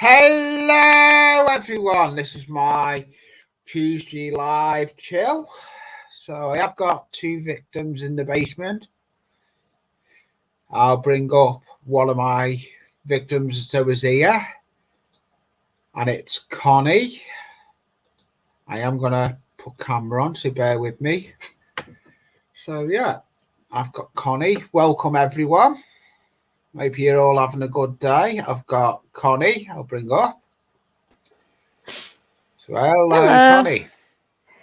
Hello everyone, this is my Tuesday live chill. So I have got two victims in the basement. I'll bring up one of my victims that was here, and it's Connie. I am gonna put camera on, so bear with me. So yeah, I've got Connie. Welcome everyone. Hope you're all having a good day. I've got Connie, I'll bring up. So hello. Connie.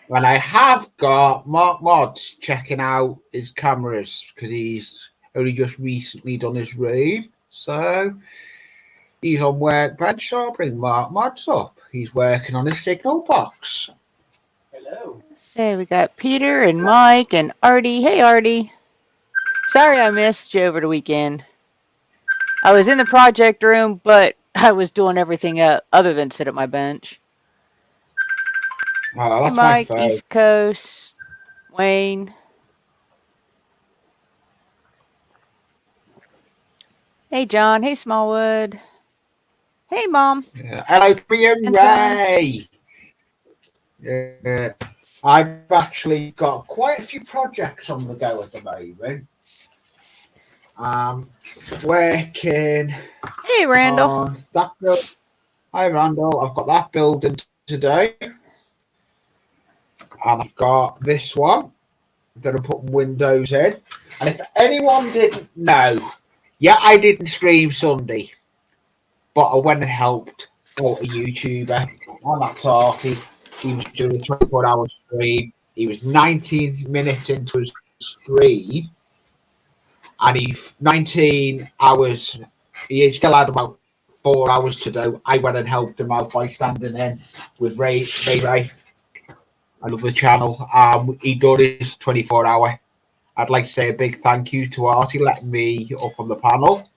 Well, I have got Mark Mods checking out his cameras because he's only just recently done his room. So he's on workbench, so I'll bring Mark Mods up. He's working on his signal box. Hello. So we got Peter and Mike and Artie. Hey, Artie. Sorry I missed you over the weekend. I was in the project room, but I was doing everything other than sit at my bench. Oh, hey, Mike, East Coast. Wayne. Hey, John. Hey, Smallwood. Hey, Mom. Yeah. Hello, and Ray. Yeah. I've actually got quite a few projects on the go at the moment. Working. Hey, Randall. On that build. Hi, Randall. I've got that building today. And I've got this one that I'm putting windows in. And if anyone didn't know, yeah, I didn't stream Sunday, but I went and helped out a YouTuber on that party. He was doing a 24-hour stream. He was 19 minutes into his stream, and he's 19 hours. He still had about 4 hours to do. I went and helped him out by standing in with Ray. I love the channel. He done his 24-hour. I'd like to say a big thank you to Artie letting me up on the panel.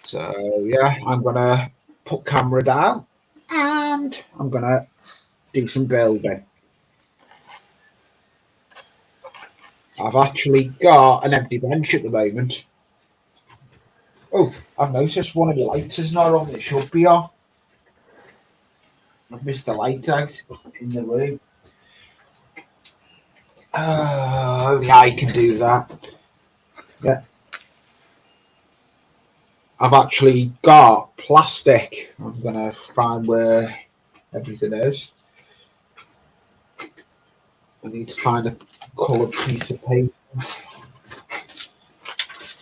So yeah, I'm gonna put camera down and I'm gonna do some building. I've actually got an empty bench at the moment. Oh, I've noticed one of the lights is not on. It should be on. I've missed the light out in the room. Only I can do that. Yeah. I've actually got plastic. I'm going to find where everything is. I need to find a coloured piece of paper.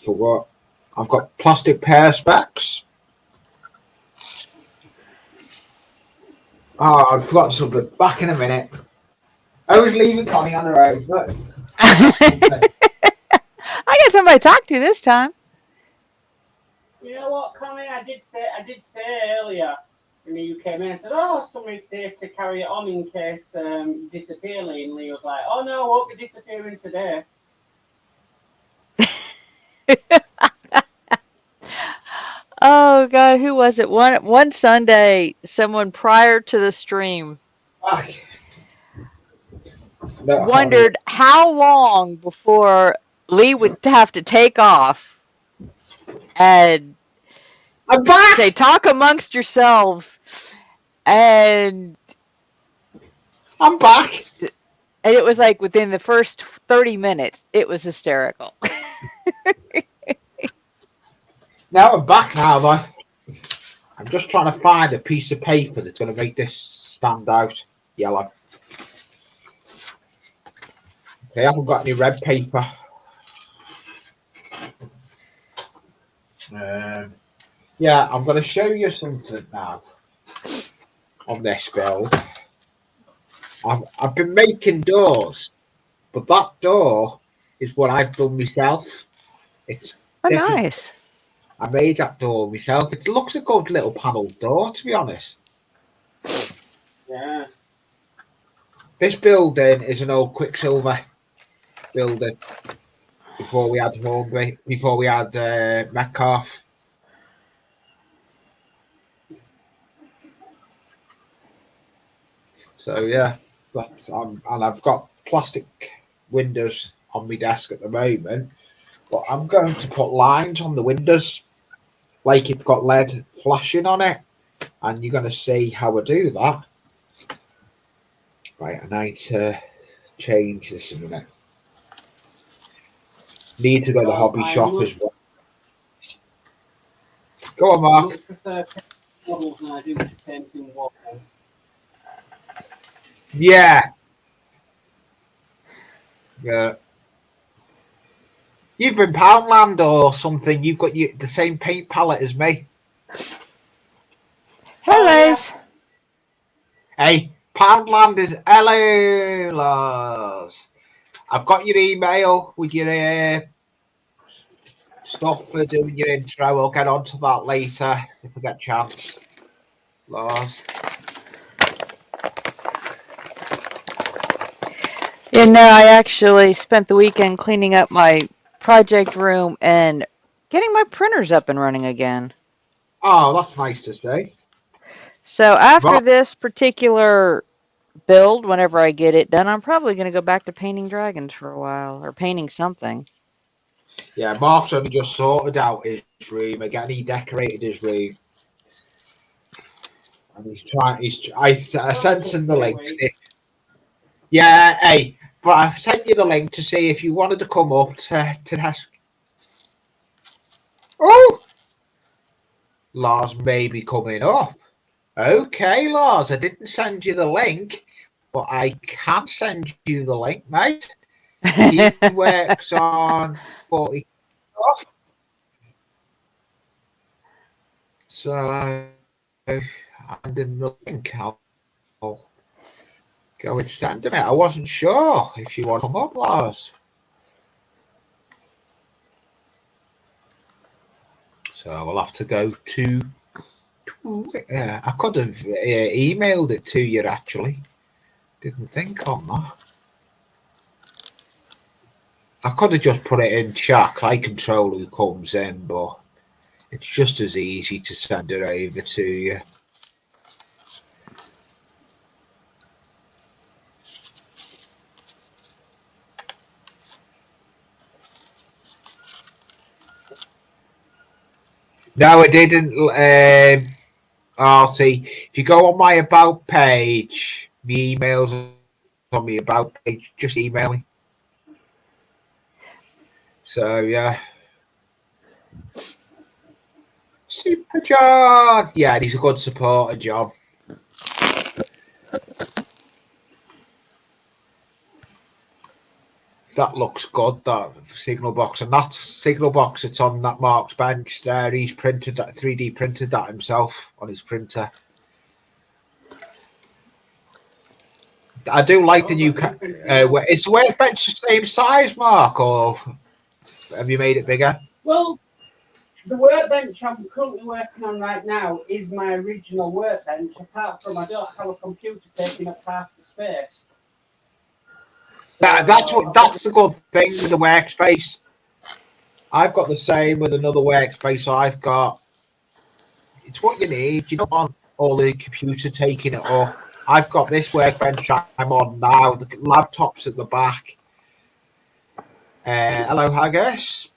For what? I've got plastic perspex. Oh, I forgot something. Back in a minute. I was leaving Connie on the road, but I got somebody to talk to this time. You know what, Connie? I did say earlier when you came in. I said, "Oh, somebody's there to carry it on in case you disappear." And Lee was like, "Oh no, I won't be disappearing today." Oh God, who was it? One Sunday, someone prior to the stream wondered how long before Lee would have to take off and say, "Talk amongst yourselves," and I'm back. And it was like within the first 30 minutes, it was hysterical. Now I'm back now, though. I'm just trying to find a piece of paper that's going to make this stand out yellow. I haven't got any red paper. Yeah, I'm going to show you something now on this build. I've been making doors, but that door is what I've done myself. It's nice. I made that door myself. It looks a good little panelled door, to be honest. Yeah. This building is an old Quicksilver building. Before we had Hornby, before we had Metcalf. So yeah, and I've got plastic windows on my desk at the moment. But I'm going to put lines on the windows, like it's got LED flashing on it, and you're going to see how I do that. Right, I need to change this a minute. Need to go to the hobby shop as well. Go on, I Mark. much prefer models than I do to painting walls. Yeah. Yeah. You've been Poundland or something. You've got the same paint palette as me. Hello. yeah. Hey, Poundland is hello, Lars. I've got your email with your stuff for doing your intro. We'll get onto that later if we get a chance, Lars. Yeah, no, I actually spent the weekend cleaning up my project room and getting my printers up and running again. Oh, that's nice to see. So after Mark, this particular build, whenever I get it done, I'm probably going to go back to painting dragons for a while, or painting something. yeah, Mark's only just sorted out his room again. He decorated his room, and he's trying. I sent him the link. Yeah, hey, but I've sent you the link to see if you wanted to come up to ask. Oh, Lars may be coming up. Okay, Lars, I didn't send you the link, but I can send you the link, mate. He works on 40 off. So, and in the link, I'll go and send him it. I wasn't sure if you want to come up, Lars. So we'll have to go to. I could have emailed it to you actually. Didn't think on that. I could have just put it in chat. I control who comes in, but it's just as easy to send it over to you. No, I didn't. See, if you go on my about page, the emails on my about page, just email me. So yeah. Super John. Yeah, he's a good supporter, John. That looks good, that signal box. And that signal box that's on that Mark's bench there, he's printed that, 3D printed that himself on his printer. I do like the new. Is the workbench the same size, Mark, or have you made it bigger? Well, the workbench I'm currently working on right now is my original workbench, apart from I don't have a computer taking up half the space. So, that's a good thing with the workspace. I've got the same with another workspace. I've got. It's what you need. You don't want all the computer taking it up. I've got this workbench I'm on now. The laptop's at the back. Hello, Haggis.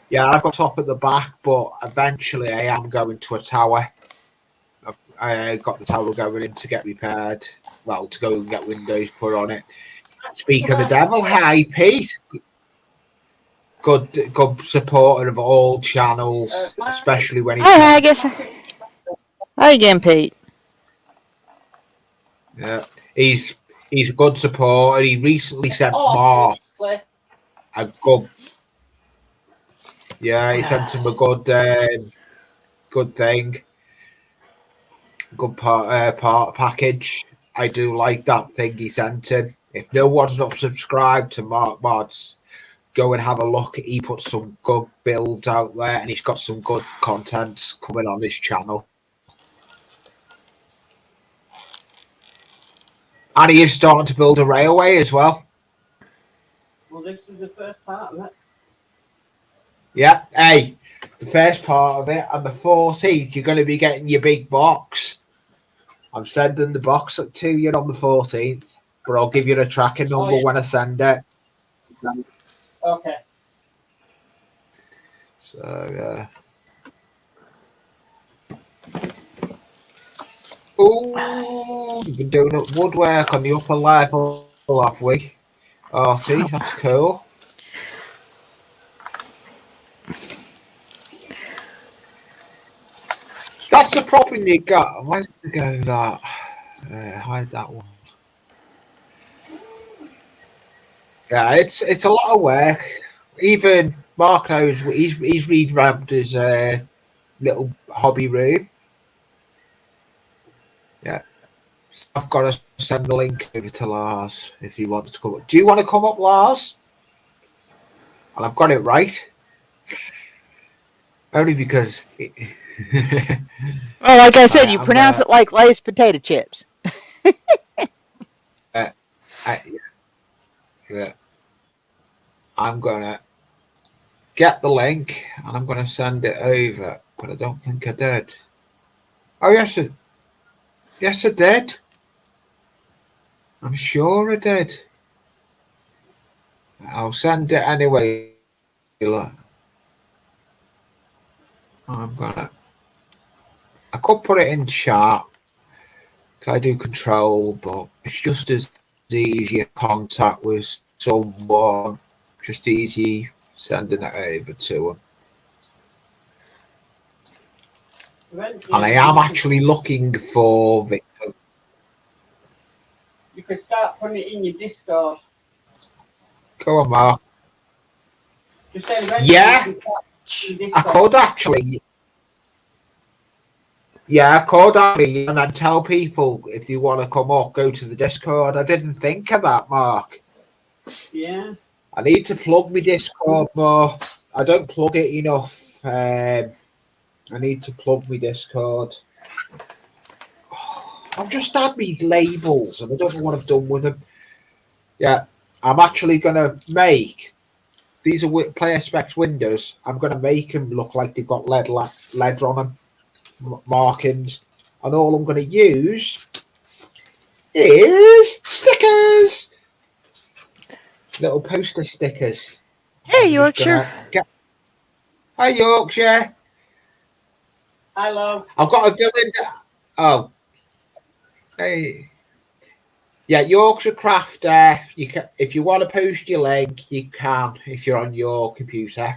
Yeah, I've got top at the back, but eventually I am going to a tower. I got the tower going in to get repaired. Well, to go and get windows put on it. Speak of the devil, hi Pete. Good supporter of all channels, especially when he's. Hi, Haggis. Hi again, Pete. Yeah, he's a good supporter. He recently sent Mark a good. Yeah, he sent him a good thing. Good part package. I do like that thing he sent him. If no one's not subscribed to Mark Mods, go and have a look. He put some good builds out there, and he's got some good content coming on his channel. And he is starting to build a railway as well. Well, this is the first part of it. Yeah, hey, the first part of it, and the 14th, you're going to be getting your big box. I'm sending the box to you on the 14th, but I'll give you the tracking number when I send it. Okay. So, oh, you've been doing woodwork on the upper level, have we? Artie, that's cool. That's the problem you got. Where's it go that? Hide that one. Yeah, it's a lot of work. Even Mark knows he's revamped his little hobby room. Yeah, I've got to send the link over to Lars if he wants to come up. Do you want to come up, Lars? And I've got it right. Only because. Well, like I said, you pronounce it like Lay's potato chips. Yeah. I'm gonna get the link and I'm gonna send it over, but I don't think I did. Oh yes, I did. I'm sure I did. I'll send it anyway. Look. I could put it in chat. I do control, but it's just as easy in contact with someone. Just easy sending it over to them. And I am actually looking for Victor. You could start putting it in your Discord. Go on, Mark. Just say yeah, I could actually. Yeah, I could actually, and I'd tell people if you want to come up, go to the Discord. I didn't think of that, Mark. Yeah. I need to plug my Discord more. I don't plug it enough. I need to plug my Discord. I've just had these labels, and I don't know what I've done with them. Yeah, I'm actually going to make... These are player specs windows. I'm going to make them look like they've got leather on them. Markings, and all I'm going to use is stickers, little poster stickers. Hey, Yorkshire. Hi, Yorkshire. Hello. I've got a villain. Oh, hey. Yeah, Yorkshire Crafter. You can, if you want to post your link, you can if you're on your computer.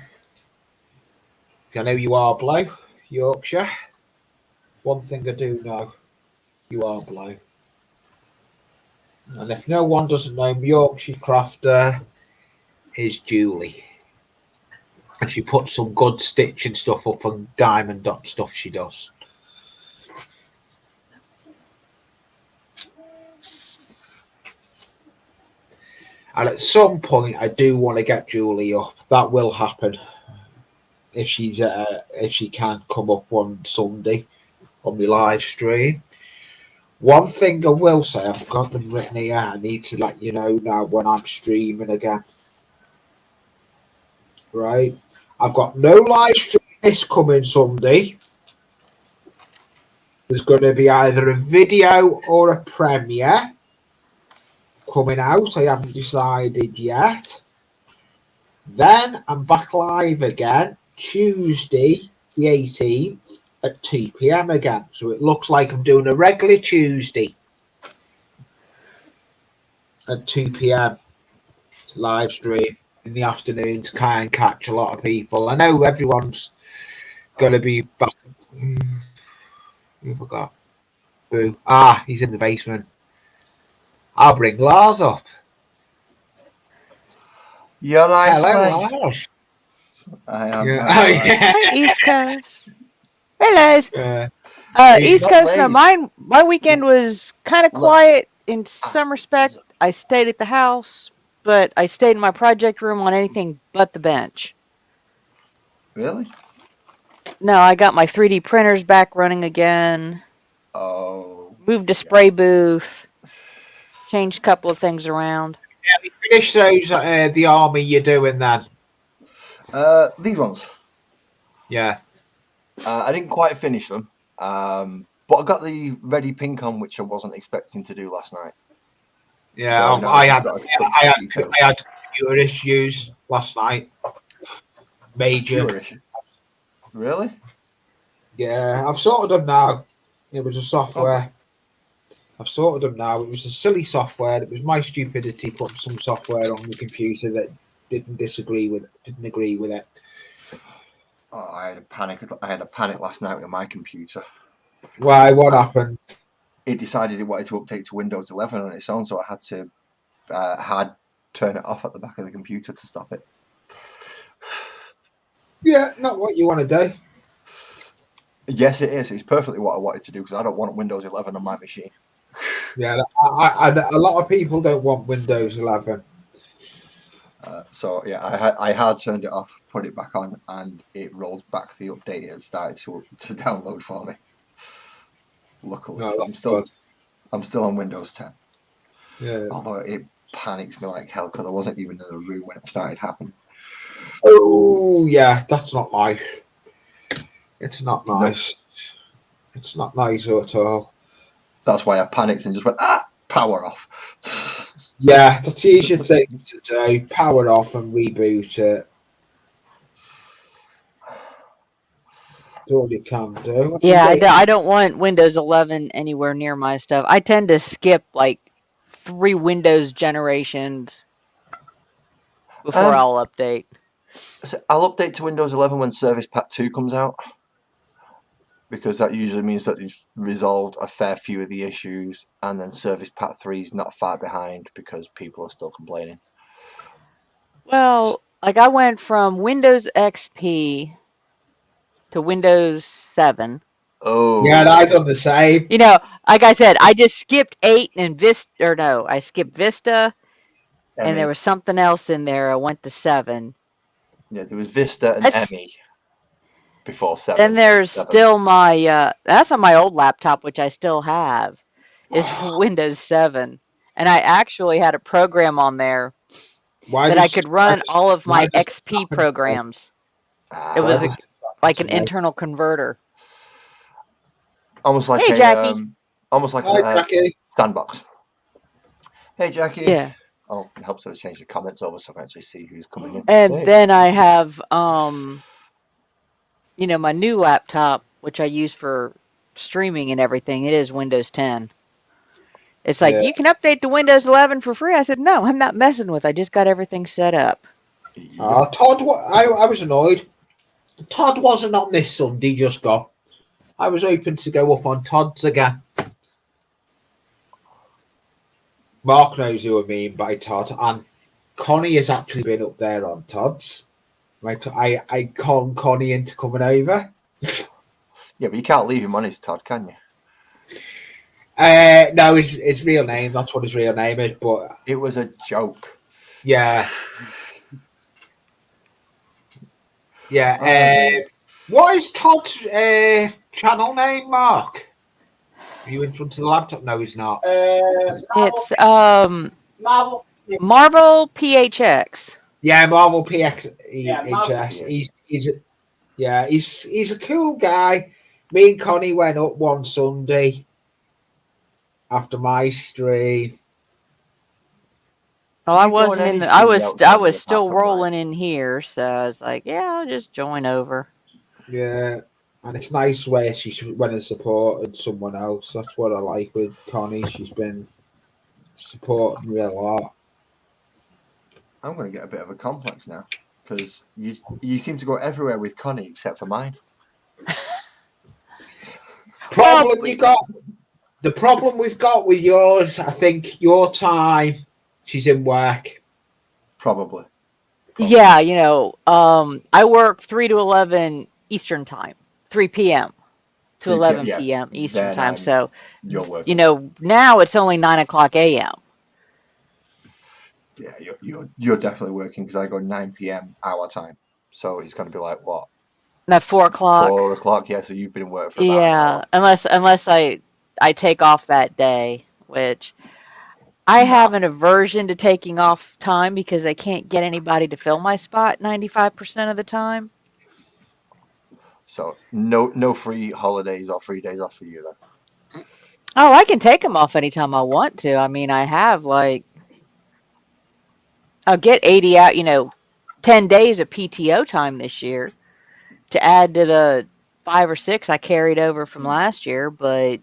I know you are Blow, Yorkshire. One thing I do know, you are Blow. And if no one doesn't know, Yorkshire Crafter is Julie. And she puts some good stitching stuff up on diamond dot stuff she does. And at some point, I do want to get Julie up. That will happen if she can come up on Sunday on the live stream. One thing I will say, I've got them written here. I need to let you know now when I'm streaming again. Right? I've got no live stream this coming Sunday. There's going to be either a video or a premiere coming out. I haven't decided yet. Then I'm back live again Tuesday the 18th at 2 p.m. again. So it looks like I'm doing a regular Tuesday at 2 p.m. live stream in the afternoon to kind of catch a lot of people. I know everyone's going to be back. Who forgot? Boo. Ah, he's in the basement. I'll bring Lars up. You're nice. Hello, Lars. I am. Yeah. Oh, yeah. East Coast. Hey, Les. East Coast. No, my weekend was kind of quiet in some respect. I stayed at the house, but I stayed in my project room on anything but the bench. Really? No, I got my 3D printers back running again. Oh. Moved a spray booth. Changed a couple of things around. Yeah, we finished those the army you're doing then. These ones. Yeah. I didn't quite finish them, but I got the ready pink on, which I wasn't expecting to do last night. Yeah, so I had computer issues last night. Major. Really? Yeah, I've sorted them now. It was a software. Oh, I've sorted them now. It was a silly software. It was my stupidity putting some software on the computer that didn't agree with it. oh, I had a panic. I had a panic last night with my computer. Why? What happened? It decided it wanted to update to Windows 11 on its own, so I had to hard turn it off at the back of the computer to stop it. Yeah, not what you want to do. Yes, it is. It's perfectly what I wanted to do because I don't want Windows 11 on my machine. Yeah, a lot of people don't want Windows 11. So yeah, I had turned it off, put it back on, and it rolled back the update and started to download for me. Luckily, No, so that's good. I'm still on Windows 10. Yeah. Although it panics me like hell because I wasn't even in the room when it started happening. Oh, yeah, that's not nice. It's not nice. No. It's not nice at all. That's why I panicked and just went, power off. Yeah, that's the easiest thing to do. Power off and reboot it. That's all you can do. Yeah, I don't want Windows 11 anywhere near my stuff. I tend to skip like 3 Windows generations before I'll update. So I'll update to Windows 11 when Service Pack 2 comes out, because that usually means that you've resolved a fair few of the issues, and then Service Pack 3 is not far behind because people are still complaining. Well, like I went from Windows XP to Windows 7. Oh. Yeah, I done the same. You know, like I said, I just skipped 8 and Vista, or no, I skipped Vista, and there was something else in there. I went to 7. Yeah, there was Vista and Emmy before 7. Then there's still my, that's on my old laptop, which I still have, is Windows 7. And I actually had a program on there that I could run all of my XP programs. It was like an internal converter. Almost like hey, Jackie. Almost like a sandbox. Hey, Jackie. Yeah. Oh, it helps to change the comments over so I can actually see who's coming in. And then I have, you know, my new laptop, which I use for streaming and everything. It is Windows 10. It's like, you can update to Windows 11 for free. I said, no, I'm not messing with it. I just got everything set up. Todd, I was annoyed. Todd wasn't on this Sunday, just gone. I was hoping to go up on Todd's again. Mark knows who I mean by Todd, and Connie has actually been up there on Todd's. Right, I con Connie into coming over. Yeah, but you can't leave him on his Todd, can you? No, his real name. That's what his real name is. But it was a joke. Yeah. Yeah. What is Todd's channel name, Mark? Are you in front of the laptop? No, he's not. It's Marvel PHX. Yeah, Marvel PX. Yeah, He's a cool guy. Me and Connie went up one Sunday after my stream. Well, I wasn't in the. I was still rolling in here, so I was like, yeah, I'll just join over. Yeah, and it's nice where she went and supported someone else. That's what I like with Connie. She's been supporting me a lot. I'm going to get a bit of a complex now because you seem to go everywhere with Connie except for mine. The problem we've got with yours, I think your time, she's in work. Probably. Yeah, you know, I work 3 to 11 Eastern time, 3 p.m. to 11 p.m. Eastern time. So, you know, now it's only 9 o'clock a.m. Yeah, you're definitely working because I go 9 p.m. our time. So it's going to be like what? At 4 o'clock. 4 o'clock, yeah. So you've been working for about an hour. Unless I take off that day, which I have an aversion to taking off time because I can't get anybody to fill my spot 95% of the time. So no free holidays or free days off for you then? Oh, I can take them off anytime I want to. I mean, I have I'll get 80 out, 10 days of PTO time this year. to add to the 5 or 6 I carried over from last year, but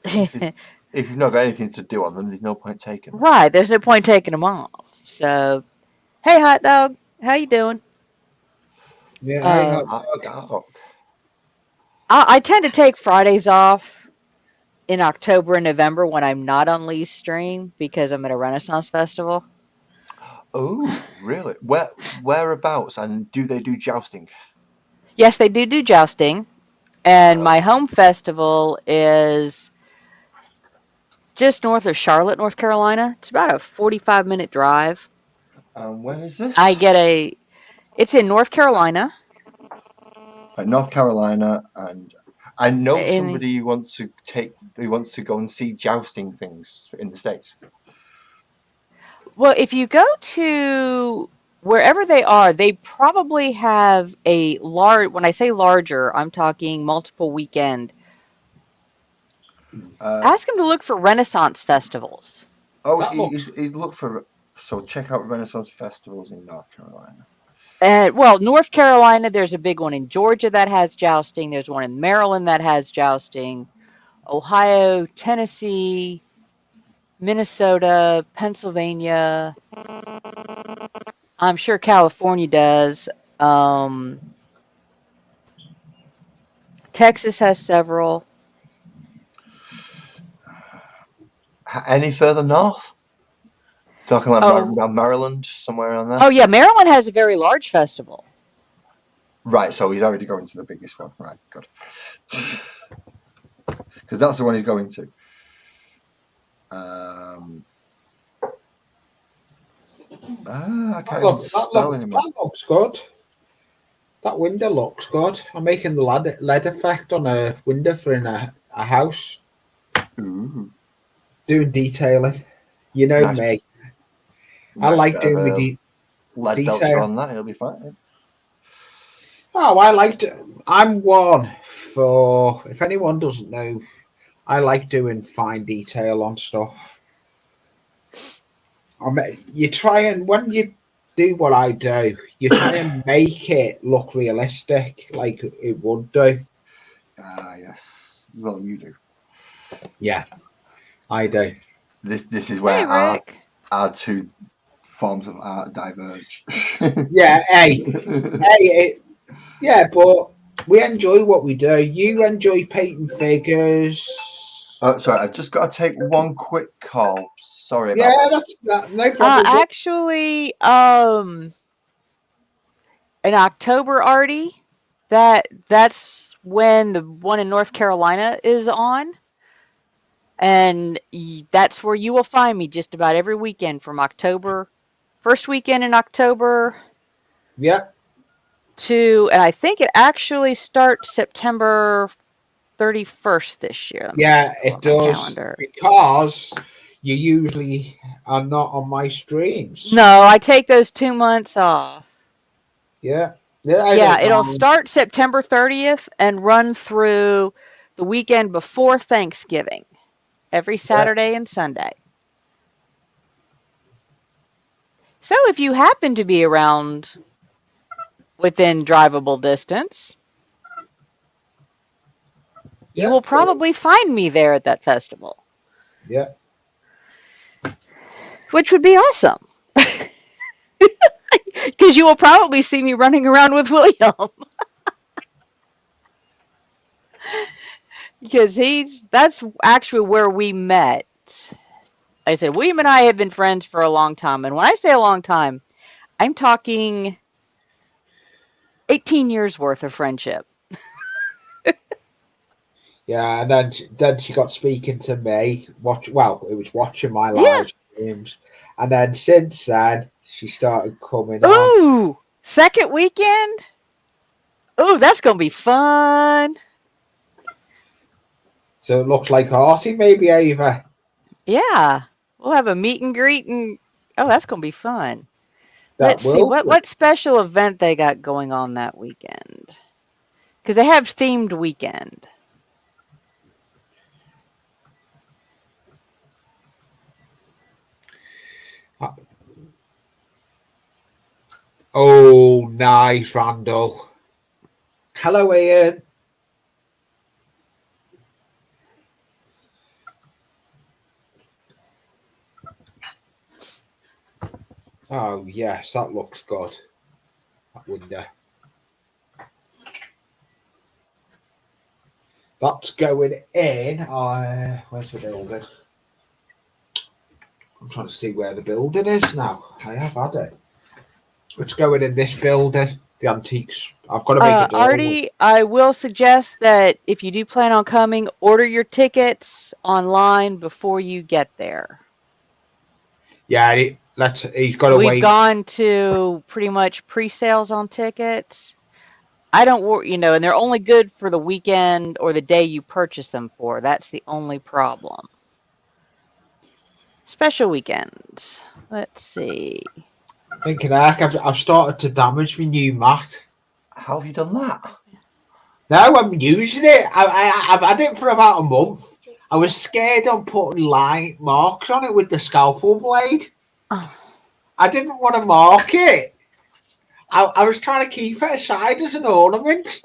If you've not got anything to do on them, there's no point taking them. right, there's no point taking them off. So, hey, hot dog, how you doing? Yeah, hey, Uh, hot dog. dog. I tend to take Fridays off in October and November when I'm not on Lee's stream because I'm at a Renaissance festival. Oh, really? Whereabouts? And do they do jousting? Yes, they do jousting, and my home festival is just north of Charlotte, North Carolina. It's about a 45-minute drive. When is this? It's in North Carolina. North Carolina, and I know In, somebody who wants to go and see jousting things in the States. well, if you go to wherever they are, they probably have a large, when I say larger, I'm talking multiple weekend. Ask him to look for Renaissance festivals. Oh, That he's looked for. So check out Renaissance festivals in North Carolina. Well, North Carolina, there's a big one in Georgia that has jousting. There's one in Maryland that has jousting. Ohio, Tennessee, Minnesota, Pennsylvania. I'm sure California does. Texas has several. Any further north? Talking like Maryland, somewhere around there. Oh yeah, Maryland has a very large festival. Right, so he's already going to the biggest one. Right, good. Because that's the one he's going to. I can't even spell anymore. That looks good. That window looks good. I'm making the LED effect on a window for in a house. Ooh. Doing detailing. You know Nice. me. Nice I like doing the lead detail. belcher on that. It'll be fine. Oh, I'm one for, if anyone doesn't know, I like doing fine detail on stuff. You try and, when you do what I do, you try and make it look realistic, like it would do. Yes. Well, you do. Yeah, I do. This is where our two forms of art diverge. Yeah, yeah, but we enjoy what we do. You enjoy painting figures. Oh, sorry, I've just got to take one quick call. Sorry about that. No problem. Actually, in October, Artie, that's when the one in North Carolina is on. And that's where you will find me just about every weekend from October, first weekend in October. Yeah. And I think it actually starts September 31st this year. Yeah, it does. Because you usually are not on my streams. No, I take those 2 months off. Yeah. Yeah, it'll start September 30th and run through the weekend before Thanksgiving, every Saturday and Sunday. So if you happen to be around within drivable distance, you will probably find me there at that festival. Yeah. Which would be awesome. Because you will probably see me running around with William. Because that's actually where we met. Like I said, William and I have been friends for a long time. And when I say a long time, I'm talking 18 years worth of friendship. Yeah, and then she got speaking to me. It was watching my live streams, and then since then she started coming on. Ooh, second weekend. Ooh, that's gonna be fun. So it looks like Artie, maybe Ava. Yeah, we'll have a meet and greet, and that's gonna be fun. Let's see what special event they got going on that weekend, because they have themed weekend. Oh, nice, Randall. Hello, Ian. Oh, yes, that looks good. That window. That's going in. Where's the building? I'm trying to see where the building is now. I have had it. It's going in this building. The antiques. I've got to make a door. Artie, I will suggest that if you do plan on coming, order your tickets online before you get there. Yeah, he's got to wait. We've gone to pretty much pre-sales on tickets. I don't worry, and they're only good for the weekend or the day you purchase them for. That's the only problem. Special weekends. Let's see. Thinking heck, I've started to damage my new mat. How have you done that? No, I'm using it. I've had it for about a month. I was scared on putting line marks on it with the scalpel blade. Oh. I didn't want to mark it. I was trying to keep it aside as an ornament.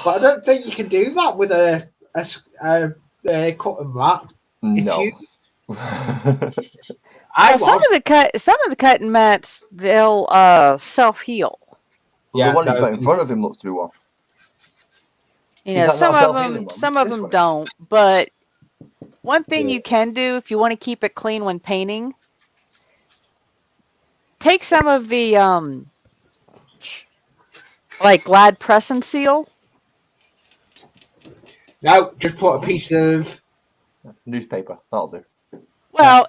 But I don't think you can do that with a cutting mat. No. Some of the cutting mats, they'll self-heal. Well, the one he's got in front of him looks to be one. Some of them don't. But one thing you can do if you want to keep it clean when painting, take some of the like Glad Press and Seal. No, just put a piece of newspaper. That'll do. Well,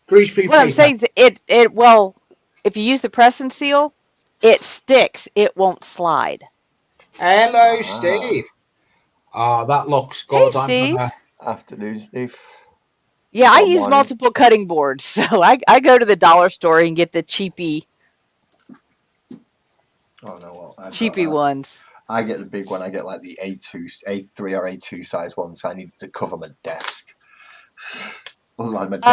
greaseproof what I'm saying is if you use the press and seal, it sticks. It won't slide. Hello, Steve. That looks good. Hey, Steve. Afternoon, Steve. Yeah, I use multiple cutting boards, so I go to the dollar store and get the cheapy. Oh no, cheapy ones. I get the big one. I get like the A2, A3 or A2 size ones. So I need to cover my desk. Like my desk.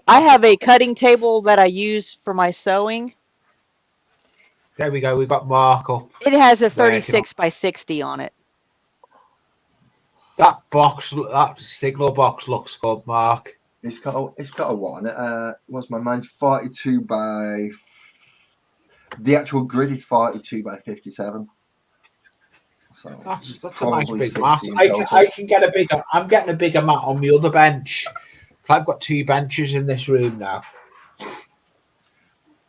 I have a cutting table that I use for my sewing. There we go. We've got Mark up. It has a 36 by 60 on it. That signal box looks good, Mark. It's got a what on it. Mine's 42 by. The actual grid is 42 by 57. So that's a nice big mat. I can get a bigger. I'm getting a bigger mat on the other bench. I've got 2 benches in this room now.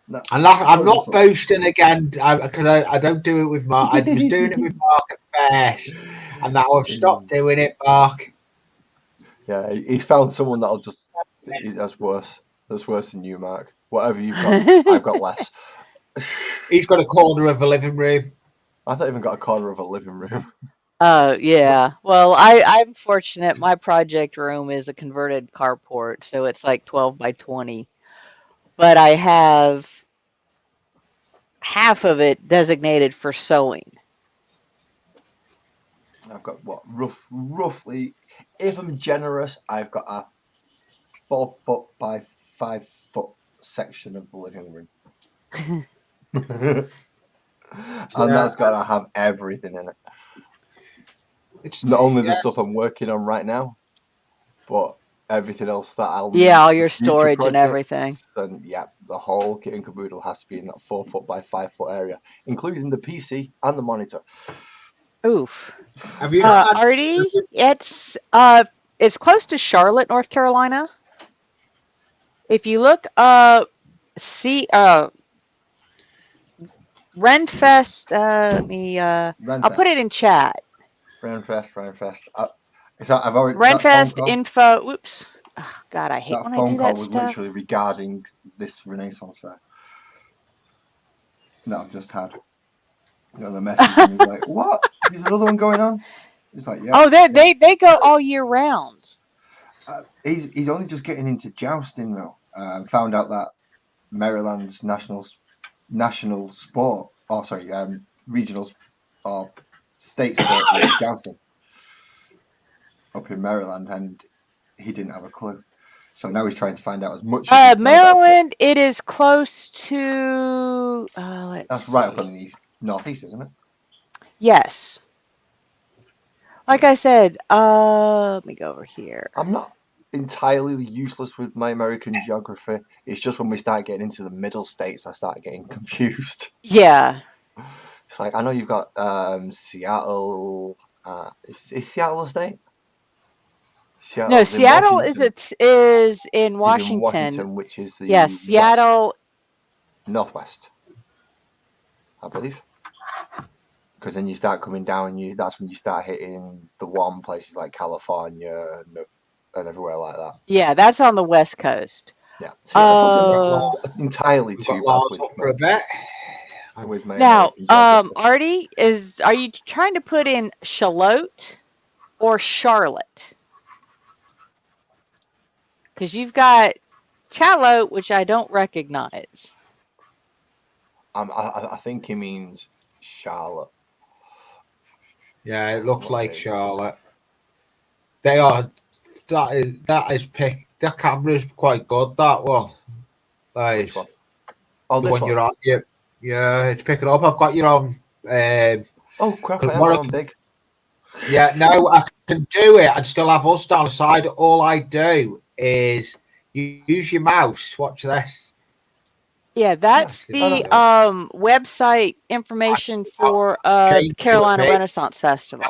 No, and I'm not boasting again. I don't do it with Mark. I was doing it with Mark at first, and now I've stopped doing it, Mark. Yeah, he's found someone that'll just. That's worse. That's worse than you, Mark. Whatever you've got, I've got less. He's got a corner of a living room. I've not even got a corner of a living room. Yeah. Well, I'm fortunate. My project room is a converted carport, so it's like 12 by 20. But I have half of it designated for sewing. I've got roughly, if I'm generous, I've got a 4 foot by 5 foot section of the living room. And that's got to have everything in it. It's not only the stuff I'm working on right now, but everything else that I'll need. All your storage and everything. And the whole kit and caboodle has to be in that 4 foot by 5 foot area, including the PC and the monitor. Oof. Have you Artie? It's close to Charlotte, North Carolina. If you look up, Renfest. I'll put it in chat. Renfest. I've already Renfest info. Whoops. Oh, God, I hate when I do that stuff. That phone call was literally regarding this Renaissance fair. No, I've just had. The message and he's like, "What? There's another one going on?" He's like, "Yeah." Oh, they go all year round. He's only just getting into jousting though. Found out that Maryland's national sport, regional or state sport is jousting up in Maryland, and he didn't have a clue. So now he's trying to find out as much as he can about it. Maryland, it is close to. That's right up on the northeast, isn't it? Yes. Like I said, let me go over here. I'm not entirely useless with my American geography. It's just when we start getting into the middle states, I start getting confused. Yeah. It's like, I know you've got Seattle. Is Seattle a state? No, Seattle is in Washington. Washington, which is the yes, Seattle northwest, I believe. Because then you start coming down, that's when you start hitting the warm places like California and everywhere like that. Yeah, that's on the West Coast. Yeah, so entirely too bad with my now, Artie, are you trying to put in Charlotte or Charlotte? Because you've got Charlotte, which I don't recognize. I think he means Charlotte. Yeah, it looks like Charlotte. They are. That is pick. The camera's quite good. That one. Nice. One? Oh, this one. You're on. Yeah, it's picking up. I've got you on. Oh crap! I am on big. Yeah, no, I can do it and still have us down the side. All I do is you use your mouse. Watch this. Yeah, that's the website information for the Carolina Renaissance Festival.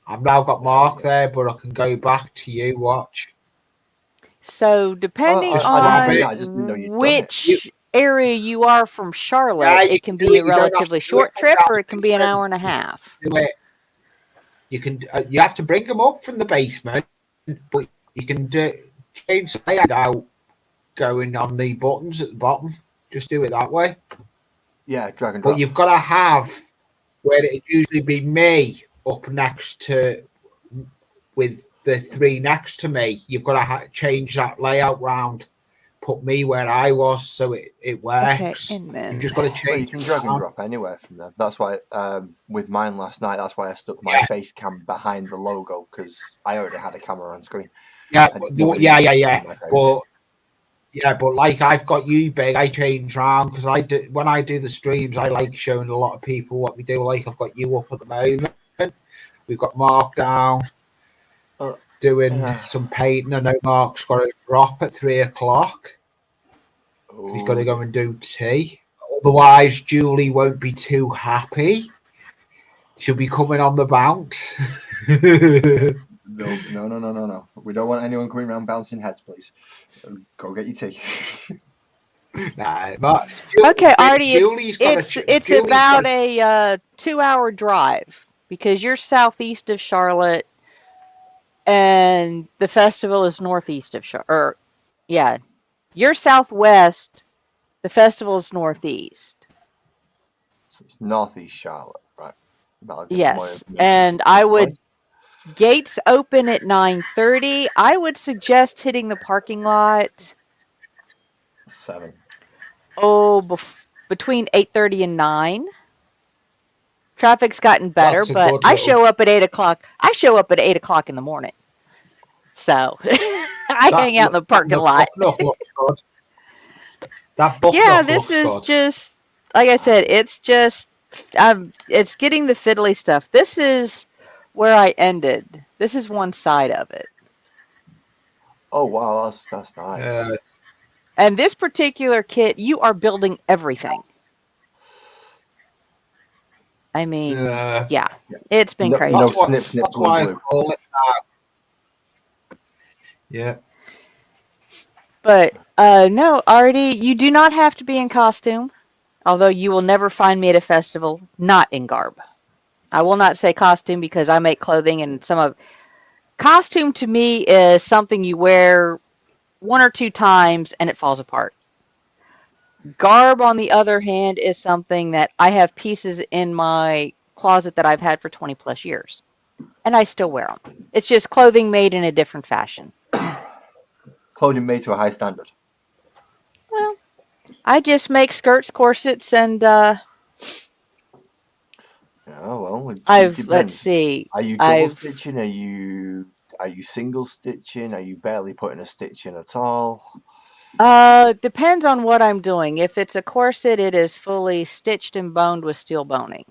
I've now got Mark there, but I can go back to you. Watch. So depending on which area you are from Charlotte, it can be a relatively short trip, or it can be an hour and a half. You can. You have to bring them up from the basement, but you can change the layout out going on the buttons at the bottom. Just do it that way. Yeah, drag and drop. But you've got to have where it'd usually be me up next to with the three next to me. You've got to change that layout round. Put me where I was, so it works. Okay, you just got to change. Well, you can drag and drop anywhere from there. That's why with mine last night, that's why I stuck my face cam behind the logo, because I already had a camera on screen. Yeah. But like I've got you big, I change around because when I do the streams, I like showing a lot of people what we do. Like I've got you up at the moment. We've got Mark down doing some painting. I know Mark's got a drop at 3 o'clock. He's got to go and do tea. Otherwise, Julie won't be too happy. She'll be coming on the bounce. No. We don't want anyone coming around bouncing heads, please. Go get your tea. Okay, Artie, it's about a 2-hour drive because you're southeast of Charlotte and the festival is northeast of Charlotte. Yeah, you're southwest, the festival is northeast. So it's northeast Charlotte, right? Yes, and I would... Gates open at 9:30. I would suggest hitting the parking lot 7. Between 8:30 and 9. Traffic's gotten better, but I show up at 8 o'clock. I show up at 8 o'clock in the morning. So I hang out in the parking lot. This is just, like I said, it's just, it's getting the fiddly stuff. This is where I ended. This is one side of it. Oh wow, that's nice. And this particular kit, you are building everything. I mean, it's been crazy. No snip, glue. I call it that. Yeah. But no, Artie, you do not have to be in costume. Although you will never find me at a festival not in garb. I will not say costume because I make clothing, and costume to me is something you wear 1 or 2 times and it falls apart. Garb, on the other hand, is something that I have pieces in my closet that I've had for 20 plus years, and I still wear them. It's just clothing made in a different fashion. Clothing made to a high standard. Well, I just make skirts, corsets, and let's see. Are you double stitching? Are you single stitching? Are you barely putting a stitch in at all? Depends on what I'm doing. If it's a corset, it is fully stitched and boned with steel boning.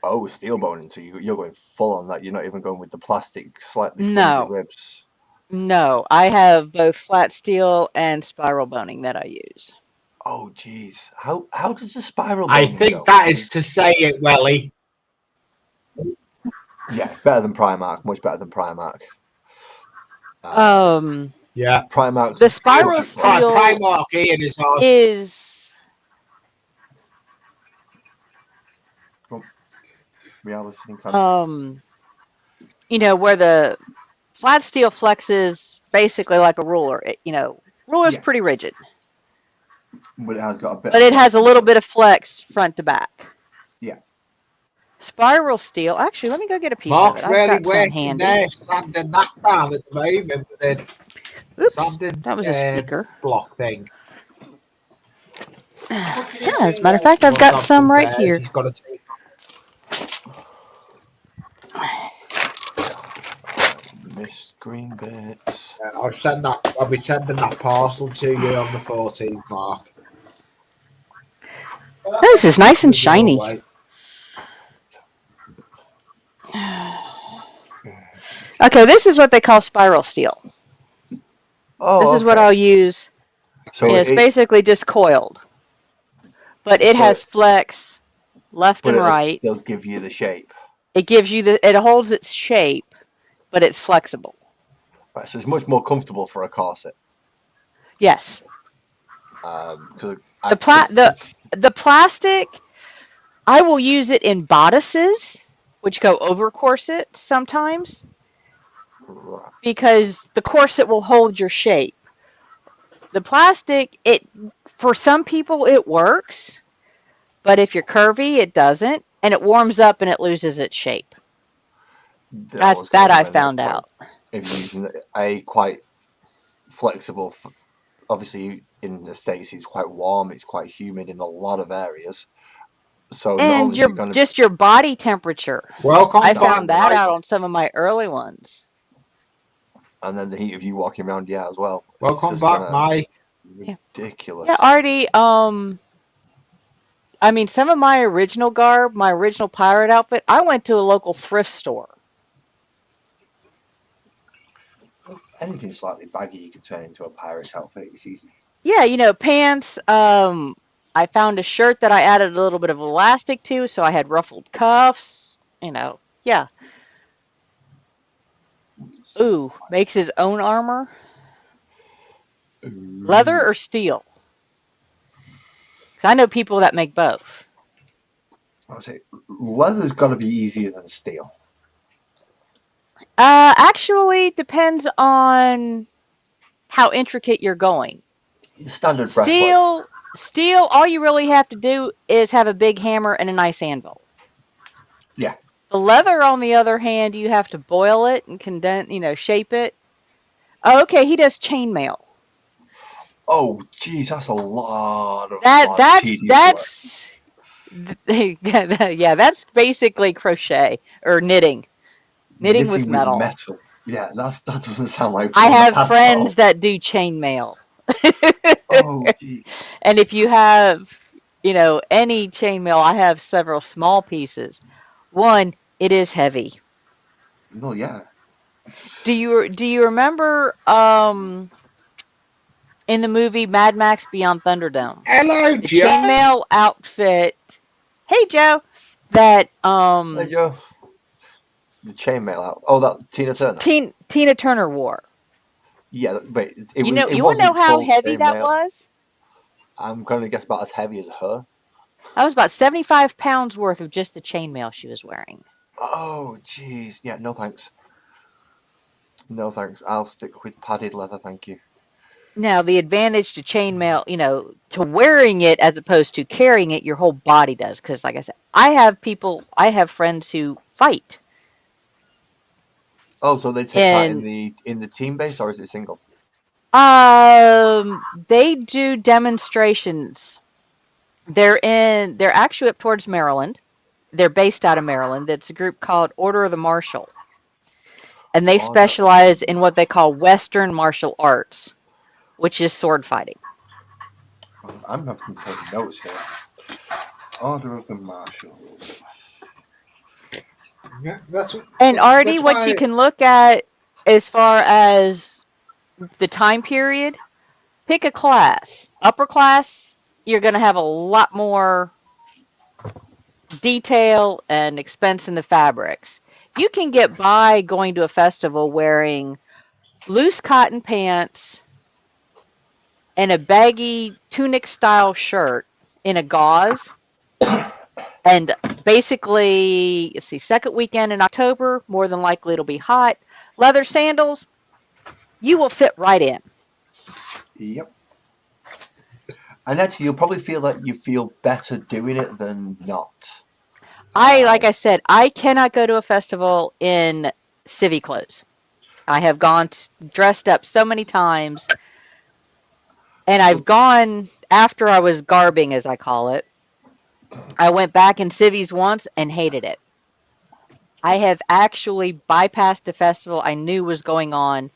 Oh, steel boning. So you're going full on that. You're not even going with the plastic, slightly flimsy No, ribs. no. I have both flat steel and spiral boning that I use. Oh, geez. How does the spiral I boning think go? that is to say it, Welly. Yeah, better than Primark. Much better than Primark. Yeah. Primark's The spiral budget price. steel Primark Ian is on. is Reality kind of. where the flat steel flexes basically like a ruler. Ruler's Yeah. pretty rigid, But it has got a bit. but it has a little bit of flex front to back. Yeah. Spiral steel. Actually, let me go get a piece Mark's of it. I've really got some working handy. there, sanding that down at the moment with the Oops, sanding that was a speaker. block thing. Yeah, as a matter of fact, I've got some right here. He's got to take. Missed green bits. I'll be sending that parcel to you on the 14th, Mark. This is nice and shiny. Okay, this is what they call spiral steel. Oh, this is what I'll use. So it's basically just coiled, but it has flex left and right. It'll give you the shape. It gives you it holds its shape, but it's flexible. Right, so it's much more comfortable for a corset. Yes. The plastic, I will use it in bodices, which go over corsets sometimes, because the corset will hold your shape. The plastic, for some people it works, but if you're curvy, it doesn't, and it warms up and it loses its shape. That I found out. If you're using a quite flexible, obviously in the States it's quite warm, it's quite humid in a lot of areas. So and your body temperature. Welcome. I found that out on some of my early ones. And then the heat of you walking around, as well. Welcome back, Mike. Ridiculous. Yeah, Artie. I mean, some of my original garb, my original pirate outfit, I went to a local thrift store. Anything slightly baggy you can turn into a pirate's outfit. It's easy. Yeah, pants. I found a shirt that I added a little bit of elastic to, so I had ruffled cuffs. Yeah. Ooh, makes his own armor. Leather or steel? Because I know people that make both. I would say leather's got to be easier than steel. Actually, depends on how intricate you're going. The standard steel, all you really have to do is have a big hammer and a nice anvil. Yeah. The leather, on the other hand, you have to boil it and shape it. Oh, okay, he does chainmail. Oh, geez, that's a lot of that's basically crochet or knitting. Knitting with metal. Yeah, that doesn't sound like fun. I have friends that do chainmail. Oh, geez. And if you have, any chainmail, I have several small pieces. One, it is heavy. No, yeah. Do you remember in the movie Mad Max Beyond Thunderdome? Hello, the Joe. Chainmail outfit. Hey, Joe. That Hey, Joe. The chainmail out. Oh, that Tina Turner. Tina Turner wore. Yeah, but you want to know how heavy that was? I'm going to guess about as heavy as her. That was about 75 pounds worth of just the chainmail she was wearing. Oh, jeez. Yeah, no thanks. No thanks. I'll stick with padded leather, thank you. Now, the advantage to chainmail, to wearing it as opposed to carrying it, your whole body does. Because, like I said, I have friends who fight. Oh, so they take part in the team base, or is it single? They do demonstrations. They're actually up towards Maryland. They're based out of Maryland. It's a group called Order of the Marshal. and they Oh, no. specialize in what they call Western martial arts, which is sword fighting. I'm having to take notes here. Order of the Marshal. Yeah, And Artie, that's what why. you can look at as far as the time period, pick a class. Upper class, you're going to have a lot more detail and expense in the fabrics. You can get by going to a festival wearing loose cotton pants and a baggy tunic style shirt in a gauze. And basically, let's see, second weekend in October, more than likely it'll be hot. Leather sandals, you will fit right in. Yep. And actually, you'll probably feel that you feel better doing it than not. Like I said, I cannot go to a festival in civvy clothes. I have gone dressed up so many times, and I've gone after I was garbing, as I call it. I went back in civvies once and hated it. I have actually bypassed a festival I knew was going on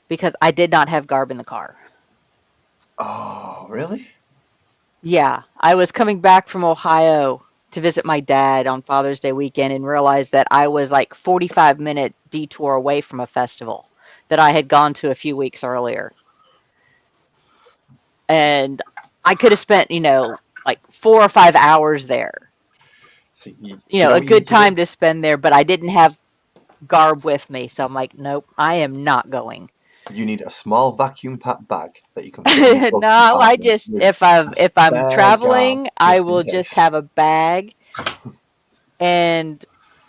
because I did not have garb in the car. Oh, really? Yeah, I was coming back from Ohio to visit my dad on Father's Day weekend and realized that I was like 45-minute detour away from a festival that I had gone to a few weeks earlier. And I could have spent, like 4 or 5 hours there. So A good time to spend there, but I didn't have garb with me. So I'm like, nope, I am not going. You need a small vacuum pack bag that you can fit in No, I just if I'm traveling, I will just have a bag. And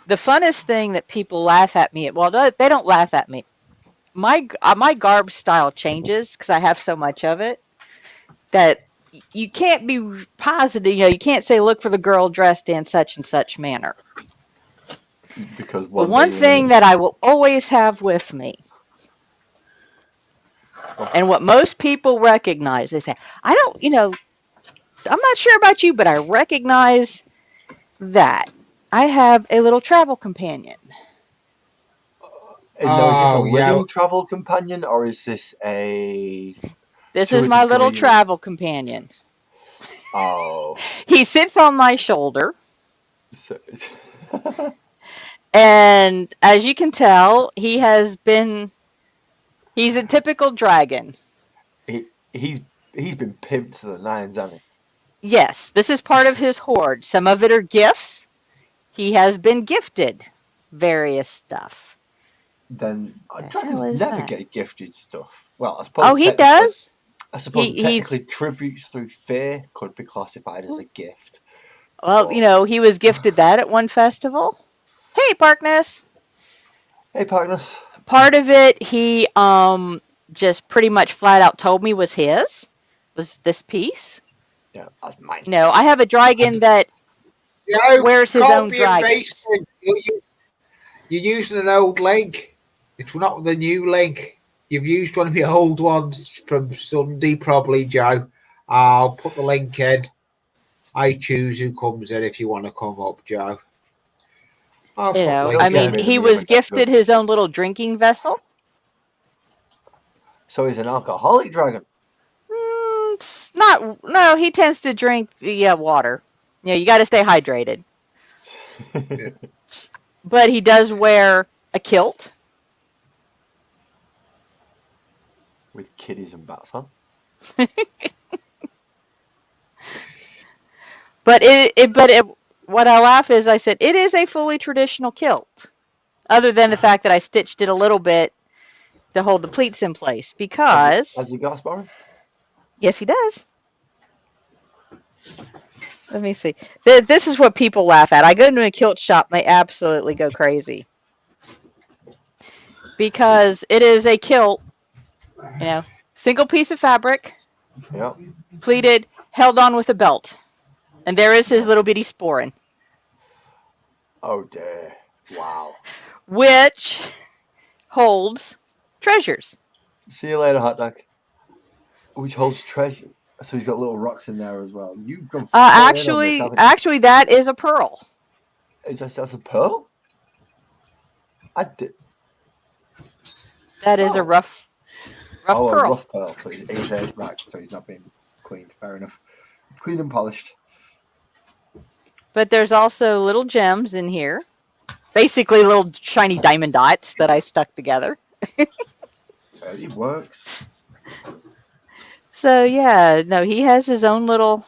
the funnest thing that people laugh at me, well, they don't laugh at me. My garb style changes because I have so much of it that you can't be positive. You can't say, look for the girl dressed in such and such manner. Because the one thing that I will always have with me, and what most people recognize, they say, I'm not sure about you, but I recognize that I have a little travel companion. Now, is this a living travel companion, or is this a... This is my little travel companion. Oh. He sits on my shoulder. And as you can tell, he's a typical dragon. He's been pimped to the nines, hasn't he? Yes, this is part of his hoard. Some of it are gifts. He has been gifted various stuff. Then dragons never get gifted stuff. Well, I suppose. Oh, he does. I suppose technically tributes through fear could be classified as a gift. Well, he was gifted that at one festival. Hey, Parkness. Hey, Parkness. Part of it, he just pretty much flat out told me was his. Was this piece? Yeah, that's mine. I have a dragon that wears his own dragon. You're using an old link. It's not the new link. You've used one of your old ones from Sunday, probably, Joe. I'll put the link in. I choose who comes in if you want to come up, Joe. He was gifted his own little drinking vessel. So he's an alcoholic dragon. No, he tends to drink water. You got to stay hydrated. But he does wear a kilt. With kiddies and bats on. But what I laugh is I said, it is a fully traditional kilt. Other than the fact that I stitched it a little bit to hold the pleats in place. Because... Has he got a sporran? Yes, he does. Let me see. This is what people laugh at. I go into a kilt shop and they absolutely go crazy. Because it is a kilt, single piece of fabric, pleated, held on with a belt. And there is his little bitty sporran. Oh, dear. Wow. Which holds treasures. See you later, hot dog. Which holds treasure. So he's got little rocks in there as well. You've gone actually, that is a pearl. That's a pearl? I did. That is a rough Oh, pearl. a rough pearl. So he's right. So he's not been cleaned. Fair enough. Cleaned and polished. But there's also little gems in here. Basically little shiny diamond dots that I stuck together. It works. So yeah, no, he has his own little.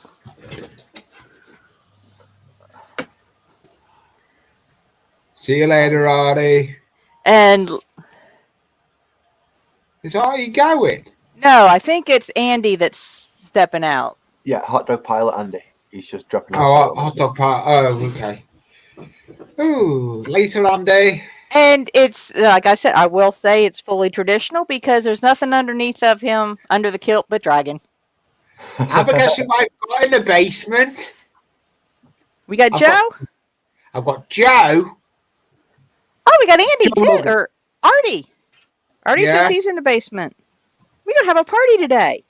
See you later, Artie. And Is Artie going? no, I think it's Andy that's stepping out. Yeah, hot dog pilot Andy. He's just dropping. Oh, hot dog part. Oh, okay. Ooh, later, Andy. And it's like I said, I will say it's fully traditional because there's nothing underneath of him under the kilt but dragon. Have a guess who I've got in the basement? We got Joe. I've got Joe. Oh, we got Andy Joe too, Logan. or Artie. Artie says he's in the basement. We're gonna have a party today.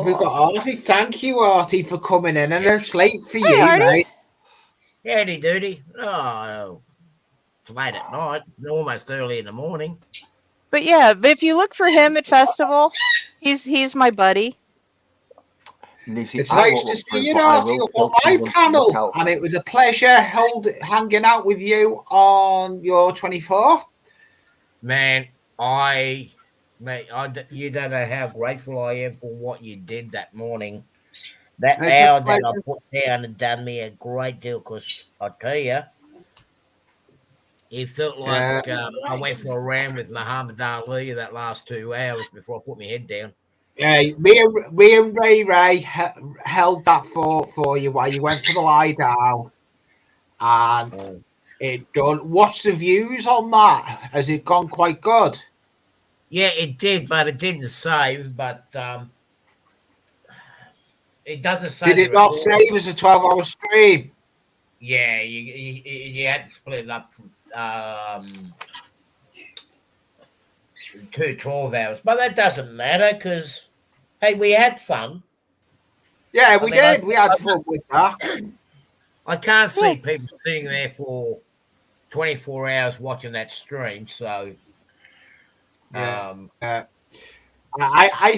We've got Artie. Thank you, Artie, for coming in. And it's late for you, Artie. mate. Howdy doody. Oh, it's late at night. Almost early in the morning. But yeah, if you look for him at festival, he's my buddy. It's nice to see you, Artie, on my panel, and it was a pleasure hanging out with you on your 24. Man, you don't know how grateful I am for what you did that morning. That hour that I put down had done me a great deal, because I tell you, it felt like I went for a round with Muhammad Ali that last 2 hours before I put my head down. Yeah, me and Ray held that fort for you while you went for the lie down, and it done. What's the views on that? Has it gone quite good? Yeah, it did, but it didn't save. But it doesn't save. Did it not save as a 12-hour stream? Yeah, you had to split it up from 2 12 hours, but that doesn't matter because hey, we had fun. Yeah, we did. We had fun with that. I can't see people sitting there for 24 hours watching that stream. So, I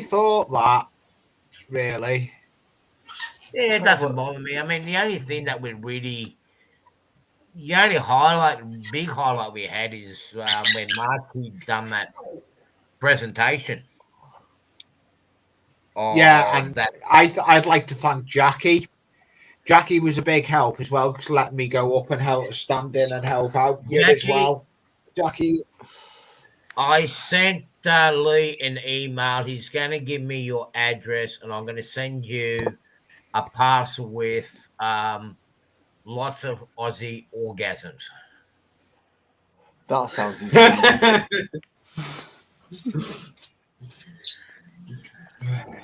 thought that really. Yeah, it doesn't bother me. I mean, the only thing that would really, the only big highlight we had is when Marty done that presentation. And I'd like to thank Jackie. Jackie was a big help as well, because letting me go up and stand in and help out as well. Jackie, I sent Lee an email. He's going to give me your address, and I'm going to send you a parcel with lots of Aussie orgasms. That sounds interesting.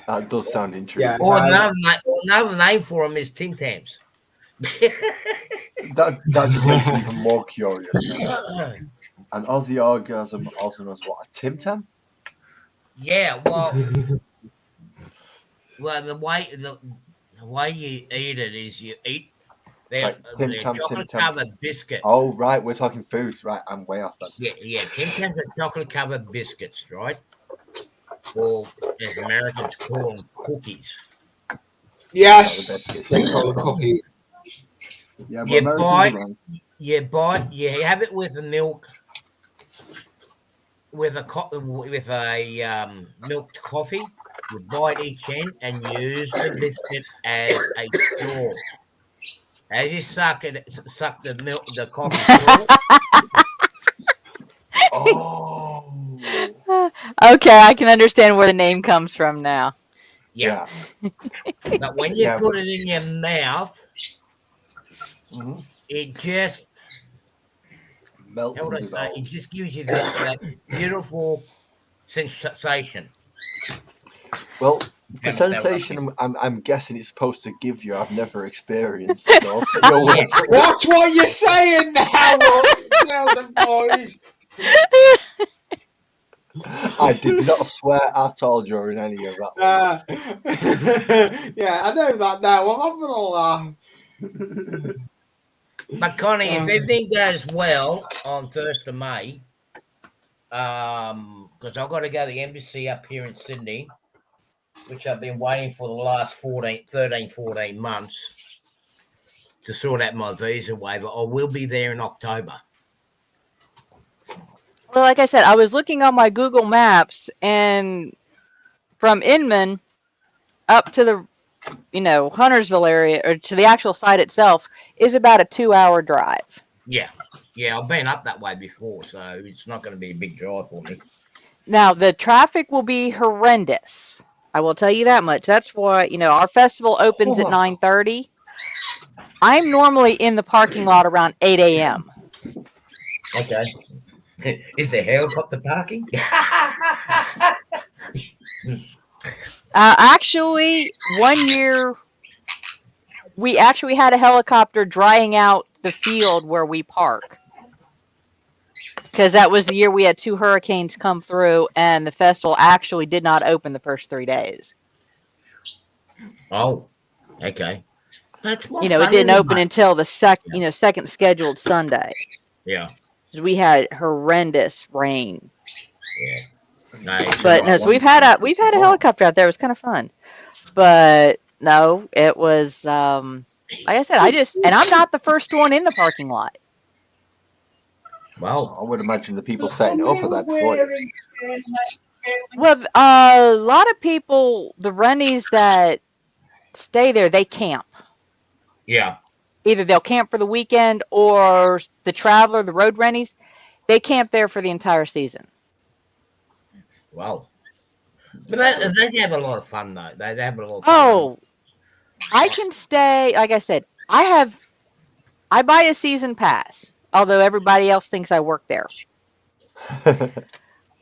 That does sound interesting. Yeah, or another name for them is Tim Tams. that just makes me even more curious. An Aussie orgasm also knows what, a Tim Tam? Yeah, well, the way you eat it is you eat the chocolate covered biscuit. Oh right, we're talking foods, right? I'm way off that. Yeah. Tim Tams are chocolate covered biscuits, right? Or as Americans call them, cookies. Yes, they call them cookies. Yeah, you have it with the milk, with a milked coffee. You bite each end and use the biscuit as a straw. As you suck the milk, the coffee straw. Oh. Okay, I can understand where the name comes from now. Yeah. But when you put it in your mouth, it just melts. How would I say? It just gives you that beautiful sensation. Well, the sensation I'm guessing it's supposed to give you, I've never experienced. So Watch what you're saying now, boys. I did not swear at all during any of that. Yeah, I know that now. I'm not gonna laugh. But Connie, if everything goes well on 1st of May, because I've got to go to the embassy up here in Sydney, which I've been waiting for the last 14 months to sort out my visa waiver. I will be there in October. Well, like I said, I was looking on my Google Maps, and from Inman up to the, Huntersville area, or to the actual site itself, is about a 2-hour drive. Yeah, I've been up that way before, so it's not going to be a big drive for me. Now, the traffic will be horrendous. I will tell you that much. That's why, our festival opens at 9:30. I'm normally in the parking lot around 8 a.m. Okay. Is there helicopter parking? Actually, one year, we actually had a helicopter drying out the field where we park. Because that was the year we had 2 hurricanes come through, and the festival actually did not open the first 3 days. Oh, okay. That's more It fun didn't than open that. until the second scheduled Sunday. Yeah. We had horrendous rain. Yeah. No, But no, so we've had a helicopter out there. It was kind of fun. But no, it was like I said, and I'm not the first one in the parking lot. Well, I would imagine the people setting it up are there before you. Well, a lot of people, the runnies that stay there, they camp. yeah. Either they'll camp for the weekend, or the traveler, the road runnies, they camp there for the entire season. Wow. But they have a lot of fun, though. They have a lot of fun. Oh, I can stay. Like I said, I buy a season pass, although everybody else thinks I work there.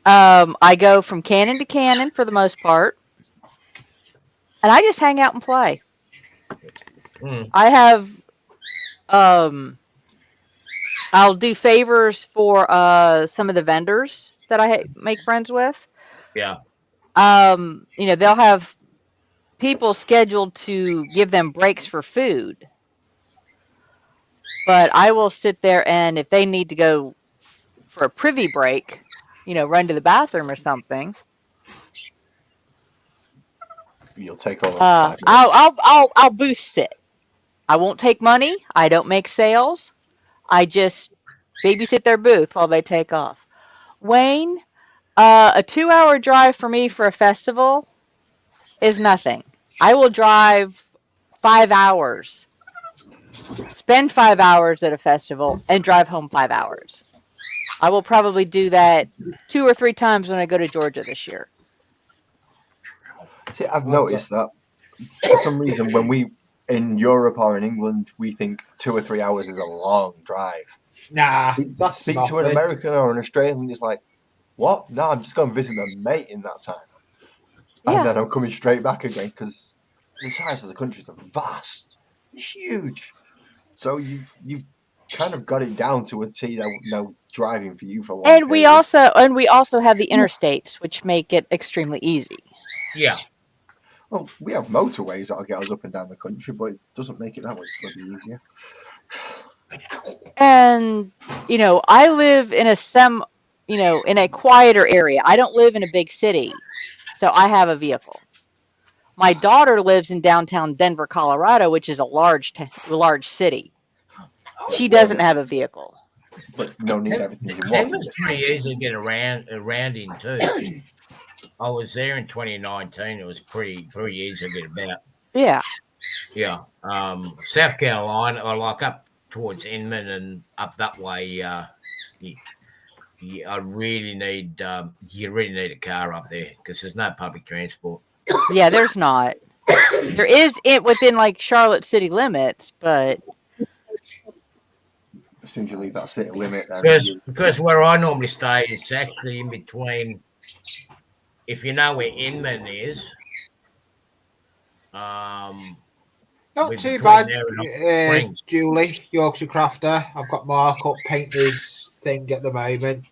I go from cannon to cannon for the most part, and I just hang out and play. I have, I'll do favors for some of the vendors that I make friends with. Yeah. They'll have people scheduled to give them breaks for food. But I will sit there, and if they need to go for a privy break, run to the bathroom or something, You'll take over 5 minutes. I'll booth sit. I won't take money. I don't make sales. I just babysit their booth while they take off. Wayne, a 2-hour drive for me for a festival is nothing. I will drive 5 hours, spend 5 hours at a festival, and drive home 5 hours. I will probably do that 2 or 3 times when I go to Georgia this year. See, I've noticed that for some reason when we in Europe or in England, we think 2 or 3 hours is a long drive. Nah, Speak to an American or an Australian, it's like, what? No, I'm just going to visit my mate in that time. Yeah. And then I'm coming straight back again because the size of the countries are vast. It's huge. So you've kind of got it down to a T that no driving for you for a long And we also have the interstates, which make it extremely easy. Yeah. Well, we have motorways that'll get us up and down the country, but it doesn't make it that much bloody easier. And I live in in a quieter area. I don't live in a big city, so I have a vehicle. My daughter lives in downtown Denver, Colorado, which is a large city. She doesn't have a vehicle. But no need everything you It want. was pretty easy to get around in too. I was there in 2019. It was pretty easy to get about. Yeah. Yeah. South Carolina, or like up towards Inman and up that way. You really need a car up there because there's no public transport. Yeah, there's not. There is it within like Charlotte city limits, but As soon as you leave that city limit, then Because where I normally stay, it's actually in between. If you know where Inman is, Not We're too between bad, there and Springs. Julie, Yorkshire Crafter. I've got markup painters thing at the moment.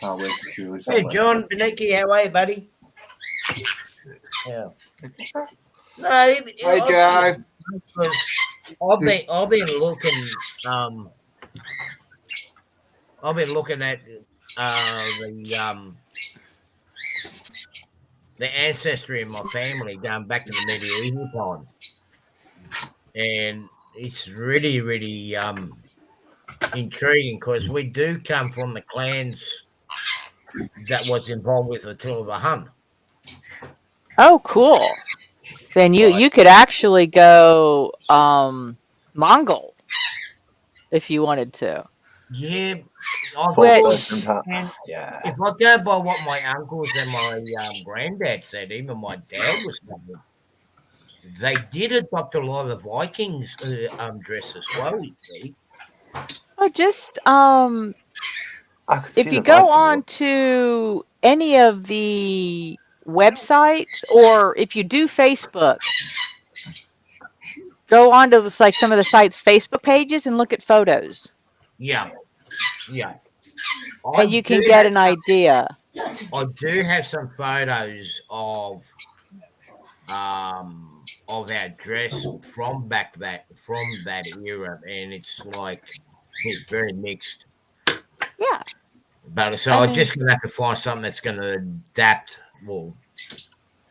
I'll wait for Julie hey somewhere. John Benecki, how are you, buddy? Yeah. No, Hey, Joe. I've been looking. I've been looking at the ancestry of my family going back to the medieval time, and it's really, really intriguing because we do come from the clans that was involved with Attila the Hun. Oh, cool. Then Right. you could actually go Mongol if you wanted to. Yeah, Which- yeah. if I go by what my uncles and my granddad said, even my dad was covered, they did adopt a lot of Vikings dress as well. You see. Oh, just I could if see you the go Viking on look. to any of the websites, or if you do Facebook, go on to this, like some of the sites' Facebook pages and look at photos, Yeah, yeah. and you can get an idea. I do have some photos of our dress from that era, and it's very mixed. Yeah. But so I'm just gonna have to find something that's gonna adapt, well,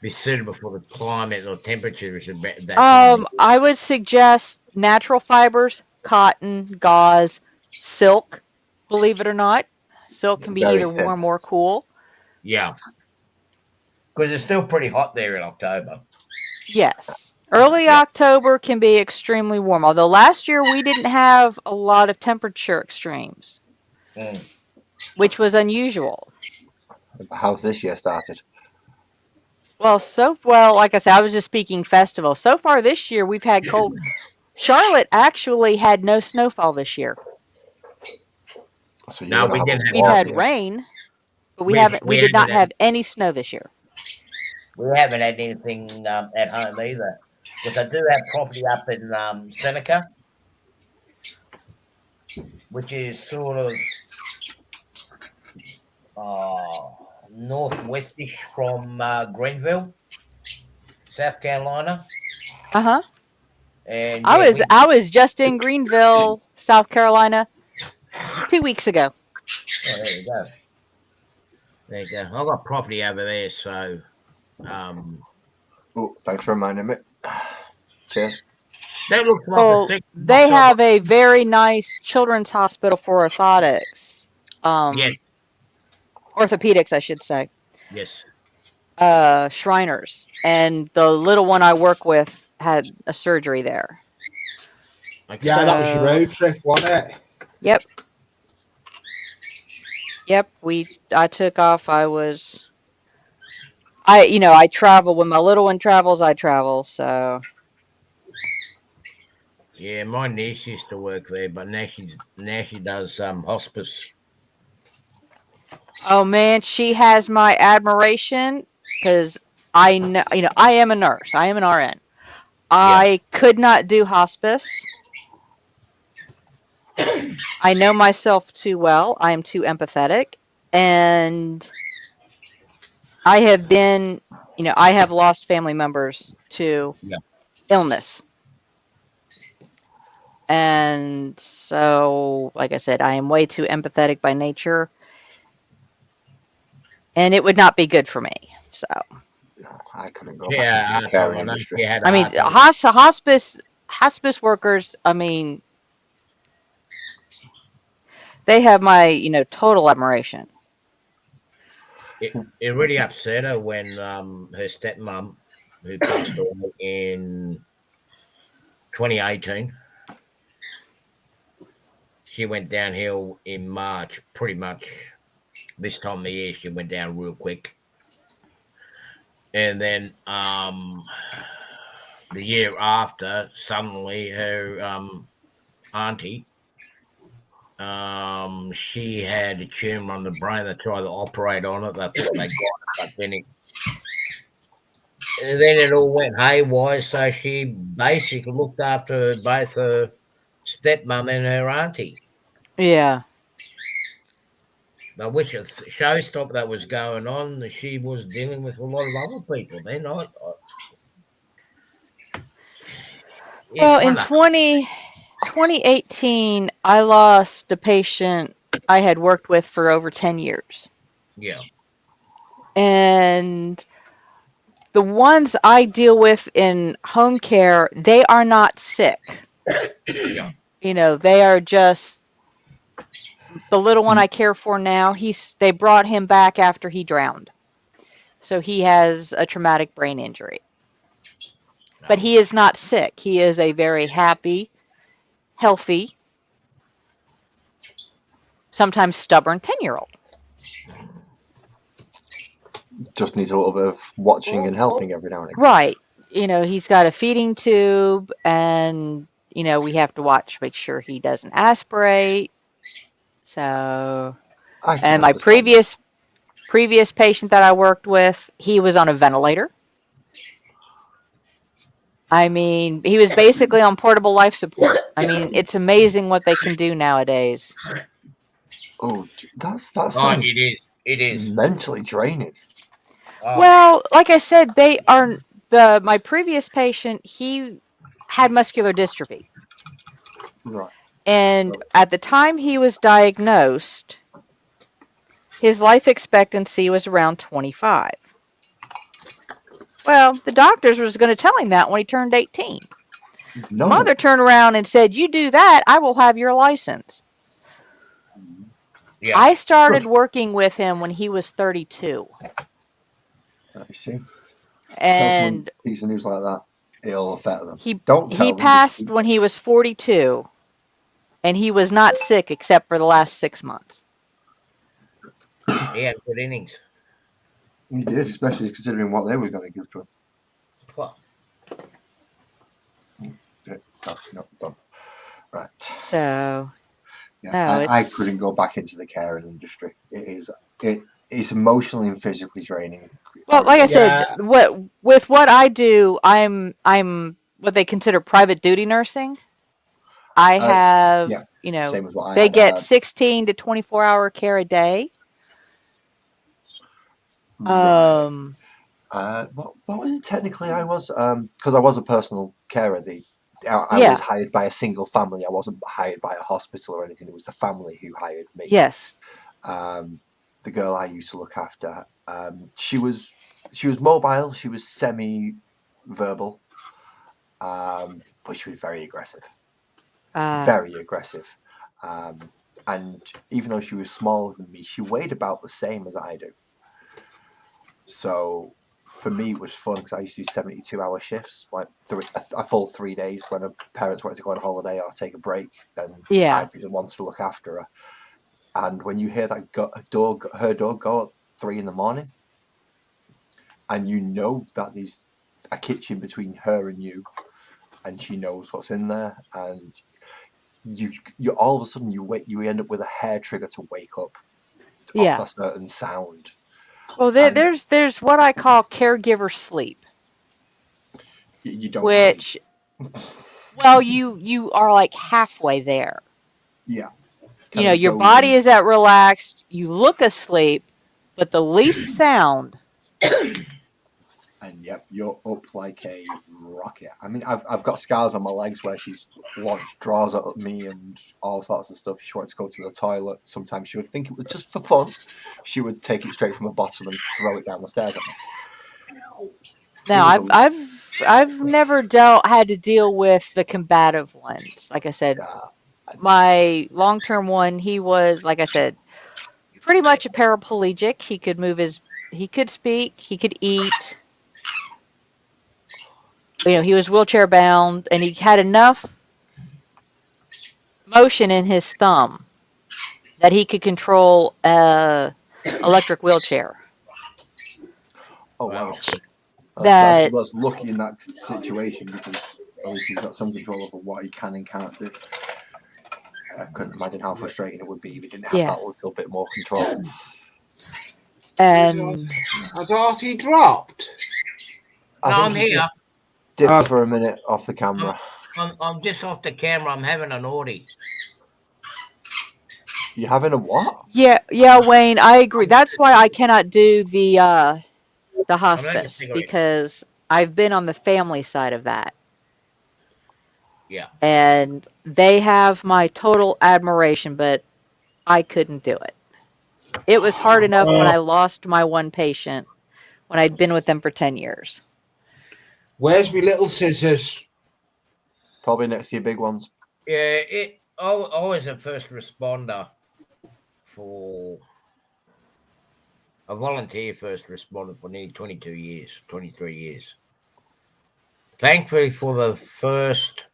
be suitable for the climate or temperatures. I would suggest natural fibers, cotton, gauze, silk. Believe it or not, silk can be Very either thin. warm or cool. Yeah, because it's still pretty hot there in October. Yes. Early October can be extremely warm, although last year we didn't have a lot of temperature extremes, which was unusual. How's this year started? Well, like I said, I was just speaking festival. So far this year, we've had cold. Charlotte actually had no snowfall this year. So No, we didn't. We've had rain, but we did not have any snow this year. We haven't had anything at home either. Because I do have property up in Seneca, which is sort of northwestish from Greenville, South Carolina. Uh-huh. And I was just in Greenville, South Carolina 2 weeks ago. Oh, there you go. There you go. I've got property over there, so oh, thanks for reminding me. Cheers. That looks like they have a very nice children's hospital for orthotics. Yes. Orthopedics, I should say. Yes. Shriners. And the little one I work with had a surgery there. Yeah, that was your road trip, wasn't it? Yep. I took off. I travel. When my little one travels, I travel, so. Yeah, my niece used to work there, but now she does hospice. Oh man, she has my admiration because I know, I am a nurse. I am an RN. I could not do hospice. I know myself too well. I am too empathetic, and I have lost family members to illness. And so, like I said, I am way too empathetic by nature. And it would not be good for me. So I couldn't go back into the care industry. I mean, hospice workers, I mean, they have my, total admiration. It really upset her when her stepmom, who passed away in 2018, she went downhill in March, pretty much. This time of the year, she went down real quick. And then the year after, suddenly her auntie, she had a tumor on the brain. They tried to operate on it. They thought they got it, but then it all went haywire. So she basically looked after both her stepmom and her auntie. Yeah. But which showstopper that was going on, she was dealing with a lot of other people. They're not. Well, in 2018, I lost a patient I had worked with for over 10 years. Yeah. And the ones I deal with in home care, they are not sick. Yeah. They are just the little one I care for now. They brought him back after he drowned. So he has a traumatic brain injury. But he is not sick. He is a very happy, healthy, sometimes stubborn 10-year-old. Just needs a little bit of watching and helping every now and again. Right. He's got a feeding tube, and, we have to make sure he doesn't aspirate. So, and my previous patient that I worked with, he was on a ventilator. I mean, he was basically on portable life support. I mean, it's amazing what they can do nowadays. Oh, that sounds it is mentally draining. Well, like I said, my previous patient, he had muscular dystrophy. Right. And at the time he was diagnosed, his life expectancy was around 25. Well, the doctors was going to tell him that when he turned 18. No. Mother turned around and said, "You do that, I will have your license." Yeah. I started working with him when he was 32. I see. And piece of news like that, it'll affect them. He passed when he was 42, and he was not sick except for the last 6 months. He had good innings. He did, especially considering what they were going to give to him. Well. No, done. Right. So, yeah, I couldn't go back into the caring industry. It's emotionally and physically draining. Well, like I said, with what I do, I'm what they consider private duty nursing. I have, same as what they get 16 to 24-hour care a day. Right. What was it technically I was? Because I was a personal carer. I was hired by a single family. I wasn't hired by a hospital or anything. It was the family who hired me. Yes. The girl I used to look after, she was mobile. She was semi-verbal, but she was very aggressive. Very aggressive. And even though she was smaller than me, she weighed about the same as I do. So for me, it was fun because I used to do 72-hour shifts, like a full 3 days when her parents wanted to go on holiday or take a break. Then I'd be the one to look after her. And when you hear that her door go at 3 a.m, and you know that there's a kitchen between her and you, and she knows what's in there, and you all of a sudden you end up with a hair trigger to wake up off a certain sound. Well, there's what I call caregiver sleep. You don't sleep. Well, you are like halfway there. Yeah. Your body is at relaxed. You look asleep, but the least sound. And yep, you're up like a rocket. I mean, I've got scars on my legs where she's launched drawers at me and all sorts of stuff. She wanted to go to the toilet. Sometimes she would think it was just for fun. She would take it straight from the bottom and throw it down the stairs at me. Now, I've never had to deal with the combative ones. Like I said, my long-term one, he was, like I said, pretty much a paraplegic. He could speak, he could eat. He was wheelchair bound, and he had enough motion in his thumb that he could control a electric wheelchair. Oh wow! That's lucky in that situation because obviously he's got some control over what he can and can't do. I couldn't imagine how frustrating it would be if he didn't have that little bit more control. Has Artie dropped? No, I'm here. Dip for a minute off the camera. I'm just off the camera. I'm having an Audi. You having a what? Yeah, Wayne, I agree. That's why I cannot do the hospice, because I've been on the family side of that. Yeah. And they have my total admiration, but I couldn't do it. It was hard enough when I lost my one patient when I'd been with them for 10 years. Where's my little scissors? Probably next to your big ones. Yeah, I was a first responder for a volunteer first responder for nearly 22 years, 23 years. Thankfully, for the first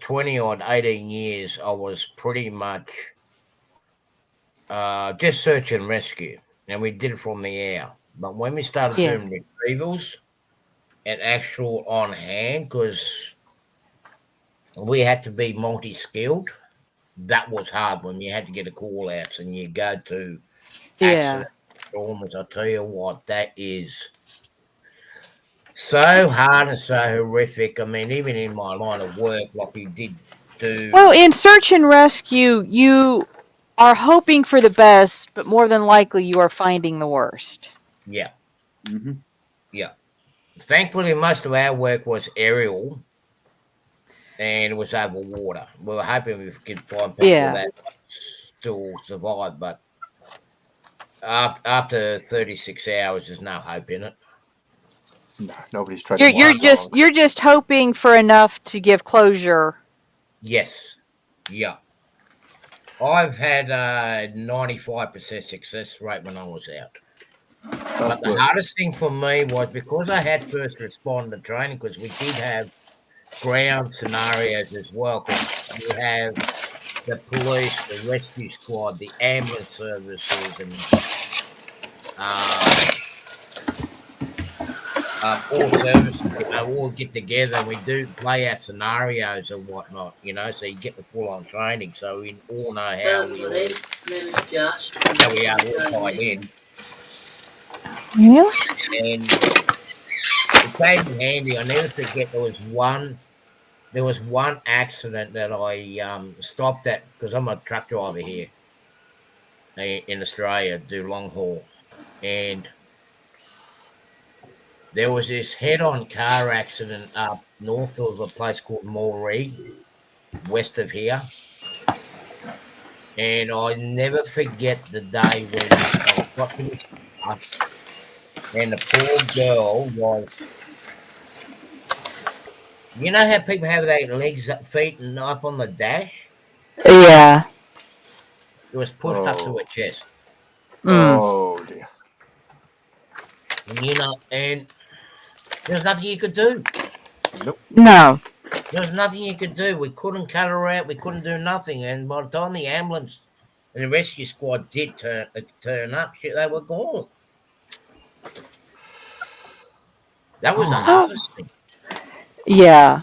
20 odd 18 years, I was pretty much just search and rescue, and we did it from the air. But when we started doing retrievals and actual on hand, because we had to be multi-skilled, that was hard when you had to get a call outs and you go to accident stormers. I tell you what, that is so hard and so horrific. I mean, even in my line of work, like we did do. Well, in search and rescue, you are hoping for the best, but more than likely you are finding the worst. Yeah. Mm-hmm. Yeah. Thankfully, most of our work was aerial and it was over water. We were hoping we could find people that still survive, but after 36 hours, there's no hope in it. No, nobody's treading You're just hoping for enough to give closure. Yes. Yeah. I've had a 95% success rate when I was out. But the hardest thing for me was because I had first responder training, because we did have ground scenarios as well, because you have the police, the rescue squad, the ambulance services, and all services, all get together and we do play out scenarios and whatnot, so you get the full-on training, so we all know how we are all tied in. Yeah. And it came in handy. I never forget there was one accident that I stopped at, because I'm a truck driver here in Australia, do long haul, and there was this head-on car accident up north of a place called Moree, west of here. And I never forget the day when I got to this car and the poor girl was... You know how people have their legs up, feet, and up on the dash? Yeah. It was pushed up to her chest. Oh, dear. And there was nothing you could do. Nope. No. There was nothing you could do. We couldn't cut her out. We couldn't do nothing. And by the time the ambulance and the rescue squad did turn up, they were gone. That was the hardest thing. Yeah.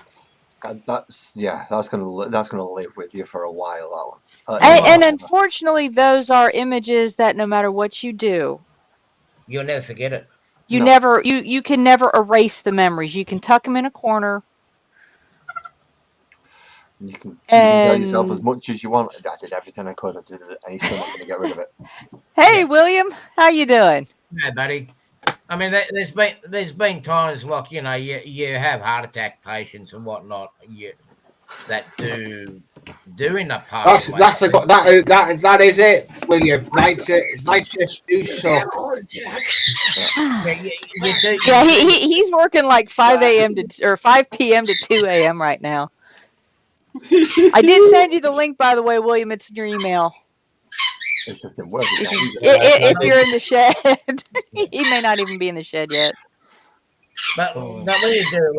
That's gonna live with you for a while. That one. And unfortunately, those are images that no matter what you do, you'll never forget it. You can never erase the memories. You can tuck them in a corner. You can tell yourself as much as you want. I did everything I could. I did it, and he's still not going to get rid of it. Hey, William, how you doing? Hey, buddy. I mean, there's been times like you have heart attack patients and whatnot that do end up passing. That is it, William. Night shifts do suck. Yeah, he's working like 5 a.m. or 5 p.m. to 2 a.m. right now. I did send you the link, by the way, William. It's in your email. It's just in work. If you're in the shed, he may not even be in the shed yet. But when you do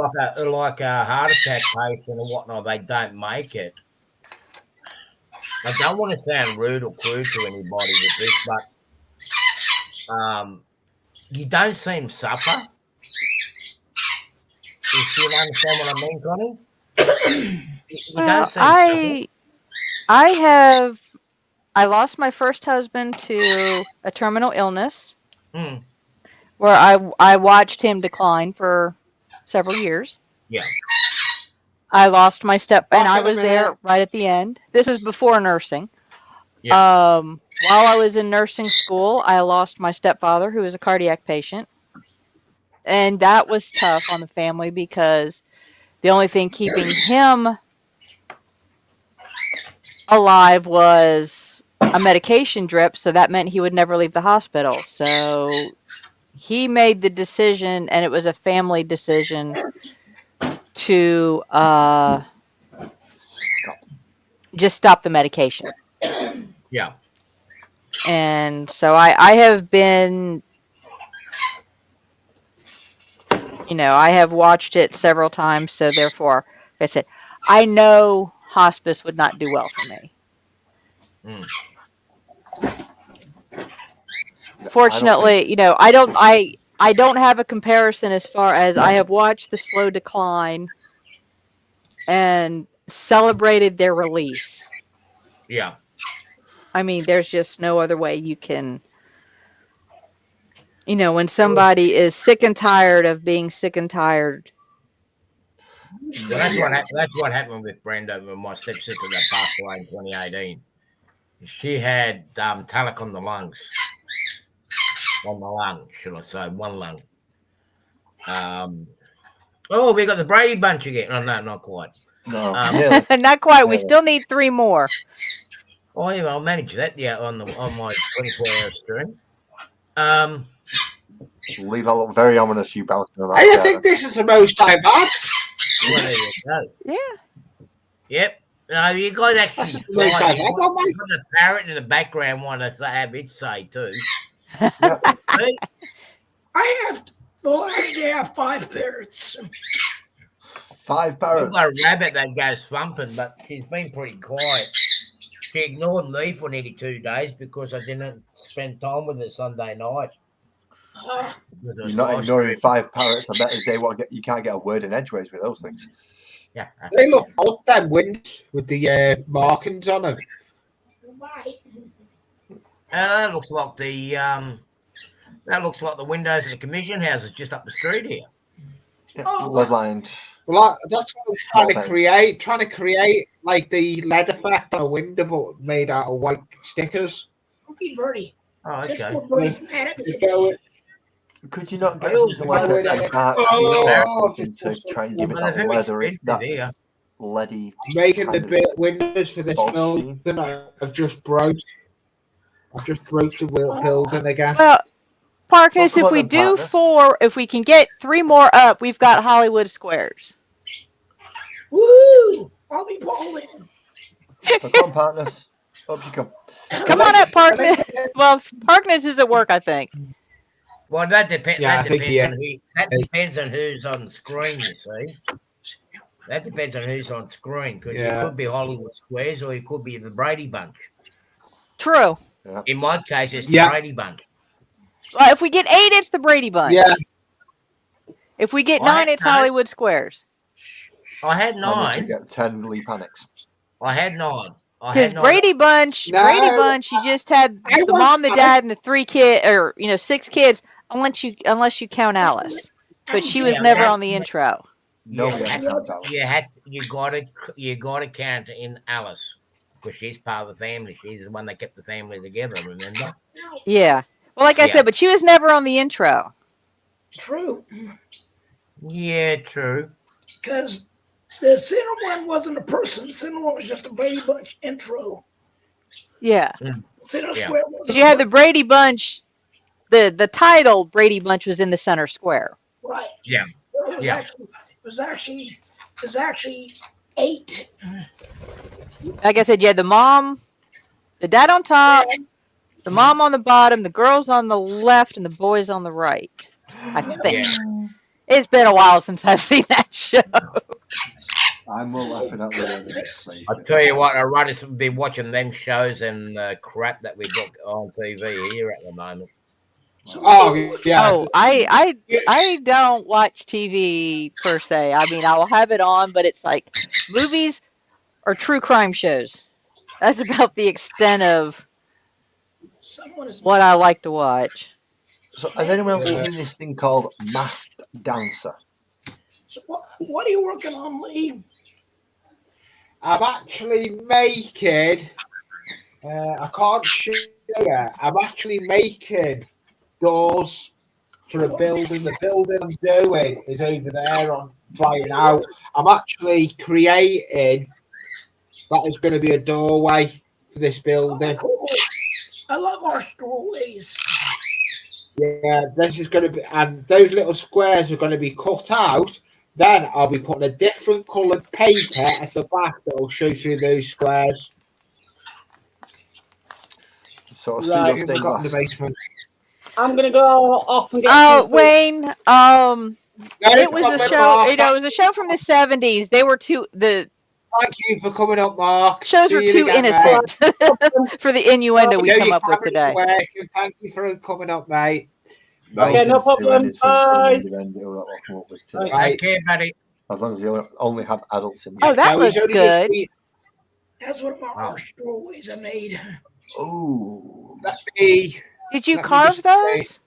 like a heart attack patient or whatnot, they don't make it. I don't want to sound rude or crude to anybody with this, but you don't see them suffer. If you understand what I mean, Connie? I lost my first husband to a terminal illness, where I watched him decline for several years. Yeah. I lost my and I was there right at the end. This is before nursing. Yeah. While I was in nursing school, I lost my stepfather, who was a cardiac patient. And that was tough on the family because the only thing keeping him alive was a medication drip, so that meant he would never leave the hospital. So he made the decision, and it was a family decision, to just stop the medication. Yeah. And so I have been, I have watched it several times. So therefore, like I said, I know hospice would not do well for me. Fortunately, I don't have a comparison as far as I have watched the slow decline and celebrated their release. Yeah. I mean, there's just no other way you can, when somebody is sick and tired of being sick and tired. Well, that's what happened with Brenda, with my stepsister that passed away in 2018. She had talc on the lungs. On the lung, should I say, one lung. We got the Brady Bunch again. Oh, no, not quite. No, not quite. We still need 3 more. Oh, yeah, I'll manage that. Yeah, on my 24-hour stream. Leave that look very ominous. You bouncing around. I think this is the most I've had. Well, there you go. Yeah. Yep. No, you guys actually. That's the most I've had. You got the parrot in the background one to have it say too. Yep. I have. Well, I have 5 parrots. 5 parrots. I've got a rabbit that goes thumping, but she's been pretty quiet. She ignored me for nearly 2 days because I didn't spend time with her Sunday night. You're not ignoring 5 parrots. I bet you can't get a word in edgeways with those things. Yeah. They look odd, them windows with the markings on them. That looks like the windows of the commission houses just up the street here. Yeah, bloodlined. Well, that's what I'm trying to create like the lead effect on a window, but made out of white stickers. Okay, Bertie. Oh, okay. This one Bertie's mad at me. Could you not get I always something like wondered a dark steel or something to try and give it that leathery, that leady? Making the windows for this building, I've just broke the building again. Well, Parkus, if we do 4, if we can get 3 more up, we've got Hollywood Squares. Woo! I'll be bowling. So come, partners. Up you come. Come on up, Parkness. Well, Parkness is at work, I think. Well, that depends. Yeah, that depends on who's on screen. You see, that depends on who's on screen because it could be Hollywood Squares or it could be the Brady Bunch. True. Yeah. In my case, it's the Brady Bunch. Well, if we get 8, it's the Brady Bunch. Yeah. If we get 9, it's Hollywood Squares. I had 9. You get 10 Lee Panics. I had 9. Because Brady Bunch, you just had the mom, the dad, and the 3 kids, or 6 kids, unless you count Alice. But she was never on the intro. No, you gotta count in Alice because she's part of the family. She's the one that kept the family together. Remember? Yeah. Well, like I said, but she was never on the intro. True. Yeah, true. Because the center one wasn't a person. The center one was just a Brady Bunch intro. Yeah. Center square was. Because you had the Brady Bunch. The title Brady Bunch was in the center square. Right. Yeah. It was actually 8. Like I said, you had the mom, the dad on top, the mom on the bottom, the girls on the left, and the boys on the right. I think. Yeah. It's been a while since I've seen that show. I'm more laughing at the I'll tell you what, I'd rather be watching them shows and crap that we got on TV here at the moment. Oh yeah. Oh, I don't watch TV per se. I mean, I will have it on, but it's like movies or true crime shows. That's about the extent of what I like to watch. So, has anyone else seen this thing called Masked Dancer? So what are you working on, Lee? I'm actually making. I can't show you. I'm actually making doors for a building. The building I'm doing is over there on trying out. I'm actually creating That is going to be a doorway for this building. Cool. I love our doorways. Yeah, this is going to be, and those little squares are going to be cut out. Then I'll be putting a different coloured paper at the back that will show through those squares. So Right. pseudo We've got in the stained glass. basement. I'm gonna go off and get Oh, some food. Wayne. No, It was a comment, show. Mark. You know, it was a show from the 70s. They were the Thank you for coming up, Mark. shows See were you too again, mate. innocent for the innuendo I we know come your up with camera's today. working. Thank you for coming up, mate. Okay, no problem. Bye. Right. Take care, buddy. As long as you only have adults in Oh, there. that No, he's looks only just good. been- That's one of my Wow. arch doorways I made. Oh. Let me. Did you Let me carve just those?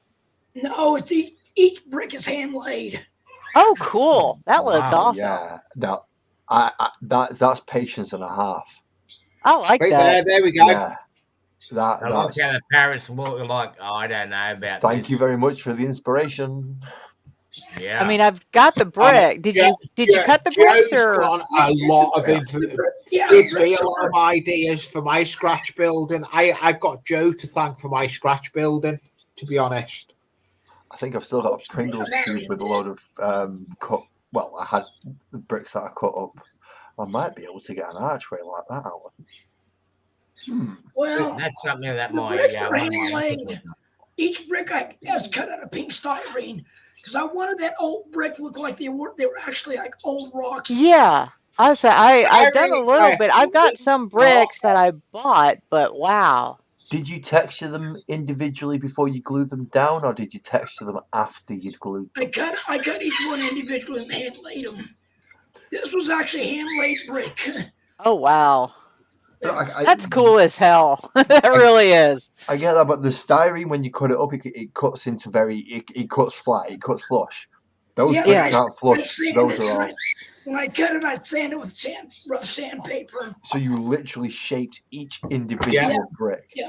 No, it's each brick is hand laid. Oh, cool. That looks Wow, awesome. Yeah. Now, that's patience and a half. I like Right that. there we go. Yeah. I love That's. how the parents look like, oh, I don't know about Thank this. you very much for the inspiration. Yeah. I mean, I've got the brick. Did you cut the bricks Joe's or? got a lot of information. Yeah, Give the me bricks a lot are. of ideas for my scratch building. I've got Joe to thank for my scratch building, to be honest. I think I've still got a Pringles cube with a load of cut. Well, I had the bricks that I cut up. I might be able to get an archway like that out. Well, That's something that the my bricks are one of hand my laid. Each brick I was cut out of pink styrene because I wanted that old brick to look like they were actually like old rocks. Yeah. I've done a little Very bit. I've got some bricks that I bought, but wow. Did you texture them individually before you glued them down, or did you texture them after you'd glued them? I cut each one individually and hand laid them. This was actually hand laid brick. Oh wow. I- That's cool as hell. That really is. I get that, but the styrene, when you cut it up, it cuts into it cuts flat, it cuts flush. Those Yeah, bricks yeah. aren't flush. Those are all. When I cut it, I sand it with rough sandpaper. So you literally shaped each individual Yeah. brick. Yeah.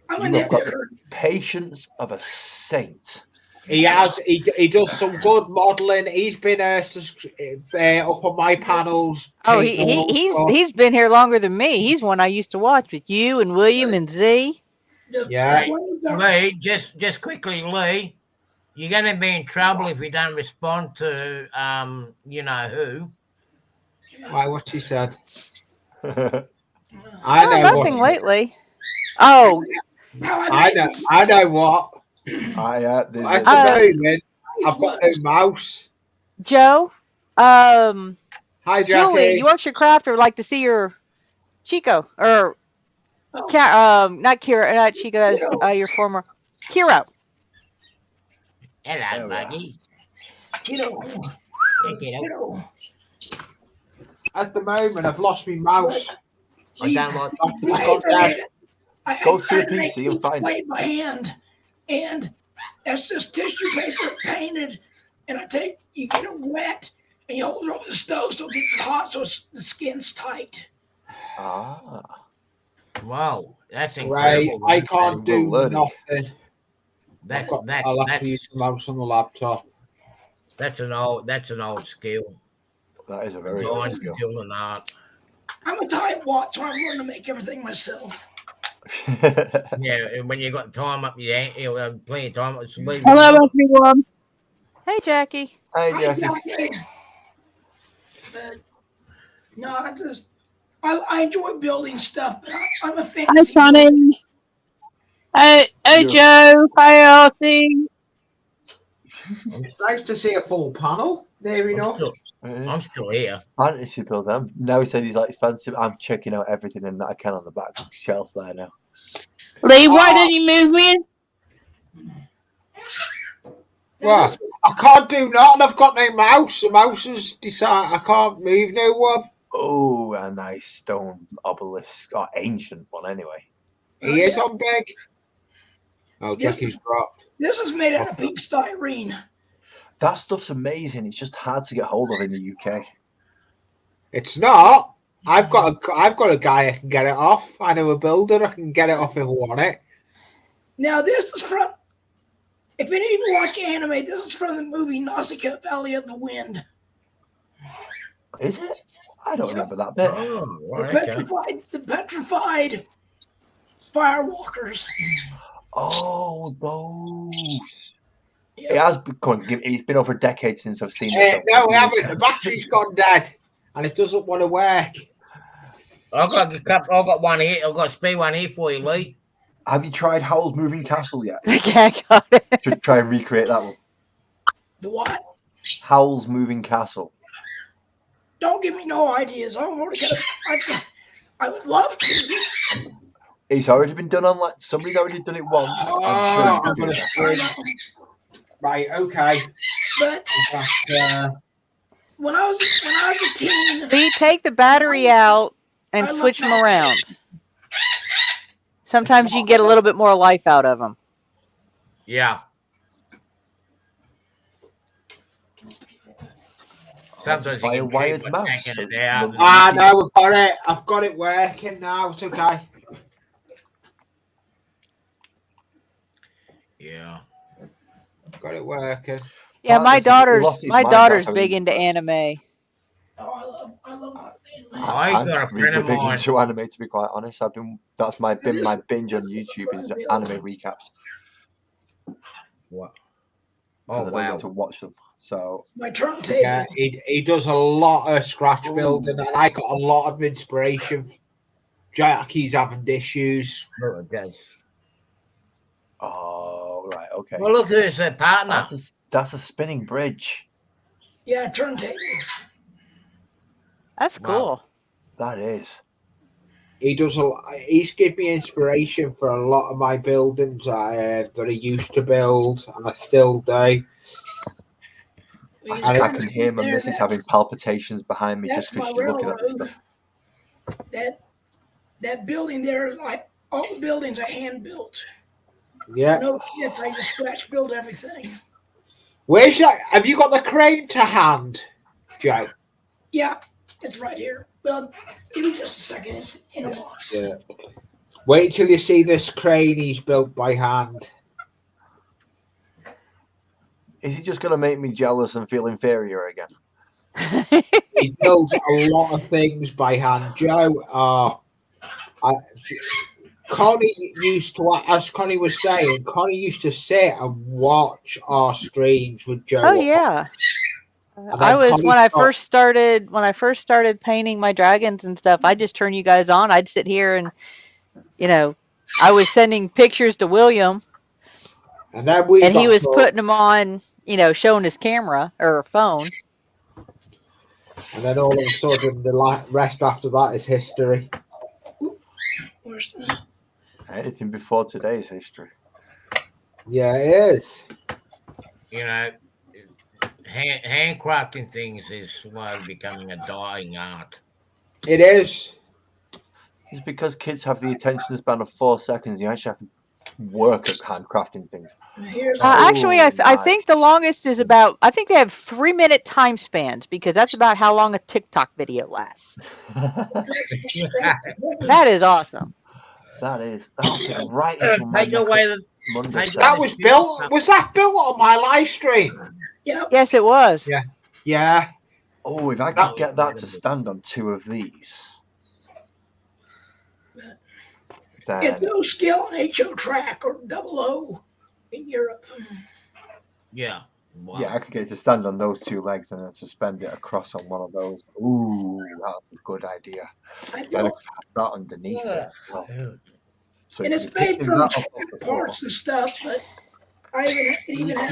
I'm a You have got the nitpicker. patience of a saint. He has. He does some good modelling. He's been up on my panels. Oh, painting all stuff. he's been here longer than me. He's one I used to watch with you and William and Z. Yeah. Lee, just quickly, Lee, you're going to be in trouble if you don't respond to, you know who. Why? What she said. I I Oh, know nothing what. lately. Oh, I know what. this At is the moment, I've got no mouse. Joe. Hi, Julie, Jackie. you Yorkshire Craft would like to see your Chico or Oh. not Kira, not Chico. That's your former Kiro. Hello, There we buddy. At the moment, I've lost my mouse. I don't like. Go to the PC and find it by hand, and that's just tissue paper painted. And you get it wet, and you hold it over the stove so it gets hot, so the skin's tight. Ah. Wow, that's Right, incredible. I can't do Well, nothing. I'll have to use the mouse on the laptop. That's an old skill. That is a very good Design skill. skill and art. I'm a tightwad, so I'm learning to make everything myself. Yeah, and when you got time up your plenty of time. Hello, everyone. Hey, Jackie. Hey, Jackie. But no, I enjoy building stuff, but I'm a Hi, fantasy. Sonny. Hey, Joe. Hi, Artie. It's nice to see a full panel. There we go. I'm still here. Fantasy build them. Now he said he's like expensive. I'm checking out everything that I can on the back shelf there now. Lee, why don't you move me? Well, I can't do nothing. I've got no mouse. The mouse has decided I can't move no one. Oh, a nice stone obelisk, or ancient one anyway. He is on big. Oh, Yes. Jackie's dropped. This is made out of pink styrene. That stuff's amazing. It's just hard to get hold of in the UK. It's not. I've got a guy I can get it off. I know a builder. I can get it off if I want it. Now this is from. If any of you watch anime, this is from the movie Nausicaa Valley of the Wind. Is it? I don't remember that bit. Oh, The right, okay. petrified firewalkers. Oh, those. It Yeah. has become. It's been over a decade since I've seen this. No, we haven't. The battery's gone dead, and it doesn't want to work. I've got one here. I've got a spare one here for you, Lee. Have you tried Howl's Moving Castle yet? Yeah, I got it. Should try and recreate that one. The what? Howl's Moving Castle. Don't give me no ideas. I've already got. I would love to. It's already been done on somebody's already done it once. I'm sure you I'm can do gonna that. scream. Right, okay. But when I was a teen, So you take the battery out and I love switch them that. around. Sometimes you can get a little bit more life out of them. Yeah. Sometimes you By a can wired keep on mouse. taking it out. no, we've got it. I've got it working now. It's okay. Yeah. I've got it working. Yeah, my Partners, if he lost his mind, daughter's that's how big he's into worked. anime. oh, I love I I'm got a friend reasonably of big mine. into anime, to be quite honest. That's my binge on YouTube is anime recaps. What? Oh, I don't get wow. to watch them. So my turntable. Yeah, he does a lot of scratch Ooh. building, and I got a lot of inspiration. Jackie's having issues. Look at that. oh right, okay. Well, look who's a partner. That's a spinning bridge. Yeah, turntable. That's Wow. cool. That is. He does a lot. He's given me inspiration for a lot of my buildings that I used to build, and I still do. Well, you I just can hear my there, missus having palpitations behind me just that's because my she's looking at this railroad. stuff. That building there, like all the buildings are hand built. Yeah. No kids, I just scratch build everything. Where's that? Have you got the crane to hand, Joe? Yeah, it's right here. Well, give me just a second. It's in a box. Yeah. Wait till you see this crane he's built by hand. Is he just going to make me jealous and feel inferior again? He builds a lot of things by hand. Joe, Connie used to, as Connie was saying, Connie used to sit and watch our streams with Joe. Oh yeah. I was when I first started painting my dragons and stuff. I just turn you guys on. I'd sit here and, I was sending pictures to William, and then he was putting them on, showing his camera or phone. And then all of a sudden, the rest after that is history. Where's the... Anything before today's history. Yeah, it is. Handcrafting things is slowly becoming a dying art. It is. It's because kids have the attention span of 4 seconds. You actually have to work at handcrafting things. Actually, I think the longest is about, I think they have 3-minute time spans because that's about how long a TikTok video lasts. That is awesome. That is. That's right into my Monday. That was built. Was that built on my live stream? Yeah. Yes, it was. Yeah. Yeah. Oh, if I could get that to stand on 2 of these. Then... It's no skill on HO track or 00 in Europe. Yeah. Wow. Yeah, I could get it to stand on those 2 legs and then suspend it across on one of those. Ooh, that's a good idea. Then I could have that underneath it. Oh. So and it's made from parts and stuff, but I even have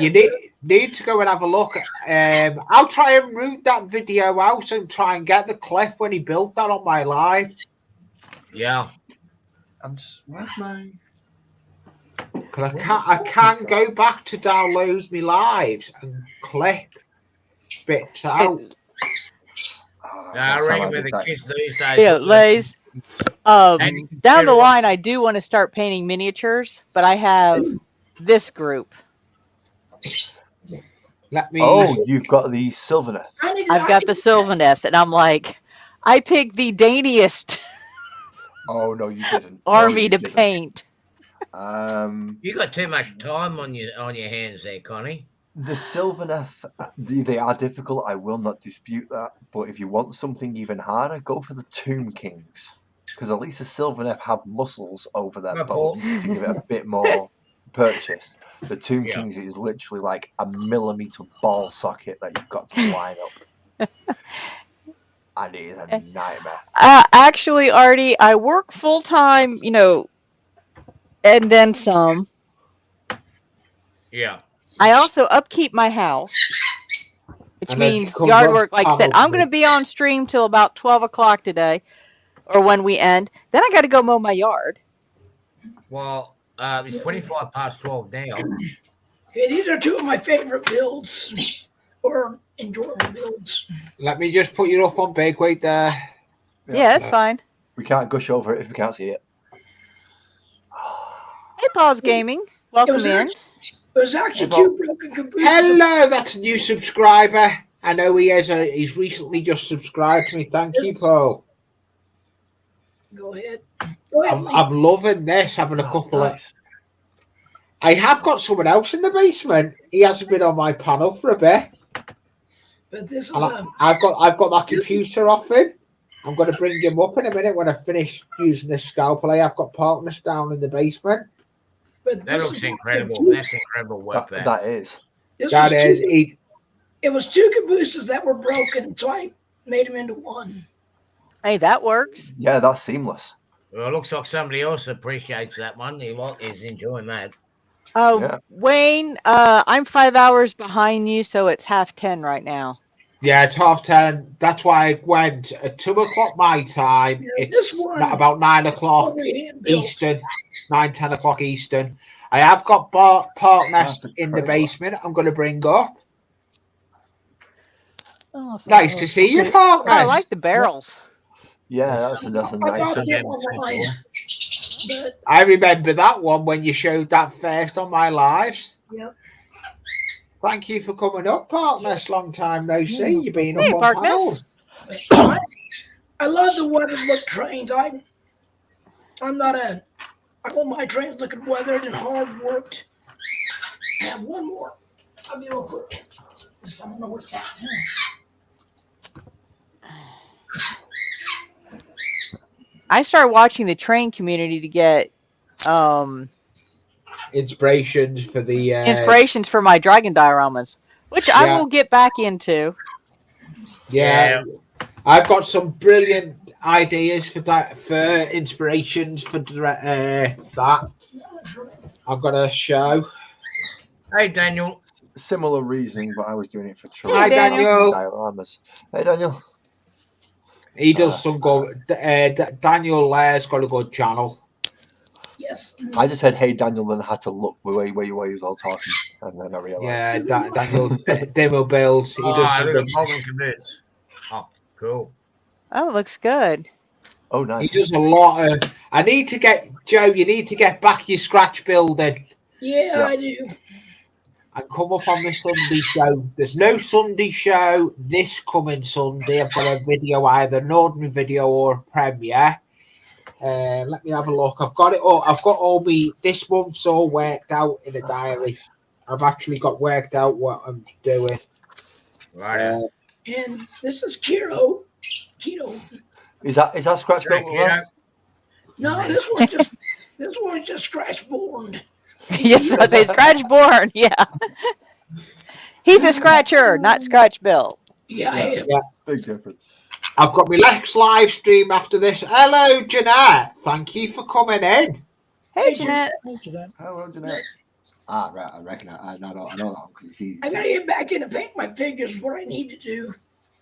need to go and have a look. I'll try and root that video out and try and get the clip when he built that on my live. Yeah. I'm just where's my? Because I can't go back to download my lives and clip bits out. I reckon with the kids these days. Yeah, Lays. Down the line, I do want to start painting miniatures, but I have this group. You've got the Sylvaneth. I've got the Sylvaneth, and I'm like, I picked the daintiest. Oh no, you didn't. Army to paint. You got too much time on your hands there, Connie. The Sylvaneth, they are difficult. I will not dispute that. But if you want something even harder, go for the Tomb Kings. Because at least the Sylvaneth have muscles over their My balls. bones to give it a bit more purchase. The Tomb Yeah. Kings is literally like a millimetre ball socket that you've got to line up. And it is a nightmare. Actually, Artie, I work full time, and then some. Yeah. I also upkeep my house, which And then means comes yard on work. Like I said, panel I'm going to be on stream till about 12 o'clock today, or when we end. Then I got to go mow my yard. Well, it's 25 past 12 now. Yeah, these are two of my favorite builds, or enjoyable builds. Let me just put you up on big weight there. Yeah, that's fine. We can't gush over it if we can't see it. Hey, Paul's Gaming. Welcome in. It was actually two broken cabooses. Hello, that's a new subscriber. I know he is. He's recently just subscribed to me. Thank you, Paul. Go ahead. I'm loving this. Having a couple nice. of. I have got someone else in the basement. He hasn't been on my panel for a bit. But this is I've got that computer off him. I'm going to bring him up in a minute when I finish using this scalpel. I have got partners down in the basement. But That looks incredible. That's incredible work. That is. It was two cabooses that were broken, so I made them into one. Hey, that works. Yeah, that's seamless. Well, it looks like somebody else appreciates that one. He's enjoying that. Yeah. Wayne, I'm 5 hours behind you, so it's 10:30 right now. Yeah, it's 10:30. That's why I went at 2 o'clock my time. Yeah, it's about 9 o'clock Eastern, 9-10 o'clock Eastern. I have got partners in the basement. I'm going to bring up. Nice to see you, partners. I like the barrels. Yeah, that's a nice. I remember that one when you showed that first on my lives. Yep. Thank you for coming up, partners. Long time no see. You've been up on partners. panels. I love the weathered look trains. I want my trains looking weathered and hard worked. I have one more. I'll be real quick. I don't know where it's at. I started watching the train community to get inspirations for my dragon dioramas, which I will get back into. Yeah. I've got some brilliant ideas for inspirations for that. I've got a show. Hey, Daniel. Similar reasoning, but I was doing it for Chilll. Hi, Daniel. Dioramas. Hey, Daniel. He does some good. Daniel Lair's got a good channel. Yes. I just said, "Hey, Daniel," then I had to look where he was all talking, and then I realised. Yeah, Daniel demo builds. He does some good. Oh, cool. Oh, it looks good. Oh, nice. He does a lot of. I need to get Joe. You need to get back your scratch building. Yeah, I do. And come up on the Sunday show. There's no Sunday show this coming Sunday. I've got a video, either an ordinary video or a premiere. Let me have a look. I've got it all. I've got all this month's all worked out in a diary. I've actually got worked out what I'm doing. Right. And this is Keto. Is that scratch built? No, this one's just scratch born. Yes, I say scratch born. Yeah. He's a scratcher, not scratch built. Yeah, I am. Yeah. Big difference. I've got my next live stream after this. Hello, Jeanette. Thank you for coming in. Hey, Jeanette. Hello, Jeanette. Ah, right. I reckon I know that one because it's easy. I gotta get back in and paint my figures. What I need to do.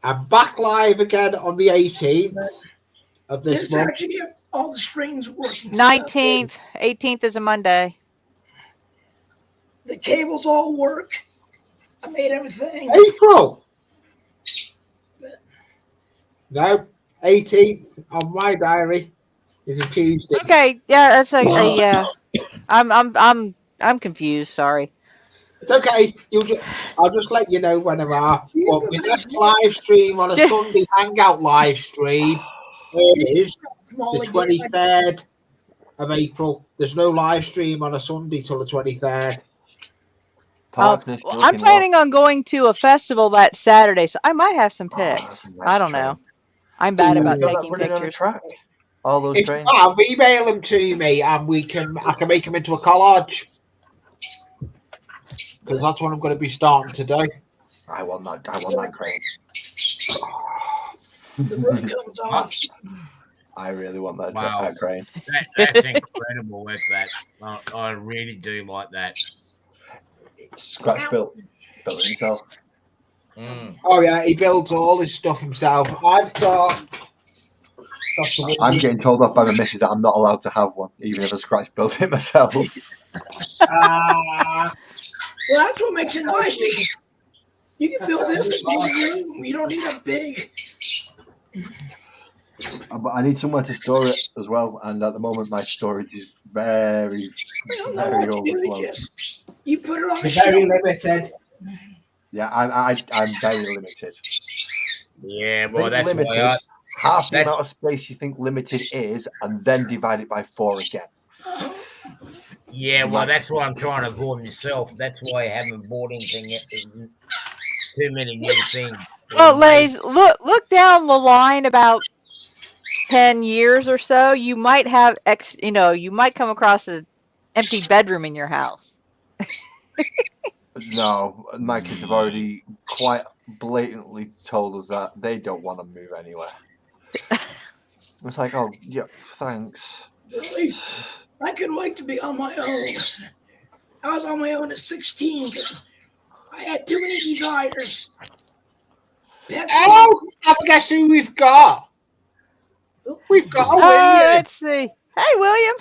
I'm back live again on the 18th of this month. Actually all the strings working. 19th, 18th is a Monday. The cables all work. I made everything. April. No, 18th on my diary is a Tuesday. Okay, yeah, that's okay. Yeah, I'm confused. Sorry. It's okay. I'll just let you know when I'm off. Well, my next live stream on a Sunday Hangout live stream is the 23rd of April. There's no live stream on a Sunday till the 23rd. Parkness, Well, I'm planning on going to a festival that Saturday, so I might have some pics. Nice I don't train. know. I'm bad Have about you got that taking running on a pictures. track? All those If trains? not, email them to me and I can make them into a collage. Because that's what I'm going to be starting today. I want that crane. The roof comes off. I really want that, Wow. that crane. That's incredible with that. I really do like that. Scratch built it himself. Oh yeah, he builds all his stuff himself. I've got. I'm getting told off by the missus that I'm not allowed to have one, even if I scratch built it myself. Well, that's what makes it nice. You can build this in one room. You don't need a big. But I need somewhere to store it as well, and at the moment my storage is very overflow. You put it on the very shelf. limited. Yeah, I'm very limited. Yeah, well, that's limited. why Half the amount of space you think limited is, and then divide it by 4 again. Yeah, well, that's what I'm trying to avoid myself. That's why I haven't bought anything yet. Too many new things. Well, Lays, look down the line about 10 years or so. You might have you might come across an empty bedroom in your house. No, my kids have already quite blatantly told us that they don't want to move anywhere. It's like, oh, yeah, thanks. Really? I couldn't wait to be on my own. I was on my own at 16 because I had too many desires. Oh, guess who we've got? We've got William. Let's see. Hey, William.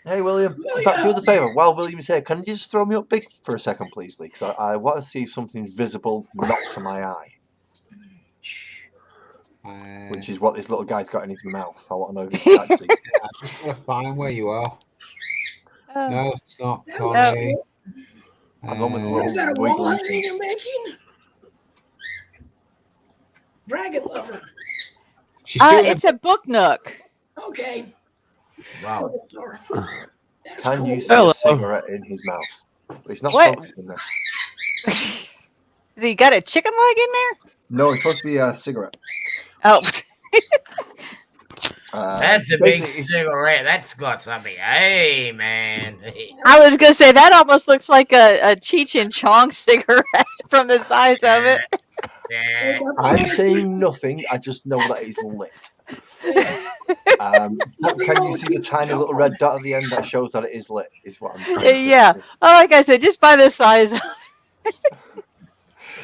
Hey, William. In fact, do us a favour. While William's here, can you just throw me up big for a second, please, Lee? Because I want to see if something's visible, not to my eye. Which is what this little guy's got in his mouth. I want to know if it's actually... I'm just going to find where you are. Oh. No, it's not Connie. I'm on with the Is that a little wall wiggly hanging you're making? Dragon lover. It's a book nook. Okay. Wow. That's Can cool. you see a cigarette in his mouth? He's not focusing there. Has he got a chicken leg in there? No, it's supposed to be a cigarette. Oh. That's a big cigarette. That's got something. Hey, man. I was going to say, that almost looks like a Cheech and Chong cigarette from the size of it. Yeah. I'm saying nothing. I just know that it's lit. Can you see the tiny little red dot at the end that shows that it is lit? Is what I'm trying to say. Yeah. Oh, like I said, just by the size of it.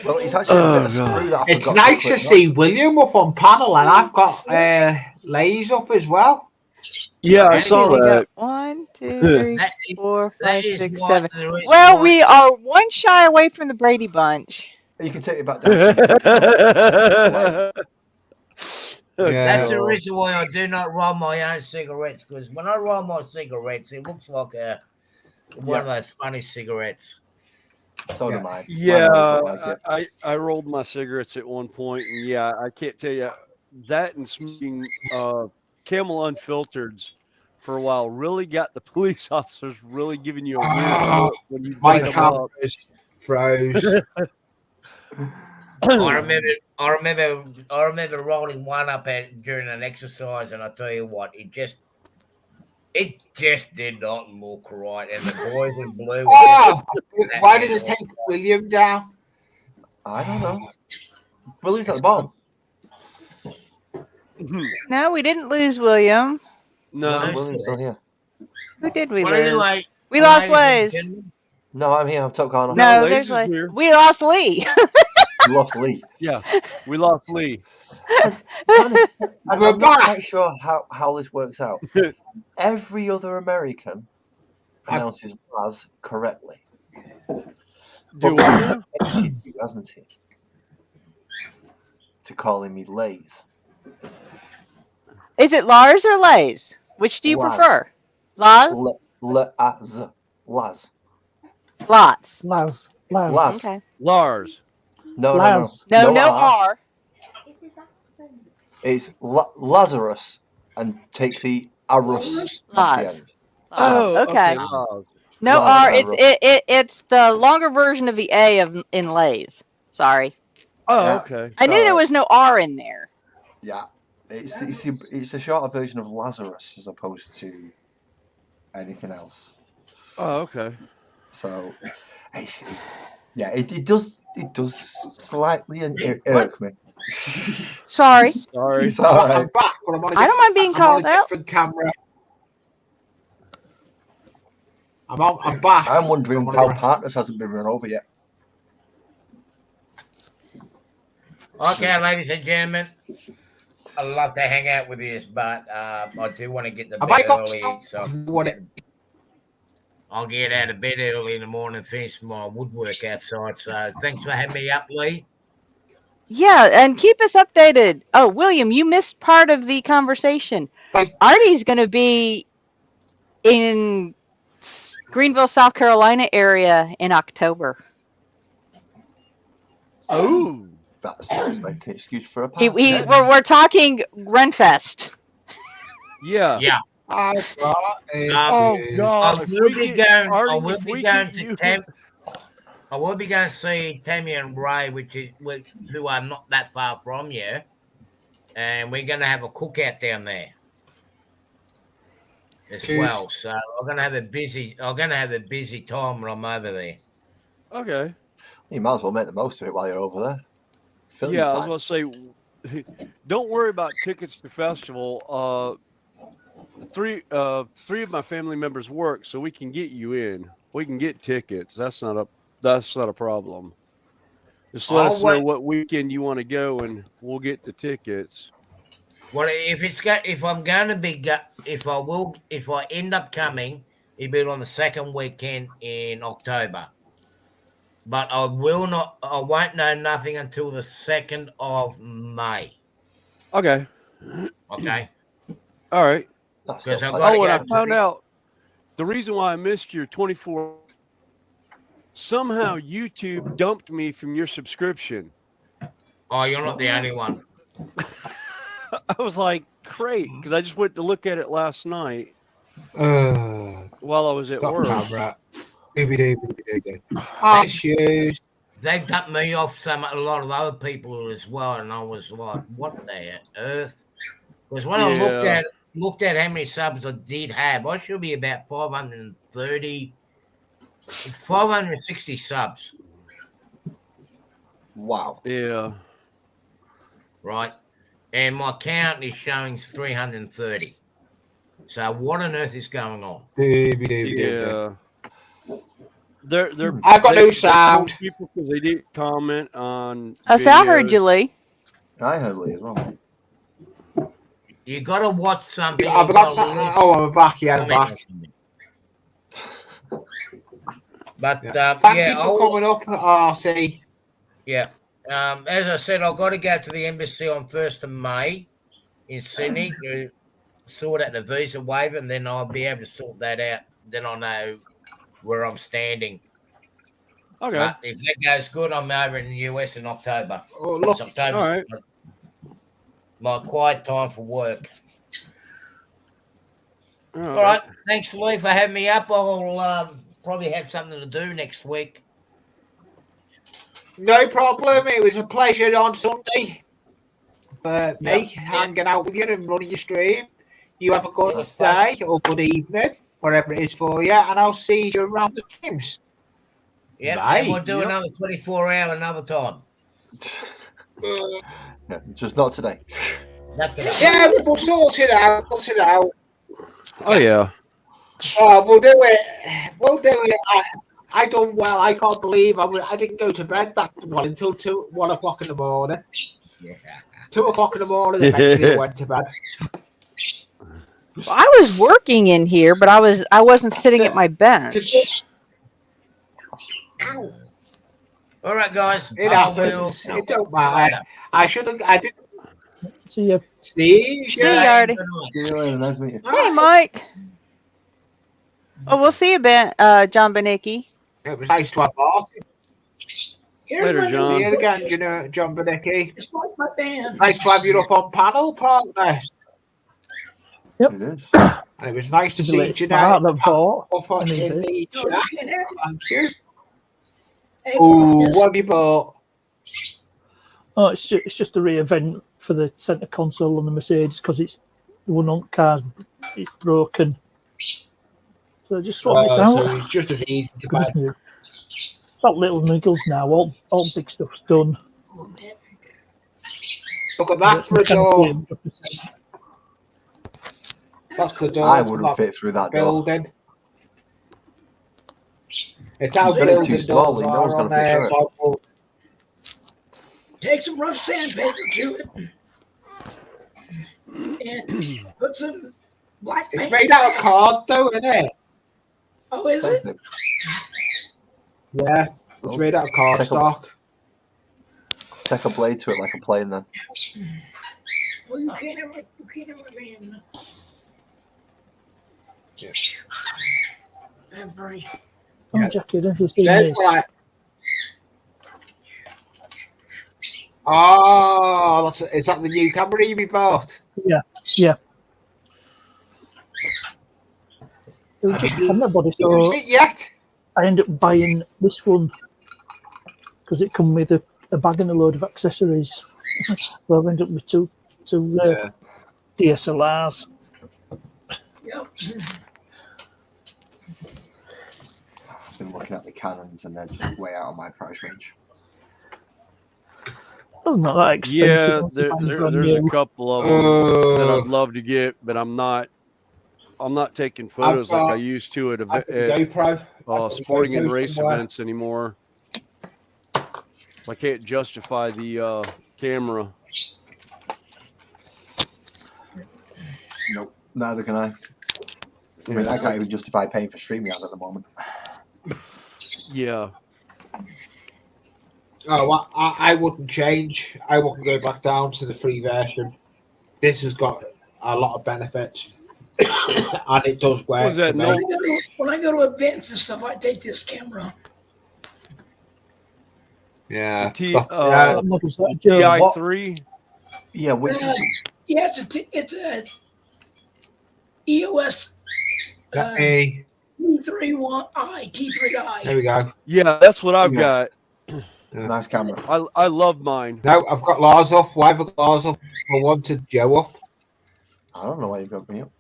Well, it's actually a bit of screw that I It's forgot nice to see William up on panel, and I've got Lays up as well. Yeah, I saw that. 1, 2, 3, 4, 5, 6, 7. Well, Well, we are one shy away from the Brady Bunch. You can take it back down. That's the reason why I do not roll my own cigarettes, because when I roll my cigarettes, it looks like one of those funny cigarettes. So do mine. Yeah, I rolled my cigarettes at one point, and yeah, I can't tell you that and smoking Camel Unfiltereds for a while really got the police officers really giving you a weird look when you My light them up. cameras froze. I remember rolling one up during an exercise, and I tell you what, it just did not look right. And the boys in blue. Why did it take William down? I don't know. William's at the bottom. No, we didn't lose William. No, William's still here. Who did we What are you lose? like? We lost Lays. No, I'm here. I'm top corner. No, Lays there's is Lays. here. We lost Lee. We lost Lee. Yeah, we lost Lee. I'm not quite sure how this works out. Every other American pronounces Laz correctly. Do I? Hasn't he? To calling me Lays. Is it Lars or Lays? Which do you Laz. prefer? Laz? Laz. Lots. Laz. Okay. Lars. No. No R. It's Lazarus, and take the arus at the Laz. end. Oh, okay. Lars. No Right, R. It's the longer version of the A in Lay's. Sorry. Oh, Yeah. okay. I knew there was no R in there. Yeah, it's a shorter version of Lazarus as opposed to anything else. Oh, okay. So, yeah, it does slightly irk me. Sorry. Sorry. It's all right. I'm back, but I'm on a I don't mind being I'm called on a out. different camera. I'm back. I'm wondering how Partners hasn't been run over yet. Okay, ladies and gentlemen, I'd love to hang out with you, but I do want to get to Have I bed got early, so what it? I'll get out of bed early in the morning and finish my woodwork outside. So thanks for having me up, Lee. Yeah, and keep us updated. Oh, William, you missed part of the conversation. Artie's going to be in Greenville, South Carolina area in October. Oh, that sounds like an excuse for a party. We're talking Renfest. Yeah. Yeah. Oh I God! will be going to see Tammy and Ray, who are not that far from you, and we're going to have a cookout down there as well. So I'm going to have a busy time when I'm over there. Okay. You might as well make the most of it while you're over there. Yeah, I was going to say, don't worry about tickets to the festival. Three of my family members work, so we can get you in. We can get tickets. That's not a problem. Just let us know what weekend you want to go, and we'll get the tickets. Well, if I end up coming, it'll be on the second weekend in October. But I won't know nothing until the 2nd of May. Okay. Okay. All right. Because I found out the reason why I missed your 24. Somehow YouTube dumped me from your subscription. Oh, you're not the only one. I was like, great, because I just went to look at it last night while I was at work. They dumped me off a lot of other people as well, and I was like, what the earth? Because when I looked at how many subs I did have, I should be about 560 subs. Wow. Yeah. Right. And my count is showing 330. So what on earth is going on? Yeah. I've got no sound. People because they didn't comment on. Oh, so I heard you, Lee. I heard Lee as well. You got to watch something. I've got something. Oh, I'm back. Yeah, I'm back. But thank you for coming up, RC. Yeah. As I said, I've got to go to the embassy on 1st of May in Sydney to sort out the visa waiver, and then I'll be able to sort that out. Then I'll know where I'm standing. Okay. But if that goes good, I'm over in the US in October. Oh, look. October. All right. My quiet time for work. All right. Thanks, Lee, for having me up. I'll probably have something to do next week. No problem. It was a pleasure on Sunday for me hanging out with you and running your stream. You have a good day or good evening, whatever it is for you, and I'll see you around the games. Yeah, and we'll do another 24-hour another time. Yeah, just not today. Yeah, we'll sort it out. We'll sort it out. Oh yeah. Oh, we'll do it. We'll do it. I done well. I can't believe I didn't go to bed that one until 1 o'clock in the morning. Yeah. 2 o'clock in the morning. Eventually, I went to bed. Well, I was working in here, but I wasn't sitting at my bench. All right, guys. It happens. It don't matter. I didn't. See you. See you, Artie. See you later. Nice to meet you. Hey, Mike. Oh, we'll see you, John Benicki. It was nice to have Martin. Later, John. See you again, John Benicki. It's like my band. Nice to have you up on panel, partner. Yep. It is. And it was nice to The see latest you part now that bought. up on in Anything. the No, you chat. can't have it. Thank you. Hey, Ooh, Marcus, what have you bought? Oh, it's just a re-event for the centre console on the Mercedes because it's the one on cars. It's broken. So just swap this out. So it's just as easy to Good buy. as new. Got little niggles now. All big stuff's done. a little bit. Look at that for a door. That's the door. I to wouldn't that fit through that door. building. It's how It's way building too small, doors no one's are on gonna fit there. through Take some rough sandpaper to it. And put some black It's paint. made out of card, though, isn't it? Oh, is it? Yeah, it's made out of card stock. Take a blade to it like a plane, then. Well, you can't have a van. Every. Oh, Jackie, I don't know if you've seen There's this. like, oh, is that the new camera you bought? Yeah. It was just a camera body, You so used it yet? I ended up buying this one because it come with a bag and a load of accessories. So I've ended up with two DSLRs. Yep. I've been looking at the Canons and they're just way out of my price range. Well, not that expensive. Yeah, Once you find brand there's a new. couple of them that I'd love to get, but I'm not taking photos like I used to at GoPro. sporting and GoPro race somewhere. events anymore. I can't justify the camera. Nope, neither can I. I mean, I can't even justify paying for streaming ads at the moment. Yeah. Oh, well, I wouldn't change. I wouldn't go back down to the free version. This has got a lot of benefits, and it does work. Was that for me. no? When I go to events and stuff, I take this camera. Yeah. TI3. Yeah, which Yeah, it's a EOS T3i. There we go. Yeah, that's what I've got. Nice camera. I love mine. No, I've got Lars up. Why have I got Lars up? I wanted Joe up. I don't know why you've got me up.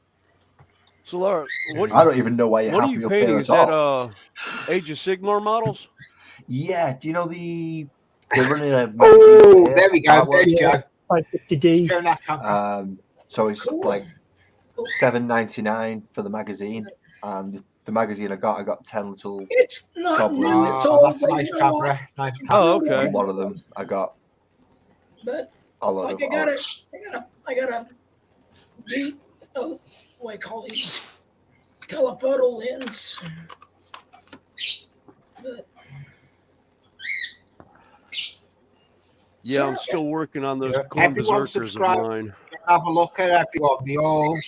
So, Laura, I don't even know why you what have are you me up painting? here Is at that all. Age of Sigmar models? Yeah, do you know they're running a Oh, there we go. There's Yeah. Joe. 550D. Show that camera. So it's like $7.99 for the magazine, and the magazine I got 10 little. It's not goblins. new. It's old. That's a nice camera. Nice camera. Oh, okay. One of them I got. But A lot like of I got a deep, what do I call these? Telephoto lens. But Yeah, I'm still working on those corn Everyone berserkers of subscribe. mine. Have a look at everyone.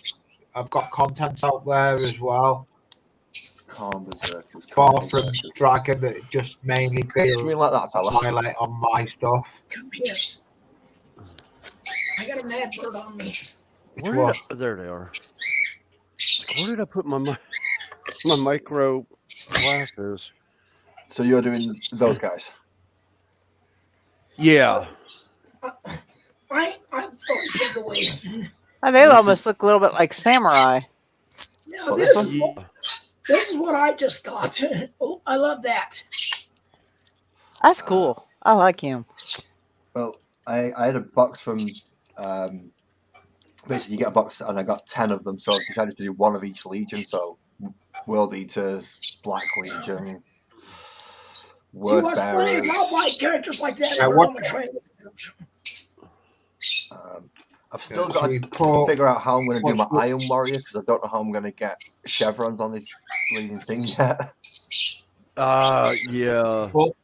I've got content out there as well. Corn berserkers. Far from Dragon, that just mainly You mean like that, fella? highlight on my stuff. come here. I got a mad bird on me. There they are. Where did I put my micro glasses? So you're doing those guys? Yeah. I'm fully put away. Oh, they almost look a little bit like samurai. Now this is what I just got. Oh, I love that. That's cool. I like him. Well, I had a box from basically you get a box and I got 10 of them, so I decided to do one of each legion. So World Eaters, Black Legion, Word See what's funny Bearers. is I'll buy characters like that. Yeah, for what- on the trailer. I've still got to figure out how I'm going to do my Iron Warrior because I don't know how I'm going to get chevrons on this bleeding thing yet. Yeah. Well,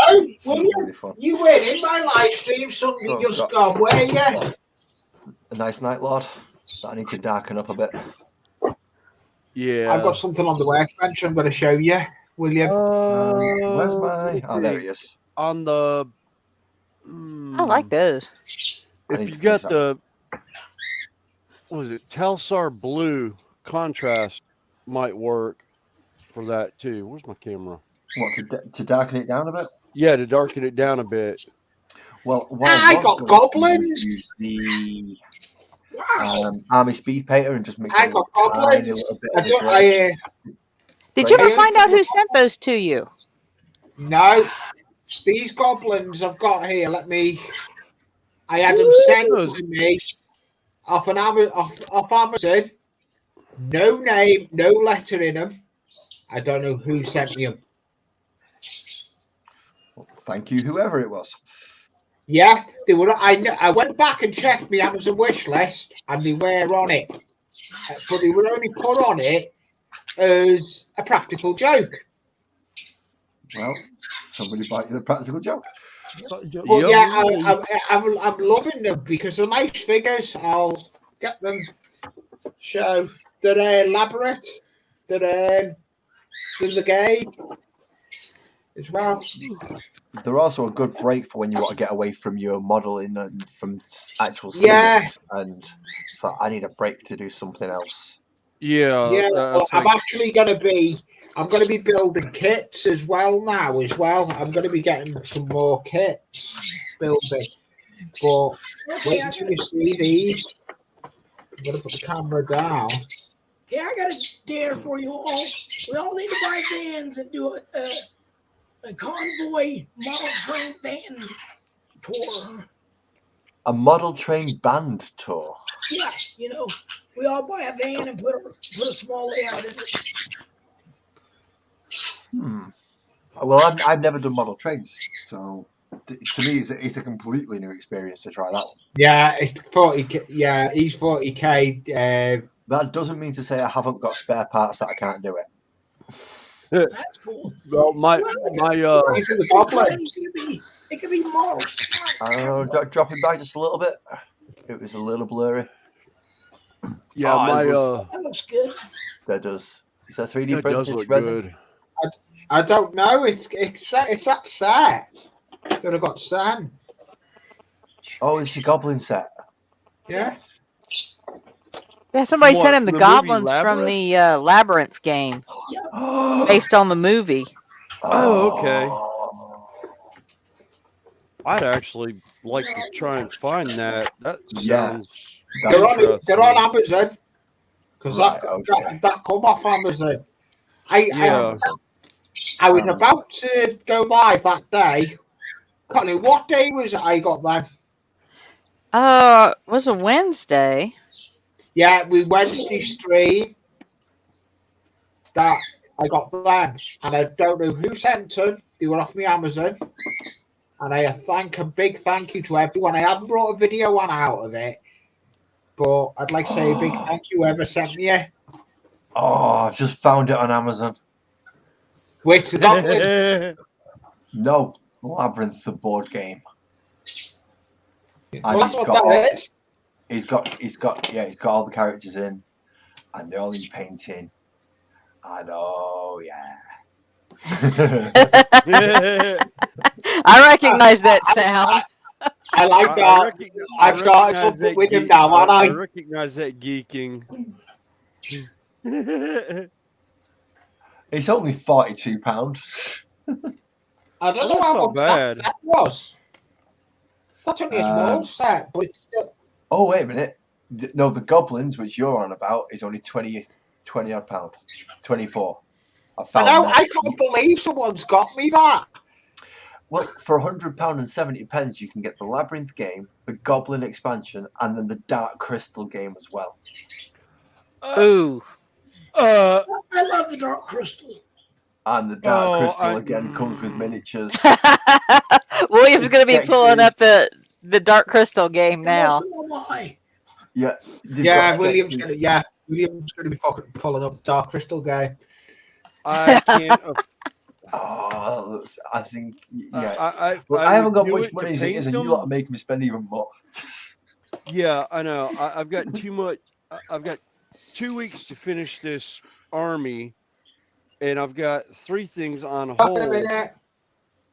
Really William, fun. you were in my live stream. Something Oh, just God. gone. Where you? A nice Night Lord that I need to darken up a bit. Yeah. I've got something on the workbench. I'm going to show you, William. Where's my? let's Oh, there see. he is. On the. I like those. I need If to you've got finish the. was it Telstar Blue contrast might work for that too. Where's my camera? What, to darken it down a bit? Yeah, to darken it down a bit. Well, what I was got going to goblins. use the Wow. Army Speed Painter and just mix I a got tiny goblins. little bit I of don't, the Did you ever I find out who only- sent those to you? No, these goblins I've got here. I had them sent to me off Amazon. No name, no letter in them. I don't know who sent me them. Thank you, whoever it was. Yeah, they were. I went back and checked my Amazon wish list, and they were on it, but they were only put on it as a practical joke. Well, somebody bite you the practical joke. But yeah, I'm loving them because they're nice figures. I'll get them. Show they're elaborate. They're the game as well. They're also a good break for when you want to get away from your modelling and from actual Yeah. civics, and so I need a break to do something else. Yeah, Well, I'm actually going to be. I'm going to be building kits as well now. I'm going to be getting some more kits building. But wait until you see these. I'm going to put the camera down. Yeah, I got a dare for you all. We all need to buy vans and do a convoy model train van tour. A model train band tour. Yeah, we all buy a van and put a small layout in it. Well, I've never done model trains, so to me, it's a completely new experience to try that one. Yeah, it's 40K. Yeah, he's 40K. That doesn't mean to say I haven't got spare parts that I can't do it. That's cool. Well, it could be models. I don't know, dropping back just a little bit. It was a little blurry. Yeah, that looks good. That does. Is that 3D It does look good. I don't know. It's that set that I got sent. Oh, it's the Goblin set. Yeah. Yeah, somebody What, sent him from the the movie goblins from Labyrinth? the Labyrinth game, based on the movie. Oh, okay. I'd actually like to try and find that. That sounds They're interesting. on Amazon because Right, that come off Amazon. Yeah. I was about to go live that day. Connie, what day was it I got them? It was a Wednesday. Yeah, we Wednesday stream that I got them, and I don't know who sent them. They were off me Amazon, and a big thank you to everyone. I haven't brought a video one out of it, but I'd like to say a big thank you whoever sent me it. Oh, I've just found it on Amazon. Which the Goblin? No, Labyrinth, the board game. Well, And that's what that is. he's got all the characters in, and they're all in painting. I know, yeah. I recognize that sound. I like that. I've started something with him now, haven't I? I recognize that geeking. It's only £42. I don't know That's how not much bad. that was. That's only a small set, but it's still. Oh, wait a minute. No, the Goblins, which you're on about, is only 20 odd pound. 24. I know. I can't believe someone's got me that. Well, for £100.70, you can get the Labyrinth game, the Goblin expansion, and then the Dark Crystal game as well. Ooh. I love the Dark Crystal. And the Dark Crystal again comes with miniatures. William's going to be pulling up the Dark Crystal game now. Yeah. William's going to be fucking pulling up the Dark Crystal game. I can't. I think, yeah. I haven't got do much it to money as it is, and paint you lot are making me spend even more. Yeah, I know. I've got too much. I've got 2 weeks to finish this army, and I've got 3 things on hold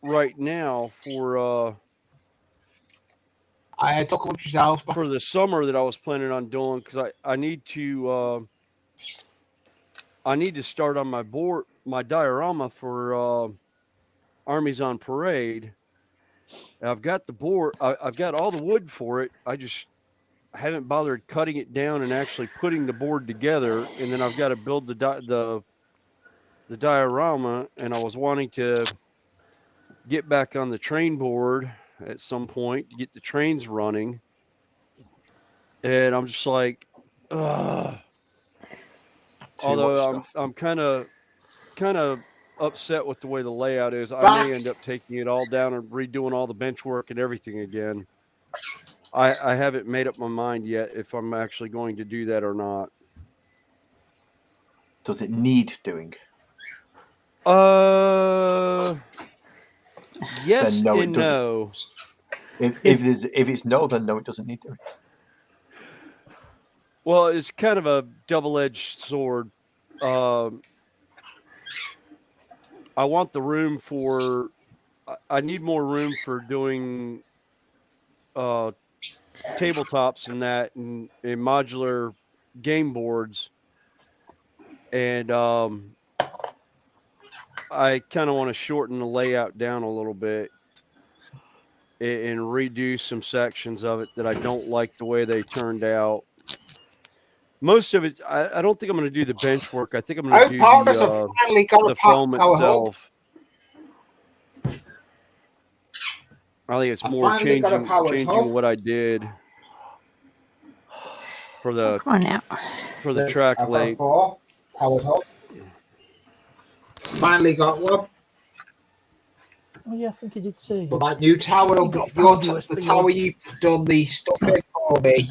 right now for I took a bunch yourself. for the summer that I was planning on doing because I need to start on my board, my diorama for Armies on Parade. I've got the board. I've got all the wood for it. I just haven't bothered cutting it down and actually putting the board together. And then I've got to build the diorama. And I was wanting to get back on the train board at some point to get the trains running. And I'm just like, ugh. Although I'm kind of upset with the way the layout is. I may end up taking it all down and redoing all the bench work and everything again. I haven't made up my mind yet if I'm actually going to do that or not. Does it need doing? Yes Then no, and it doesn't. no. If it's no, then no, it doesn't need doing. Well, it's kind of a double-edged sword. I want the room for. I need more room for doing tabletops and that, and modular game boards, and I kind of want to shorten the layout down a little bit and redo some sections of it that I don't like the way they turned out. Most of it, I don't think I'm going to do the bench work. I think I'm going to do the foam itself. I think it's more changing what I did for the track link. Finally got one. Oh yeah, I think he did say. But that new tower, the tower you've done the stuff in for me,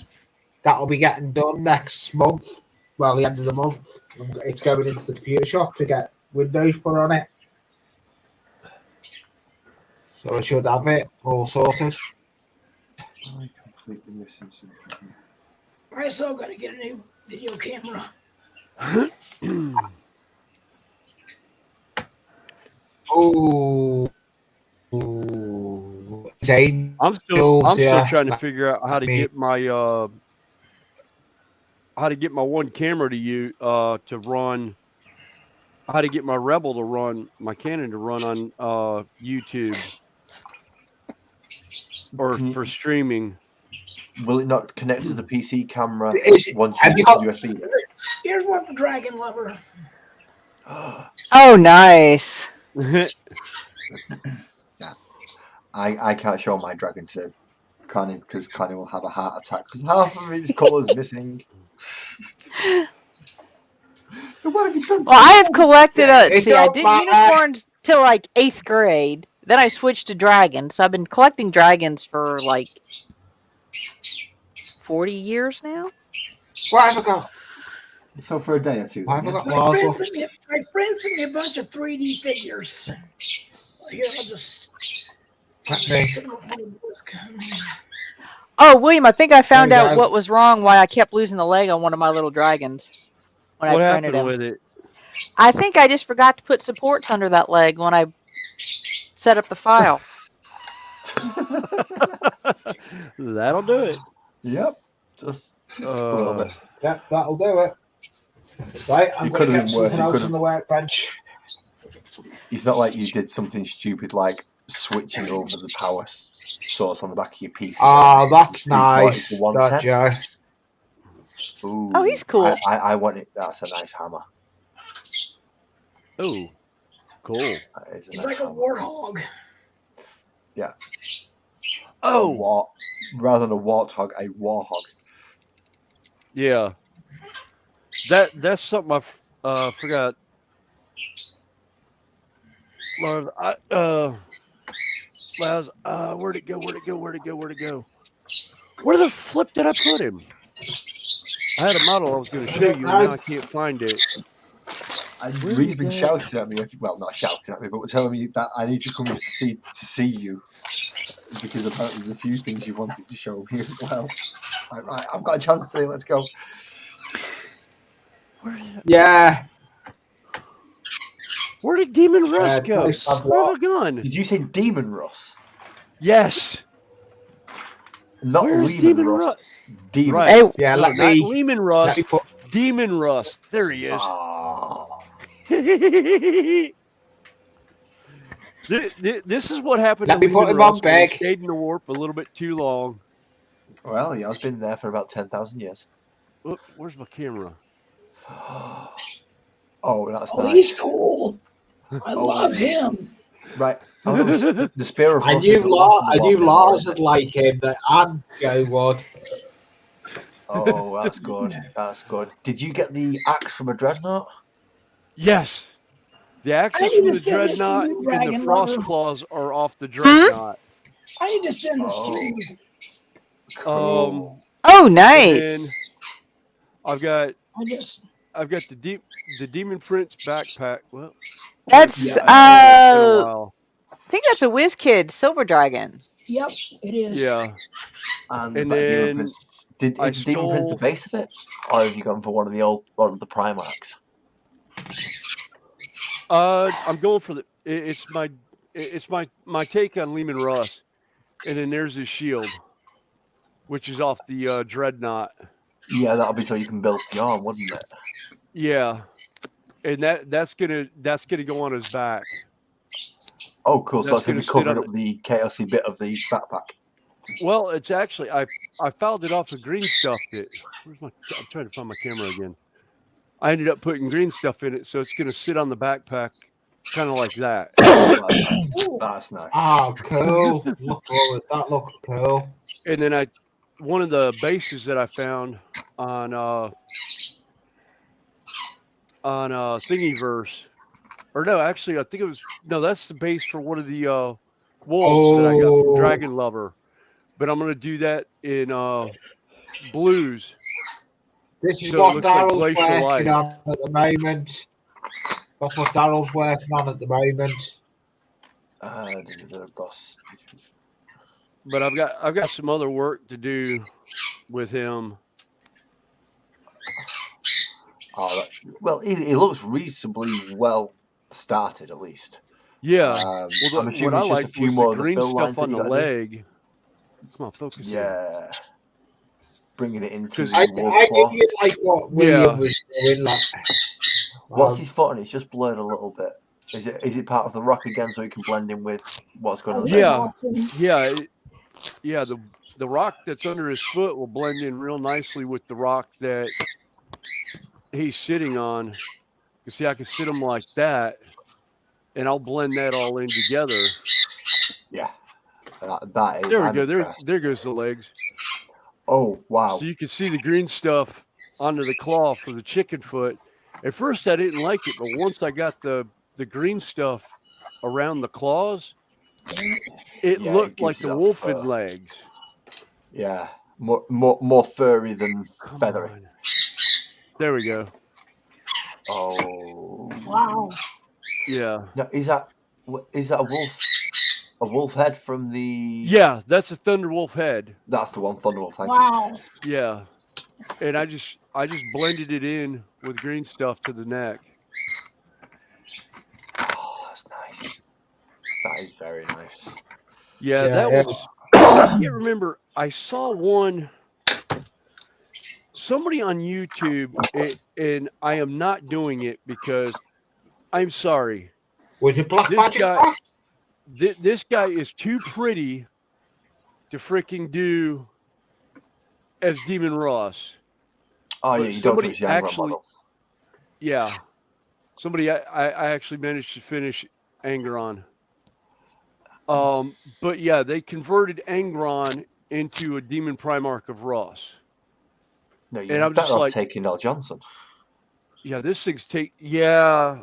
that'll be getting done next month. Well, the end of the month. It's going into the computer shop to get Windows put on it. So I should have it all sorted. I completely missing something. I still got to get a new video camera. Oh. I'm still trying to figure out how to get my one camera to run, how to get my Rebel to run, my Canon to run on YouTube or for streaming. Will it not connect to the PC camera once have you got USB? Here's one for Dragon Lover. Oh, nice. I can't show my dragon to Connie because Connie will have a heart attack because half of his colour's missing. Well, I have collected I did unicorns till like 8th grade. Then I switched to dragons. So I've been collecting dragons for like 40 years now. Why have I got? So for a day or two. My friends sent me a bunch of 3D figures. Here, I'll just. Oh, William, I think I found out what was wrong, why I kept losing the leg on one of my little dragons when I printed him. With it? I think I just forgot to put supports under that leg when I set up the file. That'll do it. Yep. Just a little bit. Yep, that'll do it. Right, I'm going to get something else on the workbench. It's not like you did something stupid like switching over the power source on the back of your PC. Ah, that's nice. That Joe. Ooh, oh, he's cool. I want it. That's a nice hammer. Oh, cool. He's like a warthog. Yeah. Oh, rather than a warthog, a warhog. Yeah. That's something I forgot. Lord, where'd it go? Where the flip did I put him? I had a model I was going to show you, and now I can't find it. Reed's been shouting at me. Well, not shouting at me, but telling me that I need to come to see you because apparently there's a few things you wanted to show me as well. Right, I've got a chance today. Let's go. Yeah. Where did Demon Russ go? Son of a gun. Did you say Demon Russ? Yes. Not Where's Lehman Demon Rust. Rust? Demon. Right. Hey, Yeah, No, let not me. Lehman Let Rust. me put. Demon Rust. There he is. Oh. This is what happened Let to me put Lehman him on Rust when he beg. stayed in the warp a little bit too long. Well, he has been there for about 10,000 years. Oops, where's my camera? Oh, that's Oh, nice. he's cool. I love him. Right. Oh, no, the Spear of I Frost is knew the last in the I knew world now, Lars isn't would it? like him, and Joe would. Oh, that's good. That's good. Did you get the axe from a dreadnought? Yes. The I axes need from to the send this to dreadnought you, and the Dragon frost Lover. claws are off the dreadnought. I need to send this to you. Cool. oh, And then nice. I've got I just the Demon Prince backpack. Well, That's it's been a while. I think that's a Whiz Kid Silver Dragon. yep, it is. Yeah. And And the Demon then Prince. I Is the Demon Prince the stole. base of it? Or have you gone for one of the Primarchs? I'm going for it's my take on Lehman Rust, and then there's his shield, which is off the dreadnought. Yeah, that'll be so you can build the arm, wouldn't it? Yeah, and that's gonna go on his back. Oh, cool. So that's going to be sit covering on up the chaosy bit of the backpack. Well, it's actually I fouled it off and green stuffed it. I'm trying to find my camera again. I ended up putting green stuff in it, so it's going to sit on the backpack, kind of like that. Oh, that's nice. That's nice. Oh, cool. Look forward. That looks cool. And then one of the bases that I found on Thingiverse, or no, actually, I think it was that's the base for one of the wolves that I got from Dragon Lover. But I'm going to do that in blues. This is So it what looks like Daryl's Glacial working Light. on at the moment. That's what Daryl's working on at the moment. Boss. But I've got some other work to do with him. Oh, well, he looks reasonably well started, at least. Yeah. I'm Well, assuming what I it's just a liked few was more the of the green fill stuff lines on that the you gotta do. leg. Come on, focus. Yeah. Bringing it into I Wolf knew Claw. you'd like what William was doing. Like, What's his foot on? It's just blurred a little bit. Is it part of the rock again, so he can blend in with what's going on? Yeah, yeah. The rock that's under his foot will blend in real nicely with the rock that he's sitting on. You see, I can sit him like that, and I'll blend that all in together. Yeah, that is. There we go. There goes the legs. Oh wow! So you can see the green stuff onto the claw for the chicken foot. At first, I didn't like it, but once I got the green stuff around the claws, it looked like the wolfen legs. Yeah, more furry than feathery. On. There we go. Oh wow! Yeah. Now, is that a wolf? A wolf head from the? Yeah, that's a Thunderwolf head. That's the one, Thunderwolf. Thank you. Yeah, and I just blended it in with green stuff to the neck. Oh, that's nice. That is very nice. Yeah, that was. I can't remember. I saw one. Somebody on YouTube, and I am not doing it because I'm sorry. Was it Black Magic guy? Craft? This guy is too pretty to freaking do as Demon Ross. Oh yeah, you don't touch the actually. Yeah, somebody I actually managed to finish Angron. But yeah, they converted Angron into a Demon Primarch of Ross. No, you're better off taking L. Johnson. Yeah, this thing's yeah.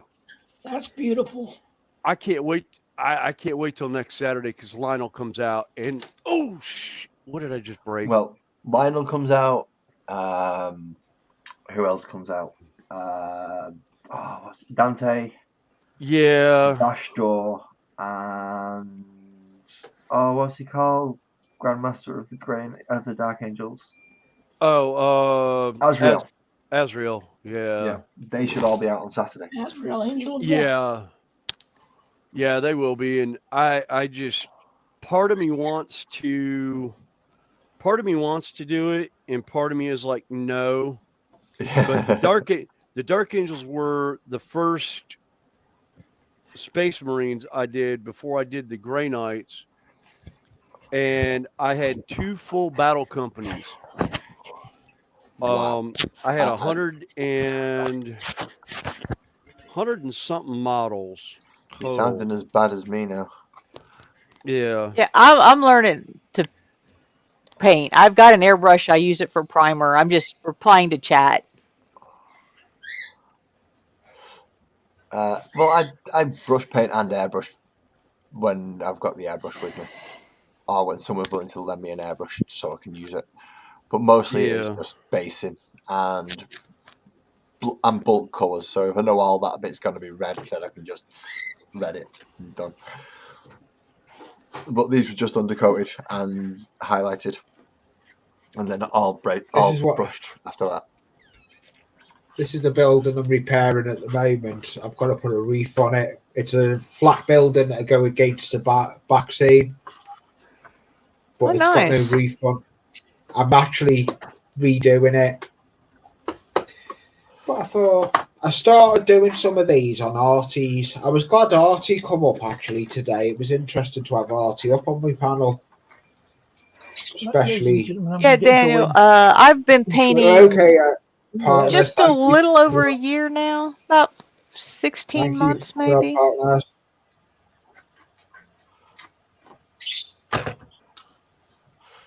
That's beautiful. I can't wait. I can't wait till next Saturday because Lionel comes out and what did I just break? Well, Lionel comes out. Who else comes out? Dante. Yeah. Dashdoor and what's he called? Grandmaster of the Dark Angels. Oh, Azrael. Azrael. Yeah. They should all be out on Saturday. Azrael Angels. Yeah. Yeah, they will be. And I just, part of me wants to part of me wants to do it, and part of me is like, no. But the Dark Angels were the first Space Marines I did before I did the Grey Knights, and I had 2 full battle companies. Wow. I had 100 and something models You're total. sounding as bad as me now. Yeah. Yeah, I'm learning to paint. I've got an airbrush. I use it for primer. I'm just replying to chat. Well, I brush paint and airbrush when I've got the airbrush with me, or when someone's willing to lend me an airbrush so I can use it. But mostly it's Yeah. just basing and bulk colours. So if I know all that bit's going to be red, then I can just red it and done. But these were just undercoated and highlighted, and then all brushed after that. This is the building I'm repairing at the moment. I've got to put a reef on it. It's a flat building that go against the back scene, but Oh, it's got no nice. reef on. I'm actually redoing it. But I thought I started doing some of these on Artie's. I was glad Artie come up actually today. It was interesting to have Artie up on my panel. Especially, Yeah, Daniel. I've been painting okay. Partners, just a thank you. little over a year now, about 16 Thank months you, maybe. partners.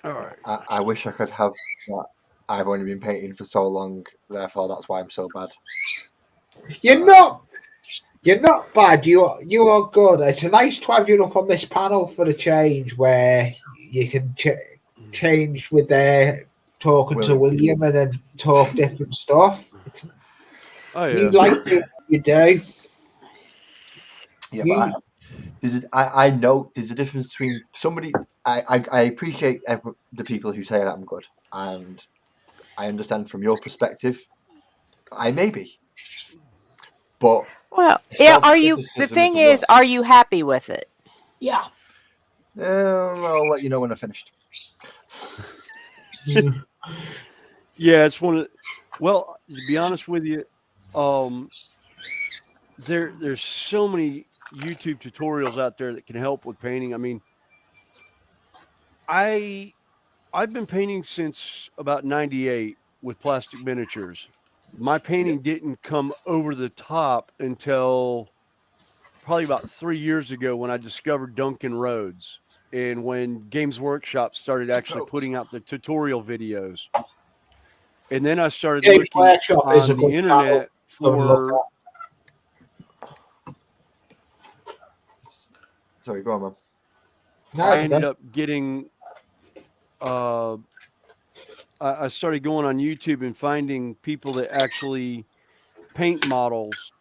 All right. I wish I could have that. I've only been painting for so long, therefore that's why I'm so bad. You're not bad. You are good. It's nice to have you up on this panel for a change, where you can change with talking to William and then talk different stuff. Oh yeah. You like it, you do. Yeah, but I know there's a difference between somebody. I appreciate the people who say that I'm good, and I understand from your perspective. I may be, but Well, yeah. Are you? The thing is, are you happy with it? Yeah. I'll let you know when I finished. Yeah, it's one of. Well, to be honest with you, there's so many YouTube tutorials out there that can help with painting. I mean, I've been painting since about '98 with plastic miniatures. My painting didn't come over the top until probably about 3 years ago when I discovered Duncan Rhodes and when Games Workshop started actually putting out the tutorial videos. And then I started Games looking Workshop is a on the good internet for. Sorry, go on, man. I ended up getting. I started going on YouTube and finding people that actually paint models,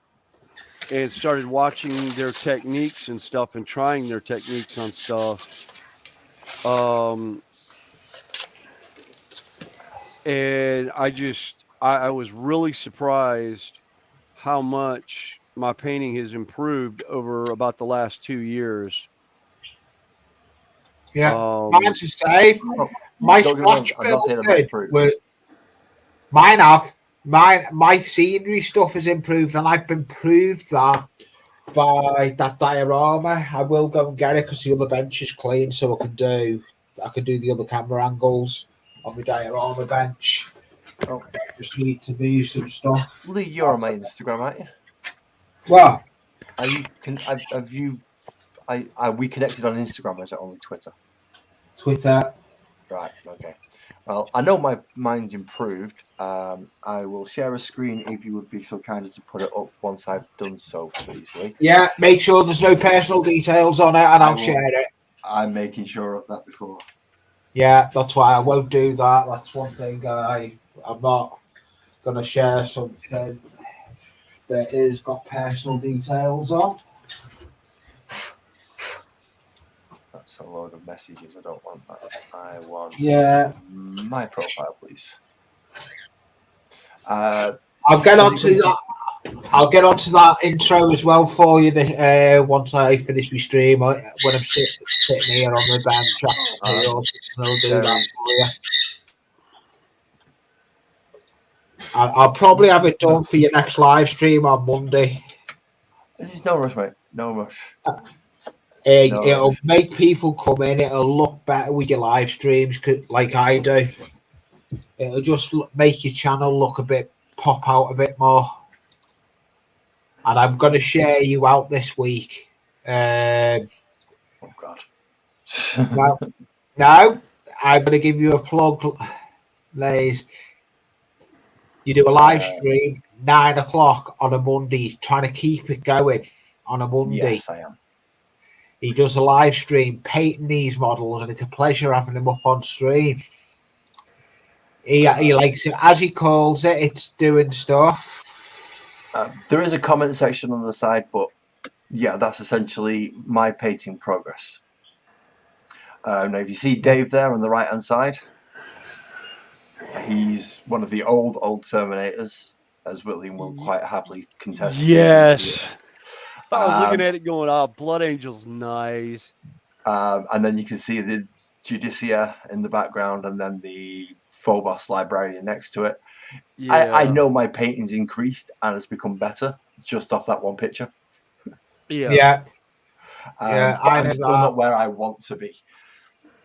and started watching their techniques and stuff and trying their techniques on stuff. And I was really surprised how much my painting has improved over about the last 2 years. Yeah, mine's the same. My splash my scenery stuff has improved, and I've been proved that by that diorama. I will go and get it because the other bench is clean, so I can do the other camera angles on the diorama bench. Just need to move some stuff. Lee, you're on my Instagram, aren't you? What? Are we connected on Instagram, or is it only Twitter? Twitter. Right, okay. Well, I know mine's improved. I will share a screen if you would be so kind as to put it up once I've done so, please, Lee. Yeah, make sure there's no personal details on it, and I'll share it. I'm making sure of that before. Yeah, that's why I won't do that. That's one thing I'm not going to share something that is got personal details on. That's a load of messages. I don't want that. I want my profile, please. I'll get onto that. I'll get onto that intro as well for you once I finish my stream. When I'm sitting here on the bench, I'll do that for you. I'll probably have it done for your next live stream on Monday. There's no rush, mate. No rush. It'll make people come in. It'll look better with your live streams, like I do. It'll just make your channel look pop out a bit more. And I'm going to share you out this week. Oh God. Now, I'm going to give you a plug, Lays. You do a live stream 9 o'clock on a Monday, trying to keep it going on a Monday. Yes, I am. He does a live stream painting these models, and it's a pleasure having him up on stream. He likes it, as he calls it. It's doing stuff. There is a comment section on the side, but yeah, that's essentially my painting progress. Now, if you see Dave there on the right-hand side, he's one of the old Terminators, as William will quite happily contest. Yes. I was looking at it going, Blood Angel's nice. And then you can see the Judicia in the background, and then the Phobos Librarian next to it. Yeah. I know my painting's increased and has become better just off that one picture. Yeah. I'm still not where I want to be.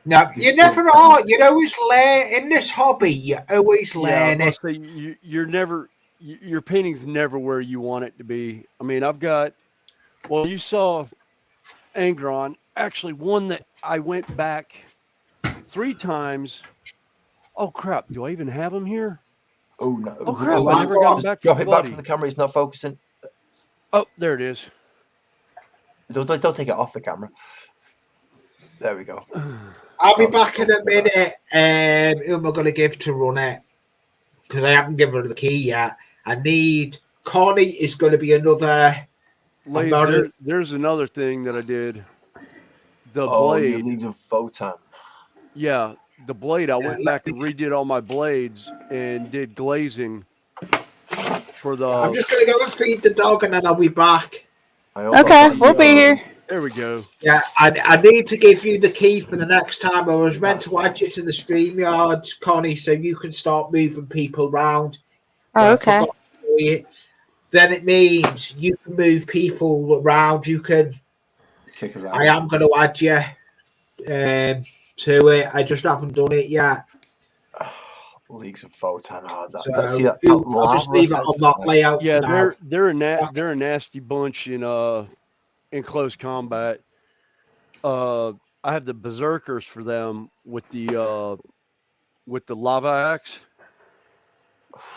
No, you never are. You're always learning in this hobby. You're always learning. Yeah, say you're never. Your painting's never where you want it to be. I mean, I've got. Well, you saw Angron. Actually, one that I went back 3 times. Oh crap! Do I even have him here? Oh no! Oh crap! I never got him back. Drop it back from the camera. It's not focusing. Oh, there it is. Don't take it off the camera. There we go. I'll be back in a minute. Who am I going to give to run it? Because I haven't given her the key yet. I need Connie is going to be another. There's another thing that I did. The blade. Leaves of Photon. Yeah, the blade. I went back and redid all my blades and did glazing for the. I'm just going to go and feed the dog, and then I'll be back. Okay, we'll be here. There we go. Yeah, I need to give you the key for the next time. I was meant to add you to the StreamYard, Connie, so you can start moving people around. Oh, okay. Then it means you can move people around. You can. Kick us out. I am going to add you to it. I just haven't done it yet. Leagues of Photon. I'll just leave it on that layout. Yeah, they're a nasty bunch in close combat. I have the berserkers for them with the lava axe,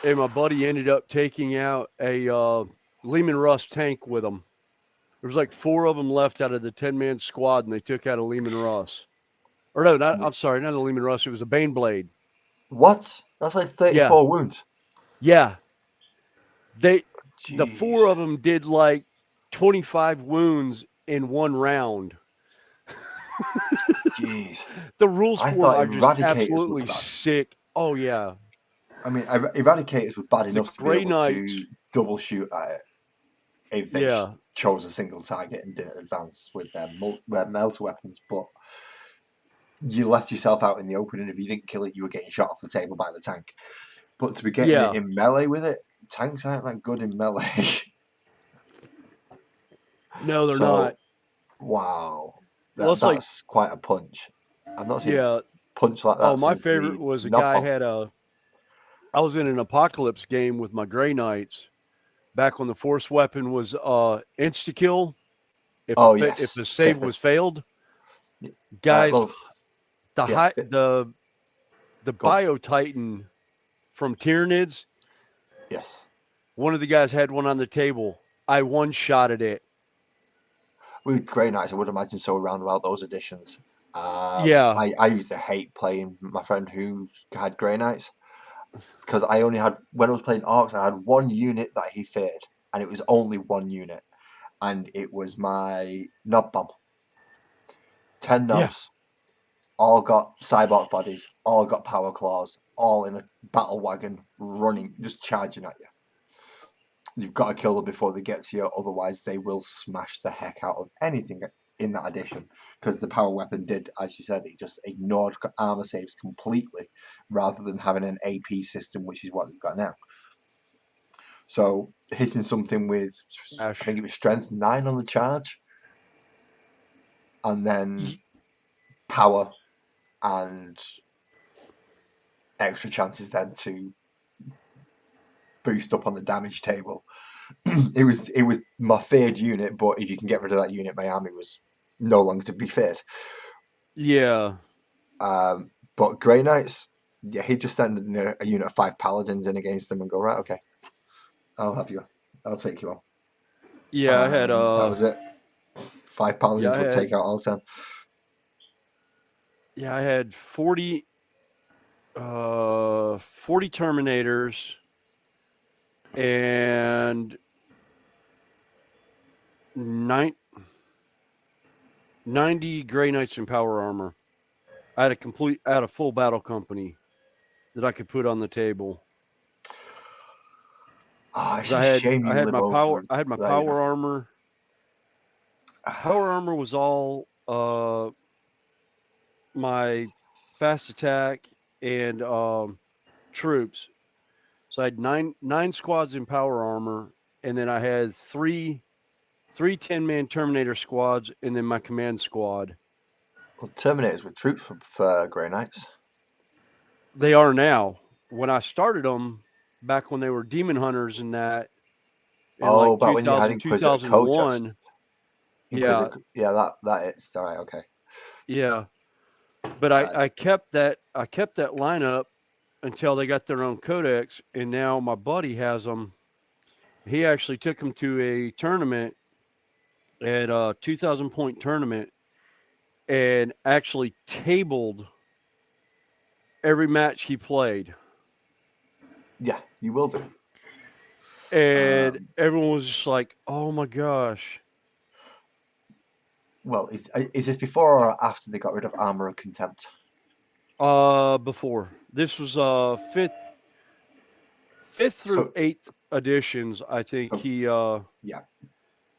and my buddy ended up taking out a Lehman Russ tank with them. There was like 4 of them left out of the 10-man squad, and they took out a Lehman Russ. Or no, I'm sorry, not a Lehman Russ. It was a Baneblade. What? That's like 34 wounds. Yeah. The 4 of them did like 25 wounds in 1 round. Jeez. The rules for it are just absolutely sick. Oh, yeah. I mean, Eradicators were bad enough to be able to double shoot at it if they chose a single target and didn't advance with their melter weapons, but you left yourself out in the open, and if you didn't kill it, you were getting shot off the table by the tank. But to be getting it in melee with it, tanks aren't that good in melee. No, they're not. Wow. That's quite a punch. I've not seen a punch like that. Oh, my favorite was a guy I was in an Apocalypse game with my Grey Knights back when the force weapon was insta-kill. If the save was failed. Guys, the Bio Titan from Tyranids. Yes. One of the guys had one on the table. I one-shotted it. With Grey Knights, I would imagine so around about those editions. I used to hate playing my friend who had Grey Knights because I only had, when I was playing Orcs, I had 1 unit that he feared, and it was only 1 unit, and it was my Knob Bomb. 10 knobs, all got cyborg bodies, all got power claws, all in a battle wagon running, just charging at you. You've got to kill them before they get to you, otherwise they will smash the heck out of anything in that edition. Because the power weapon did, as you said, it just ignored armor saves completely, rather than having an AP system, which is what they've got now. So hitting something with, I think it was strength 9 on the charge, and then power and extra chances then to boost up on the damage table. It was my feared unit, but if you can get rid of that unit, my army was no longer to be feared. Yeah. But Grey Knights, yeah, he'd just send a unit of 5 paladins in against them and go, right, okay, I'll have you. I'll take you on. Yeah, I had that was it. 5 paladins would take out all 10. Yeah, I had 40 Terminators and 90 Grey Knights in power armor. I had a full battle company that I could put on the table. Oh, it's I a had shame you live my over power. I had my there, power armor. Power armor was all my fast attack and troops. So I had nine squads in power armor, and then I had three 10-man Terminator squads, and then my command squad. Well, Terminators were troops for Grey Knights. They are now. When I started them, back when they were demon hunters and that, in like back 2000, when you had 2001. Yeah, that is all right. Okay. Yeah, but I kept that lineup until they got their own codex, and now my buddy has them. He actually took them to a tournament, at a 2,000-point tournament, and actually tabled every match he played. Yeah, you will do. And everyone was just like, "Oh my gosh!" Well, is this before or after they got rid of armor and contempt? Before. This was fifth through 8th editions. I think he. Yeah,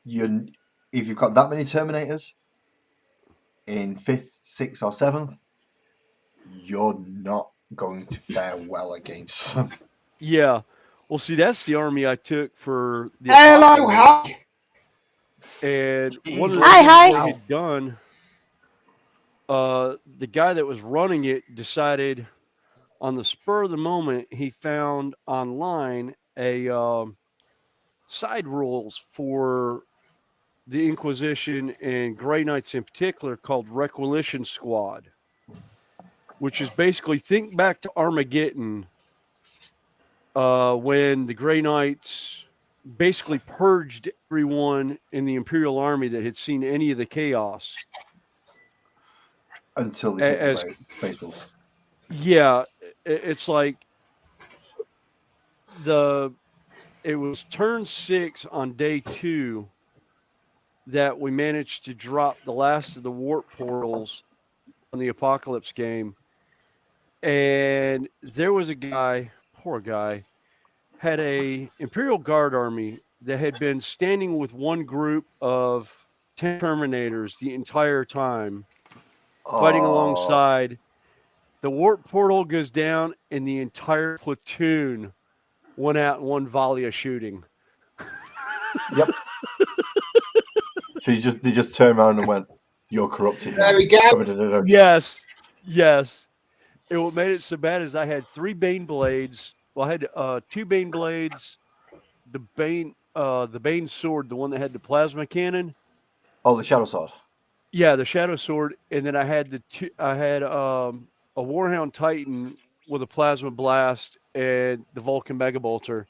if you've got that many Terminators in 5th, 6th, or 7th, you're not going to fare well against them. Yeah. Well, see, that's the army I took for the Hello, hi. And one of the Hi, things hi. they had done, the guy that was running it decided on the spur of the moment, he found online a side rules for the Inquisition and Grey Knights in particular called Requisition Squad, which is basically, think back to Armageddon, when the Grey Knights basically purged everyone in the Imperial Army that had seen any of the chaos. Until they hit the Space Wolves. Yeah, it's like it was turn 6 on day 2 that we managed to drop the last of the warp portals on the Apocalypse game. And there was a guy, poor guy, had a Imperial Guard army that had been standing with one group of 10 Terminators the entire time, fighting alongside. The warp portal goes down, and the entire platoon went out in one volley of shooting. Yep. So they just turned around and went, "You're corrupted." There we go. Yes. What made it so bad is I had 3 Bane blades. Well, I had 2 Bane blades, the Bane sword, the one that had the plasma cannon. Oh, the Shadow Sword. Yeah, the Shadow Sword, and then I had a Warhound Titan with a plasma blast and the Vulcan Mega Bolter.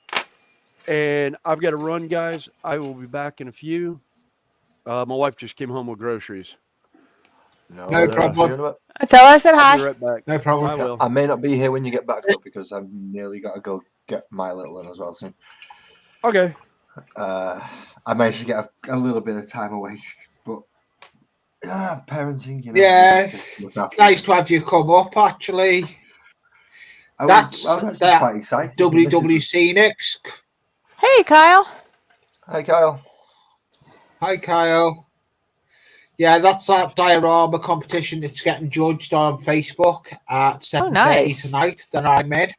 And I've got to run, guys. I will be back in a few. My wife just came home with groceries. No Tell problem. her I said hi. I'll be right back. No problem. I will. I may not be here when you get back, though, because I've nearly got to go get my little one as well soon. Okay. I managed to get a little bit of time away, but parenting, Yes, nice to have you come up, actually. I was actually quite excited. WWC next. Hey, Kyle. Hi, Kyle. Hi, Kyle. Yeah, that's that diorama competition that's getting judged on Facebook at 7:30 nice. tonight that I made.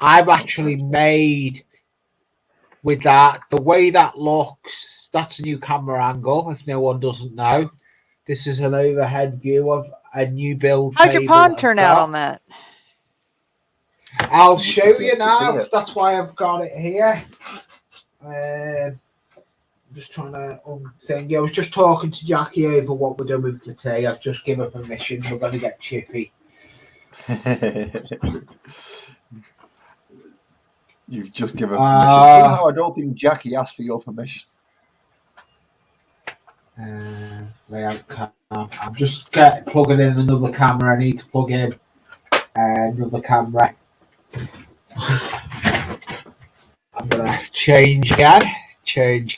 I've actually made with that, the way that looks, that's a new camera angle, if no one doesn't know. This is an overhead view of a new build How'd your table pond that I've turn out got. on that? I'll You show should be you able to see now. it. That's why I've got it here. I'm just trying to think. I was just talking to Jackie over what we're doing for tea. I've just given her permission. We're going to get chippy. You've just given permission. Somehow I don't think Jackie asked for your permission. Layout cam. I'm just plugging in another camera. I need to plug in another camera. I'm going to change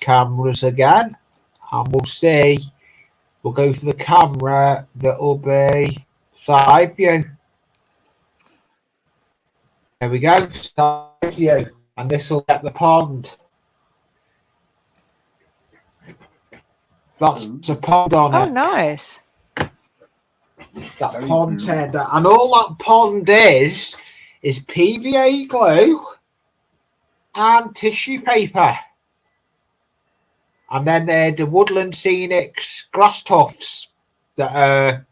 cameras again, and we'll see. We'll go for the camera that'll be side view. There we go, side view, and this will get the pond. That's a pond on Oh, it. nice. That pond tender, and all that pond is PVA glue and tissue paper, and then they're the Woodland Scenics grass tufts that are,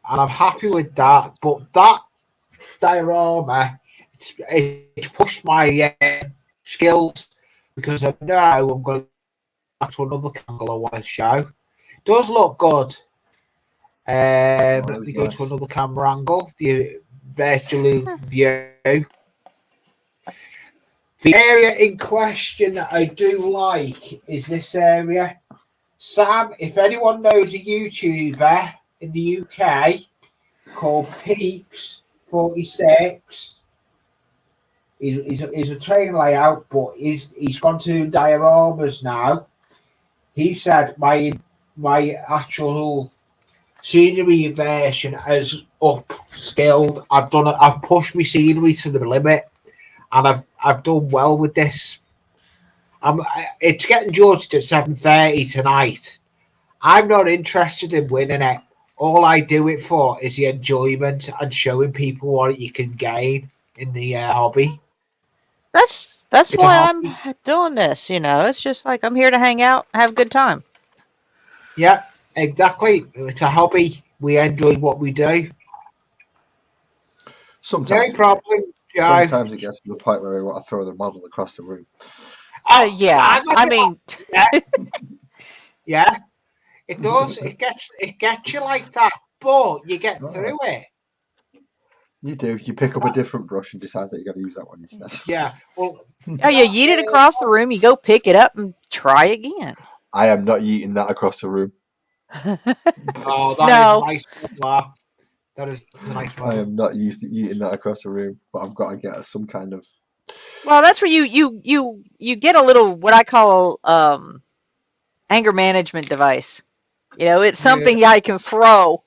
and I'm happy with that. But that diorama, it's pushed my skills, because I know I'm going back to another angle I want to show. It does look good. Let me go to another camera angle, the virtual view. The area in question that I do like is this area. Sam, if anyone knows a YouTuber in the UK called Peaks46, he's a train layout, but he's gone to dioramas now. He said my actual scenery version has upscaled. I've pushed my scenery to the limit, and I've done well with this. It's getting judged at 7:30 tonight. I'm not interested in winning it. All I do it for is the enjoyment and showing people what you can gain in the hobby. That's It's why I'm doing this. It's just like I'm here to hang out, have a good time. Yeah, exactly. It's a hobby. We enjoy what we do. Sometimes no problem. Sometimes it gets to the point where we want to throw the model across the room. Yeah. I mean, yeah, it does. It gets you like that, but you get through it. You do. You pick up a different brush and decide that you're going to use that one instead. Yeah. Well. You yeet it across the room. You go pick it up and try again. I am not yeeting that across the room. Oh, that is nice. That is a nice one. I am not used to eating that across the room, but I've got to get some kind of. Well, that's where you get a little what I call anger management device. It's something I can throw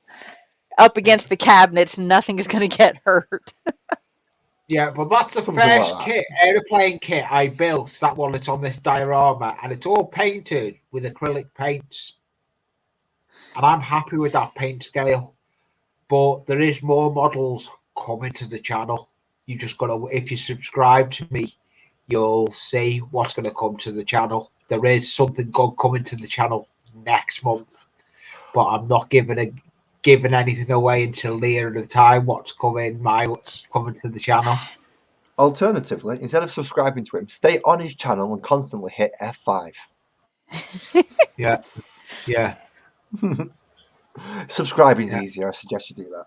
up against the cabinets. Nothing is going to get hurt. Yeah, but that's the first aeroplane kit I built. That one that's on this diorama, and it's all painted with acrylic paints. And I'm happy with that paint scale. But there is more models coming to the channel. You just got to, if you subscribe to me, you'll see what's going to come to the channel. There is something good coming to the channel next month, but I'm not giving anything away until near the time what's coming to the channel. Alternatively, instead of subscribing to him, stay on his channel and constantly hit F5. Yeah. Subscribing's easier. I suggest you do that.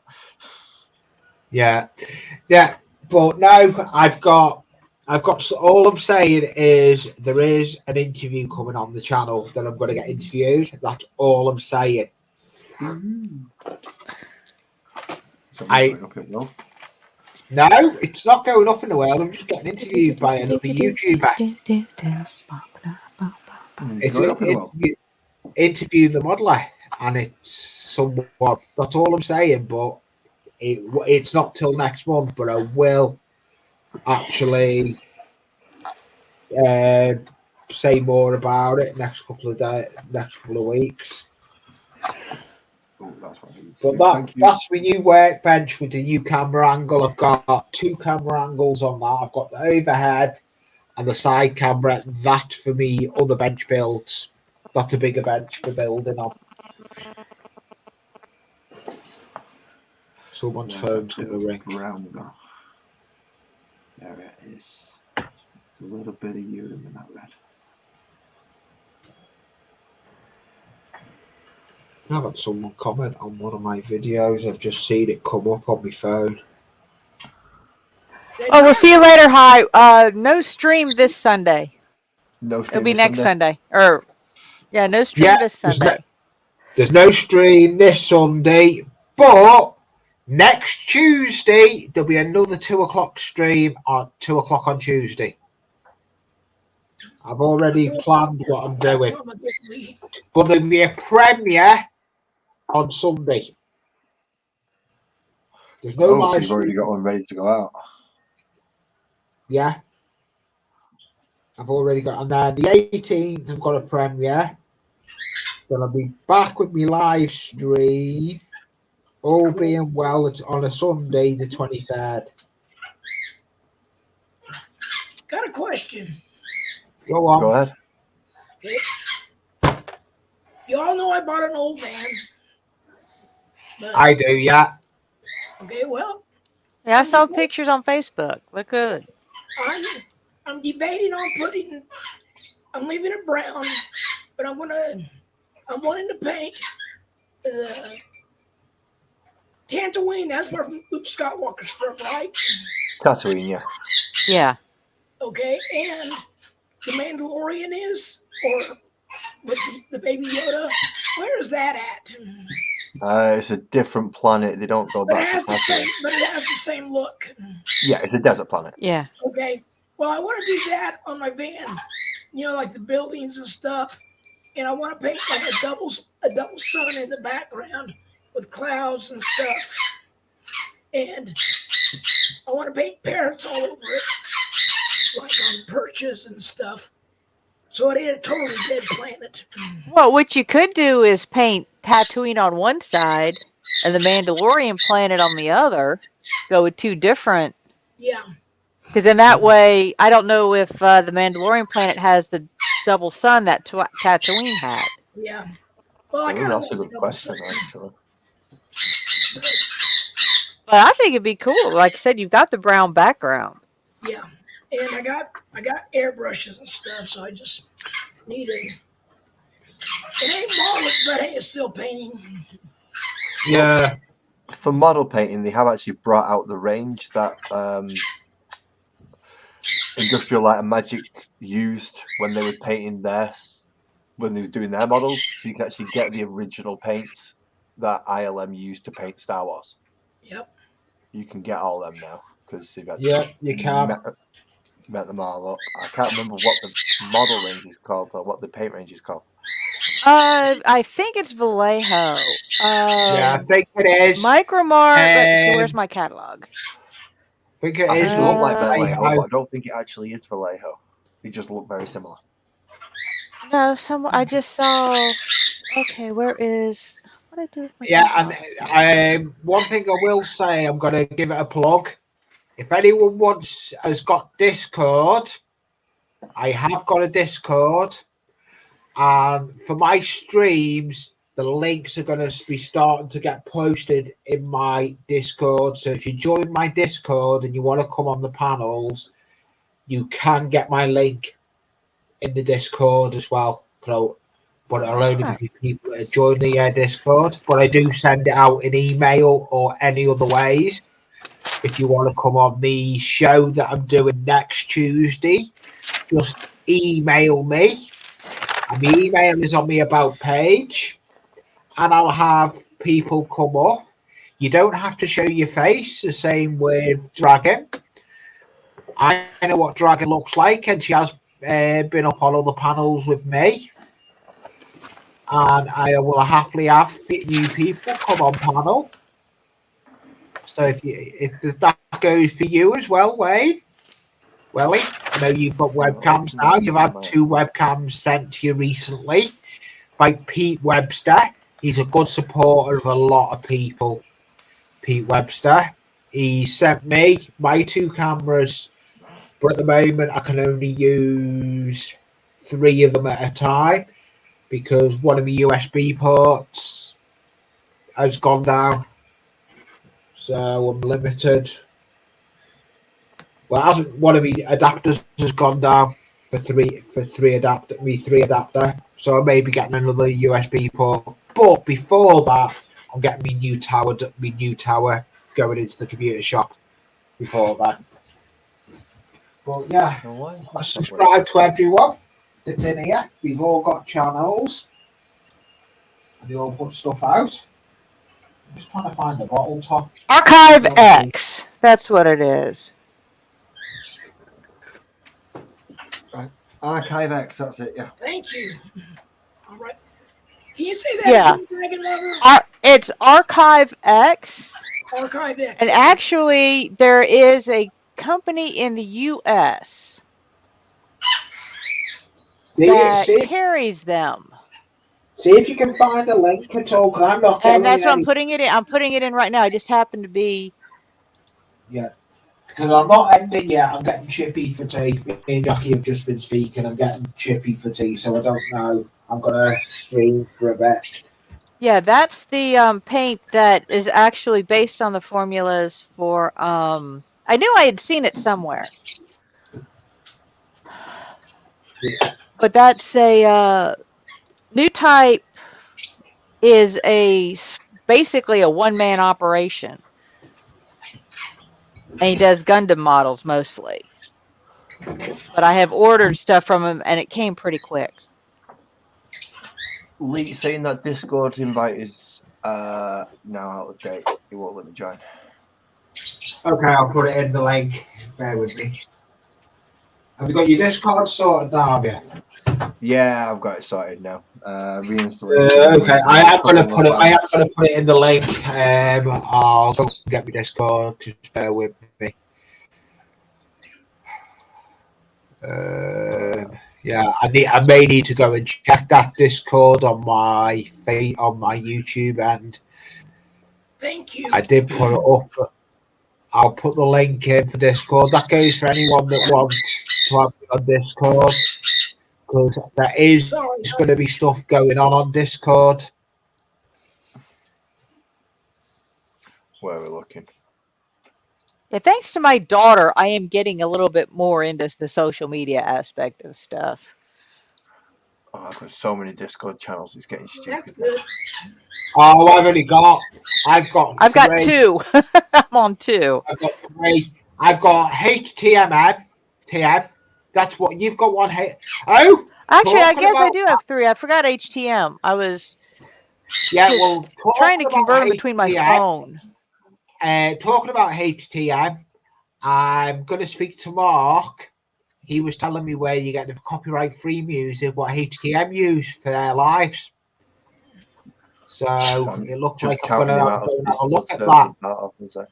Yeah. But now I've got. All I'm saying is there is an interview coming on the channel that I'm going to get interviewed. That's all I'm saying. No, it's not going up in the world. I'm just getting interviewed by another YouTuber. Interview the modeler, and it's somewhat. That's all I'm saying. But it's not till next month. But I will actually say more about it next couple of weeks. Oh, that's what I need to But do. that's my new workbench with the new camera angle. I've got 2 camera angles on that. I've got the overhead and the side camera. That for me, other bench builds. That's a bigger bench for building on. Someone's phone's going to ring. Brown though. There it is. A little bit of urine in that red. I've had someone comment on one of my videos. I've just seen it come up on my phone. Oh, we'll see you later. Hi. No stream this Sunday. No stream. It'll be this next Sunday. Sunday. No stream this Sunday. There's no stream this Sunday, but next Tuesday there'll be another 2 o'clock stream at 2 o'clock on Tuesday. I've already planned what I'm doing, but there'll be a premiere on Sunday. There's no live So you've already got one ready to go out. Yeah. I've already got, and then the 18th I've got a premiere. Then I'll be back with my live stream, all being well, it's on a Sunday, the 23rd. Got a question. Go on. Go ahead. Okay. You all know I bought an old van. I do, yeah. Okay, well. Yeah, I saw pictures on Facebook. Look good. I'm debating on I'm leaving it brown, but I'm wanting to paint the Tatooine. That's where Luke Skywalker's from, right? Tatooine, yeah. Yeah. Okay, and the Mandalorian is, or with the Baby Yoda. Where is that at? It's a different planet. They don't go back to Tatooine. But it has the same look. Yeah, it's a desert planet. Yeah. Okay. Well, I want to do that on my van. You know, like the buildings and stuff. And I want to paint like a double sun in the background with clouds and stuff. And I want to paint parrots all over it, like on perches and stuff. So it ain't a totally dead planet. Well, what you could do is paint Tatooine on one side and the Mandalorian planet on the other. Go with 2 different. Yeah. Because in that way, I don't know if the Mandalorian planet has the double sun that Tatooine had. Yeah. Well, I got that's a good question, actually. But I think it'd be cool. Like you said, you've got the brown background. Yeah. And I got airbrushes and stuff, so I just need it. It ain't marvelous, but hey, it's still painting. Yeah. For model painting, they have actually brought out the range that Industrial Light and Magic used when they were painting when they were doing their models. So you can actually get the original paints that ILM used to paint Star Wars. Yep. You can get all them now because they've actually you can. Met them all up. I can't remember what the model range is called or what the paint range is called. I think it's Vallejo. Yeah, I think it is. Micromart. Let me see. Where's my catalog? I think it I is. think it look like Vallejo, but I don't think it actually is Vallejo. They just look very similar. No, I just saw. Okay, where is? What did I do with my Yeah, catalog? and one thing I will say, I'm going to give it a plug. If anyone has got Discord, I have got a Discord, and for my streams, the links are going to be starting to get posted in my Discord. So if you join my Discord and you want to come on the panels, you can get my link in the Discord as well. But it'll only be people that join the Discord. But I do send it out in email or any other ways. If you want to come on the show that I'm doing next Tuesday, just email me. And the email is on the About page. And I'll have people come up. You don't have to show your face. The same with Dragon. I know what Dragon looks like, and she has been up on other panels with me. And I will happily have new people come on panel. So if that goes for you as well, Wayne, Welly, know you've got webcams now. You've had 2 webcams sent to you recently by Pete Webster. He's a good supporter of a lot of people. Pete Webster. He sent me my 2 cameras, but at the moment I can only use 3 of them at a time because one of the USB ports has gone down. So I'm limited. Well, hasn't one of the adapters has gone down for three adapter. So I may be getting another USB port. But before that, I'm getting my new tower going into the computer shop before that. But yeah, I subscribe to everyone that's in here. We've all got channels. And they all put stuff out. I'm just trying to find the bottle top. Archive X. That's what it is. Archive X, that's it, yeah. Thank you. All right. Can you say that Yeah. again, Dragon Lover? It's Archive X. Archive X. And actually, there is a company in the U.S. that carries them. See if you can find a link at all. I'm not And that's what I'm putting it in. I'm putting it in right now. I just happen to be. Yeah. Because I'm not ending yet. I'm getting chippy for tea. Me and Jackie have just been speaking. I'm getting chippy for tea, so I don't know. I'm going to stream for a bit. Yeah, that's the paint that is actually based on the formulas for. I knew I had seen it somewhere. But that's a new type is basically a one-man operation. And he does Gundam models mostly. But I have ordered stuff from him and it came pretty quick. Lee saying that Discord invite is now out of date. He won't let me join. Okay, I'll put it in the link. Bear with me. Have you got your Discord sorted now, have you? Yeah, I've got it sorted now. Reinstallation. Okay, I am going to put it in the link. I'll go get my Discord. Just bear with me. Yeah, I may need to go and check that Discord on my YouTube end. Thank you. I did put it up. I'll put the link in for Discord. That goes for anyone that wants to have me on Discord. Because there is going to be stuff going on Discord. Where we're looking. Yeah, thanks to my daughter, I am getting a little bit more into the social media aspect of stuff. Oh, I've got so many Discord channels. It's getting stupid. That's good. Oh, I've got 2. I'm on 2. I've got 3. I've got HTML. TM. That's what you've got. One. Oh, actually, I guess I do have 3. I forgot HTM. I was trying to convert them between my phone. Talking about HTM, I'm going to speak to Mark. He was telling me where you get the copyright-free music, what HTM use for their lives. So it looks like I'm going to have a look at that.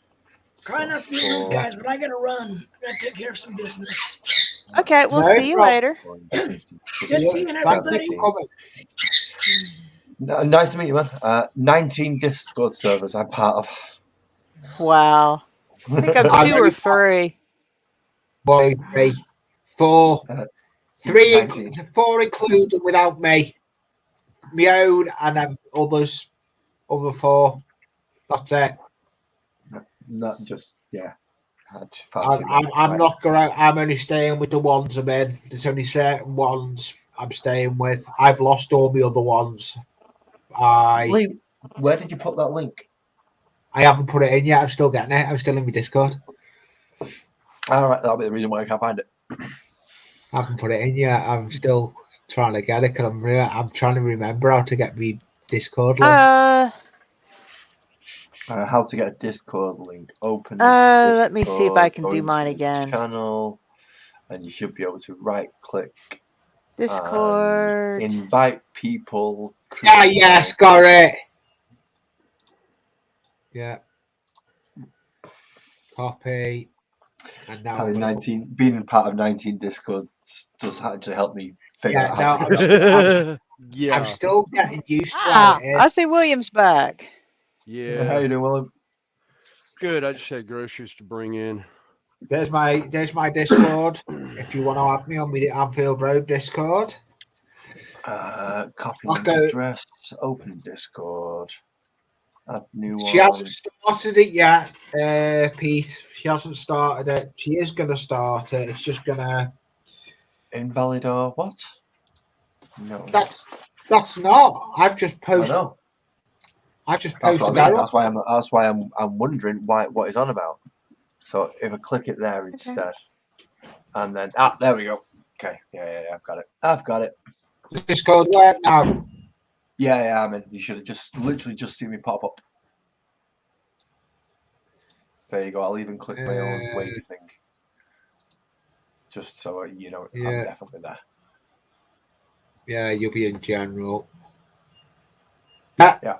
Try not to be rude, guys, but I got to run. I got to take care of some business. Okay, we'll see you later. Good seeing everybody. Nice to meet you, man. 19 Discord servers I'm part of. Wow. I think I'm 2 or 3. 3, 4. 4 included without me. My own and then other 4. That's it. Not just, yeah. I'm not going. I'm only staying with the ones I'm in. There's only certain ones I'm staying with. I've lost all the other ones. Lee, where did you put that link? I haven't put it in yet. I'm still getting it. I'm still in my Discord. All right, that'll be the reason why I can't find it. I haven't put it in yet. I'm still trying to get it because I'm trying to remember how to get my Discord link. How to get a Discord link? Open. Let me see if I can do mine again. Channel, and you should be able to right click. Discord. Invite people. Yes, got it. Yeah. Copy. And now Having I'm gonna 19, being part of 19 Discord does actually help me figure Yeah, out no, how to I'm, do it. I'm, Yeah. I'm still getting used to Ah, it. I see William's back. How Yeah. you doing, Willem? Good. I just had groceries to bring in. There's my Discord. If you want to add me on the Anfield Road Discord. Copy I'll link go. address, open Discord, add new She one. hasn't started it yet, Pete. She hasn't started it. She is going to start it. It's just going to. Invalid or what? No. That's not. I've just I posted. know. I just That's posted what I mean. that. That's why I'm wondering what he's on about. So if I click it there instead, and then there we go. Okay, yeah, I've got it. Discord work now. Yeah, I mean, you should have literally just seen me pop up. There you go. I'll even click my own wavy thing, just so you know I'm definitely there. Yeah, you'll be in general. Yeah.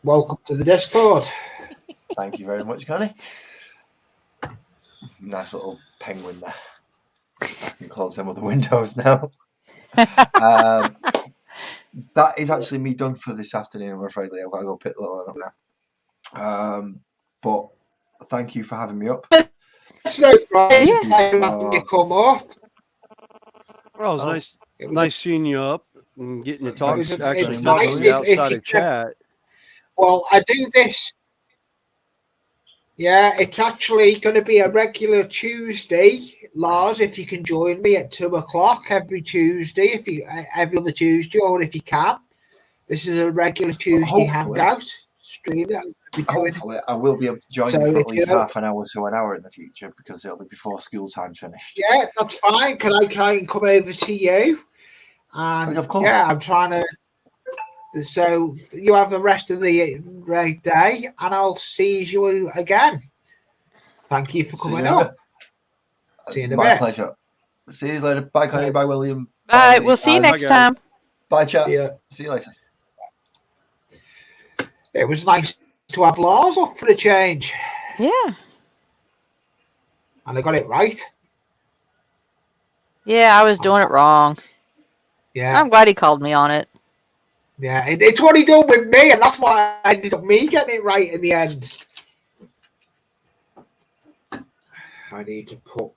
Welcome to the Discord. Thank you very much, Connie. Nice little penguin there. I can close some of the windows now. That is actually me done for this afternoon. I'm afraid I've got to go pick the little one up now. But thank you for having me up. That's no problem. Having you come up. Well, it was nice seeing you up and getting to talk. Actually, It's talk nice to you outside of chat. Well, I do this. Yeah, it's actually going to be a regular Tuesday, Lars. If you can join me at 2:00 every Tuesday, every other Tuesday, or if you can, this is a regular Tuesday hangout stream. Hopefully, I will be able to join you for at least half an hour to an hour in the future because it'll be before school time's finished. Yeah, that's fine. Can I come over to you? And of course. Yeah, I'm trying to. So you have the rest of the day, and I'll see you again. Thank you for coming up. See you in a bit. My pleasure. See you later. Bye, Connie. Bye, William. Bye. We'll see you next time. Bye, chat. See you later. It was nice to have Lars up for a change. Yeah. And I got it right. Yeah, I was doing it wrong. Yeah. I'm glad he called me on it. Yeah, it's what he done with me, and that's why I ended up me getting it right in the end. I need to put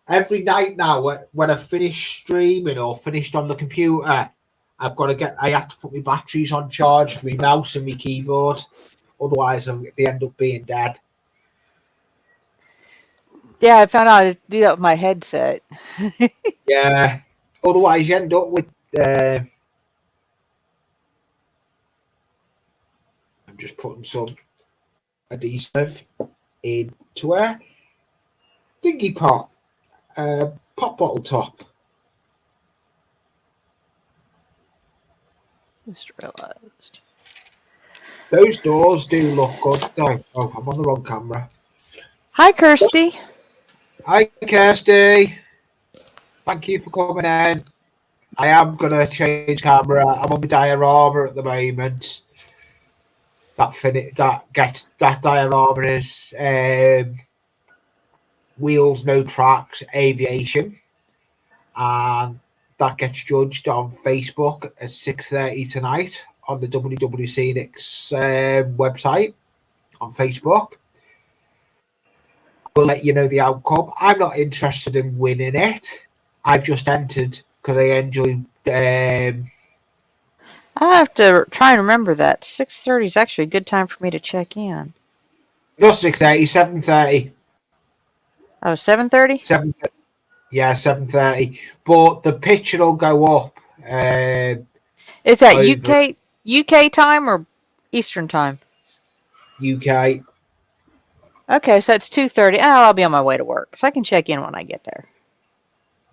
every night now when I finish streaming or finished on the computer, I have to put my batteries on charge for my mouse and my keyboard. Otherwise, they end up being dead. Yeah, I found out how to do that with my headset. Yeah. Otherwise, you end up with. I'm just putting some adhesive into a thingy pot, pop bottle top. Just realized. Those doors do look good, though. Oh, I'm on the wrong camera. Hi, Kirsty. Hi, Kirsty. Thank you for coming in. I am going to change camera. I'm on the diorama at the moment. That diorama is Wheels, No Tracks, Aviation. And that gets judged on Facebook at 6:30 tonight on the WWC Nick's website on Facebook. We'll let you know the outcome. I'm not interested in winning it. I've just entered because I enjoy. I have to try and remember that 6:30 is actually a good time for me to check in. Not 6:30, 7:30. Oh, 7:30? 7:30. Yeah, 7:30. But the picture will go up. Is that UK time or Eastern time? UK. Okay, so it's 2:30. Oh, I'll be on my way to work, so I can check in when I get there.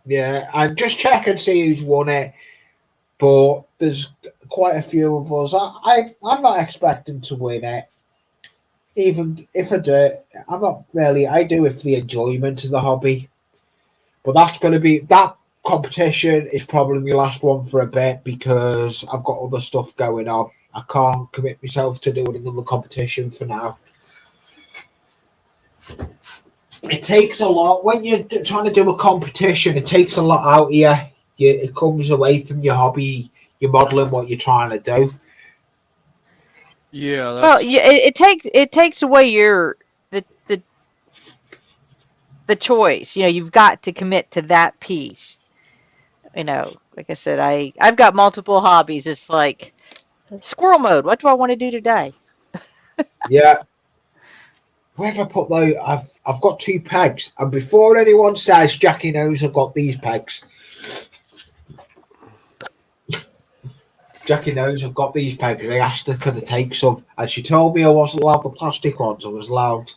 Yeah, and just check and see who's won it. But there's quite a few of us. I'm not expecting to win it. Even if I do, I'm not really. I do it for the enjoyment of the hobby. But that competition is probably my last one for a bit because I've got other stuff going on. I can't commit myself to doing another competition for now. It takes a lot when you're trying to do a competition. It takes a lot out of you. It comes away from your hobby. You're modelling what you're trying to do. Yeah, Well, yeah, it takes away the choice. You've got to commit to that piece. Like I said, I've got multiple hobbies. It's like squirrel mode. What do I want to do today? Yeah. Where have I put those? I've got 2 pegs, and before anyone says Jackie knows I've got these pegs, Jackie knows I've got these pegs. I asked her could I take some, and she told me I wasn't allowed the plastic ones. I was allowed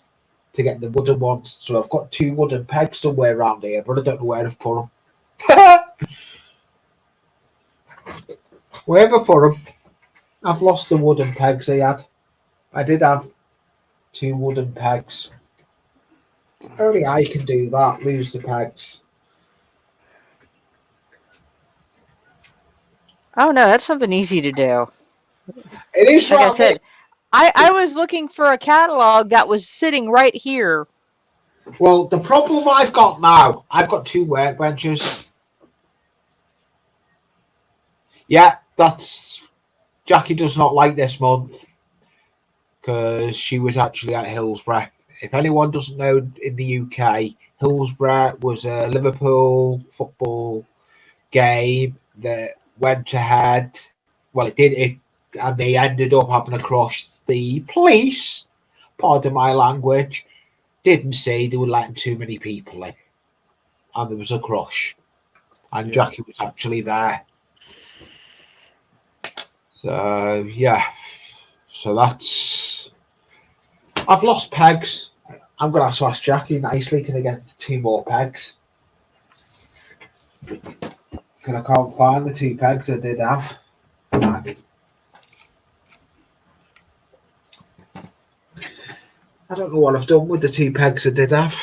to get the wooden ones. So I've got 2 wooden pegs somewhere around here, but I don't know where I've put them. Where have I put them? I've lost the wooden pegs I had. I did have 2 wooden pegs. Only I can do that, lose the pegs. Oh no, that's something easy to do. It is Like I right. said, I was looking for a catalog that was sitting right here. Well, the problem I've got now, I've got 2 workbenches. Yeah, that's Jackie does not like this month because she was actually at Hillsborough. If anyone doesn't know, in the UK, Hillsborough was a Liverpool football game that went ahead. Well, it did, and they ended up having to cross the police. Pardon my language. Didn't say they were letting too many people in, and there was a crush, and Yeah. Jackie was actually there. So yeah, so that's. I've lost pegs. I'm gonna have to ask Jackie nicely. Can I get 2 more pegs? Because I can't find the 2 pegs I did have. I don't know what I've done with the 2 pegs I did have.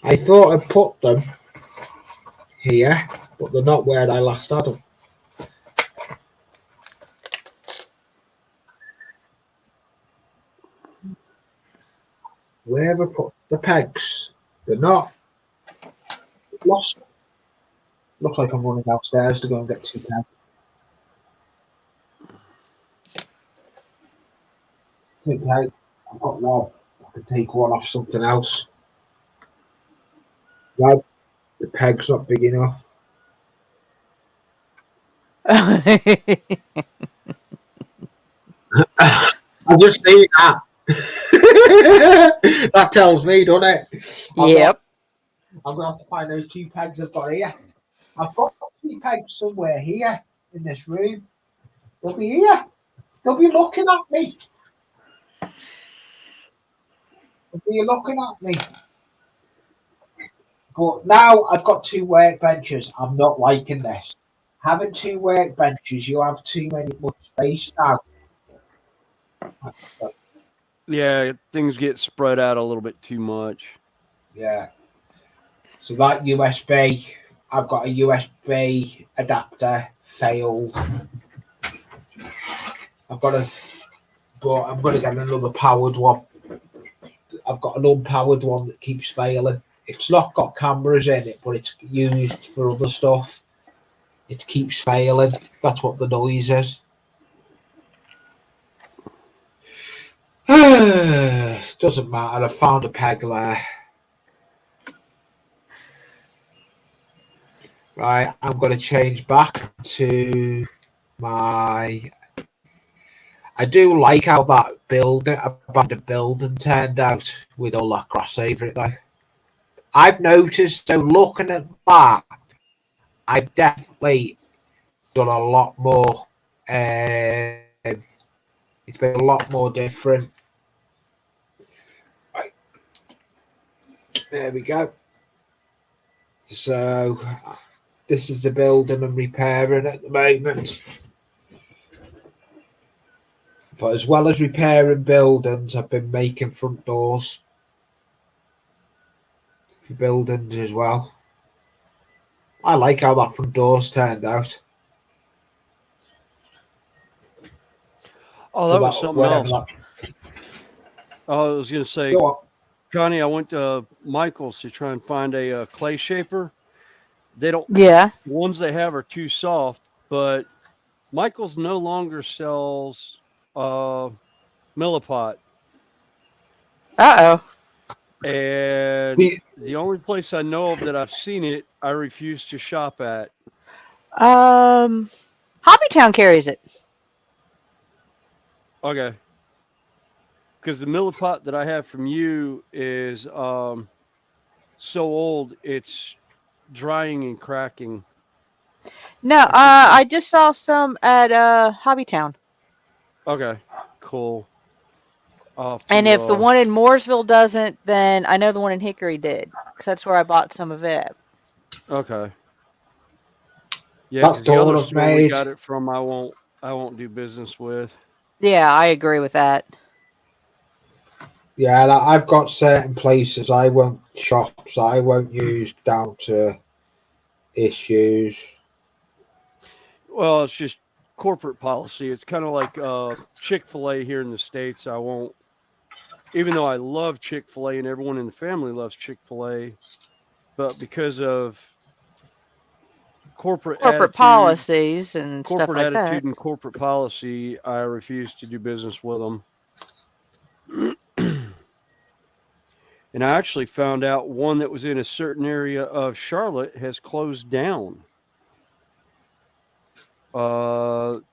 I thought I put them here, but they're not where I last had them. Where have I put the pegs? They're not. Lost. Looks like I'm running downstairs to go and get 2 pegs. Okay, I've got one. I can take one off something else. No, the peg's not big enough. I just see that. That tells me, doesn't it? Yep. I'm gonna have to find those 2 pegs I've got here. I've got 2 pegs somewhere here in this room. They'll be here. They'll be looking at me. They'll be looking at me. But now I've got 2 workbenches. I'm not liking this. Having 2 workbenches, you have too much space now. Yeah, things get spread out a little bit too much. Yeah. So that USB, I've got a USB adapter, failed. But I'm going to get another powered one. I've got an unpowered one that keeps failing. It's not got cameras in it, but it's used for other stuff. It keeps failing. That's what the noise is. Doesn't matter. I found a peg there. Right, I'm going to change back to my. I do like how that abandoned building turned out with all that grass over it, though. I've noticed, so looking at that, I've definitely done a lot more. It's been a lot more different. Right. There we go. So this is the building I'm repairing at the moment. But as well as repairing buildings, I've been making front doors for buildings as well. I like how that front door's turned out. Oh, that was something else. I was going to say, Connie, I went to Michael's to try and find a clay shaper. They don't. Yeah. The ones they have are too soft, but Michael's no longer sells milliput. Uh And the only place I know of that I've seen it, I refuse to shop at. oh. Hobbytown carries it. Okay. Because the milliput that I have from you is so old, it's drying and cracking. No, I just saw some at Hobbytown. Okay, cool. And if the one in Mooresville doesn't, then I know the one in Hickory did, because that's where I bought some of it. Okay. Yeah, That because the other door I've store we made. got it from, I won't do business with. Yeah, I agree with that. Yeah, like I've got certain places I won't shop, so I won't use down to issues. Well, it's just corporate policy. It's kind of like Chick-fil-A here in the States. I won't, even though I love Chick-fil-A and everyone in the family loves Chick-fil-A, but because of corporate attitude, policies and stuff corporate like attitude that. and corporate policy, I refuse to do business with them. And I actually found out one that was in a certain area of Charlotte has closed down. And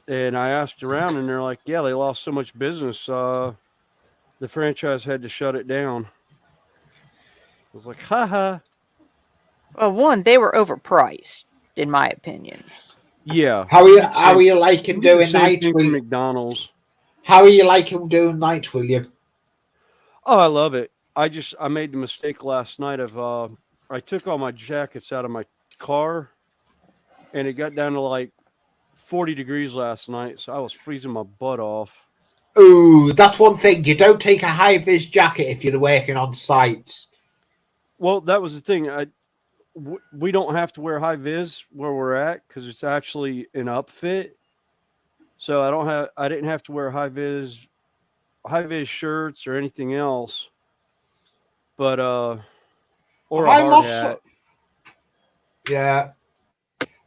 I asked around, and they're like, "Yeah, they lost so much business. The franchise had to shut it down." I was like, "Haha." Well, one, they were overpriced, in my opinion. Yeah. How are you liking doing night? Same thing for McDonald's. How are you liking doing night, William? Oh, I love it. I made the mistake last night of I took all my jackets out of my car, and it got down to like 40 degrees last night, so I was freezing my butt off. Ooh, that's one thing. You don't take a high-vis jacket if you're working on site. Well, that was the thing. We don't have to wear high vis where we're at because it's actually an upfit. So I didn't have to wear high vis shirts or anything else. But or a hard hat. Yeah.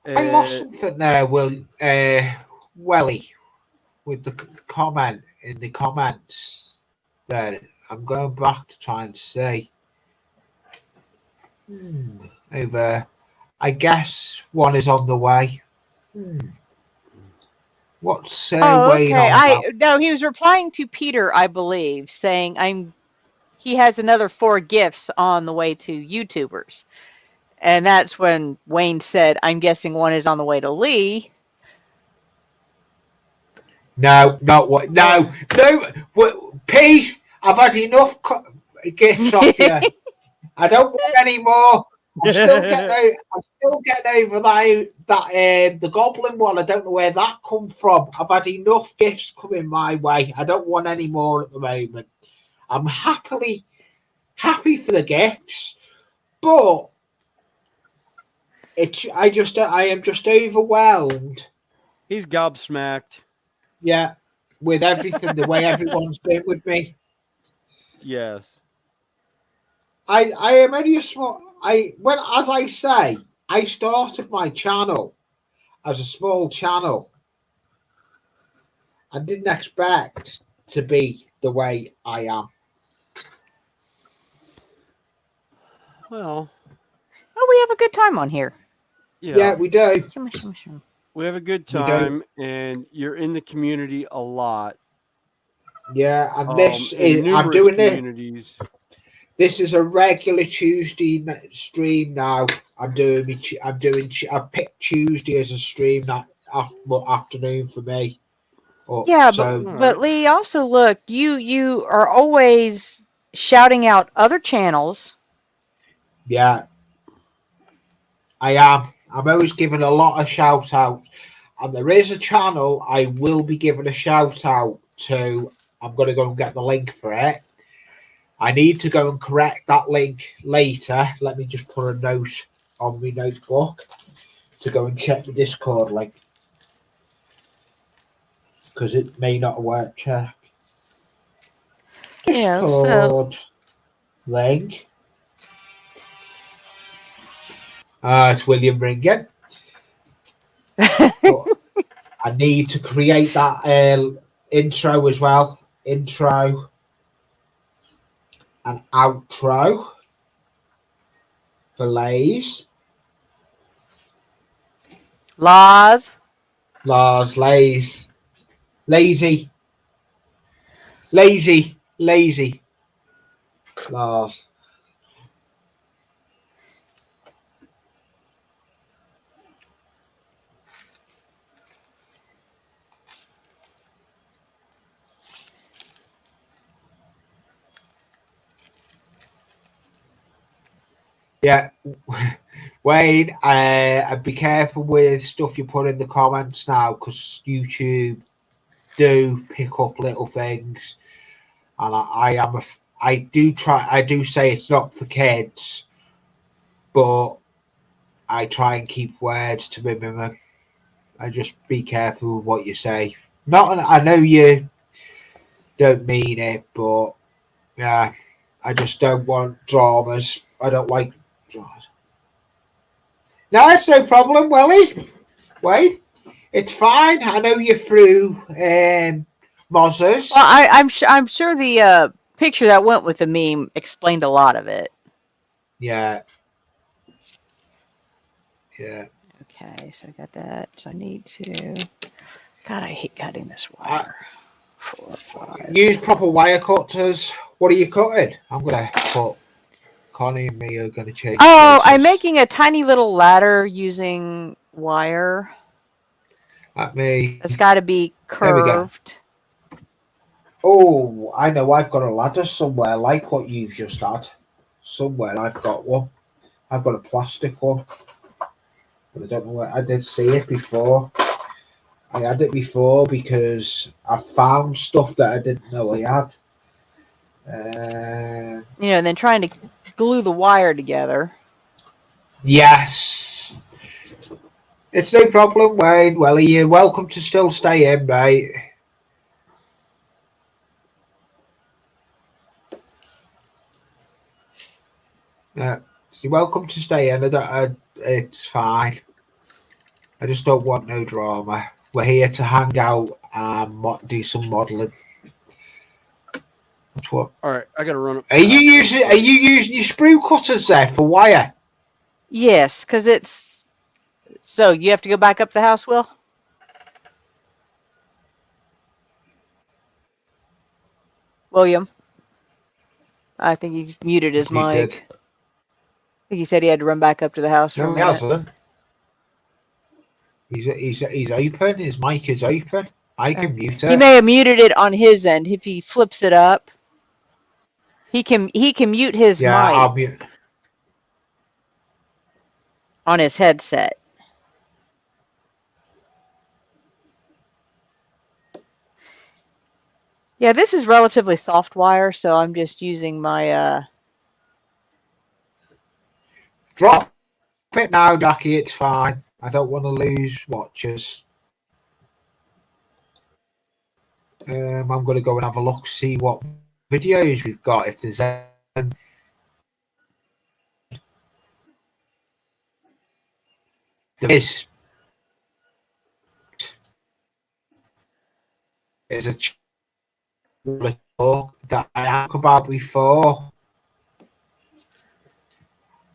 I lost something there, Welly, with the comment in the comments there. I'm going back to try and see. Over. I guess one is on the way. What's Wayne okay. on about? No, he was replying to Peter, I believe, saying he has another 4 gifts on the way to YouTubers. And that's when Wayne said, I'm guessing one is on the way to Lee. No, not what. No. Peace. I've had enough gifts off you. I don't want any more. I'm still getting over that the goblin one. I don't know where that come from. I've had enough gifts coming my way. I don't want any more at the moment. I'm happy for the gifts, but I am just overwhelmed. He's gobsmacked. Yeah, with everything, the way everyone's been with me. Yes. I am only a small. As I say, I started my channel as a small channel. I didn't expect to be the way I am. Well, we have a good time on here. Yeah, we do. We have a good time, and you're in the community a lot. Yeah, and I'm doing communities. This is a regular Tuesday stream now. I picked Tuesday as a stream that afternoon for me. But Lee, also look, you are always shouting out other channels. Yeah, I am. I'm always giving a lot of shout outs, and there is a channel I will be giving a shout out to. I'm going to go and get the link for it. I need to go and correct that link later. Let me just put a note on my notebook to go and check the Discord link, because it may not work. Check. Discord. Ling. It's William ringing. But I need to create that intro as well. Intro and outro for Lays. Laws. Lars, Lays. Lazy. Lazy. Lars. Yeah, Wayne, be careful with stuff you put in the comments now, because YouTube do pick up little things, and I do say it's not for kids, but I try and keep words to minimum. I just be careful with what you say. I know you don't mean it, but yeah, I just don't want dramas. I don't like dramas. No, it's no problem, Willie. Wait, it's fine. I know you're through Mozzers. Well, I'm sure the picture that went with the meme explained a lot of it. Yeah. Okay, so I got that. So I need to. God, I hate cutting this wire. 4, 5. Use proper wire cutters. What are you cutting? I'm gonna put. Connie and me are gonna change. Oh, places. I'm making a tiny little ladder using wire. Let me. It's got to be curved. Oh, I know. I've got a ladder somewhere, like what you've just had. Somewhere I've got one. I've got a plastic one, but I don't know where. I did see it before. I had it before because I found stuff that I didn't know I had. And then trying to glue the wire together. Yes. It's no problem, Wayne. Well, you're welcome to still stay in, mate. Yeah, so you're welcome to stay in. It's fine. I just don't want no drama. We're here to hang out and do some modelling. That's what. All right, I gotta run up. Are you using your sprue cutters there for wire? Yes, because it's. So you have to go back up the house, Will? William? I think he muted his mic. Did. I think he said he had to run back up to the house for a minute. Hasn't. He's open. His mic is open. I can mute it. He may have muted it on his end. If he flips it up, he can mute his mic. I'll mute on his headset. Yeah, this is relatively soft wire, so I'm just using my Drop it now, Jackie. It's fine. I don't want to lose watchers. I'm going to go and have a look, see what videos we've got. If there's any. There is a that I talked about before,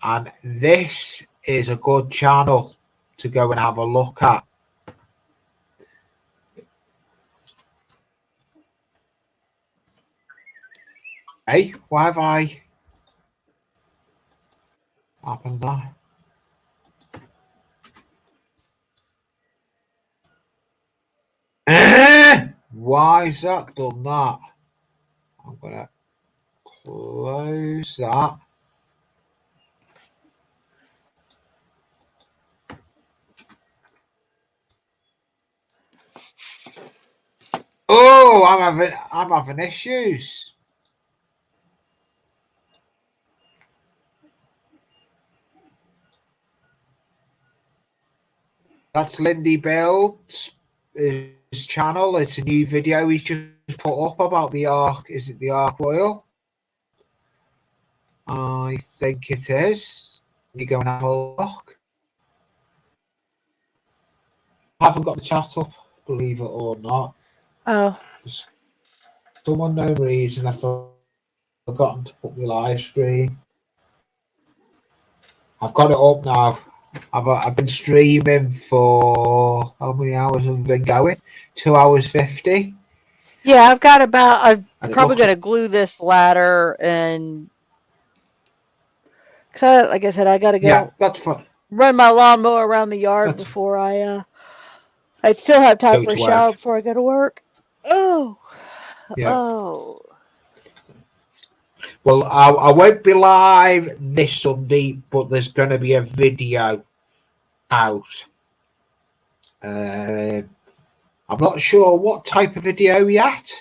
and this is a good channel to go and have a look at. Hey, why have I happened there? Why is that done that? I'm gonna close that. Oh, I'm having issues. That's Lindy Builds, his channel. It's a new video he's just put up about the Ark. Is it the Ark Royal? I think it is. You go and have a look. I haven't got the chat up, believe it or not. Oh, For some unknown reason, I've forgotten to put my live stream. I've got it up now. I've been streaming for how many hours have I been going? 2 hours 50. yeah, I've got about. I'm And it probably looks going to glue this ladder and. Cause like I said, I got to yeah, go that's fine. run my lawnmower around the yard That's before I still have time go for a to shower work. before I go to work. Oh, Yeah. oh. Well, I won't be live this Sunday, but there's going to be a video out. I'm not sure what type of video yet.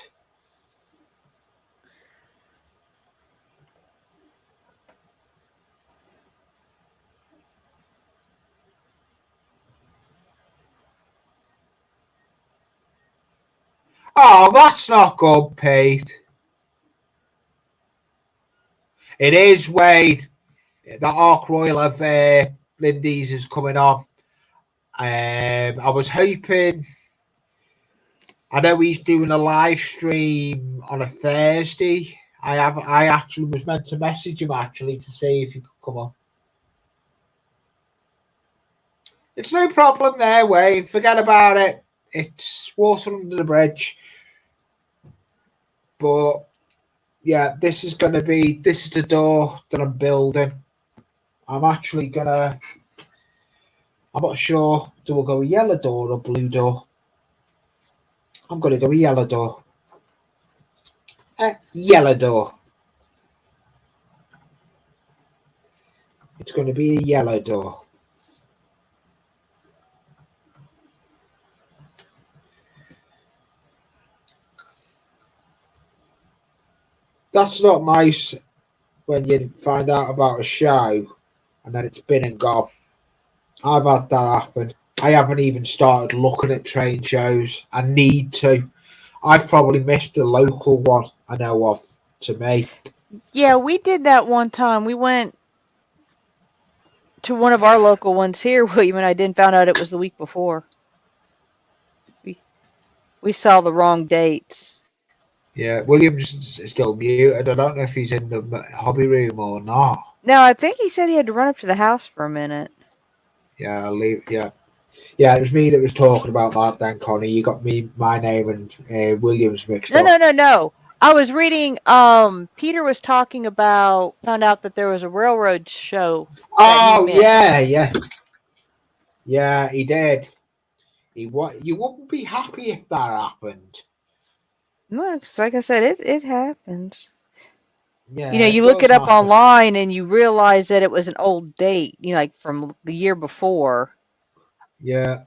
Oh, that's not good, Pete. It is, Wade. The Ark Royal of Lindy's is coming on. I was hoping. I know he's doing a live stream on a Thursday. I actually was meant to message him actually to see if he could come on. It's no problem there, Wade. Forget about it. It's water under the bridge. But yeah, this is the door that I'm building. I'm actually gonna. I'm not sure. Do I go a yellow door or blue door? I'm gonna go a yellow door. A yellow door. It's going to be a yellow door. That's not nice when you find out about a show and then it's been and gone. I've had that happen. I haven't even started looking at train shows. I need to. I've probably missed the local one I know of to me. Yeah, we did that one time. We went to one of our local ones here, William and I didn't found out it was the week before. We saw the wrong dates. Yeah, William's still muted. I don't know if he's in the hobby room or not. No, I think he said he had to run up to the house for a minute. Yeah, I'll leave. Yeah. Yeah, it was me that was talking about that then, Connie. You got my name and Williams mixed up. No. I was reading, Peter was talking about, found out that there was a railroad show that he Oh, missed. Yeah, he did. You wouldn't be happy if that happened. No, 'cause like I said, it happens. Yeah, You know, you it look does it up happen. online and you realize that it was an old date, you know, like from the year before. Yeah.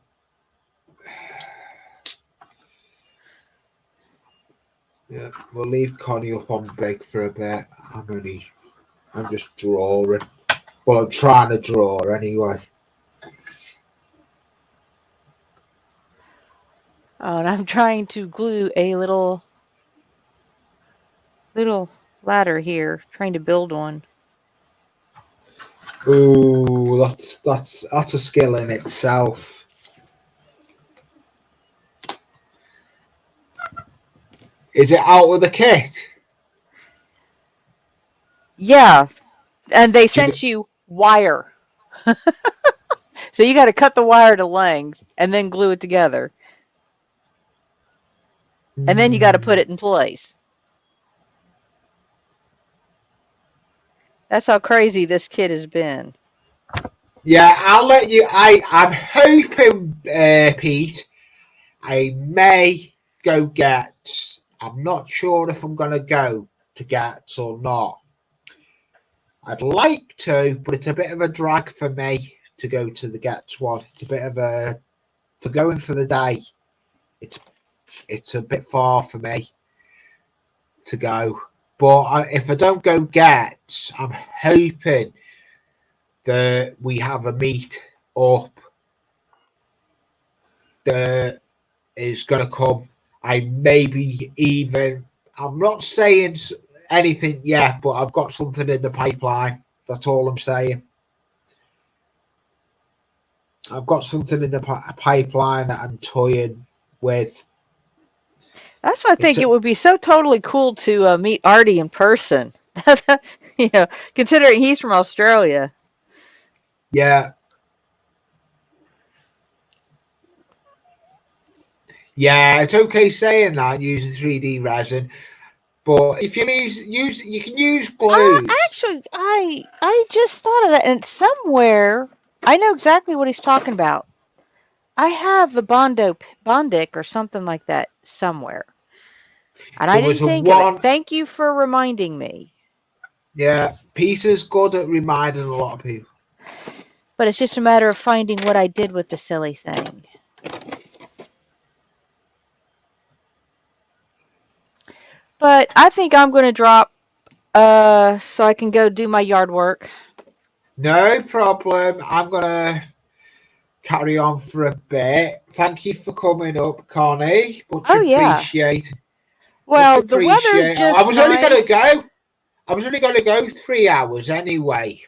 Yeah, we'll leave Connie up on big for a bit. I'm just drawing. Well, I'm trying to draw anyway. Oh, and I'm trying to glue a little ladder here, trying to build one. Ooh, that's a skill in itself. Is it out of the kit? Yeah, and they sent you wire. So you got to cut the wire to length and then glue it together. And then you got to put it in place. That's how crazy this kid has been. Yeah, I'll let you. I'm hoping, Pete, I may go Gets. I'm not sure if I'm going to go to Gets or not. I'd like to, but it's a bit of a drag for me to go to the Gets one. It's a bit of a for going for the day. It's a bit far for me to go. But if I don't go Gets, I'm hoping that we have a meet up that is going to come. I maybe even. I'm not saying anything yet, but I've got something in the pipeline. That's all I'm saying. I've got something in the pipeline that I'm toying with. That's why I think it would be so totally cool to meet Artie in person. You know, considering he's from Australia. Yeah. Yeah, it's okay saying that using 3D resin, but if you use you can use glues. Actually, I just thought of that, and somewhere I know exactly what he's talking about. I have the Bondic or something like that somewhere, and I didn't think of it. Thank you for reminding me. Yeah, Peter's good at reminding a lot of people. But it's just a matter of finding what I did with the silly thing. But I think I'm going to drop so I can go do my yard work. No problem. I'm going to carry on for a bit. Thank you for coming up, Connie. Much appreciate. Well, the weather's just I was only going to go. I was only going to go 3 hours anyway.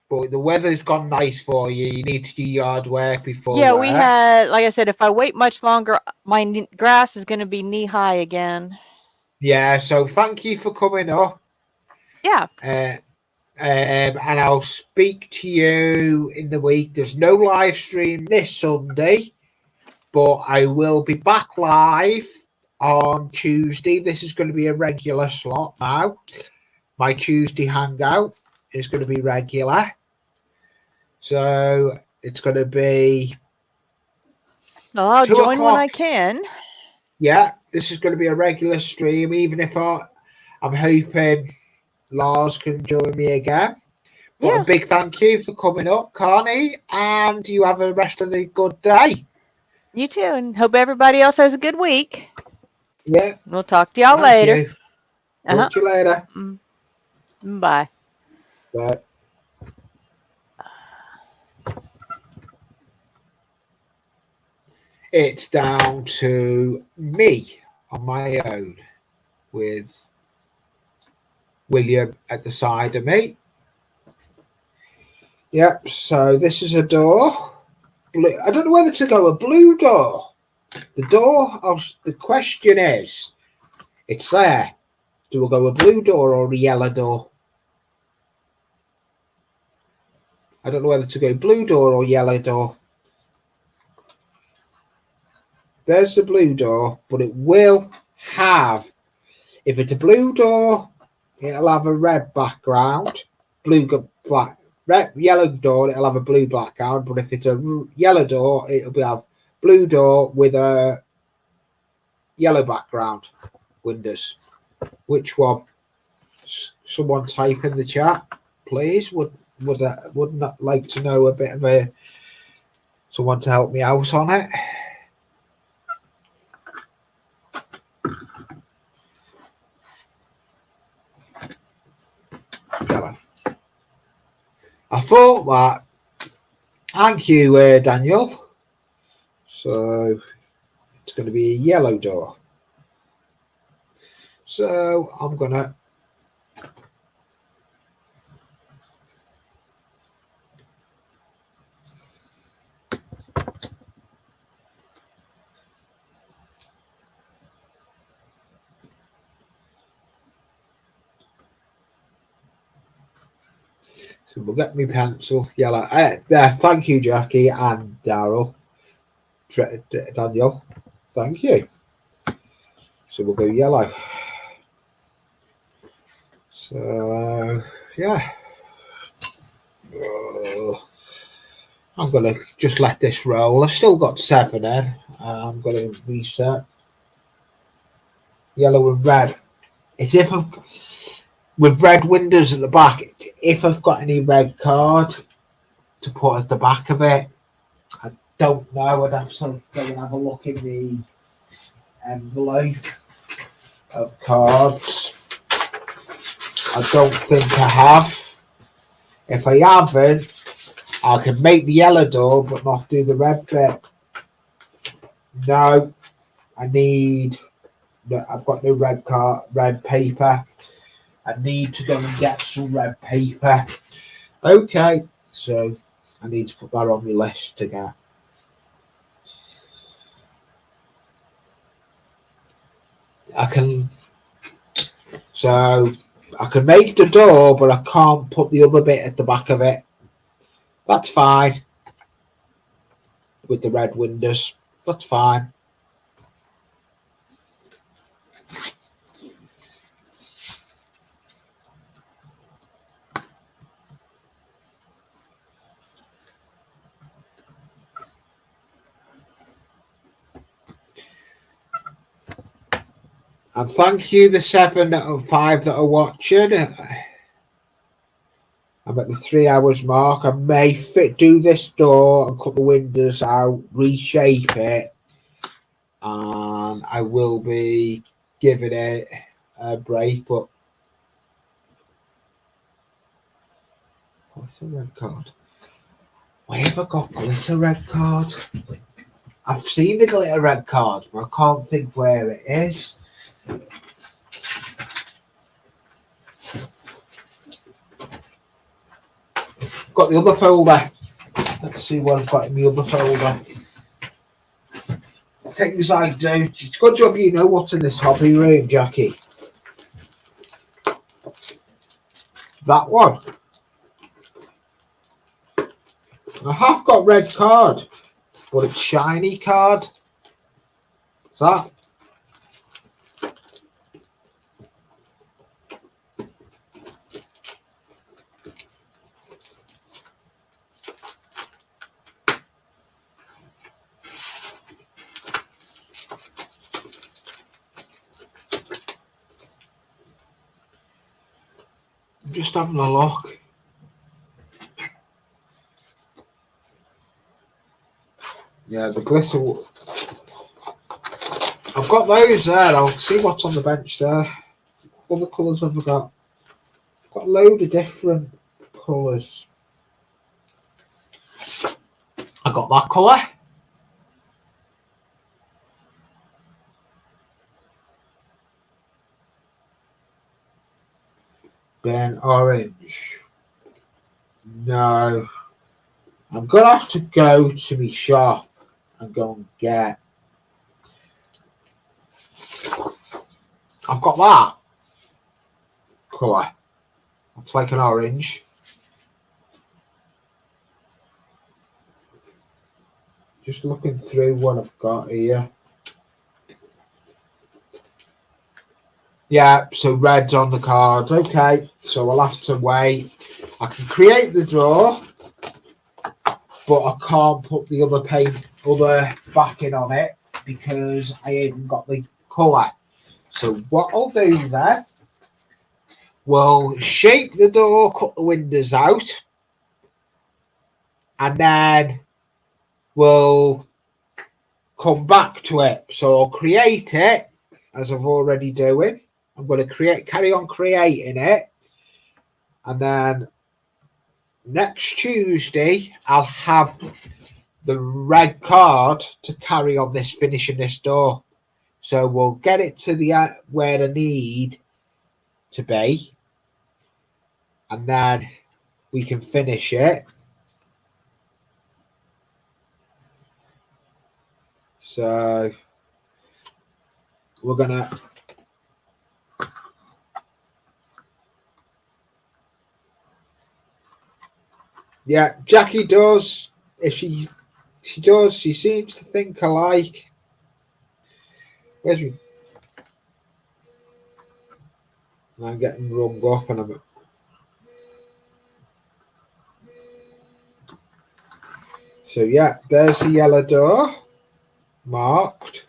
But the weather's gone nice for you. You need to do yard work before. Yeah, we had, like I said, if I wait much longer, my grass is going to be knee high again. Yeah, so thank you for coming up. Yeah. And I'll speak to you in the week. There's no live stream this Sunday, but I will be back live on Tuesday. This is going to be a regular slot now. My Tuesday hangout is going to be regular. So it's going to be... Well, I'll join when I can. Yeah, this is going to be a regular stream, even if I'm hoping Lars can join me again. But a big thank you for coming up, Connie, and you have a rest of the good day. You too, and hope everybody else has a good week. Yeah. We'll talk to y'all later. Talk to you later. Bye. Bye. It's down to me on my own with William at the side of me. Yep, so this is a door. Blue. I don't know whether to go a blue door. The question is, it's there. Do we go a blue door or a yellow door? I don't know whether to go blue door or yellow door. There's the blue door, but it will have, if it's a blue door, it'll have a red background, yellow door, it'll have a blue background, but if it's a yellow door, it'll have blue door with a yellow background windows. Which one? Someone type in the chat, please. Would not like to know a bit of someone to help me out on it. Yellow. I thought that. Thank you, Daniel. So it's going to be a yellow door. So I'm gonna so we'll get me pencil yellow. There, thank you, Jackie and Daryl. Daniel, thank you. So we'll go yellow. So yeah, I'm gonna just let this roll. I've still got 7 in. I'm gonna reset. Yellow and red. It's if I've with red windows at the back. If I've got any red card to put at the back of it, I don't know. I'd have to go and have a look in the envelope of cards. I don't think I have. If I haven't, I can make the yellow door but not do the red bit. No, I need I've got no red paper. I need to go and get some red paper. Okay, so I need to put that on my list to get. I can make the door, but I can't put the other bit at the back of it. That's fine. With the red windows, that's fine. And thank you, the 7 out of 5 that are watching. I'm at the 3 hours mark. I may do this door and cut the windows out, reshape it, and I will be giving it a break. But what's a red card? Where have I got glitter red card? I've seen the glitter red card, but I can't think where it is. Got the other folder. Let's see what I've got in the other folder. Things I do. It's a good job you know what's in this hobby room, Jackie. That one. I have got red card, but it's shiny card. What's that? I'm just having a look. Yeah, the glitter. I've got those there. I'll see what's on the bench there. What other colours have I got? I've got a load of different colours. I got that colour. Then orange. No. I'm going to have to go to my shop and go and get. I've got that colour. It's like an orange. Just looking through what I've got here. Yeah, so red's on the card. Okay, so I'll have to wait. I can create the door, but I can't put the other backing on it because I haven't got the colour. So what I'll do then, we'll shape the door, cut the windows out, and then we'll come back to it. So I'll create it as I've already doing. I'm going to carry on creating it, and then next Tuesday I'll have the red card to carry on finishing this door. So we'll get it to the where I need to be, and then we can finish it. So we're gonna. Yeah, Jackie does. If she does, she seems to think alike. Where's me? I'm getting rung up, and I'm. So yeah, there's the yellow door marked.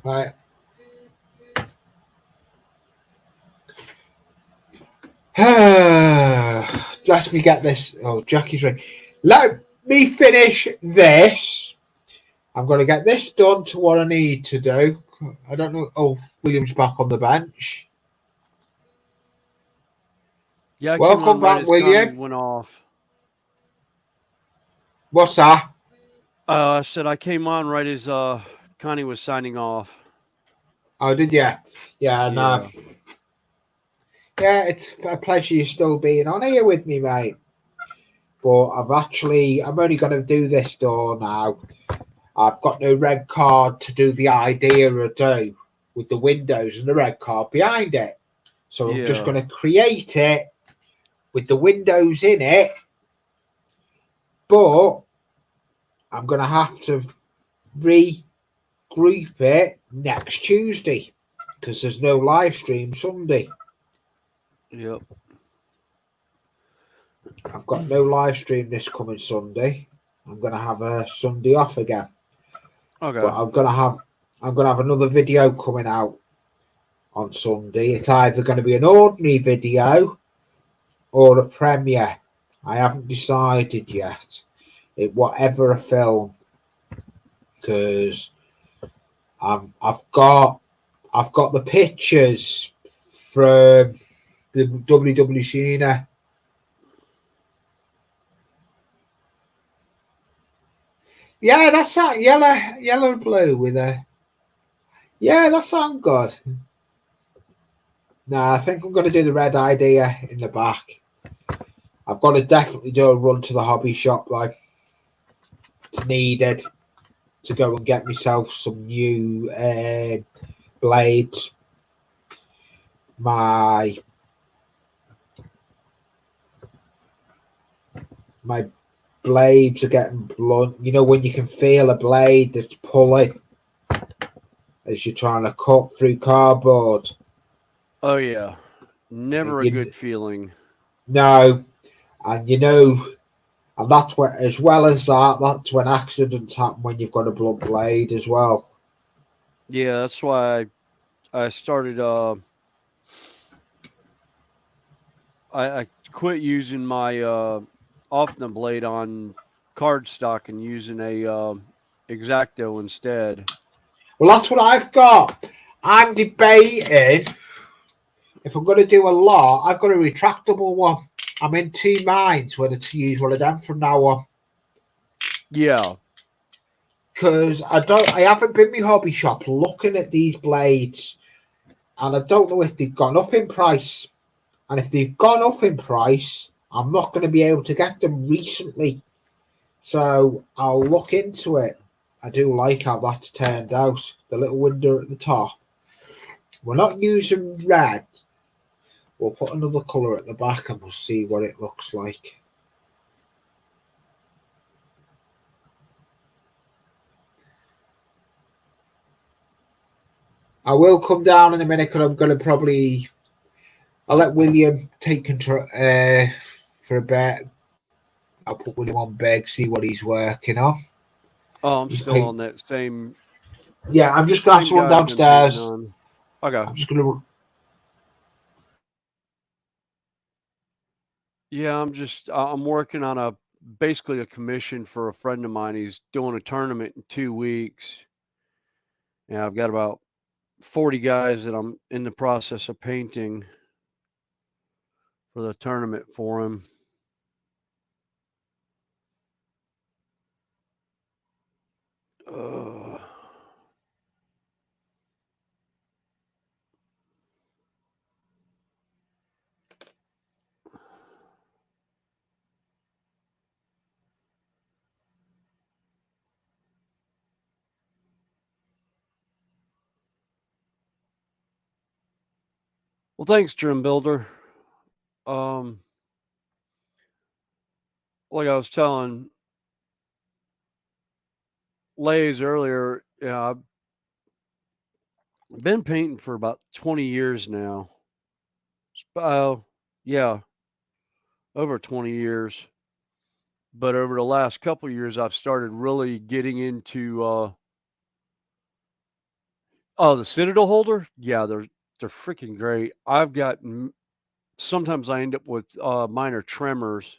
Right. Let me get this. Oh, Jackie's ready. Let me finish this. I'm going to get this done to what I need to do. I don't know. Oh, William's back on the bench. Yeah, I welcome back, William. went off. What's that? I said I came on right as Connie was signing off. Oh, did you? Yeah, no. Yeah. Yeah, it's a pleasure you still being on here with me, mate. But I'm only going to do this door now. I've got no red card to do the idea I do with the windows and the red card behind it. So I'm just Yeah. going to create it with the windows in it. But I'm going to have to regroup it next Tuesday because there's no live stream Sunday. Yep. I've got no live stream this coming Sunday. I'm going to have a Sunday off again. Okay. But I'm gonna have another video coming out on Sunday. It's either going to be an ordinary video or a premiere. I haven't decided yet. Whatever a film, because I've got the pictures from the WWC. Yeah, that's that yellow and blue with a. Yeah, that sounds good. No, I think I'm going to do the red idea in the back. I've got to definitely do a run to the hobby shop, like it's needed to go and get myself some new blades. My blades are getting blunt. You know when you can feel a blade that's pulling as you're trying to cut through cardboard. Oh yeah. Never a good feeling. No, and and that's when, as well as that's when accidents happen when you've got a blunt blade as well. Yeah, that's why I started. I quit using my Offna blade on cardstock and using a X-Acto instead. Well, that's what I've got. I'm debating if I'm going to do a lot. I've got a retractable one. I'm in two minds whether to use one of them from now on. Yeah, because I haven't been in my hobby shop looking at these blades, and I don't know if they've gone up in price. And if they've gone up in price, I'm not going to be able to get them recently. So I'll look into it. I do like how that's turned out. The little window at the top. We're not using red. We'll put another colour at the back and we'll see what it looks like. I will come down in a minute because I'm going to I'll let William take control for a bit. I'll put William on beg, see what he's working on. Oh, I'm still on that same. Yeah, I'm just going to have to run downstairs. Okay. I'm just going to. Yeah, I'm working on basically a commission for a friend of mine. He's doing a tournament in 2 weeks. And I've got about 40 guys that I'm in the process of painting for the tournament for him. Well, thanks, Trim Builder. Like I was telling Lays earlier, I've been painting for about 20 years now. Yeah, over 20 years. But over the last couple of years, I've started really getting into the Citadel holder. Yeah, they're freaking great. I've got sometimes I end up with minor tremors,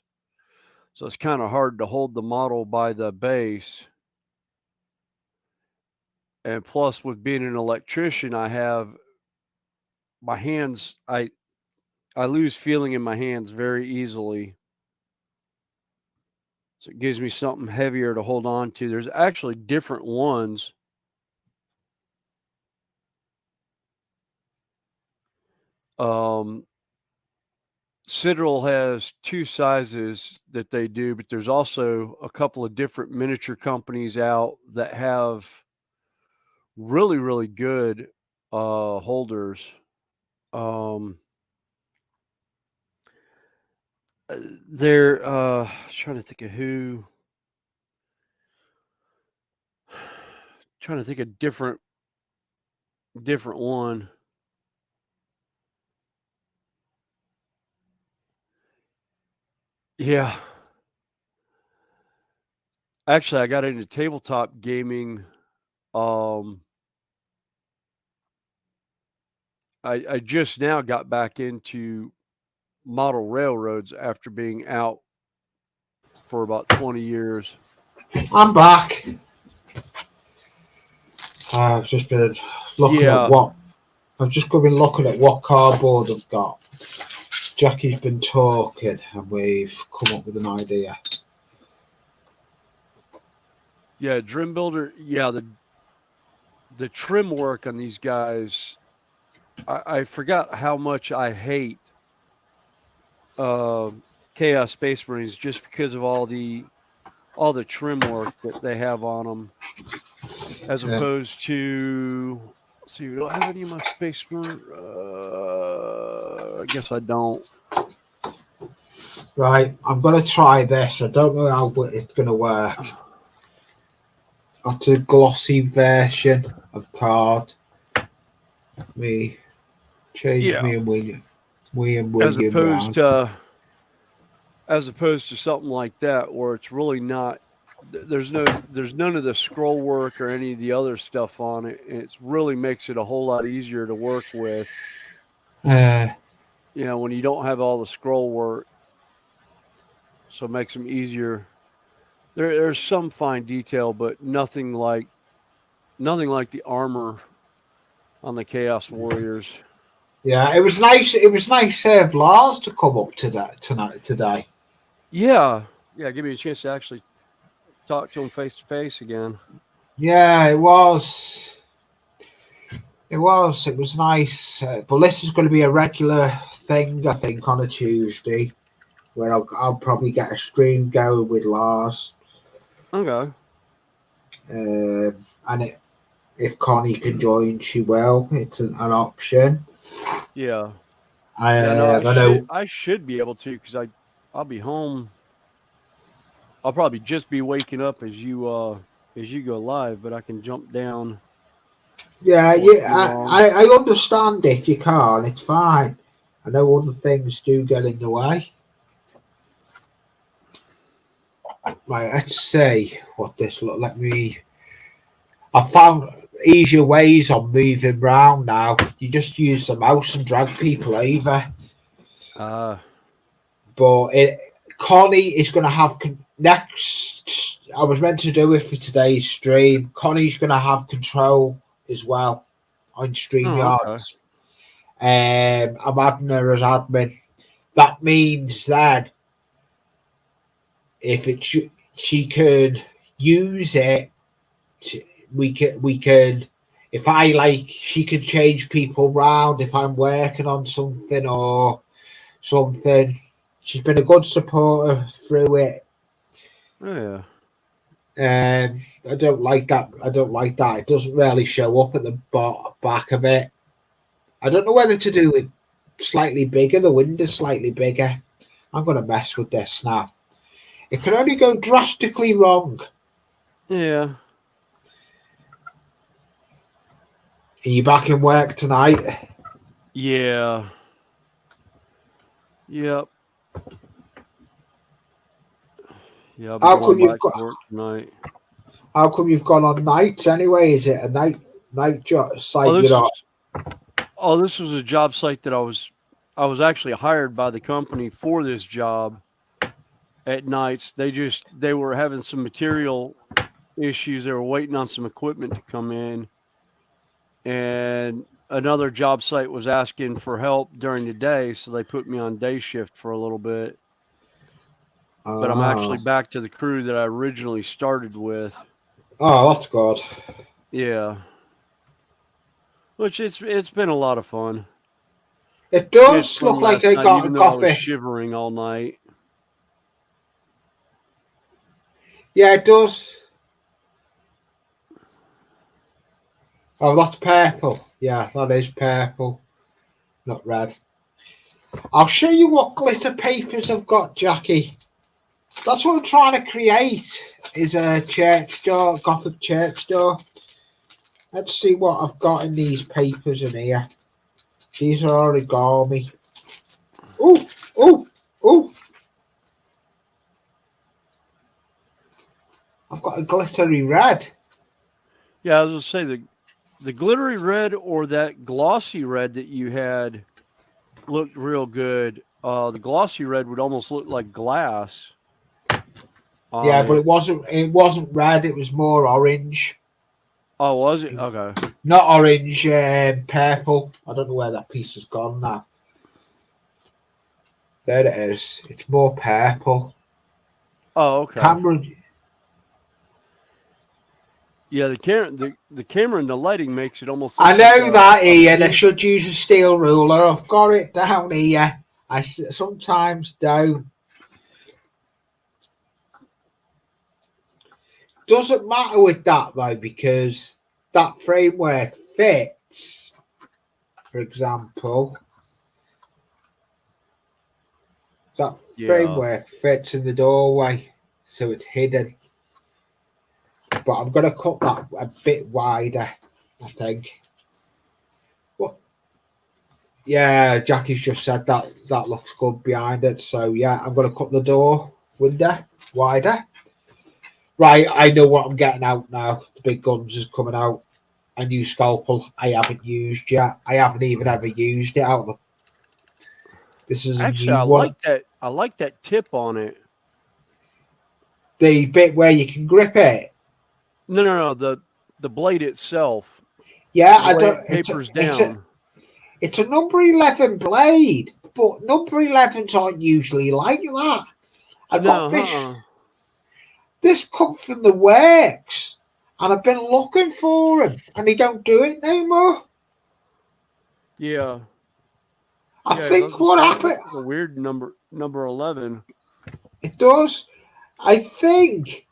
so it's kind of hard to hold the model by the base. And plus, with being an electrician, I have my hands. I lose feeling in my hands very easily. So it gives me something heavier to hold on to. There's actually different ones. Chilll has 2 sizes that they do, but there's also a couple of different miniature companies out that have really, really good holders. They're trying to think of who. Trying to think of different one. Yeah. Actually, I got into tabletop gaming. I just now got back into model railroads after being out for about 20 years. I'm back. I've just been looking at what I've just been looking at what cardboard I've got. Jackie's been talking, and we've come up with an idea. Yeah, Dream Builder. Yeah, the trim work on these guys. I forgot how much I hate Chaos Space Marines just because of all the trim work that they have on them, as opposed to. Let's see, do I have any of my Space Marine? I guess I don't. Right, I'm going to try this. I don't know how it's going to work. That's a glossy version of card. Me change me and William as opposed to something like that where it's really not. There's none of the scroll work or any of the other stuff on it. It really makes it a whole lot easier to work with. When you don't have all the scroll work, so it makes them easier. There's some fine detail, but nothing like the armor on the Chaos Warriors. Yeah, it was nice. It was nice of Lars to come up today. Yeah, give me a chance to actually talk to him face to face again. Yeah, it was. It was nice. But this is going to be a regular thing, I think, on a Tuesday, where I'll probably get a stream going with Lars. Okay. And if Connie can join, she will. It's an option. Yeah. I know. I should be able to because I'll be home. I'll probably just be waking up as you go live, but I can jump down. Yeah, I understand if you can't. It's fine. I know other things do get in the way. Right, let's see what this look. I found easier ways on moving around now. You just use the mouse and drag people over. But Connie is going to have next. I was meant to do it for today's stream. Connie's going to have control as well on StreamYard. I'm adding her as admin. That means that if she could use it, we could. If she could change people around if I'm working on something or something. She's been a good supporter through it. Oh, yeah. I don't like that. It doesn't really show up at the back of it. I don't know whether to do it slightly bigger. The window's slightly bigger. I'm going to mess with this now. It can only go drastically wrong. Yeah. Are you back in work tonight? Yeah. Yep. Yeah. How come you've got work tonight? How come you've gone on nights anyway? Is it a night job site? This was a job site that I was actually hired by the company for this job at nights. They were having some material issues. They were waiting on some equipment to come in, and another job site was asking for help during the day, so they put me on day shift for a little bit. but I'm actually back to the crew that I originally started with. Oh, that's good. Yeah. Which it's been a lot of fun. It We had does fun look like last they night, got a even though I was coffee. shivering all night. Yeah, it does. Oh, that's purple. Yeah, that is purple, not red. I'll show you what glitter papers I've got, Jackie. That's what I'm trying to create, is a church door, Gothic church door. Let's see what I've got in these papers in here. These are origami. Oh, oh, oh. I've got a glittery red. Yeah, I was going to say the glittery red or that glossy red that you had looked real good. The glossy red would almost look like glass. Yeah, but it wasn't red, it was more orange. Oh, was it? Okay. Not orange, purple. I don't know where that piece has gone now. There it is. It's more purple. Oh, okay. Cameron. Yeah, the camera and the lighting makes it almost. I know like that, Ian. I should use a steel ruler. I've got it down here. I sometimes don't. Doesn't matter with that though, because that framework fits. For example, that framework fits in the doorway, so it's hidden. But I'm going to cut that a bit wider, I think. What? Yeah, Jackie's just said that looks good behind it. So yeah, I'm going to cut the door window wider. Right, I know what I'm getting out now. The big guns is coming out. A new scalpel I haven't used yet. I haven't even ever used it out. This is actually, a new one. I like that tip on it. The bit where you can grip it. No. The blade itself. Yeah, I don't. Papers down. It's a number 11 blade, but number 11s aren't usually like that. I got this. This come from the works, and I've been looking for them, and they don't do it no more. Yeah. I think what happened. A weird number 11. It does. I think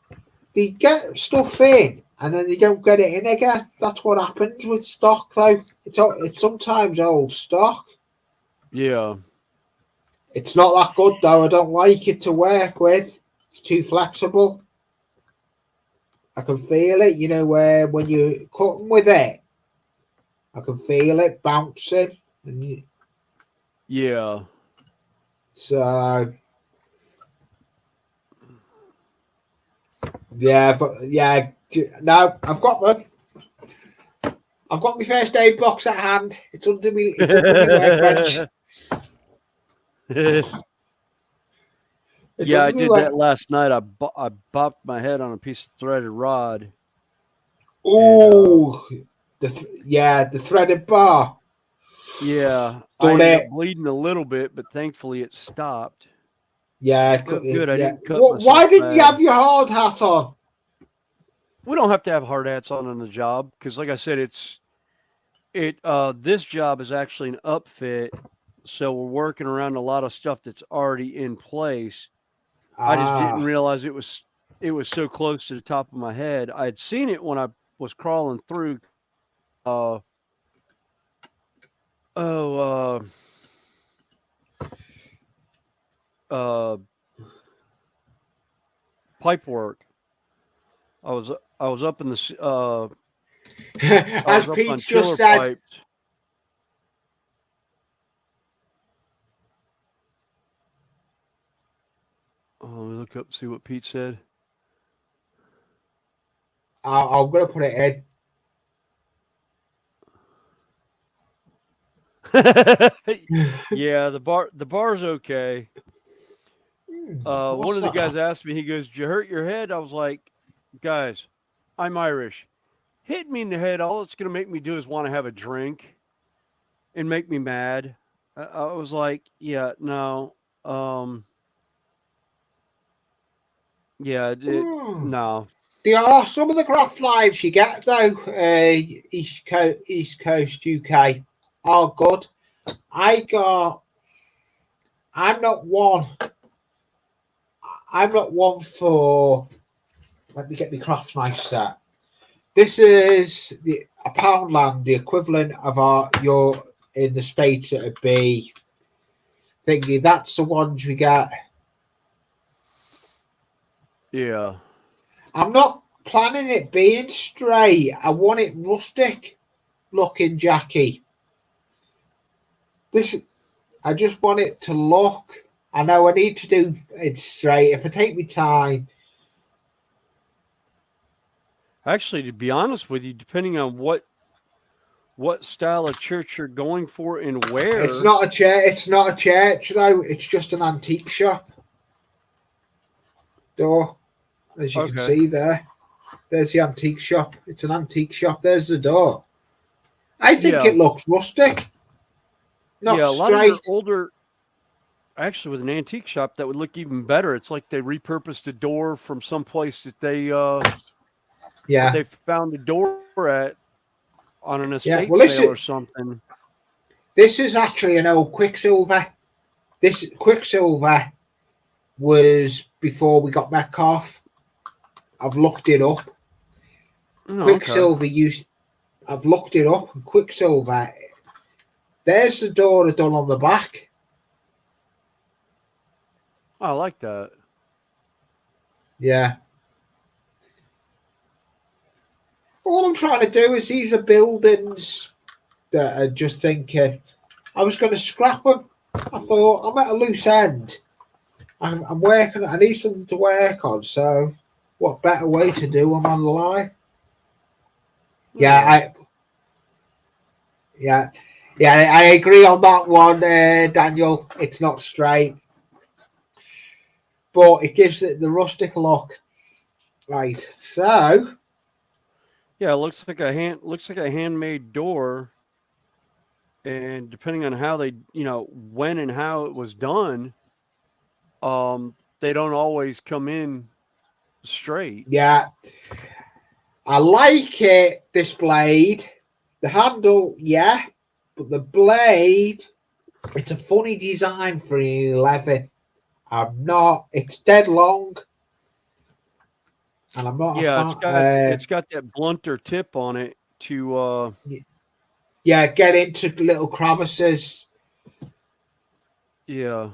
they get stuff in, and then they don't get it in again. That's what happens with stock, though. It's sometimes old stock. Yeah. It's not that good, though. I don't like it to work with. It's too flexible. I can feel it, where when you're cutting with it, I can feel it bouncing. Yeah. So, yeah, no, I've got them. I've got my first aid box at hand. It's under me workbench. Yeah, I did that last night. I bopped my head on a piece of threaded rod. Oh, the threaded bar. Yeah, I ended up bleeding a little bit, but thankfully it stopped. Yeah, good. I didn't cut myself. Why didn't you have your hard hat on? We don't have to have hard hats on the job because, like I said, this job is actually an upfit, so we're working around a lot of stuff that's already in place. I just didn't realize it was so close to the top of my head. I had seen it when I was crawling through. Pipe work. I was up in the as Pete just said. Pipes. Let me look up and see what Pete said. I'm gonna put it in. Yeah, the bar's okay. One of the guys asked me, he goes, "Did you hurt your head?" I was like, "Guys, I'm Irish. Hit me in the head, all it's going to make me do is want to have a drink and make me mad." I was like, "Yeah, no." Yeah, no. There are some of the craft knives you get though. East Coast UK are good. I'm not one. I'm not one for. Let me get the craft knife set. This is a Poundland, the equivalent of your in the States. It'd be thinking that's the ones we get. Yeah. I'm not planning it being straight. I want it rustic looking, Jackie. I just want it to look. I know I need to do it straight. If I take my time. Actually, to be honest with you, depending on what style of church you're going for and where. It's not a church. It's not a church though. It's just an antique shop. Door, as you can see there. There's the antique shop. It's an antique shop. There's the door. I think it looks rustic. Not a lot straight. of your older. Actually, with an antique shop, that would look even better. It's like they repurposed a door from some place that they that they found a door at on an estate sale or something. This is actually an old Quicksilver. This Quicksilver was before we got Metcalf. I've looked it up. Quicksilver used. I've looked it up. Quicksilver. There's the door done on the back. I like that. Yeah. All I'm trying to do is these are buildings that are just thinking. I was going to scrap them. I thought I'm at a loose end. I'm working. I need something to work on. So, what better way to do them on the line? Yeah, I agree on that one, Daniel. It's not straight, but it gives it the rustic look. Right. So. Yeah, it looks like a handmade door, and depending on how they, when and how it was done, they don't always come in straight. Yeah, I like it. This blade, the handle, yeah, but the blade, it's a funny design for an 11. I'm not. It's dead long, and I'm not. Yeah, it's got that blunter tip on it to. Get into little crevices. Yeah.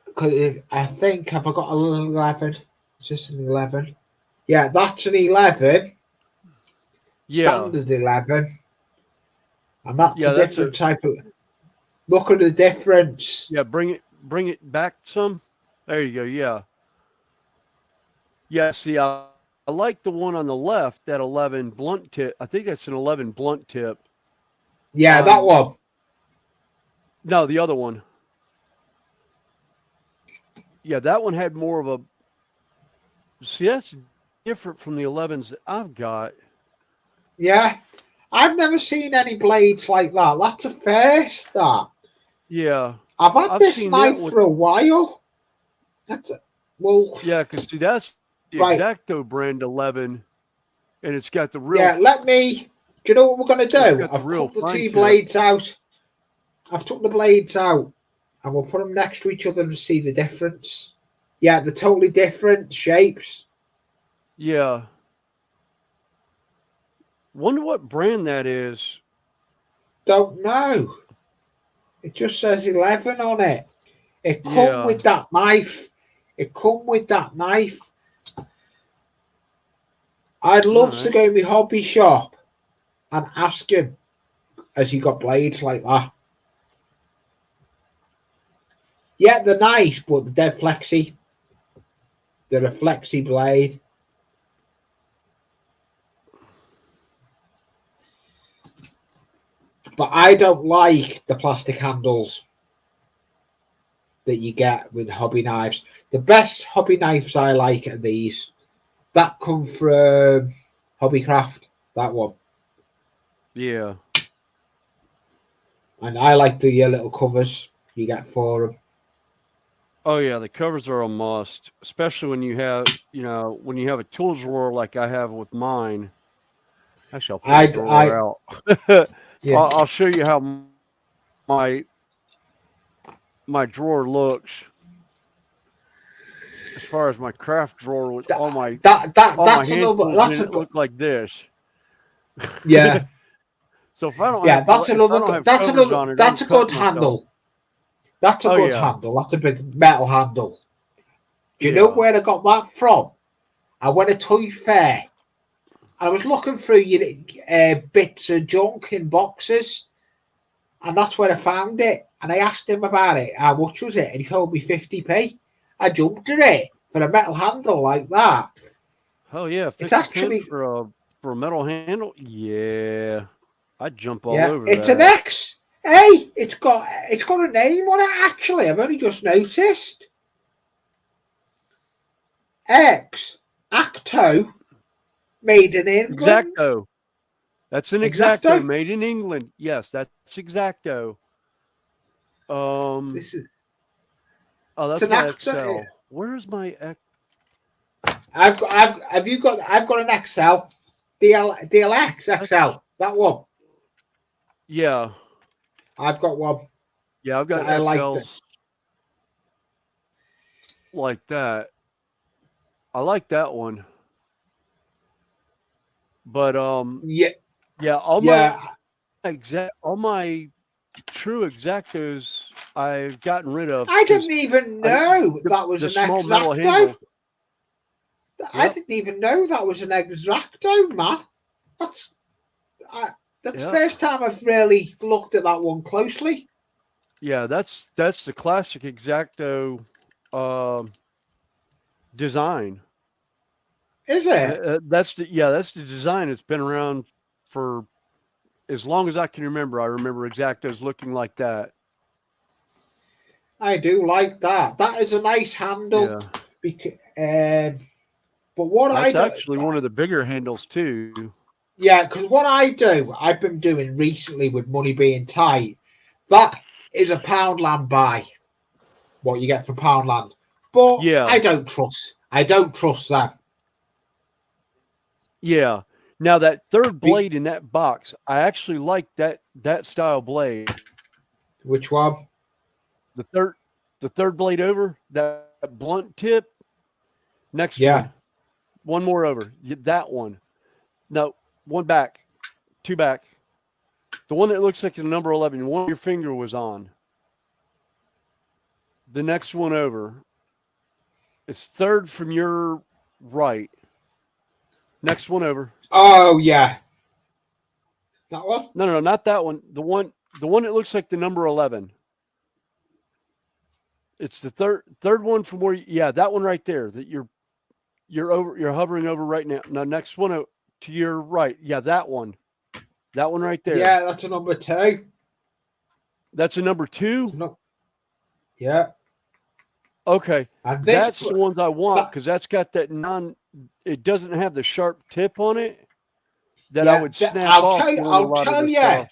Because I think have I got a little 11? Is this an 11? Yeah, that's an 11. Yeah. Standard 11. And that's a different type of. Look at the difference. Yeah, bring it back some. There you go. Yeah. Yeah. See, I like the one on the left. That 11 blunt tip. I think that's an 11 blunt tip. Yeah, that one. No, the other one. Yeah, that one had more of a. See, that's different from the 11s that I've got. Yeah, I've never seen any blades like that. That's a first. That. Yeah, I've had this knife for a while. Yeah, because see, that's the Exacto brand 11, and it's got the real. Yeah, let me. Do you know what we're going to do? I've cut the two blades out. I've took the blades out, and we'll put them next to each other and see the difference. Yeah, they're totally different shapes. Yeah. Wonder what brand that is. Don't know. It just says 11 on it. It come with that knife. I'd love to go to my hobby shop and ask him, has he got blades like that? Yeah, they're nice, but they're dead flexy. They're a flexi blade. But I don't like the plastic handles that you get with hobby knives. The best hobby knives I like are these. That come from Hobbycraft, that one. Yeah. And I like the little covers you get for them. Oh yeah, the covers are a must, especially when you have, when you have a tools drawer like I have with mine. Actually, I'll pull the drawer out. Yeah. I'll show you how my drawer looks as far as my craft drawer with all my That's hand another. tools That's in a it look like this. yeah. So if I don't Yeah, have covers on it, that's I'm a good cutting myself. handle. That's a Oh, good yeah. handle. That's a big metal handle. Do you know Yeah. where I got that from? I went to Toy Fair and I was looking through bits of junk in boxes, and that's where I found it. And I asked him about it. How much was it? And he told me 50p. I jumped at it for a metal handle like that. Oh yeah, 50 It's actually for a metal handle. Yeah, I'd jump all yeah. over It's an that. X. Hey, it's got a name on it. Actually, I've only just noticed. X Acto, made in England. Exacto. That's an Exacto made in England. Yes, that's Exacto. This is. Oh, that's my XL. Where's my X? I've got an XL, DLX XL. That one. Yeah. I've got one. Yeah, I've got XLs like that. I like that one. But yeah, all my true Exactos I've gotten rid of. I didn't even know that was the an small metal Exacto. handle. I didn't even know that was an Exacto, man. That's the first time I've really looked at that one closely. Yeah, that's the classic Exacto design. Is it? That's the design. It's been around for as long as I can remember. I remember Exactos looking like that. I do like that. That is a nice handle. Yeah. But what that's actually one of the bigger handles too. Yeah, because what I've been doing recently with money being tight, that is a Poundland buy. What you get for Poundland, but yeah, I don't trust that. Yeah. Now that third blade in that box, I actually like that style blade. Which one? The third blade over, that blunt tip. Next one more over. That one. No, one back, two back. The one that looks like the number 11, one your finger was on. The next one over. It's third from your right. Next one over. Oh yeah. That one? No, not that one. The one that looks like the number 11. It's the third one from where that one right there that you're hovering over right now. Now next one to your right. Yeah, that one. That one right there. Yeah, that's a number 2. That's a number 2? No. Yeah. Okay. That's the ones I want because that's got that it doesn't have the sharp tip on it that I would snap off. I'll tell you. Stuff.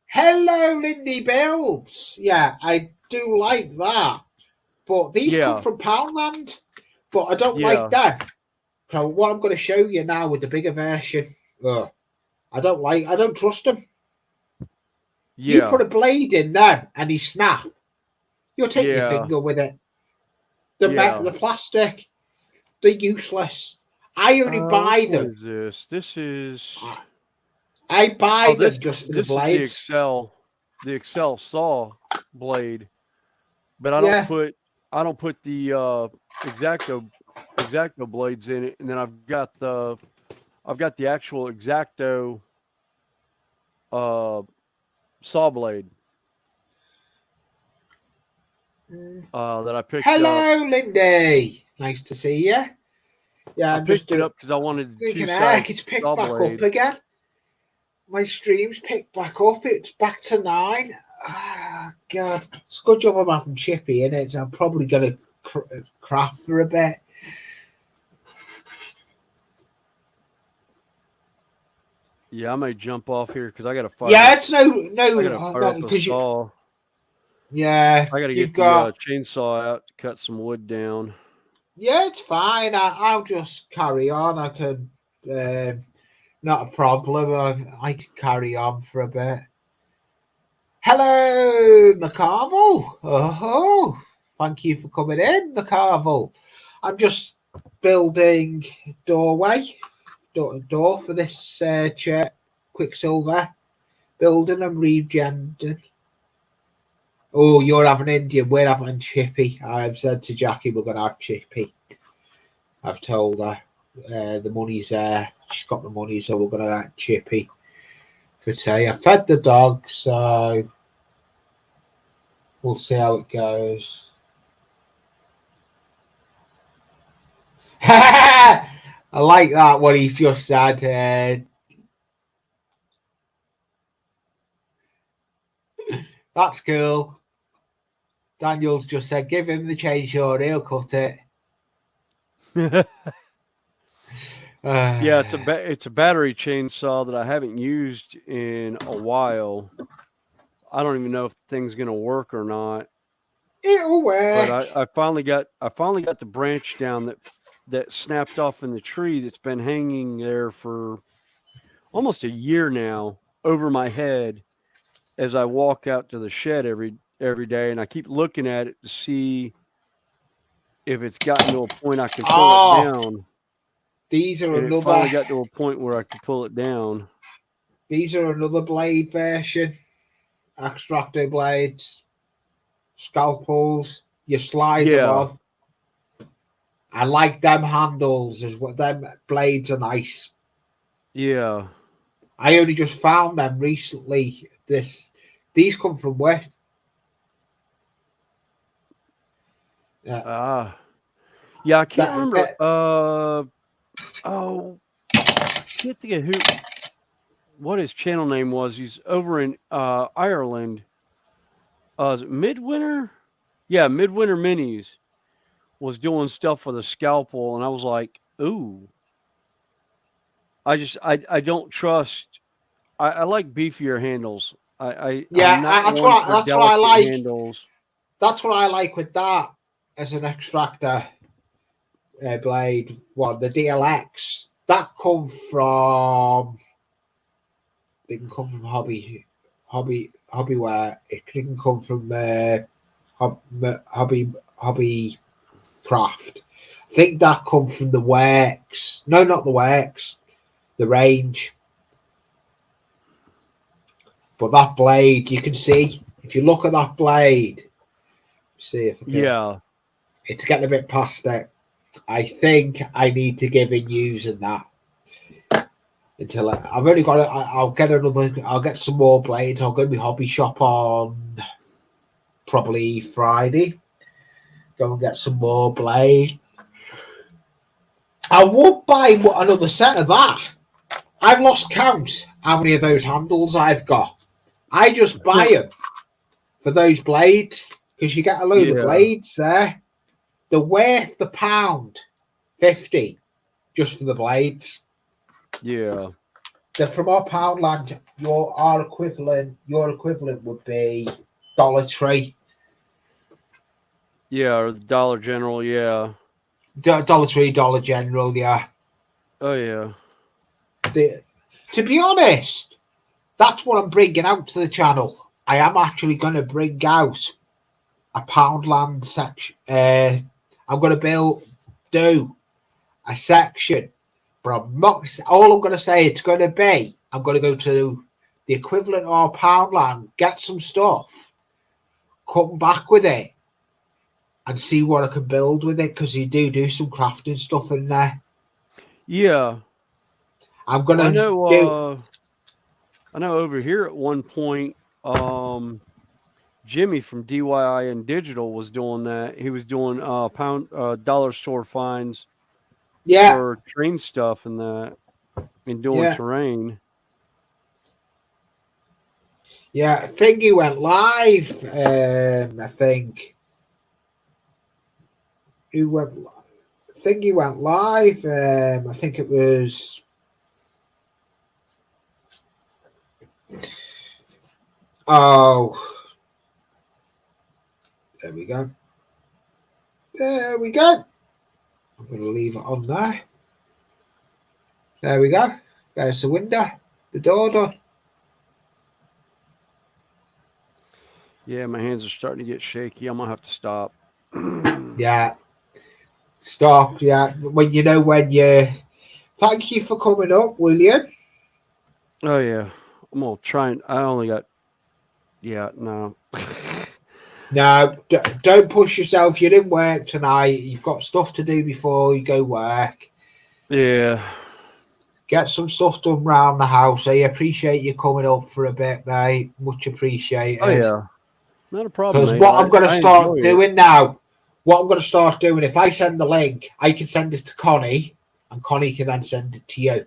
Hello, Lindy Builds. Yeah, I do like that. But these come from Poundland. But I don't like them. So what I'm going to show you now with the bigger version, I don't trust them. Yeah. You put a blade in them and he snap. You'll take your finger with it. The plastic, they're useless. I only buy them. What is this? This is. I buy them just for the blades. Is the Excel saw blade, but I don't put the Exacto blades in it, and then I've got the actual Exacto saw blade that I picked up. Hello, Lindy. Nice to see you. Yeah, I picked it up because I wanted two sides. It's picked back up again. My stream's picked back up. It's back to 9. Ah, God. It's a good job I'm having Chippy in it. So I'm probably going to craft for a bit. Yeah, I may jump off here because I got to fire. Yeah, it's no, because Yeah, I got to you've get got. the chainsaw out to cut some wood down. Yeah, it's fine. I'll just carry on. I can. Not a problem. I can carry on for a bit. Hello, McCarvel. Oh, thank you for coming in, McCarvel. I'm just building door for this church, Quicksilver building and regenerating. Oh, you're having Indian. We're having Chippy. I've said to Jackie we're going to have Chippy. I've told her the money's there. She's got the money, so we're going to have Chippy for tea. I fed the dog, so we'll see how it goes. I like that, what he's just said. That's cool. Daniel's just said, give him the chainsaw, he'll cut it. Yeah, it's a battery chainsaw that I haven't used in a while. I don't even know if the thing's gonna work or not. It'll work. But I finally got the branch down that snapped off in the tree that's been hanging there for almost a year now over my head as I walk out to the shed every day, and I keep looking at it to see if it's gotten to a point I can pull it down. These are and another. It finally got to a point where I could pull it down. These are another blade version. Extractor blades, scalpels. You slide them on. I like them handles as well. Them blades are nice. Yeah. I only just found them recently. These come from where? Yeah, I can't remember. Can't think of what his channel name was. He's over in Ireland. Is it Midwinter? Yeah, Midwinter Minis was doing stuff with a scalpel, and I was like, ooh. I don't trust. I like beefier handles. That's what I like. Handles. That's what I like with that as an extractor blade. Well, the DLX that come from. They can come from hobbyware. It can come from hobby craft. I think that come from the works. No, not the works. The range. But that blade, you can see if you look at that blade. See if I can, it's getting a bit past it. I think I need to give in using that until I've only got it. I'll get some more blades. I'll go to my hobby shop on probably Friday. Go and get some more blades. I would buy another set of that. I've lost count how many of those handles I've got. I just buy them for those blades because you get a load of blades there. They're worth the £1.50 just for the blades. Yeah. They're from our Poundland. Your equivalent would be Dollar Tree. Yeah, or the Dollar General, yeah. Dollar Tree, Dollar General, yeah. Oh, yeah. To be honest, that's what I'm bringing out to the channel. I am actually going to bring out a Poundland section. I'm going to do a section, but I'm not. All I'm going to say it's going to be. I'm going to go to the equivalent of Poundland, get some stuff, come back with it, and see what I can build with it because you do some crafting stuff in there. Yeah, I'm gonna. I know. Over here at one point, Jimmy from DIY and Digital was doing that. He was doing dollar store finds. For train stuff and that, and doing terrain. Yeah, I think he went live. I think he went live. I think it was. Oh, There we go. There we go. I'm going to leave it on there. There we go. There's the window. The door done. Yeah, my hands are starting to get shaky. I'm gonna have to stop. Yeah. Stop. Yeah. When you. Thank you for coming up, William. Oh yeah, I'm gonna try and. I only got. Yeah, no. No, don't push yourself. You didn't work tonight. You've got stuff to do before you go work. Yeah. Get some stuff done round the house. I appreciate you coming up for a bit, mate. Much appreciated. Oh yeah. Not a problem, Because mate. what I'm going to I start enjoy it. doing now, if I send the link, I can send it to Connie, and Connie can then send it to you.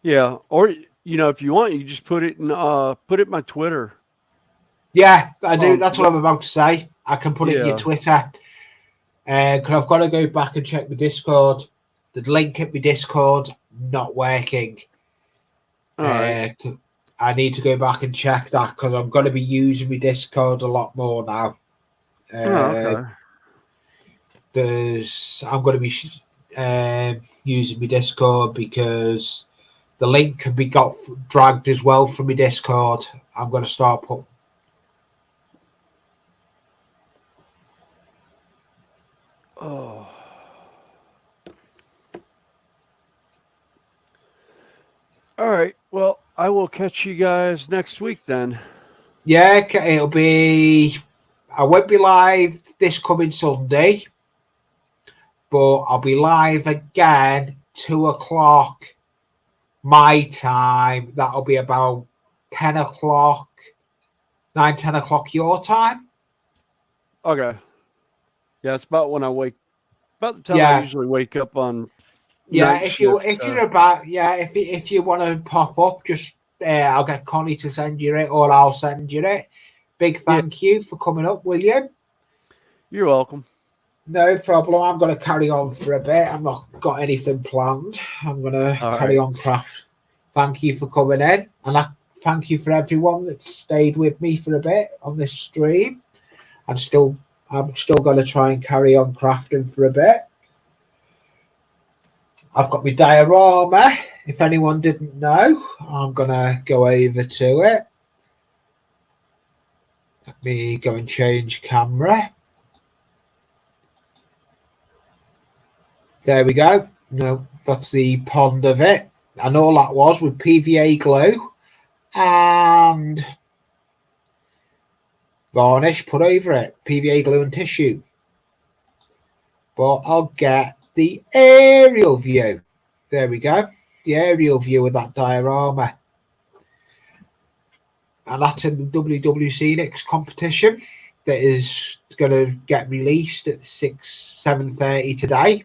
Yeah, or if you want, you can just put it in my Twitter. Yeah, I do. That's what I'm about to say. I can put it in your Yeah. Twitter. Because I've got to go back and check my Discord. The link at my Discord not working. All right. I need to go back and check that because I'm going to be using my Discord a lot more now. Okay. I'm going to be using my Discord because the link can be dragged as well from my Discord. I'm going to start putting. Oh. All right. Well, I will catch you guys next week then. Yeah, it'll be. I won't be live this coming Sunday, but I'll be live again 2:00 my time. That'll be about 10:00, 10 o'clock your time. Okay. Yeah, it's about when I wake. About the time I usually wake up on. Yeah, if you're about, if you want to pop up, just I'll get Connie to send you it, or I'll send you it. Big thank you for coming up, William. You're welcome. No problem. I'm going to carry on for a bit. I've not got anything planned. I'm going to carry on craft. Thank you for coming in, and thank you for everyone that stayed with me for a bit on this stream. I'm still going to try and carry on crafting for a bit. I've got my diorama. If anyone didn't know, I'm going to go over to it. Let me go and change camera. There we go. No, that's the pond of it. And all that was with PVA glue and varnish put over it. PVA glue and tissue. But I'll get the aerial view. There we go. The aerial view of that diorama. And that's in the WWC next competition that is going to get released at 7:30 today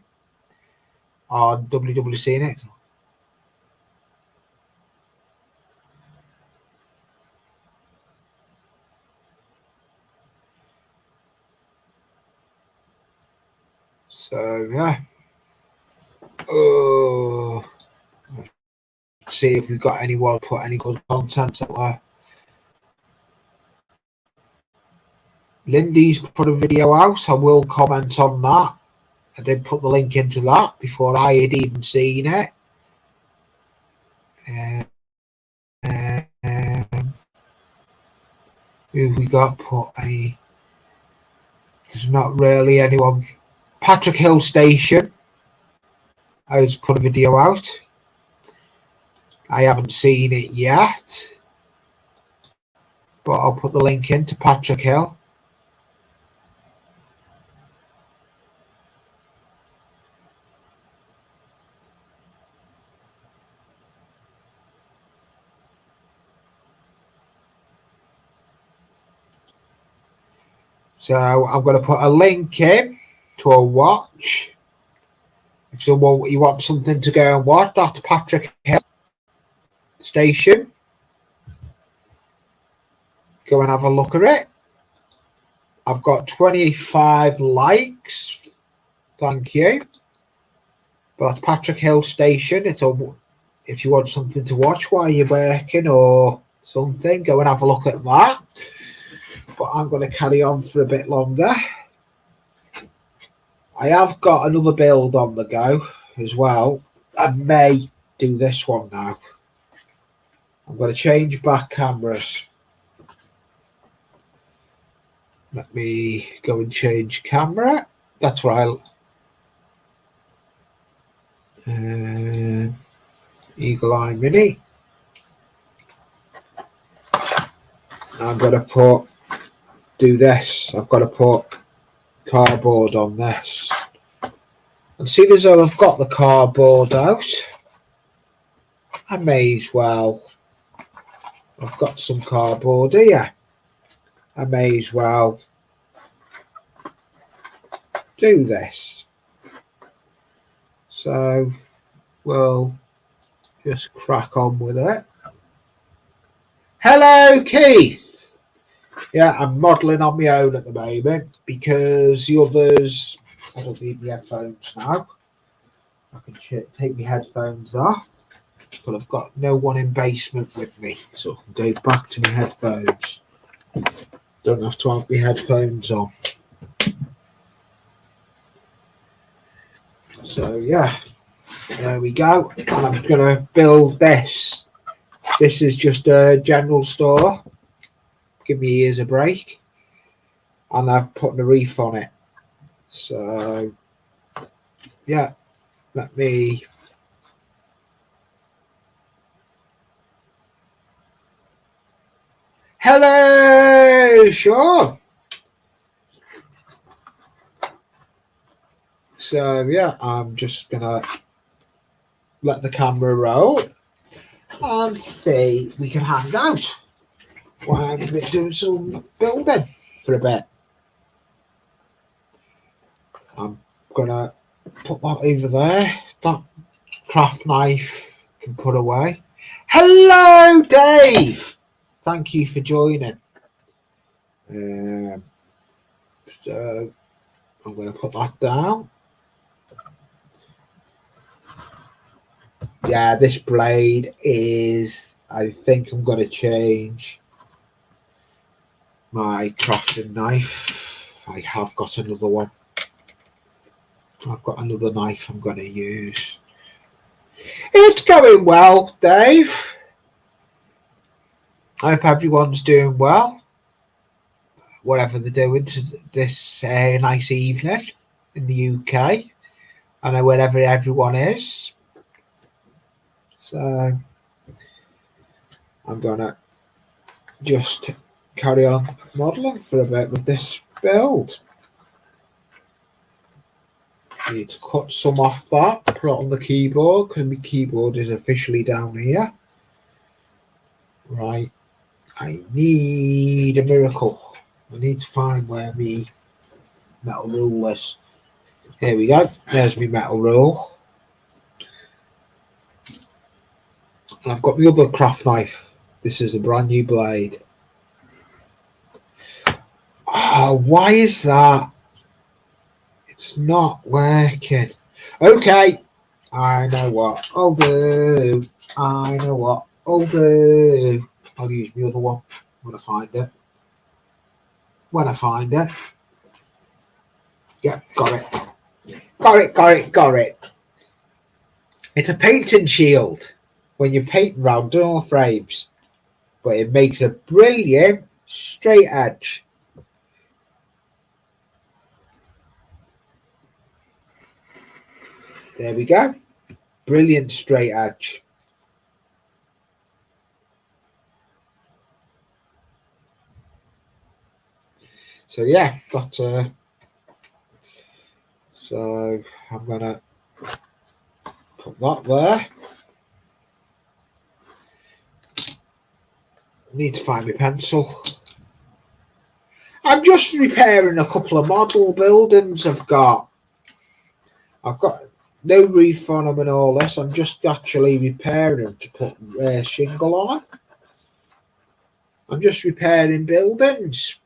on WWC next. So yeah. Oh, see if we've got anyone put any good content out there. Lindy's put a video out. I will comment on that. I did put the link into that before I had even seen it. Who have we got put any? There's not really anyone. Patrick Hill Station. I just put a video out. I haven't seen it yet, but I'll put the link into Patrick Hill. So I'm going to put a link in to a watch. If someone you want something to go and watch, that's Patrick Hill Station. Go and have a look at it. I've got 25 likes. Thank you. But that's Patrick Hill Station. If you want something to watch while you're working or something, go and have a look at that. but I'm going to carry on for a bit longer. I have got another build on the go as well. I may do this one now. I'm going to change back cameras. Let me go and change camera. That's what I'll... Eagle Eye Mini. I'm going to do this. I've got to put cardboard on this. And see as though I've got the cardboard out, I may as well. I've got some cardboard here. I may as well do this. So we'll just crack on with it. Hello, Keith. Yeah, I'm modelling on my own at the moment because the others, I don't need my headphones now. I can take my headphones off, but I've got no one in basement with me, so I can go back to my headphones. Don't have to have my headphones on. So yeah, there we go. And I'm going to build this. This is just a general store. Give me ears a break. And I've put a reef on it. So yeah, let me... Hello, Sean. So yeah, I'm just gonna let the camera roll and see we can hang out while I'm doing some building for a bit. I'm gonna put that over there. That craft knife can put away. Hello, Dave. Thank you for joining. So I'm going to put that down. Yeah, this blade is... I think I'm going to change my crafting knife. I have got another one. I've got another knife I'm going to use. It's going well, Dave. I hope everyone's doing well. Whatever they're doing to this nice evening in the UK. I know wherever everyone is. So I'm gonna just carry on modelling for a bit with this build. I need to cut some off that, put it on the keyboard because my keyboard is officially down here. Right, I need a miracle. I need to find where my metal rule is. Here we go. There's my metal rule. And I've got my other craft knife. This is a brand new blade. Oh, why is that? It's not working. Okay. I know what I'll do. I know what I'll do. I'll use my other one when I find it. When I find it. Yep, got it. Got it. It's a painting shield when you're painting round door frames. But it makes a brilliant straight edge. There we go. Brilliant straight edge. So yeah, got so I'm gonna put that there. Need to find my pencil. I'm just repairing a couple of model buildings I've got. I've got no roof on them and all this. I'm just actually repairing them to put shingle on them. I'm just repairing buildings.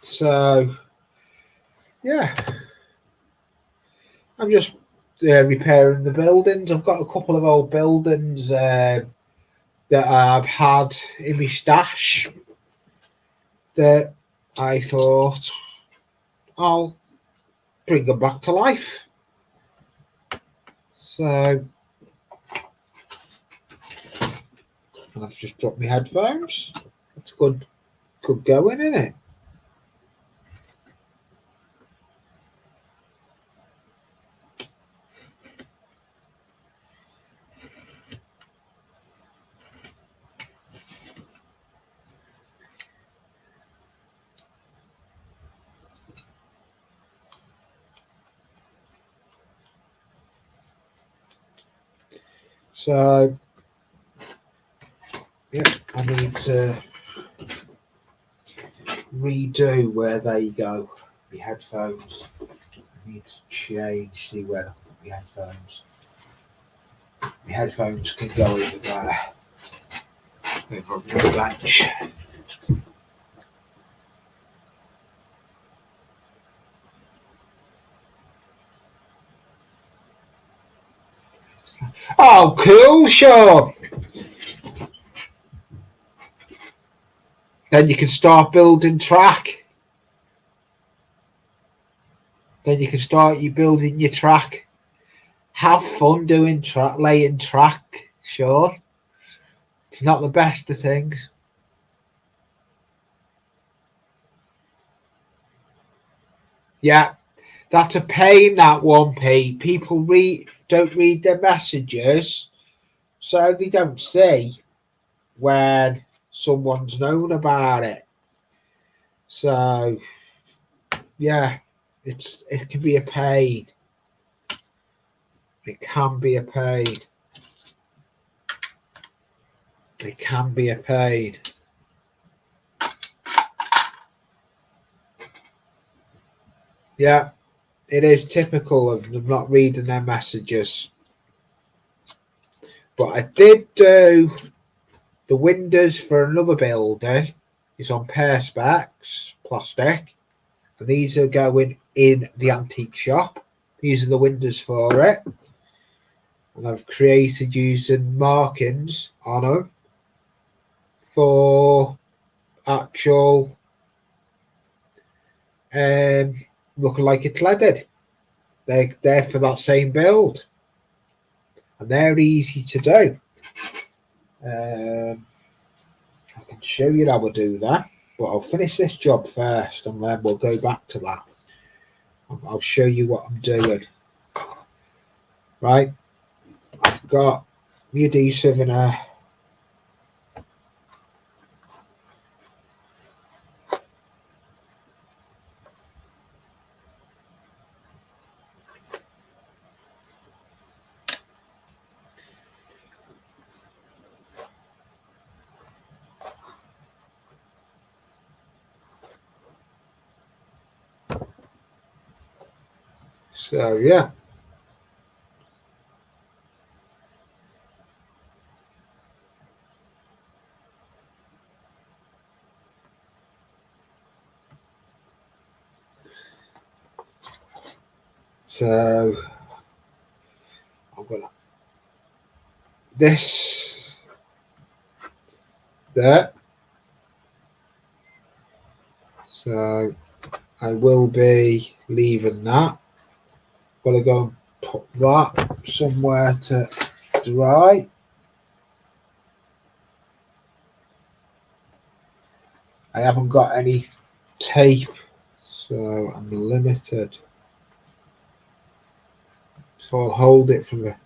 So, yeah, I'm just repairing the buildings. I've got a couple of old buildings that I've had in my stash that I thought I'll bring them back to life. So, and I've just dropped my headphones. That's good going, isn't it? So, yeah, I need to redo where they go. My headphones. I need to change, see where I put my headphones. My headphones can go over there. Over on the bench. Oh, cool, Sean. Then you can start building track. Then you can start building your track. Have fun doing track, laying track, Sean. It's not the best of things. Yeah, that's a pain, that one, Pete. People don't read their messages, so they don't see when someone's known about it. So, yeah, it can be a pain. It can be a pain. It can be a pain. Yeah, it is typical of them not reading their messages. But I did do the windows for another building. It's on perspex plastic, and these are going in the antique shop. These are the windows for it, and I've created using markings on them for actual looking like it's leaded. They're for that same build, and they're easy to do. I can show you how I do that, but I'll finish this job first, and then we'll go back to that. I'll show you what I'm doing. Right, I've got the adhesive in a so yeah. So I'm gonna this there. So I will be leaving that. Gotta go and put that somewhere to dry. I haven't got any tape, so I'm limited. So I'll hold it from the.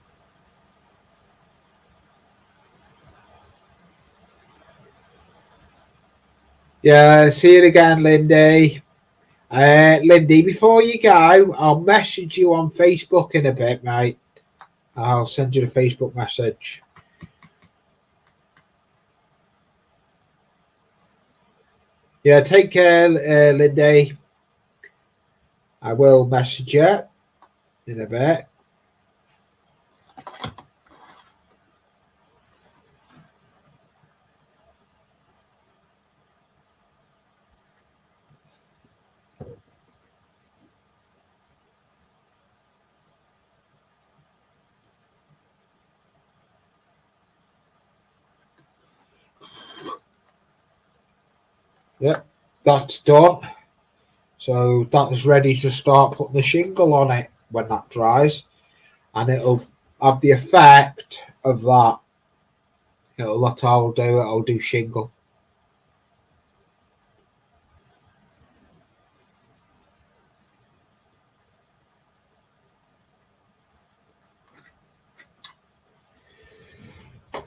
Yeah, see you again, Lindy. Lindy, before you go, I'll message you on Facebook in a bit, mate. I'll send you the Facebook message. Yeah, take care, Lindy. I will message you in a bit. Yeah, that's done. So that is ready to start putting the shingle on it when that dries, and it'll have the effect of that. That's how I'll do it. I'll do shingle.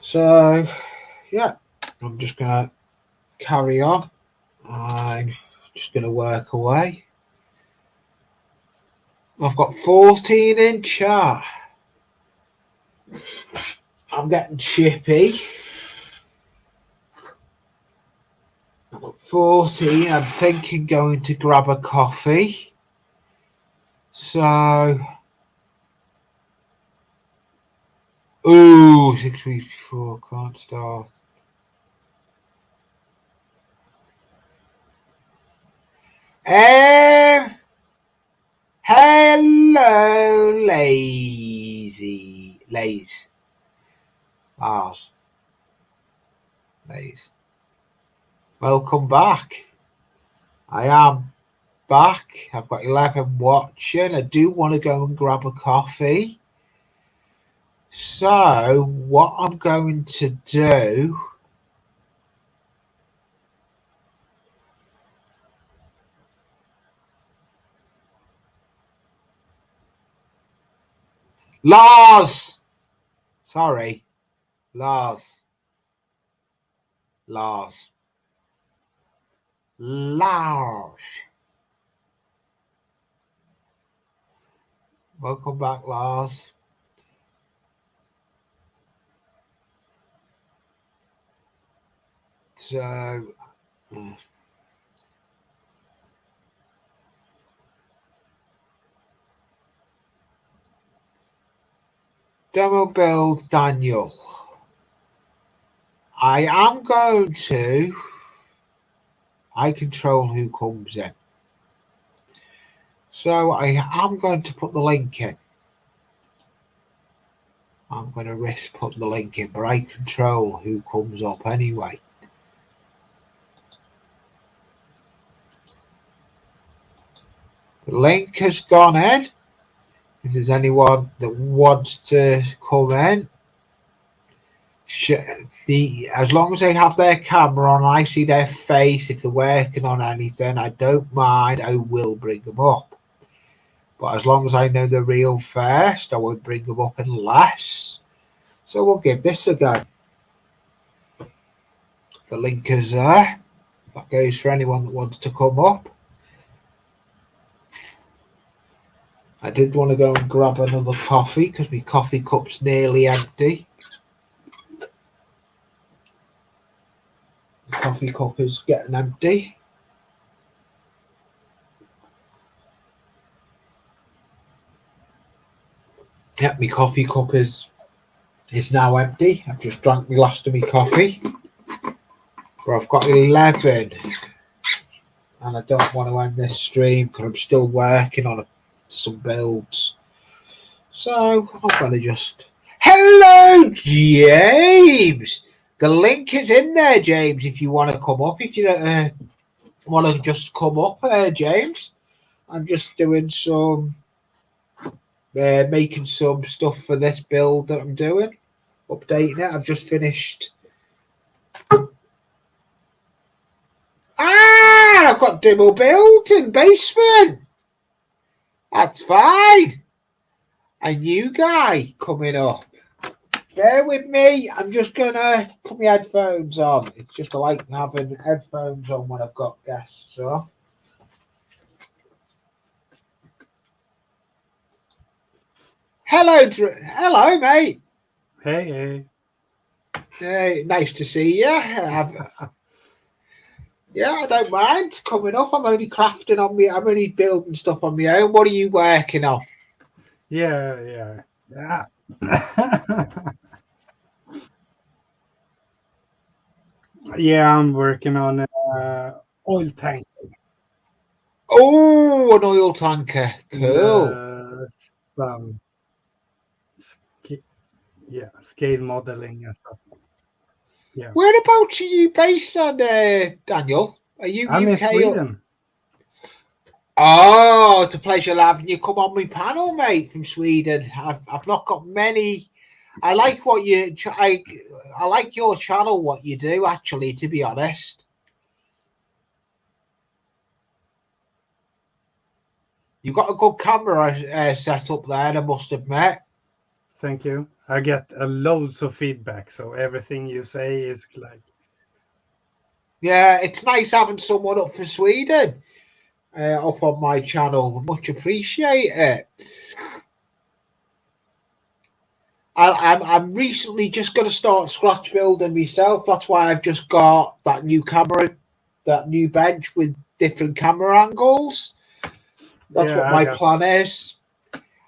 So yeah, I'm just gonna carry on. I'm just gonna work away. I've got 14-inch. I'm getting chippy. I've got 14. I'm thinking going to grab a coffee. So, ooh, 6 weeks before, can't start. Hello, Lays. Welcome back. I am back. I've got 11 watching. I do want to go and grab a coffee. So, what I'm going to do. Lars! Sorry. Lars. Welcome back, Lars. So, demo build Daniel. I control who comes in. So I am going to put the link in. I'm going to risk putting the link in, but I control who comes up anyway. The link has gone in. If there's anyone that wants to come in, as long as they have their camera on, I see their face. If they're working on anything, I don't mind. I will bring them up. But as long as I know the real first, I won't bring them up unless. So we'll give this a go. The link is there. That goes for anyone that wants to come up. I did want to go and grab another coffee because my coffee cup's nearly empty. The coffee cup is getting empty. Yep, my coffee cup is now empty. I've just drank the last of my coffee. But I've got 11. And I don't want to end this stream because I'm still working on some builds. So I'm going to just... Hello, James! The link is in there, James, if you want to come up. If you want to just come up, James. I'm just doing some... making some stuff for this build that I'm doing. Updating it. I've just finished... I've got demo build in basement. That's fine. A new guy coming up. Bear with me. I'm just going to put my headphones on. It's just I like having headphones on when I've got guests on. Hello, mate. Hey. Hey, nice to see you. Yeah, I don't mind coming up. I'm only crafting on me. I'm only building stuff on my own. What are you working on? Yeah. Yeah, I'm working on an oil tank. Oh, an oil tanker. Cool. Scale modeling and stuff. Yeah. Whereabouts are you based on, Daniel? Are you I'm in UK? Sweden. Oh, it's a pleasure having you come on my panel, mate, from Sweden. I've not got many. I like what you. I like your channel. What you do, actually, to be honest. You've got a good camera set up there, I must admit. Thank you. I get loads of feedback, so everything you say is like. Yeah, it's nice having someone up for Sweden up on my channel. Much appreciate it. I'm recently just going to start scratch building myself. That's why I've just got that new camera, that new bench with different camera angles. That's what my plan is.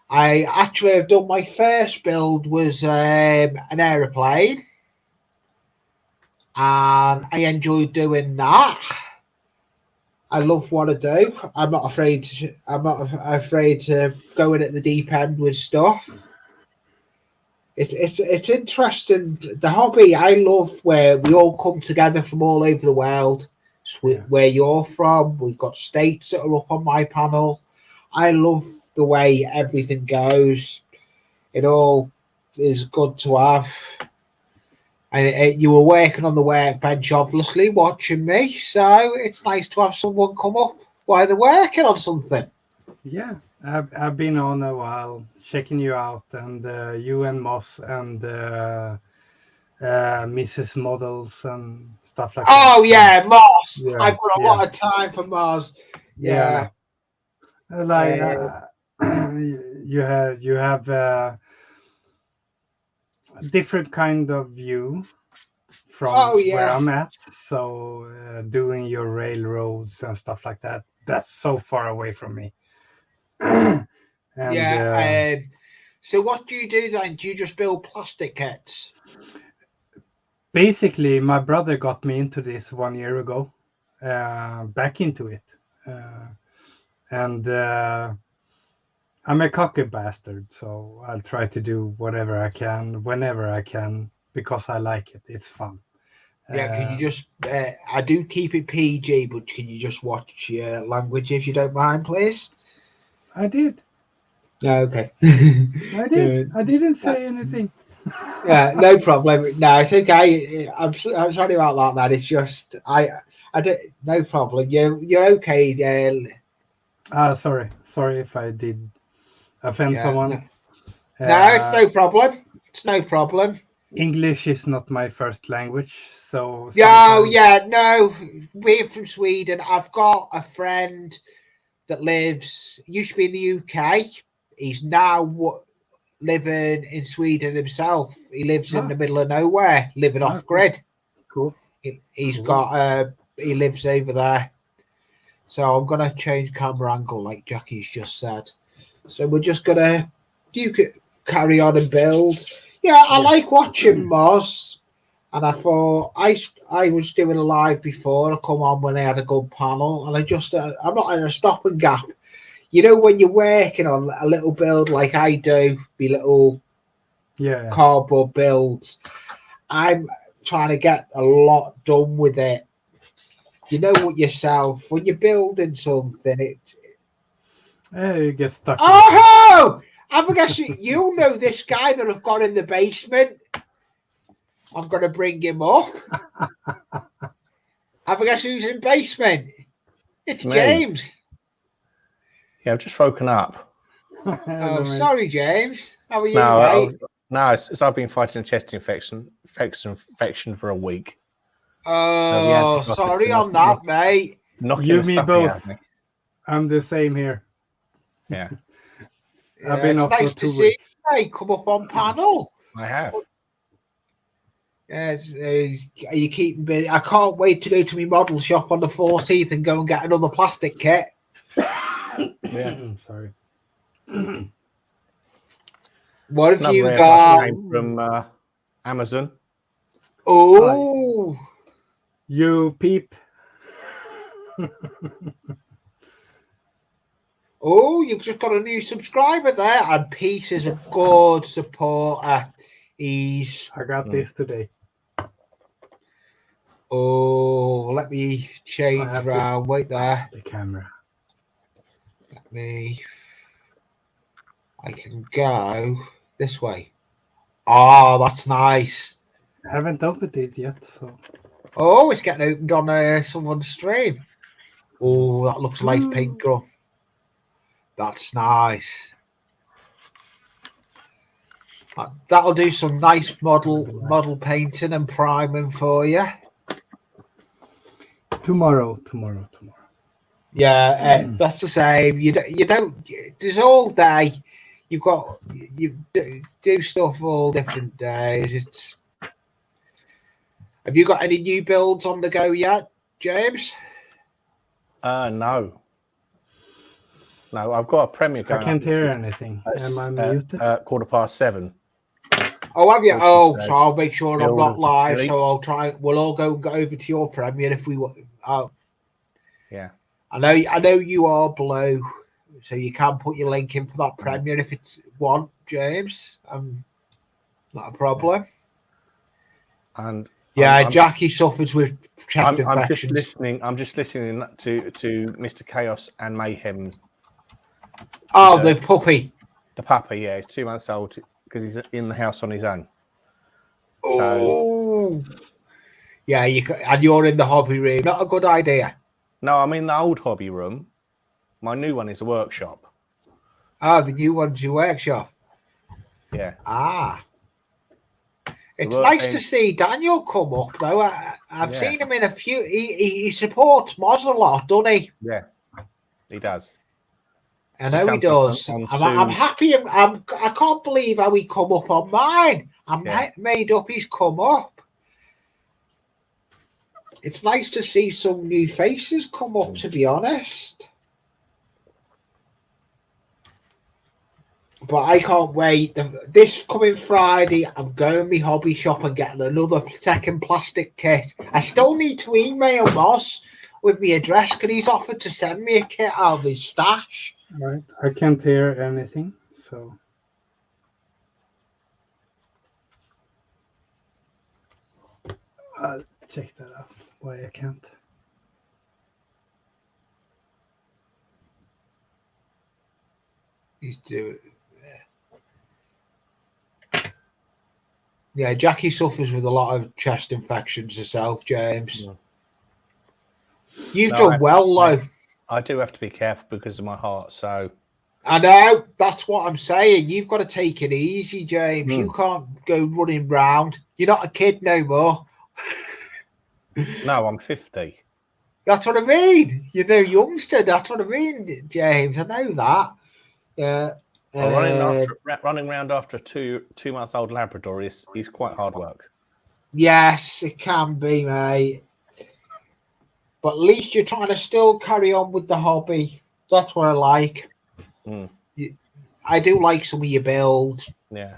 I actually have done my first build was an aeroplane, and I enjoyed doing that. I love what I do. I'm not afraid to go in at the deep end with stuff. It's interesting. The hobby I love where we all come together from all over the world. Where you're from, we've got states that are up on my panel. I love the way everything goes. It all is good to have. And you were working on the workbench, obviously, watching me. So it's nice to have someone come up while they're working on something. Yeah, I've been on a while, checking you out, and you and Moss and Mrs. Models and stuff like that. Oh yeah, Mars. Yeah, I've got a lot of time for Mars. Yeah. Like you have a different kind of view from where I'm at. So doing your railroads and stuff like that, that's so far away from me. And, so what do you do then? Do you just build plastic kits? Basically, my brother got me into this 1 year ago, back into it. And I'm a cocky bastard, so I'll try to do whatever I can, whenever I can, because I like it. It's fun. Yeah, can you just, I do keep it PG, but can you just watch your language if you don't mind, please? I did. No, okay. I did. I didn't say anything. Yeah, no problem. No, it's okay. I'm sorry about that. That it's just I don't. No problem. You're okay. Sorry if I did offend someone. No, it's no problem. It's no problem. English is not my first language, so. No. We're from Sweden. I've got a friend that used to be in the UK. He's now living in Sweden himself. He lives in the middle of nowhere, living off grid. Cool. He lives over there. So I'm gonna change camera angle like Jackie's just said. So we're just gonna carry on and build. Yeah, I like watching Moz, and I thought I was doing a live before. I come on when they had a good panel, and I'm not in a stop and gap. You know, when you're working on a little build like I do, be little cardboard builds, I'm trying to get a lot done with it. You know what yourself, when you're building something, you get stuck. Oh! I guess you know this guy that I've got in the basement. I'm going to bring him up. I guess who's in basement? It's James. Yeah, I've just woken up. Oh, sorry, James. How are you, mate? It's I've been fighting a chest infection for a week. Oh, sorry on that, mate. You, me both. I'm the same here. Yeah. I've been off for 2 weeks. Hey, come up on panel. I have. Yes, are you keeping busy? I can't wait to go to my model shop on the 14th and go and get another plastic kit. Yeah. Sorry. What have you got? From Amazon. Oh, you peep. Oh, you've just got a new subscriber there, and Pete is a good supporter. I got this today. Oh, let me change have to- around. Wait there. The camera. I can go this way. Oh, that's nice. I haven't opened it yet, so. Oh, it's getting opened on someone's stream. Oh, that looks like paint gun. That's nice. That'll do some nice model painting and priming for you. Tomorrow. Yeah, that's the same. You don't. There's all day. You do stuff all different days. It's. Have you got any new builds on the go yet, James? No. No, I've got a premiere going. I can't hear anything. Am I muted? 7:15. Oh, have you? Oh, so I'll make sure I'm Build not of live. Chilll. So I'll try. We'll all go over to your premiere if we want. Yeah. I know you are blue, so you can put your link in for that premiere if it's one, James. Not a problem. And yeah, Jackie suffers with chest infections. I'm just listening to Mr. Chaos and Mayhem. Oh, the puppy. The puppy, yeah, he's 2 months old because he's in the house on his own. Oh, yeah, and you're in the hobby room. Not a good idea. No, I'm in the old hobby room. My new one is a workshop. Oh, the new one's your workshop. Yeah. Ah. It's nice to see Daniel come up, though. I've seen him in a few. He supports Moz a lot, doesn't he? Yeah, he does. I know he does. I'm happy. I can't believe how he come up on mine. I'm made up he's come up. It's nice to see some new faces come up, to be honest. But I can't wait. This coming Friday, I'm going to my hobby shop and getting another second plastic kit. I still need to email Moz with my address because he's offered to send me a kit out of his stash. Right. I can't hear anything, so. I'll check that out. Why I can't. He's doing. Yeah, Jackie suffers with a lot of chest infections herself, James. Yeah. You've done well, though. I do have to be careful because of my heart, so. I know, that's what I'm saying. You've got to take it easy, James. You can't go running round. You're not a kid no more. No, I'm 50. That's what I mean. You're no youngster. That's what I mean, James. I know that. Yeah. Running around after a 2-month-old Labrador is quite hard work. Yes, it can be, mate. But at least you're trying to still carry on with the hobby. That's what I like. I do like some of your builds. Yeah.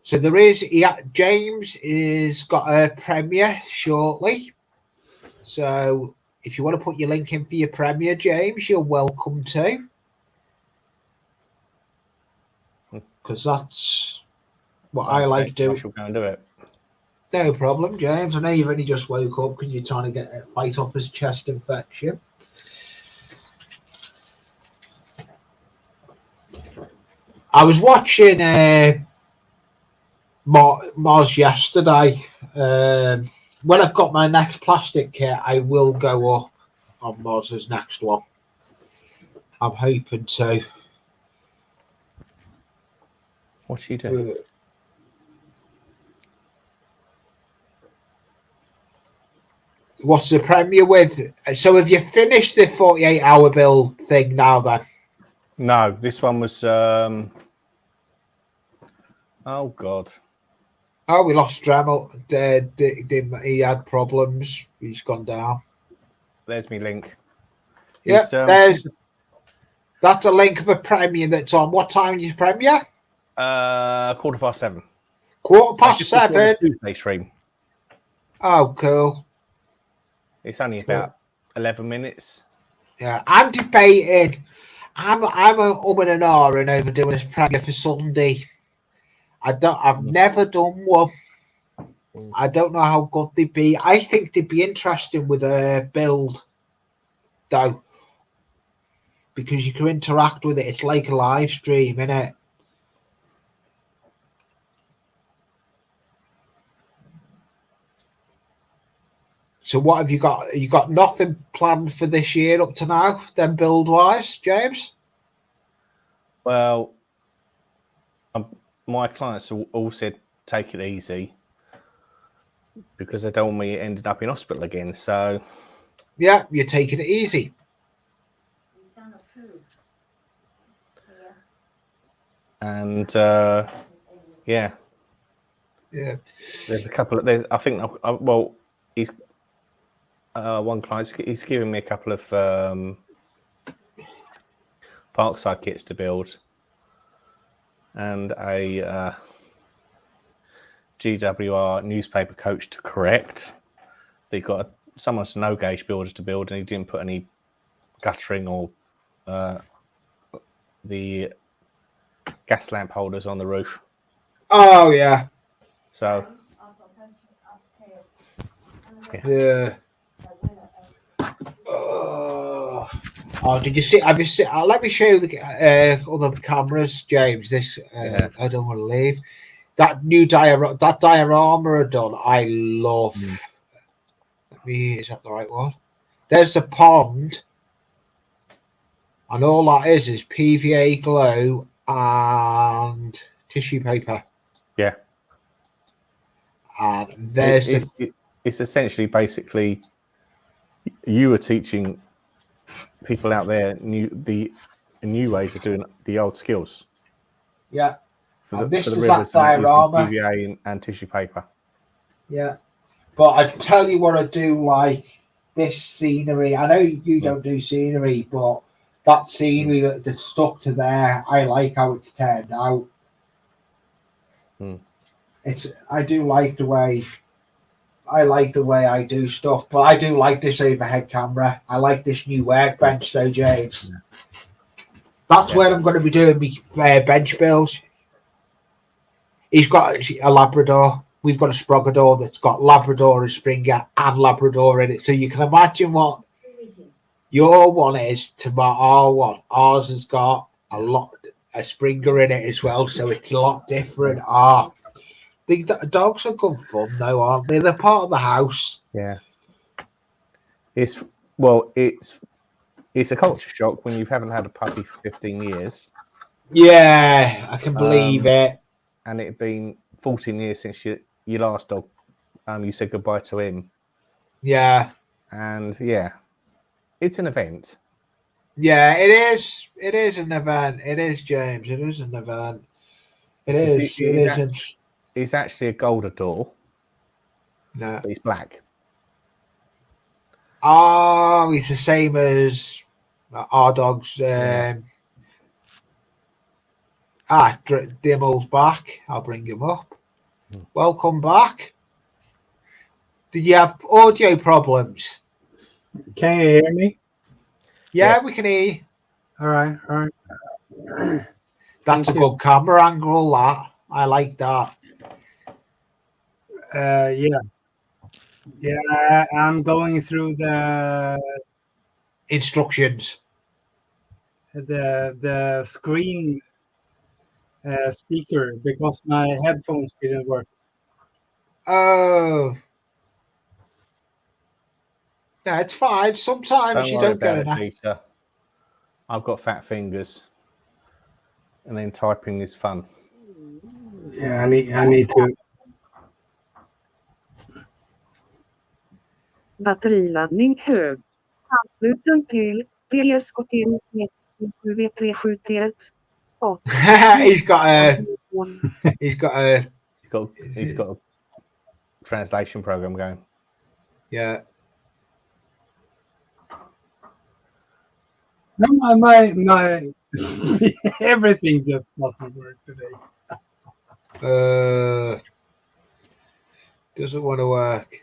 So there is, James is got a premiere shortly. So if you want to put your link in for your premiere, James, you're welcome to. Because that's what I like doing. I shall go and do it. No problem, James. I know you've only just woke up because you're trying to get a fight off his chest infection. I was watching Moz yesterday. When I've got my next plastic kit, I will go up on Moz's next one. I'm hoping to. What are you doing? What's the premiere with? So have you finished the 48-hour build thing now then? No, this one was... oh, God. Oh, we lost Dremel. He had problems. He's gone down. There's my link. Yeah, that's a link of a premiere that's on. What time is your premiere? 7:15. 7:15. Tuesday stream. Oh, cool. It's only about 11 minutes. Yeah, I'm debating. I'm and ahhing over doing this premiere for Sunday. I've never done one. I don't know how good they'd be. I think they'd be interesting with a build, though, because you can interact with it. It's like a live stream, innit? So what have you got? You got nothing planned for this year up to now, then build-wise, James? Well, my clients all said take it easy because they don't want me ended up in hospital again. So yeah, you're taking it easy. And yeah, there's a couple of I think well, he's one client. He's giving me a couple of Parkside kits to build and a GWR newspaper coach to correct. They got someone's no gauge builder to build, and he didn't put any guttering or the gas lamp holders on the roof. Oh yeah. So yeah. Oh, did you see? Have you seen? Let me show you the other cameras, James. This I don't want to leave. That new diorama I done. I love. Is that the right one? There's a pond, and all that is PVA glue and tissue paper. Yeah. And there's it's essentially basically you were teaching people out there new ways of doing the old skills. Yeah. For this the is that diorama. PVA and tissue paper. Yeah. But I tell you what, I do like this scenery. I know you don't do scenery, but that scenery that's stuck to there, I like how it's turned out. I do like the way I do stuff, but I do like this overhead camera. I like this new workbench, though, James. That's where I'm going to be doing my bench builds. He's got a Labrador. We've got a Sprogador that's got Labrador and Springer and Labrador in it. So you can imagine what your one is to our one. Ours has got a Springer in it as well, so it's a lot different. The dogs are good fun, though, aren't they? They're part of the house. Yeah. It's a culture shock when you haven't had a puppy for 15 years. Yeah, I can believe it. And it had been 14 years since your last dog. You said goodbye to him. Yeah. And yeah, it's an event. Yeah, it is. It is an event. It is, James. It is an event. It is. It isn't. It's actually a golden door. No. But he's black. Oh, it's the same as our dog's. Dimmel's back. I'll bring him up. Welcome back. Did you have audio problems? Can you hear me? Yeah, Yes. we can hear you. All right. That's a good camera angle, that. I like that. Yeah, I'm going through the instructions. The screen speaker because my headphones didn't work. Oh. No, it's fine. Sometimes you don't get enough. Peter. I've got fat fingers. And then typing is fun. Yeah, I need to. Batteriladdning hög. Ansluten till PSKT V371. He's got a translation program going. Yeah. No, my everything just doesn't work today. Doesn't want to work.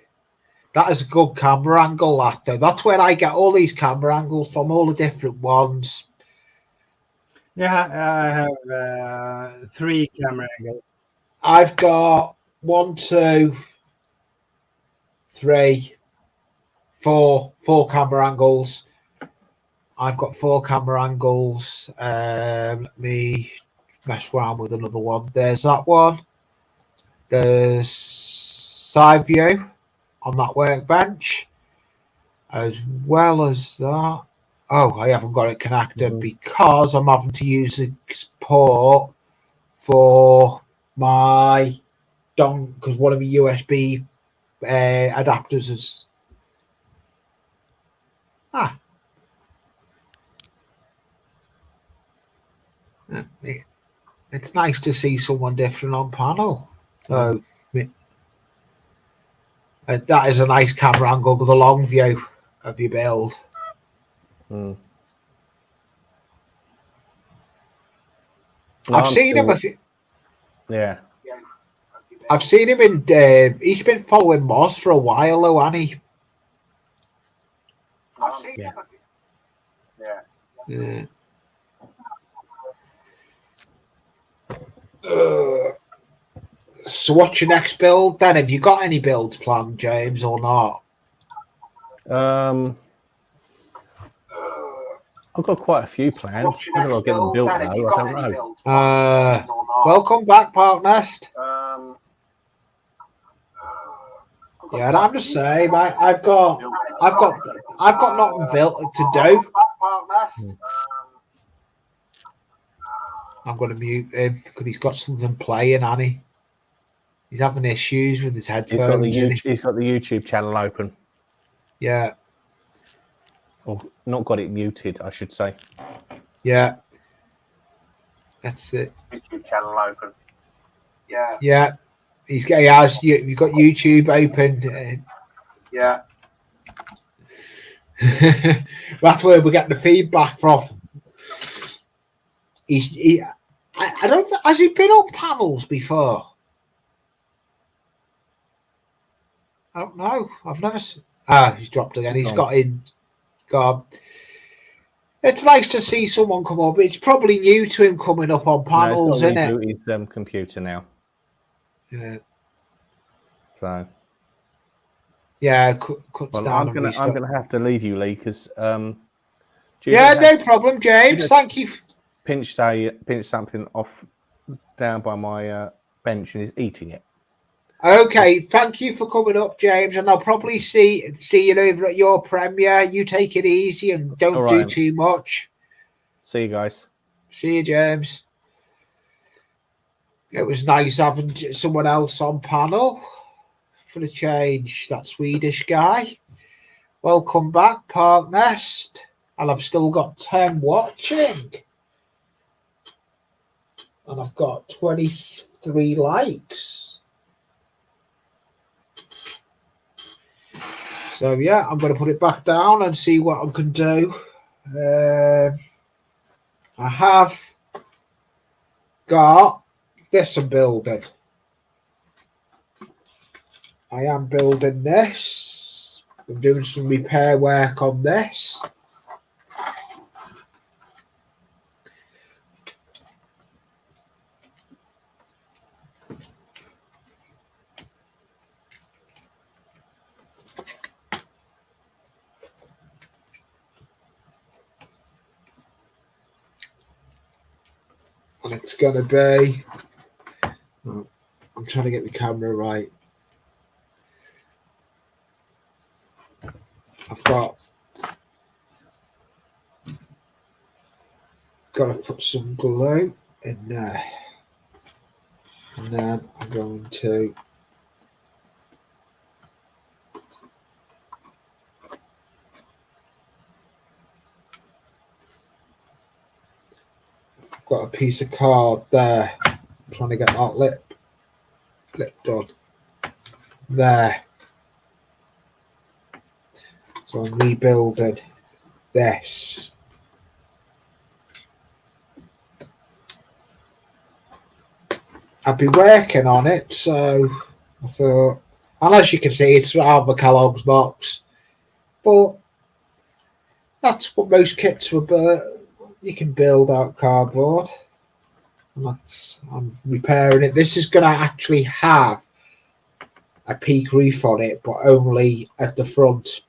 That is a good camera angle, that though. That's where I get all these camera angles from, all the different ones. Yeah, I have 3 camera angles. I've got 1, 2, 3, 4 camera angles. I've got 4 camera angles. Let me mess around with another one. There's that one. There's side view on that workbench, as well as that. Oh, I haven't got it connected because I'm having to use the port for my dongle because one of the USB adapters is. It's nice to see someone different on panel. So that is a nice camera angle with a long view of your build. I've seen him. Yeah. I've seen him in. He's been following Moz for a while, though, hasn't he? I've seen him. Yeah. So, what's your next build then? Have you got any builds planned, James, or not? I've got quite a few plans. Whether I'll get them built, though, I don't know. Welcome back, Park Nest. Yeah, and I'm just saying, I've got nothing built to do. I'm going to mute him because he's got something playing, hasn't he? He's having issues with his headphones. He's got the YouTube channel open. Yeah. Or not got it muted, I should say. Yeah. That's it. YouTube channel open. Yeah. Yeah. You've got YouTube open. Yeah. That's where we get the feedback from. I don't think, has he been on panels before? I don't know. I've never seen. He's dropped again. He's got in. God. It's nice to see someone come up. It's probably new to him coming up on panels, isn't it? He's computer now. Yeah. So. Yeah, cuts down. I'm gonna have to leave you, Lee, because. Yeah, no problem, James. Thank you. Pinched something off down by my bench and is eating it. Okay, thank you for coming up, James, and I'll probably see you over at your premiere. You take it easy and don't do too much. See you guys. See you, James. It was nice having someone else on panel for a change. That Swedish guy. Welcome back, Park Nest. And I've still got 10 watching. And I've got 23 likes. So, yeah, I'm going to put it back down and see what I can do. I have got this I'm building. I am building this. I'm doing some repair work on this. And it's going to be, I'm trying to get the camera right. I've got to put some glue in there. And then I'm going to got a piece of card there. I'm trying to get that lip done. There. So I'm rebuilding this. I've been working on it, so I thought, unless you can see, it's out of a Kellogg's box. But that's what most kits were. You can build out cardboard. And I'm repairing it. This is going to actually have a peak roof on it, but only at the front.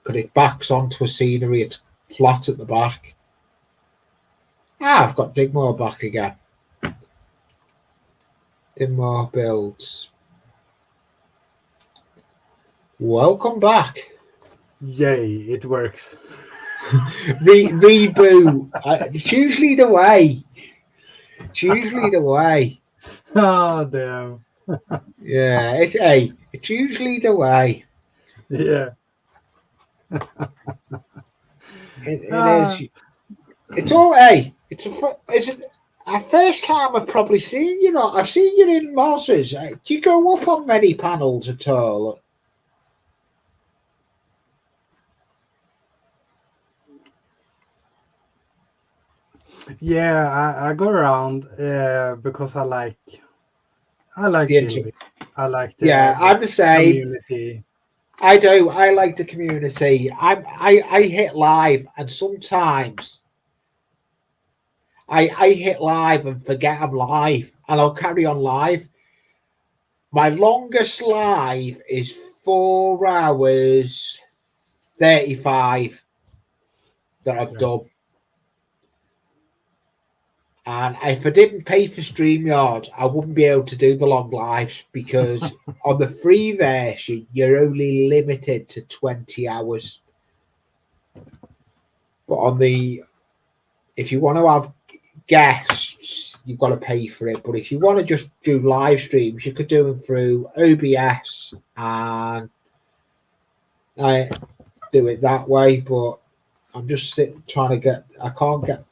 Because it backs onto a scenery, it's flat at the back. I've got Digmore back again. Digmore builds. Welcome back. Yay, it works. Reboot. It's usually the way. It's usually the way. Oh, damn. Yeah, it's usually the way. Yeah. It is. It's all it's a first time I've probably seen you. I've seen you in Moses. Do you go up on many panels at all? Yeah, I go around because I like The building. I like Yeah, I'm the same. community. I do. I like the community. I hit live, and sometimes I hit live and forget I'm live, and I'll carry on live. My longest live is 4 hours 35 that I've done. And if I didn't pay for StreamYard, I wouldn't be able to do the long lives because on the free version, you're only limited to 20 hours. But if you want to have guests, you've got to pay for it. But if you want to just do live streams, you could do them through OBS and I do it that way. But I'm just trying to get. I can't get.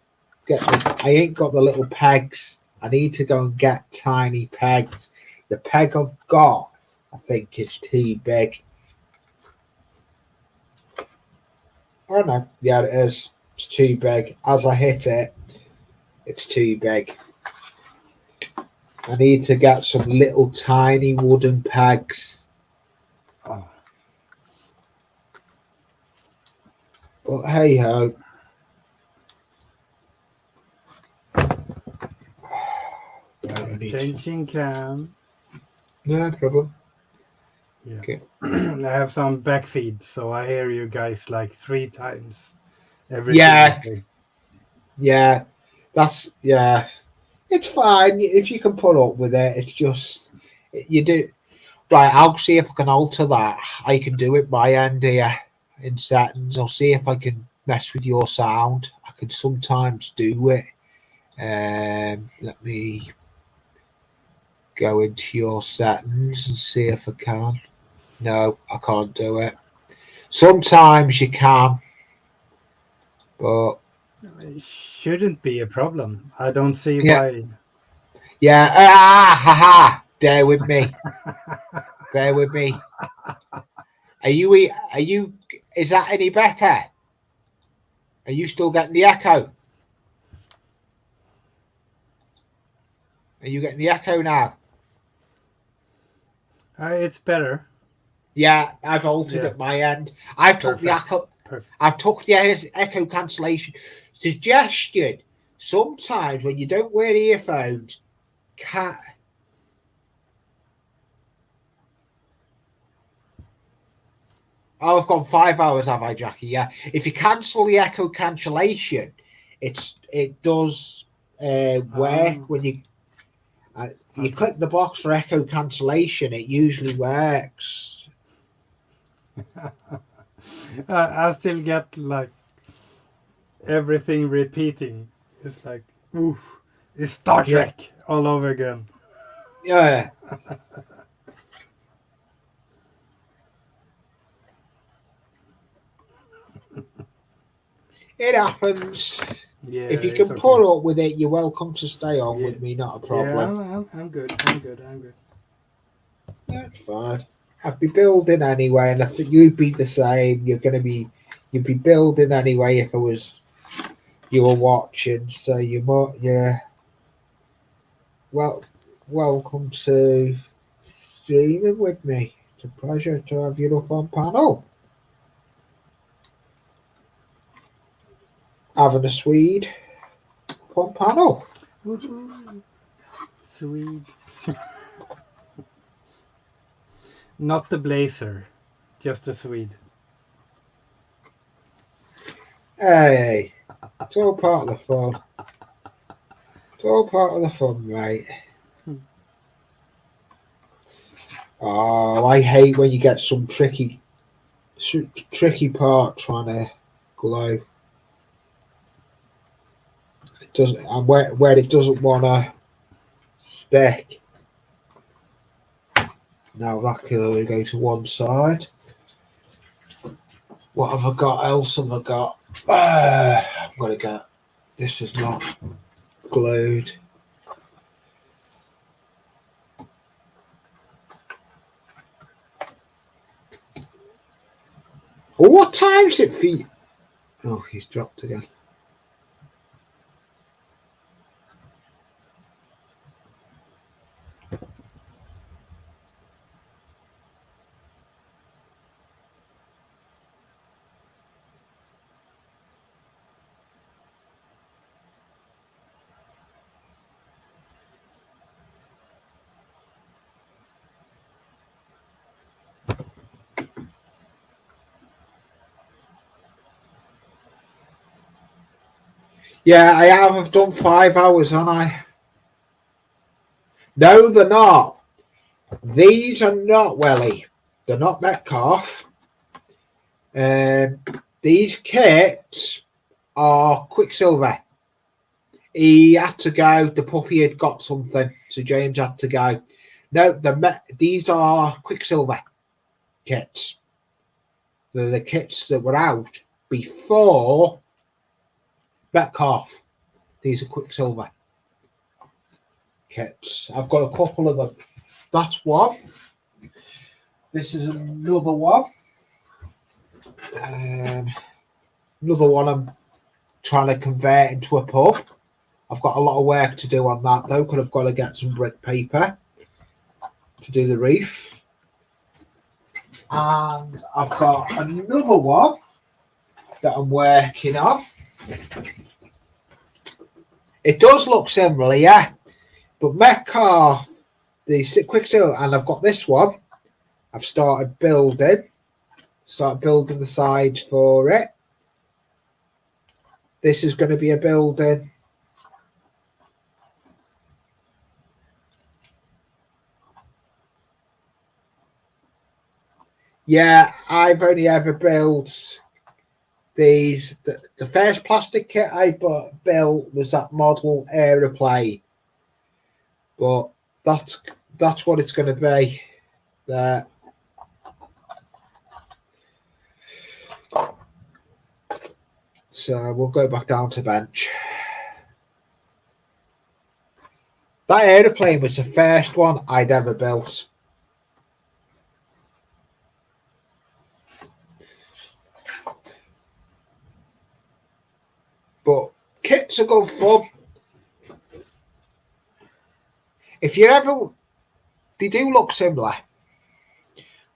I ain't got the little pegs. I need to go and get tiny pegs. The peg I've got, I think, is too big. Oh no, yeah, it is. It's too big. As I hit it, it's too big. I need to get some little tiny wooden pegs. Oh. But hey ho. Changing cam. No problem. Yeah. Okay. I have some backfeed, so I hear you guys like 3 times every Yeah. single day. Yeah. It's fine if you can put up with it. It's just you do right. I'll see if I can alter that. I can do it by end here in settings. I'll see if I can mess with your sound. I can sometimes do it. Let me go into your settings and see if I can. No, I can't do it. Sometimes you can, but It shouldn't be a problem. I don't see yeah. why. Yeah, ha. Bear with me. Bear with me. Are you? Is that any better? Are you still getting the echo? Are you getting the echo now? It's better. Yeah, I've altered at my end. I took the echo. Perfect. I've took the echo cancellation suggestion. Sometimes when you don't wear earphones, Oh, I've gone 5 hours, have I, Jackie? Yeah. If you cancel the echo cancellation, it does work when you click the box for echo cancellation. It usually works. I still get like everything repeating. It's like, oof, it's Star Trek all over again. Yeah. It happens. Yeah, if you can put up with it, you're welcome to stay on with me. Not a problem. Yeah, I'm good. That's fine. I'd be building anyway, and I think you'd be the same. You'd be building anyway if you were watching. So welcome to streaming with me. It's a pleasure to have you up on panel. Having a Swede on panel. Woohoo. Swede. Not the blazer, just the Swede. Hey, it's all part of the fun. It's all part of the fun, mate. Oh, I hate when you get some tricky part trying to glow. It doesn't, and where it doesn't want to stick. Now that can only go to one side. What have I got? Else have I got? I'm gonna get. This is not glued. Oh, what time's it for you? Oh, he's dropped again. Yeah, I have. I've done 5 hours, haven't I? No, they're not. These are not Welly. They're not Metcalf. These kits are Quicksilver. He had to go. The puppy had got something, so James had to go. No, these are Quicksilver kits. They're the kits that were out before Metcalf. These are Quicksilver kits. I've got a couple of them. That's one. This is another one. Another one I'm trying to convert into a pub. I've got a lot of work to do on that though, because I've got to get some brick paper to do the reef. And I've got another one that I'm working on. It does look similar, yeah. But Metcalf, the Quicksilver, and I've got this one. I've started building the sides for it. This is going to be a building. Yeah, I've only ever built these. The first plastic kit I built was that model aeroplane. But that's what it's going to be. There. So we'll go back down to bench. That aeroplane was the first one I'd ever built. But kits are good fun. If you ever, they do look similar.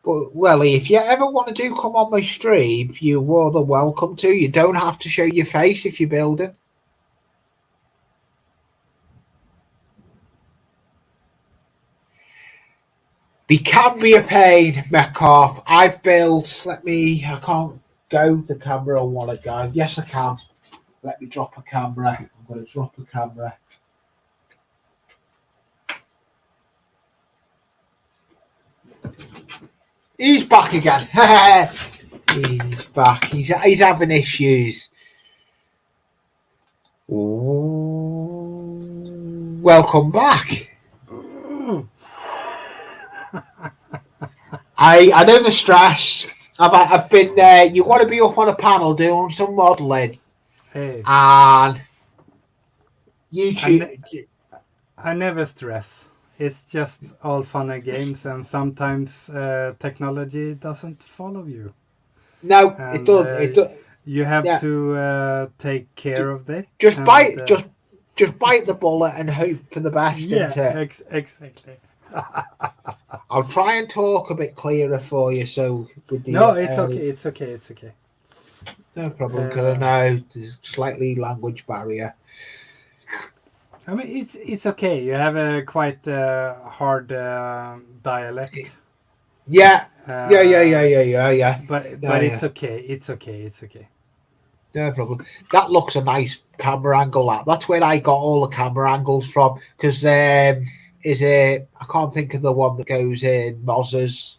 But Welly, if you ever want to come on my stream, you're more than welcome to. You don't have to show your face if you're building. They can be a pain, Metcalf. I've built, I can't go the camera I want to go. Yes, I can. Let me drop a camera. I'm going to drop a camera. He's back again. He's back. He's having issues. Ooh. Welcome back. I know the stress. I've been there. You want to be up on a panel doing some modelling. Hey. And YouTube. I never stress. It's just all fun and games, and sometimes technology doesn't follow you. No, and, it doesn't. It does. You have to take care of it. Just bite the bullet and hope for the best. Yeah, exactly. I'll try and talk a bit clearer for you. So no, it's okay. It's okay. It's okay. No problem. Because I know there's slightly language barrier. I mean, it's okay. You have a quite hard dialect. Yeah. Yeah. But it's okay. It's okay. It's okay. No problem. That looks a nice camera angle. That's where I got all the camera angles from. Because I can't think of the one that goes in Mozzers.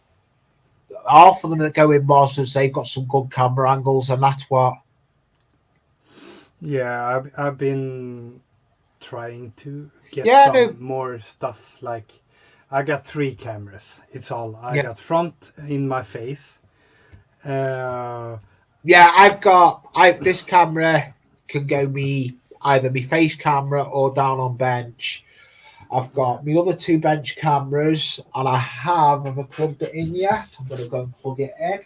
Half of them that go in Mozzers, they've got some good camera angles, and that's what. Yeah, I've been trying to get Yeah, some more stuff. Like, I got 3 cameras. It's all I got. Front in my face. Yeah, this camera can go either me face camera or down on bench. I've got my other 2 bench cameras, and I haven't plugged it in yet. I'm going to go and plug it in.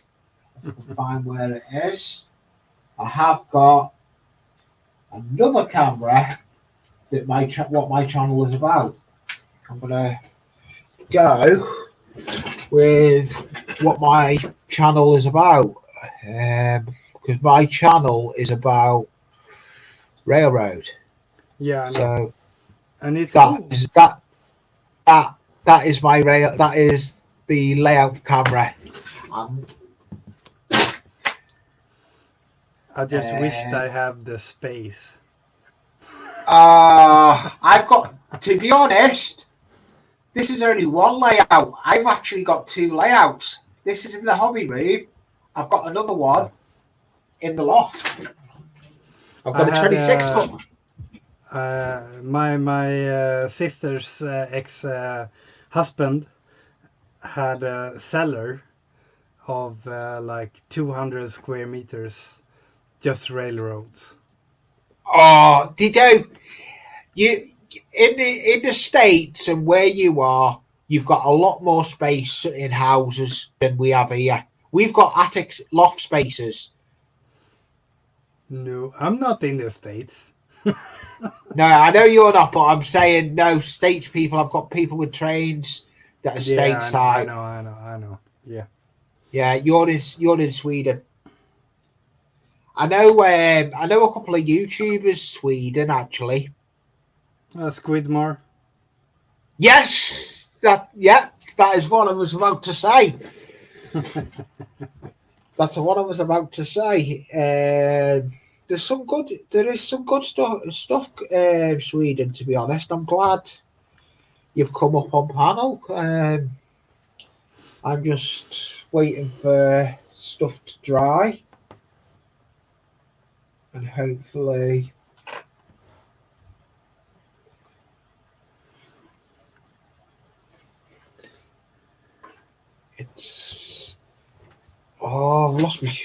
I can find where it is. I have got another camera that what my channel is about. I'm going to go with what my channel is about, because my channel is about railroad. Yeah, I know. So and it's cool. That is my rail. That is the layout camera. I just wished I have the space. I've got, to be honest, this is only one layout. I've actually got 2 layouts. This is in the hobby room. I've got another one in the loft. I've got a 26 foot. My sister's ex husband had a cellar of like 200 square meters, just railroads. Oh, you in the States and where you are, you've got a lot more space in houses than we have here. We've got attic loft spaces. No, I'm not in the States. No, I know you're not, but I'm saying no. States people, I've got people with trains that are stateside. I know. Yeah. Yeah, you're in Sweden. I know a couple of YouTubers Sweden actually. Squidmore. Yes, that is what I was about to say. That's what I was about to say. There is some good stuff. Sweden, to be honest, I'm glad you've come up on panel. I'm just waiting for stuff to dry, and hopefully. I've lost me.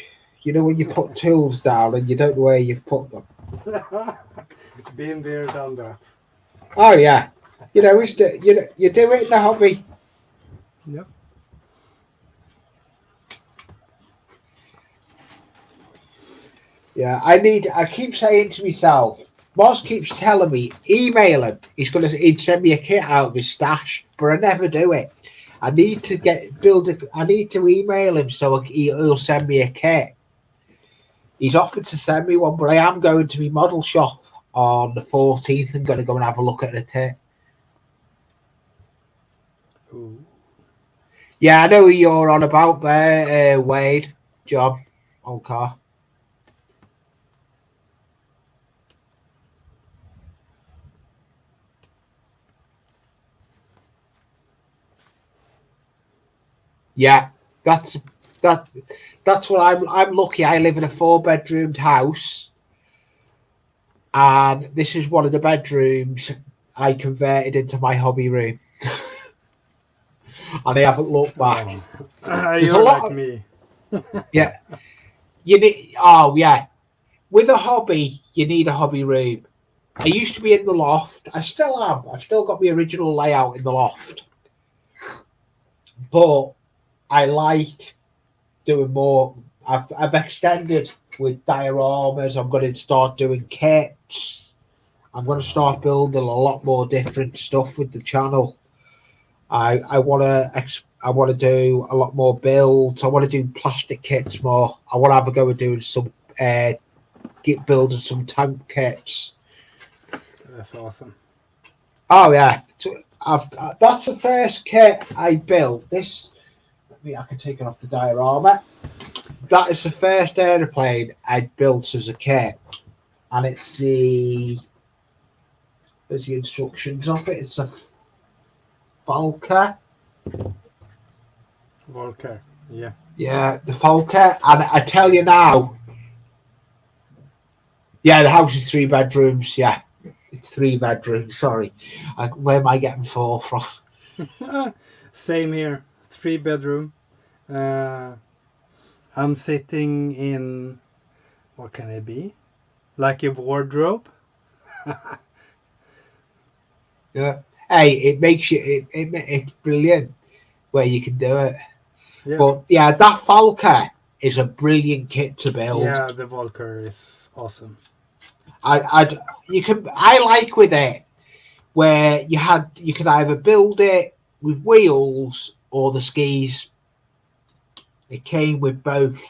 You know when you put tools down and you don't know where you've put them. Been there, done that. Oh yeah, you know you do it in the hobby. Yep. Yeah, I keep saying to myself, Moz keeps telling me, email him. He'd send me a kit out of his stash, but I never do it. I need to I need to email him so he'll send me a kit. He's offered to send me one, but I am going to my model shop on the 14th and going to go and have a look at the kit. Ooh. Yeah, I know who you're on about there, Wade, John, old car. Yeah, that's what I'm lucky. I live in a 4-bedroomed house, and this is one of the bedrooms I converted into my hobby room. And I haven't looked back. You're like me. Yeah. You need with a hobby, you need a hobby room. I used to be in the loft. I still am. I've still got my original layout in the loft. But I like doing more. I've extended with dioramas. I'm going to start doing kits. I'm going to start building a lot more different stuff with the channel. I want to do a lot more builds. I want to do plastic kits more. I want to have a go at doing some building some tank kits. That's awesome. Oh yeah, that's the first kit I built. This I can take it off the diorama. That is the first aeroplane I built as a kit, and it's there's the instructions of it. It's a Falker. Volker. Yeah. Yeah, the Falker. And I tell you now, yeah, the house is 3 bedrooms. Yeah, it's 3 bedrooms. Sorry, where am I getting 4 from? Same here. 3 bedroom. I'm sitting in, what can it be? Like a wardrobe. Yeah. Hey, it makes you. It's brilliant where you can do it. Yeah. But yeah, that Falker is a brilliant kit to build. Yeah, the Volker is awesome. I like with it where you could either build it with wheels or the skis. It came with both,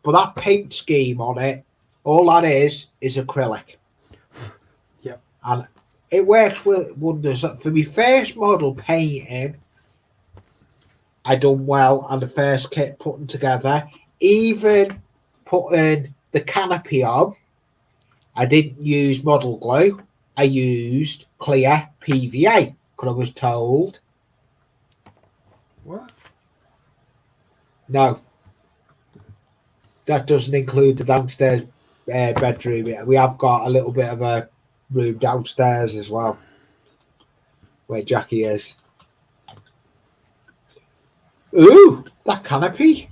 but that paint scheme on it, all that is acrylic. Yep. And it works with wonders. For my first model painting, I done well, and the first kit putting together, even putting the canopy on, I didn't use model glue. I used clear PVA because I was told. What? No, that doesn't include the downstairs bedroom. We have got a little bit of a room downstairs as well, where Jackie is. Ooh, that canopy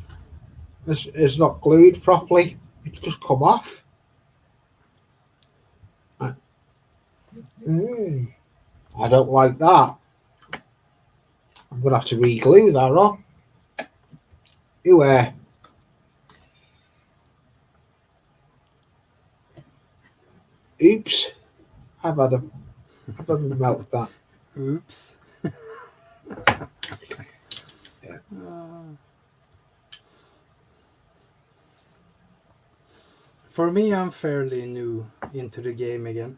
is not glued properly. It's just come off. I don't like that. I'm going to have to re-glue that on. Oops. I've had a melt that. Oops. Yeah. For me, I'm fairly new into the game again.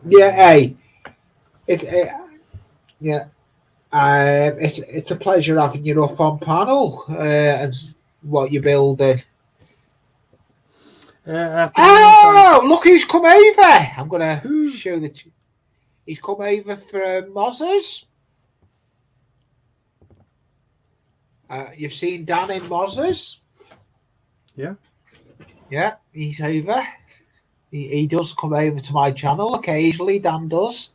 Yeah, hey. It's a pleasure having you up on panel and what you're building. Look who's come over! I'm gonna show that he's come over from Mozzers. You've seen Dan in Mozzers. Yeah, he's over. He does come over to my channel occasionally. Dan does.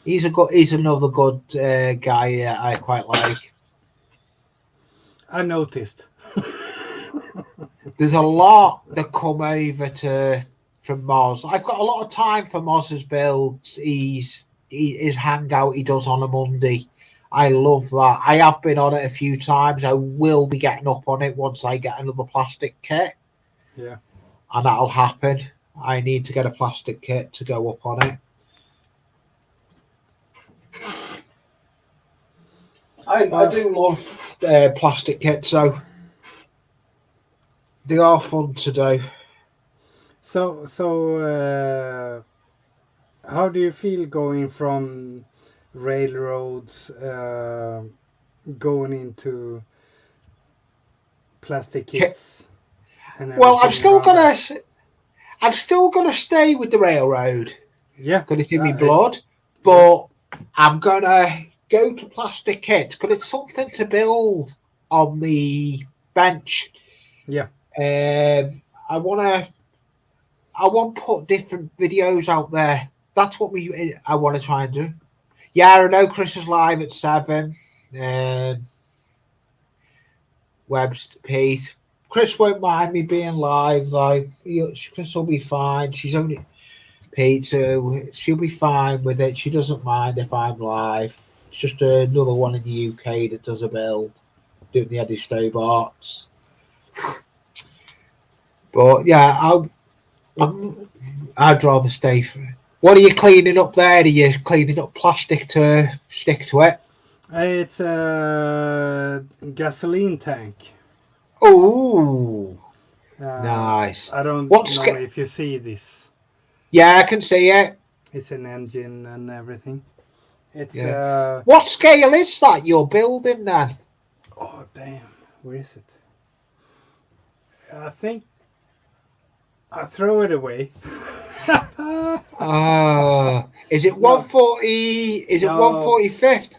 He's another good guy I quite like. I noticed. There's a lot that come over from Moz. I've got a lot of time for Moz's builds. His hangout he does on a Monday. I love that. I have been on it a few times. I will be getting up on it once I get another plastic kit. Yeah. And that'll happen. I need to get a plastic kit to go up on it. I do love plastic kits, so they are fun to do. So how do you feel going from railroads going into plastic kits? Well, I'm still gonna stay with the railroad. Yeah, because it's in my blood. But I'm gonna go to plastic kits because it's something to build on the bench. Yeah. I want to put different videos out there. That's what I want to try and do. Yeah, I know Chris is live at 7. Webb's Pete. Chris won't mind me being live. Chris will be fine. She's only Pete, so she'll be fine with it. She doesn't mind if I'm live. It's just another one in the UK that does a build, doing the Eddie Stobarts. But yeah, I'd rather stay for it. What are you cleaning up there? Are you cleaning up plastic to stick to it? It's a gasoline tank. Oh, nice. I don't know if you see this. Yeah, I can see it. It's an engine and everything. It's what scale is that you're building then? Oh damn! Where is it? I think I throw it away. Is it 140? Is it 145th?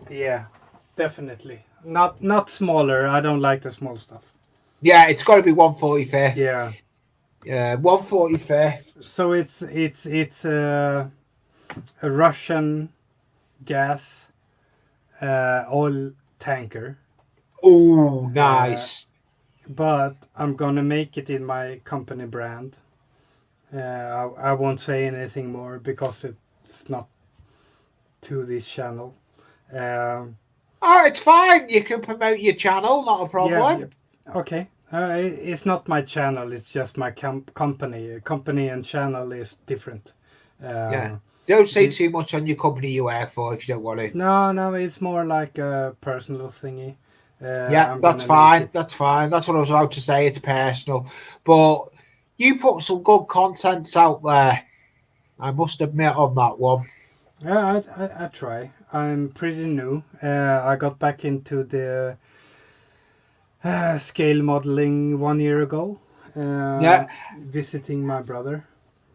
Yeah, definitely. Not smaller. I don't like the small stuff. Yeah, it's got to be 145th. Yeah. 145th. So it's a Russian gas oil tanker. Oh, nice. But I'm gonna make it in my company brand. I won't say anything more because it's not to this channel. Oh, it's fine. You can promote your channel, not a problem. Yeah. Okay. It's not my channel. It's just my company. Company and channel is different. Yeah. Don't say too much on your company you work for if you don't want to. No. It's more like a personal thingy. Yeah, that's fine. That's fine. That's what I was about to say. It's personal, but you put some good contents out there. I must admit on that one. Yeah, I try. I'm pretty new. I got back into the scale modeling 1 year ago. Visiting my brother.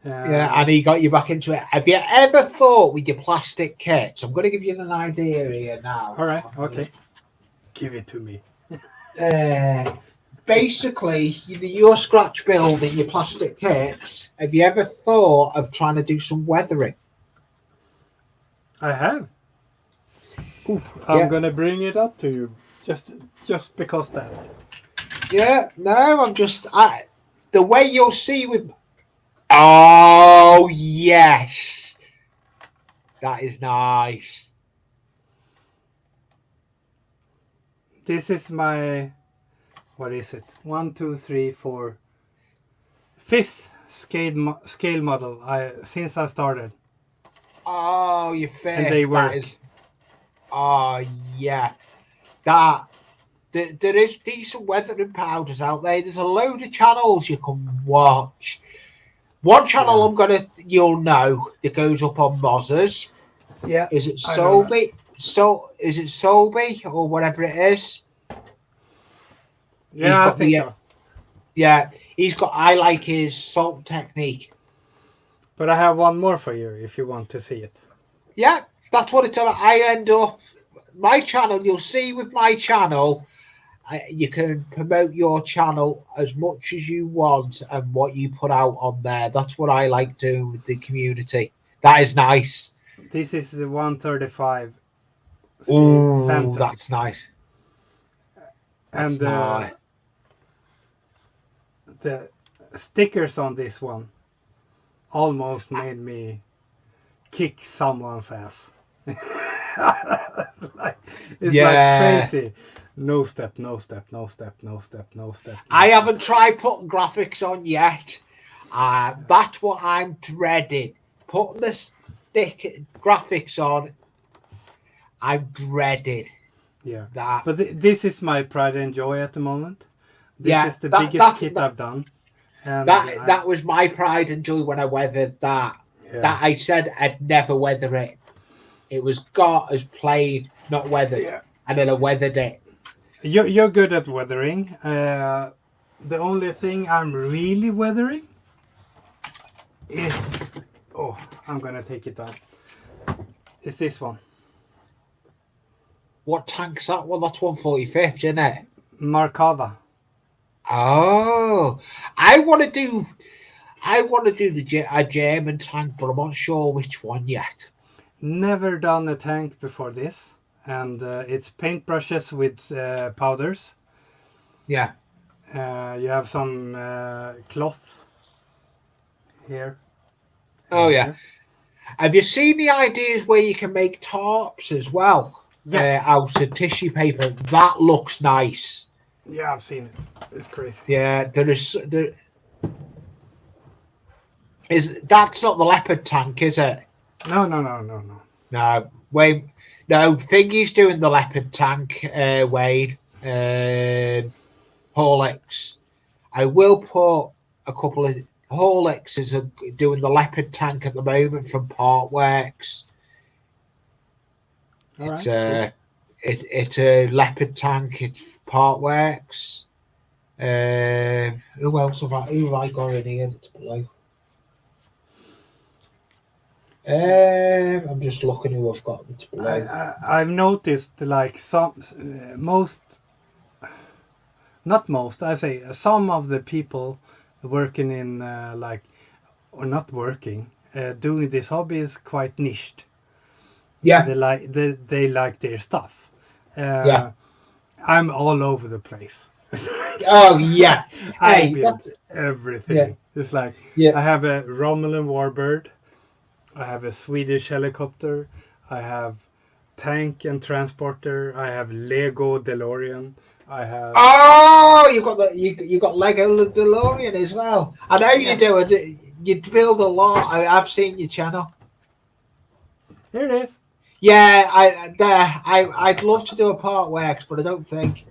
Yeah, and he got you back into it. Have you ever thought with your plastic kits? I'm going to give you an idea here now. All right. Okay. Give it to me. Basically, your scratch building, your plastic kits. Have you ever thought of trying to do some weathering? I have. Ooh, I'm gonna bring it up to you, just because that. Yeah, no, I'm just the way you'll see with. Oh yes, that is nice. This is my, what is it? 1, 2, 3, 4, 5th scale model since I started. Oh, your fifth. And they work. Oh yeah, there is decent weathering powders out there. There's a load of channels you can watch. One channel you'll know that goes up on Mozzers. Yeah. Is it Solby? Is it Solby or whatever it is? Yeah, I think so. Yeah, I like his salt technique. But I have one more for you if you want to see it. Yeah, that's what it's about. I end up my channel. You'll see with my channel, you can promote your channel as much as you want and what you put out on there. That's what I like doing with the community. That is nice. This is the 135. Oh, that's nice. And the stickers on this one almost made me kick someone's ass. it's like crazy. No step. I haven't tried putting graphics on yet. That's what I'm dreading. Putting the stick graphics on, I'm dreaded. Yeah. That. But this is my pride and joy at the moment. This is the biggest kit I've done. And that was my pride and joy when I weathered that. Yeah. That I said I'd never weather it. It was got as plain, not weathered, and then I weathered it. You're good at weathering. The only thing I'm really weathering is I'm gonna take it down. Is this one? What tank's that? Well, that's 145th, isn't it? Markava. Oh, I want to do a German tank, but I'm not sure which one yet. Never done a tank before this, and it's paintbrushes with powders. Yeah. You have some cloth here. Oh yeah. Here. Have you seen the ideas where you can make tarps as well? Yeah. Out of tissue paper. That looks nice. Yeah, I've seen it. It's crazy. Yeah, that's not the leopard tank, is it? No. No, Wade. No, Thingy's doing the leopard tank. Wade, Horlicks. I will put a couple of Horlicks is doing the leopard tank at the moment from Partworks. It's a leopard tank. It's Partworks. Who else have I got in here that's below? I'm just looking who I've got that's below. I've noticed like some of the people working in or not working, doing this hobby is quite niched. Yeah. They like their stuff. Yeah. I'm all over the place. Oh yeah. I build everything. Yeah. It's like Yeah. I have a Romulan warbird. I have a Swedish helicopter. I have tank and transporter. I have Lego DeLorean. I have. Oh, you got Lego DeLorean as well. I know you do. You build a lot. I've seen your channel. Here it is. Yeah, I'd love to do a Partworks, but I don't think.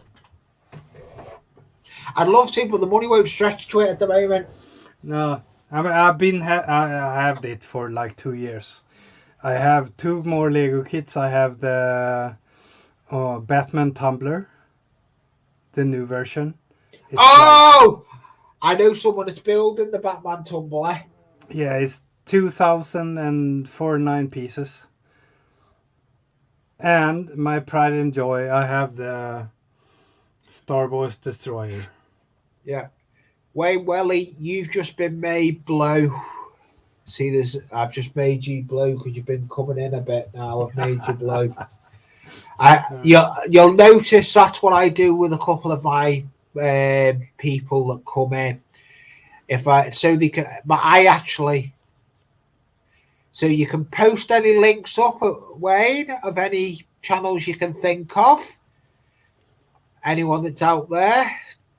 I'd love to, but the money won't stretch to it at the moment. No, I have it for like 2 years. I have 2 more Lego kits. I have the Batman Tumbler, the new version. It's I know someone that's building the Batman Tumbler. Yeah, it's 2,049 pieces. And my pride and joy, I have the Star Wars Destroyer. Yeah. Wayne Welly, you've just been made blue. See, I've just made you blue because you've been coming in a bit now. I've made you blue. You'll notice that's what I do with a couple of my people that come in. So you can post any links up, Wayne, of any channels you can think of. Anyone that's out there.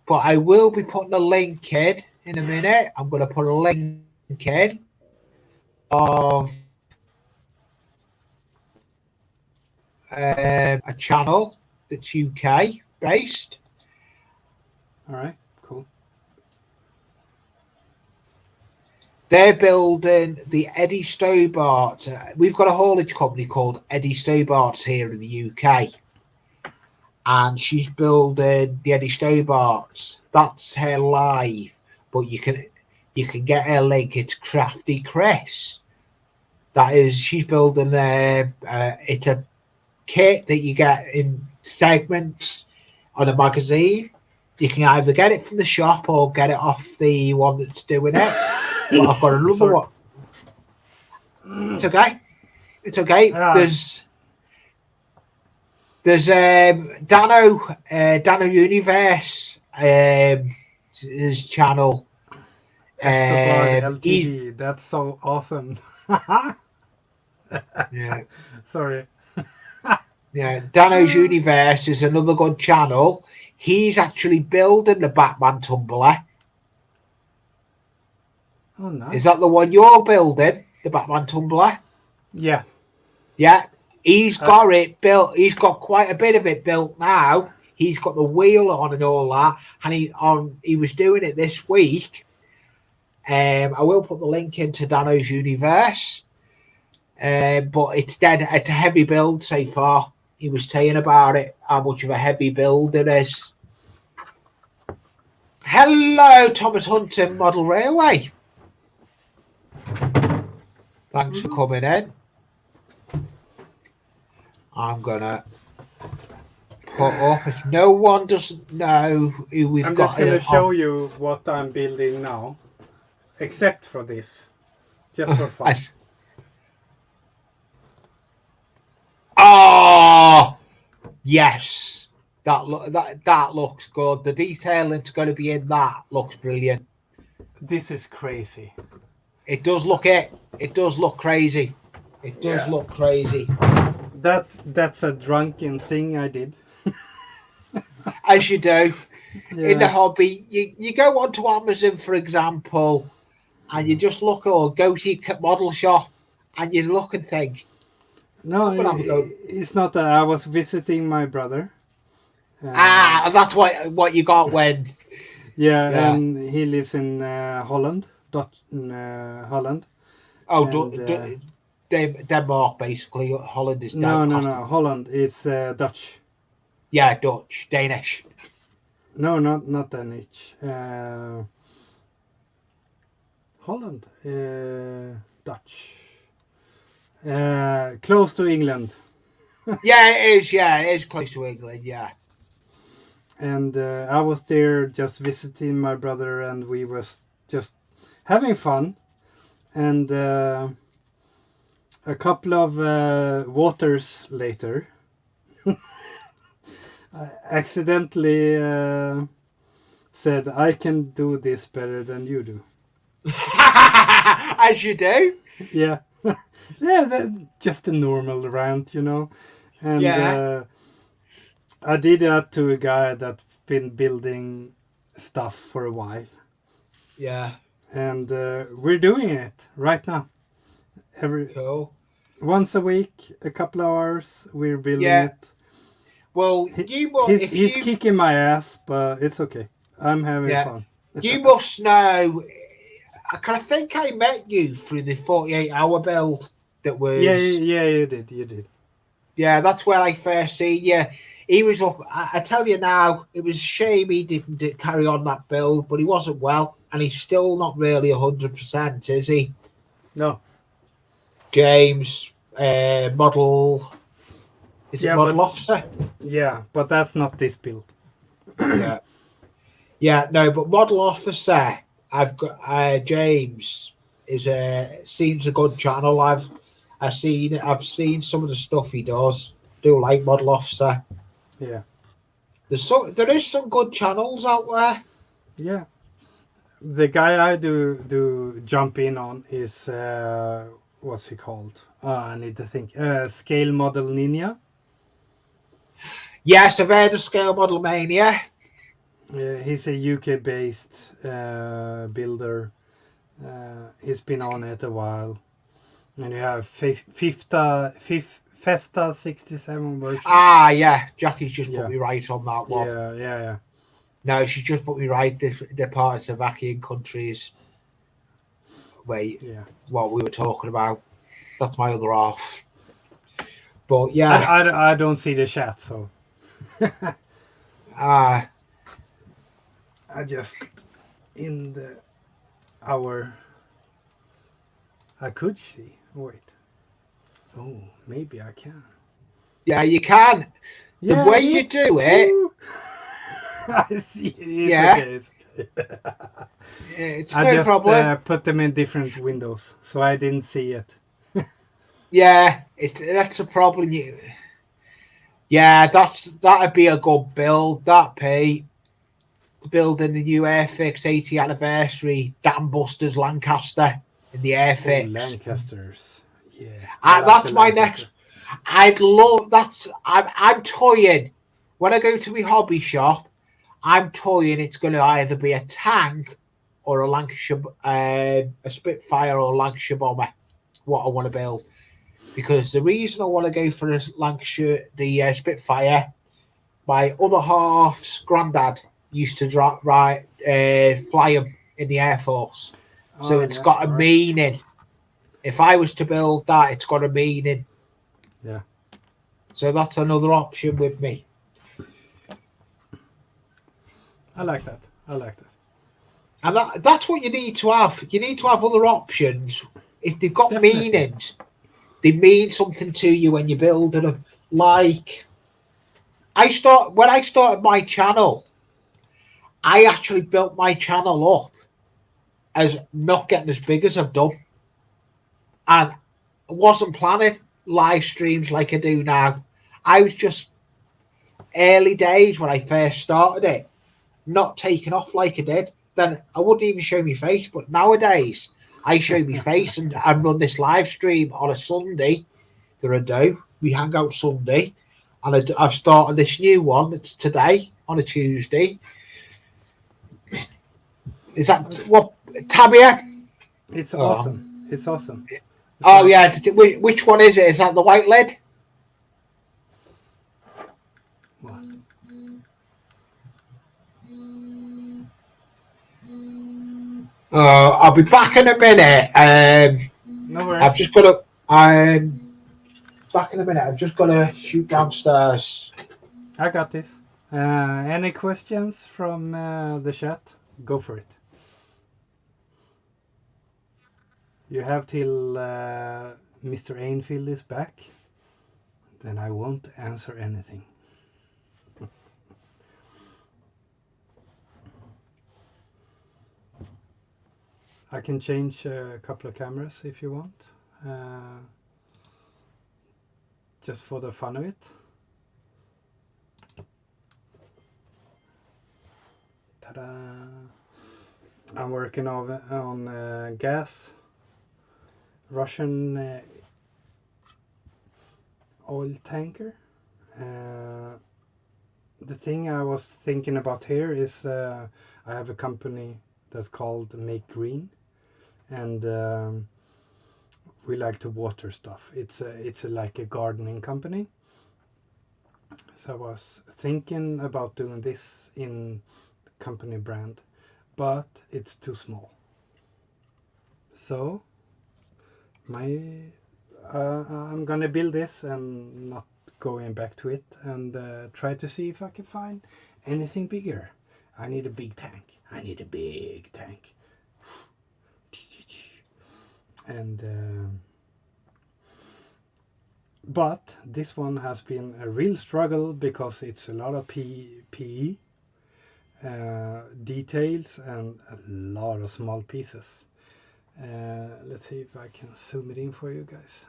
But I will be putting a link in a minute. I'm going to put a link in of a channel that's UK based. All right, cool. They're building the Eddie Stobart. We've got a haulage company called Eddie Stobart here in the UK. And she's building the Eddie Stobarts. That's her live. But you can get her link. It's Crafty Chris. She's building it's a kit that you get in segments on a magazine. You can either get it from the shop or get it off the one that's doing it. But I've got another one. It's okay. It's okay. There's Dano Universe his channel. LTD. That's so awesome. Yeah. Sorry. Yeah, Dano's Universe is another good channel. He's actually building the Batman Tumbler. Oh, nice. Is that the one you're building? The Batman Tumbler? Yeah. Yeah. He's got it built. He's got quite a bit of it built now. He's got the wheel on and all that. And he was doing it this week. I will put the link into Dano's Universe. But it's a heavy build so far. He was saying about it, how much of a heavy build it is. Hello, Thomas Hunter Model Railway. Thanks for coming in. I'm gonna put up, if no one doesn't know who we've got. I'm just gonna show you what I'm building now, except for this, just for fun. Oh yes, that looks good. The detailing's going to be in that. Looks brilliant. This is crazy. It does look it. It does look crazy. It does look crazy. That's a drunken thing I did. As you do in the hobby, you go onto Amazon, for example, and you just look or go to your model shop and you look and think. No, it's not that. I was visiting my brother. That's what you got when. Yeah, and he lives in Holland, Holland. Oh, Denmark, basically. Holland is Denmark. No. Holland is Dutch. Yeah, Dutch, Danish. No, not Danish. Holland. Dutch. Close to England. Yeah, it is. Yeah, it is close to England. Yeah. And I was there just visiting my brother, and we was just having fun. And a couple of waters later, I accidentally said, "I can do this better than you do." As you do. Yeah, yeah, just a normal rant, you know. And Yeah. I did that to a guy that's been building stuff for a while. Yeah. And we're doing it right now. Cool. Once a week, a couple of hours, we're building Yeah. it. Well, He's kicking my ass, but it's okay. I'm having fun. You must know. I think I met you through the 48-hour build that was. Yeah, you did. Yeah, that's where I first seen you. He was up. I tell you now, it was a shame he didn't carry on that build, but he wasn't well, and he's still not really 100%, is he? No. James, model. Is it model officer? Yeah, but that's not this build. Yeah. Yeah, no, but model officer. I've got James is seems a good channel. I've seen some of the stuff he does. Do like model officer. Yeah. There is some good channels out there. Yeah. The guy I do jump in on is what's he called? I need to think. Scale Model Ninja. Yes, I've heard of Scale Model Mania. He's a UK based builder. He's been on it a while. And you have Festa 67 version. Ah, yeah. Jackie's just put me right on that one. Yeah. No, she just put me right. The part of Slovakian countries. Wait, what we were talking about. That's my other half. But yeah. I don't see the chat, so. I just in the hour I could see. Wait. Oh, maybe I can. Yeah, you can. The way you do it. I see. It's I no just problem. Put them in different windows, so I didn't see it. Yeah, that's a problem. Yeah, that'd be a good build. That pay to build in the new Airfix 80th anniversary Dan Busters Lancaster in the Airfix. Lancasters, yeah. That's my next. I'd love that's. I'm toying when I go to my hobby shop. I'm toying it's going to either be a tank or a Lancashire, a Spitfire or a Lancashire bomber. What I want to build. Because the reason I want to go for the Spitfire, my other half's granddad used to fly them in the Air Force. So it's got a meaning. If I was to build that, it's got a meaning. Yeah. So that's another option with me. I like that. And that's what you need to have. You need to have other options. If they've got meanings, they mean something to you when you're building them. Like, when I started my channel, I actually built my channel up as not getting as big as I've done. And I wasn't planning live streams like I do now. I was just early days when I first started it, not taking off like I did. Then I wouldn't even show my face. But nowadays, I show my face and run this live stream on a Sunday. There I do. We hang out Sunday. And I've started this new one. It's today on a Tuesday. Is that what, Tabia? It's awesome. It's awesome. Oh, yeah. Which one is it? Is that the white lid? What? I'll be back in a minute. No worries. I've just got to. I'm back in a minute. I've just got to shoot downstairs. I got this. Any questions from the chat? Go for it. You have till Mr. Ainfield is back. Then I won't answer anything. I can change a couple of cameras if you want. Just for the fun of it. Ta-da! I'm working on gas, Russian oil tanker. The thing I was thinking about here is I have a company that's called Make Green, and we like to water stuff. It's like a gardening company. So I was thinking about doing this in company brand, but it's too small. So I'm gonna build this and not going back to it, and try to see if I can find anything bigger. I need a big tank. I need a big tank. And but this one has been a real struggle because it's a lot of PE details and a lot of small pieces. Let's see if I can zoom it in for you guys.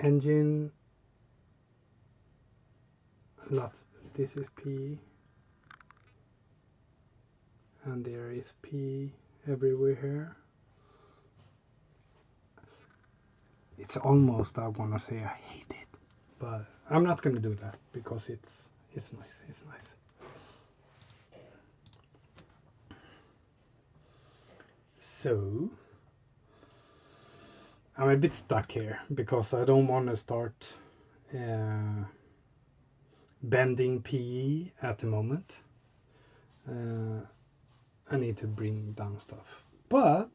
Engine, lots. This is PE, and there is PE everywhere here. It's almost, I want to say I hate it, but I'm not going to do that because it's nice. It's nice. So I'm a bit stuck here because I don't want to start bending PE at the moment. I need to bring down stuff, but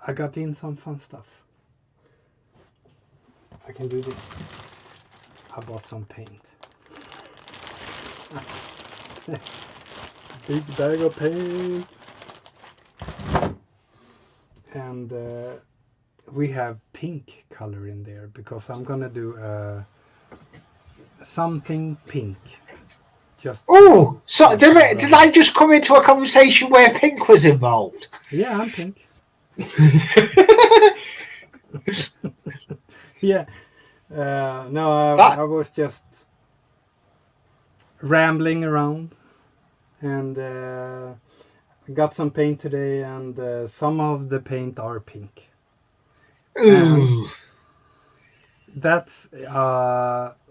I got in some fun stuff. I can do this. I bought some paint. Big bag of paint. And we have pink color in there because I'm gonna do something pink. Just oh, so did I just come into a conversation where pink was involved? Yeah, I'm pink. Yeah. No, I was just rambling around, and got some paint today, and some of the paint are pink. Ooh. That's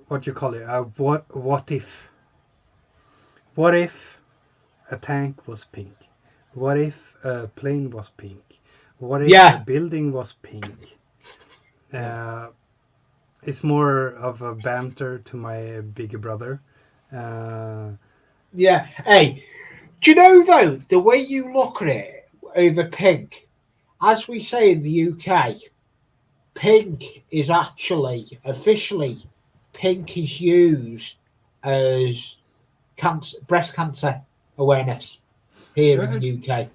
what you call it. What if? What if a tank was pink? What if a plane was pink? What if a building was pink? It's more of a banter to my bigger brother. Yeah. Hey, do you know though, the way you look at it over pink, as we say in the UK, pink is actually officially pink is used as breast cancer awareness here in the UK.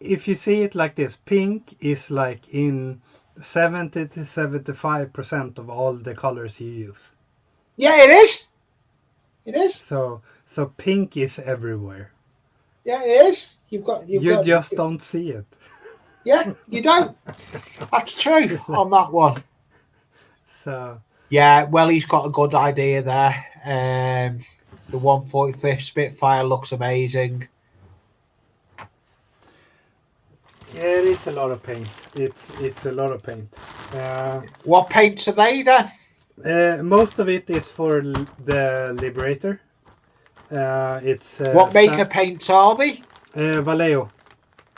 If you see it like this, pink is like in 70 to 75% of all the colors you use. Yeah, it is. It is. So pink is everywhere. Yeah, it is. You just don't see it. Yeah, you don't. That's true on that one. So yeah, well, he's got a good idea there. The 145th Spitfire looks amazing. Yeah, it is a lot of paint. It's a lot of paint. What paints are they then? Most of it is for the Liberator. It's what maker paints are they? Vallejo.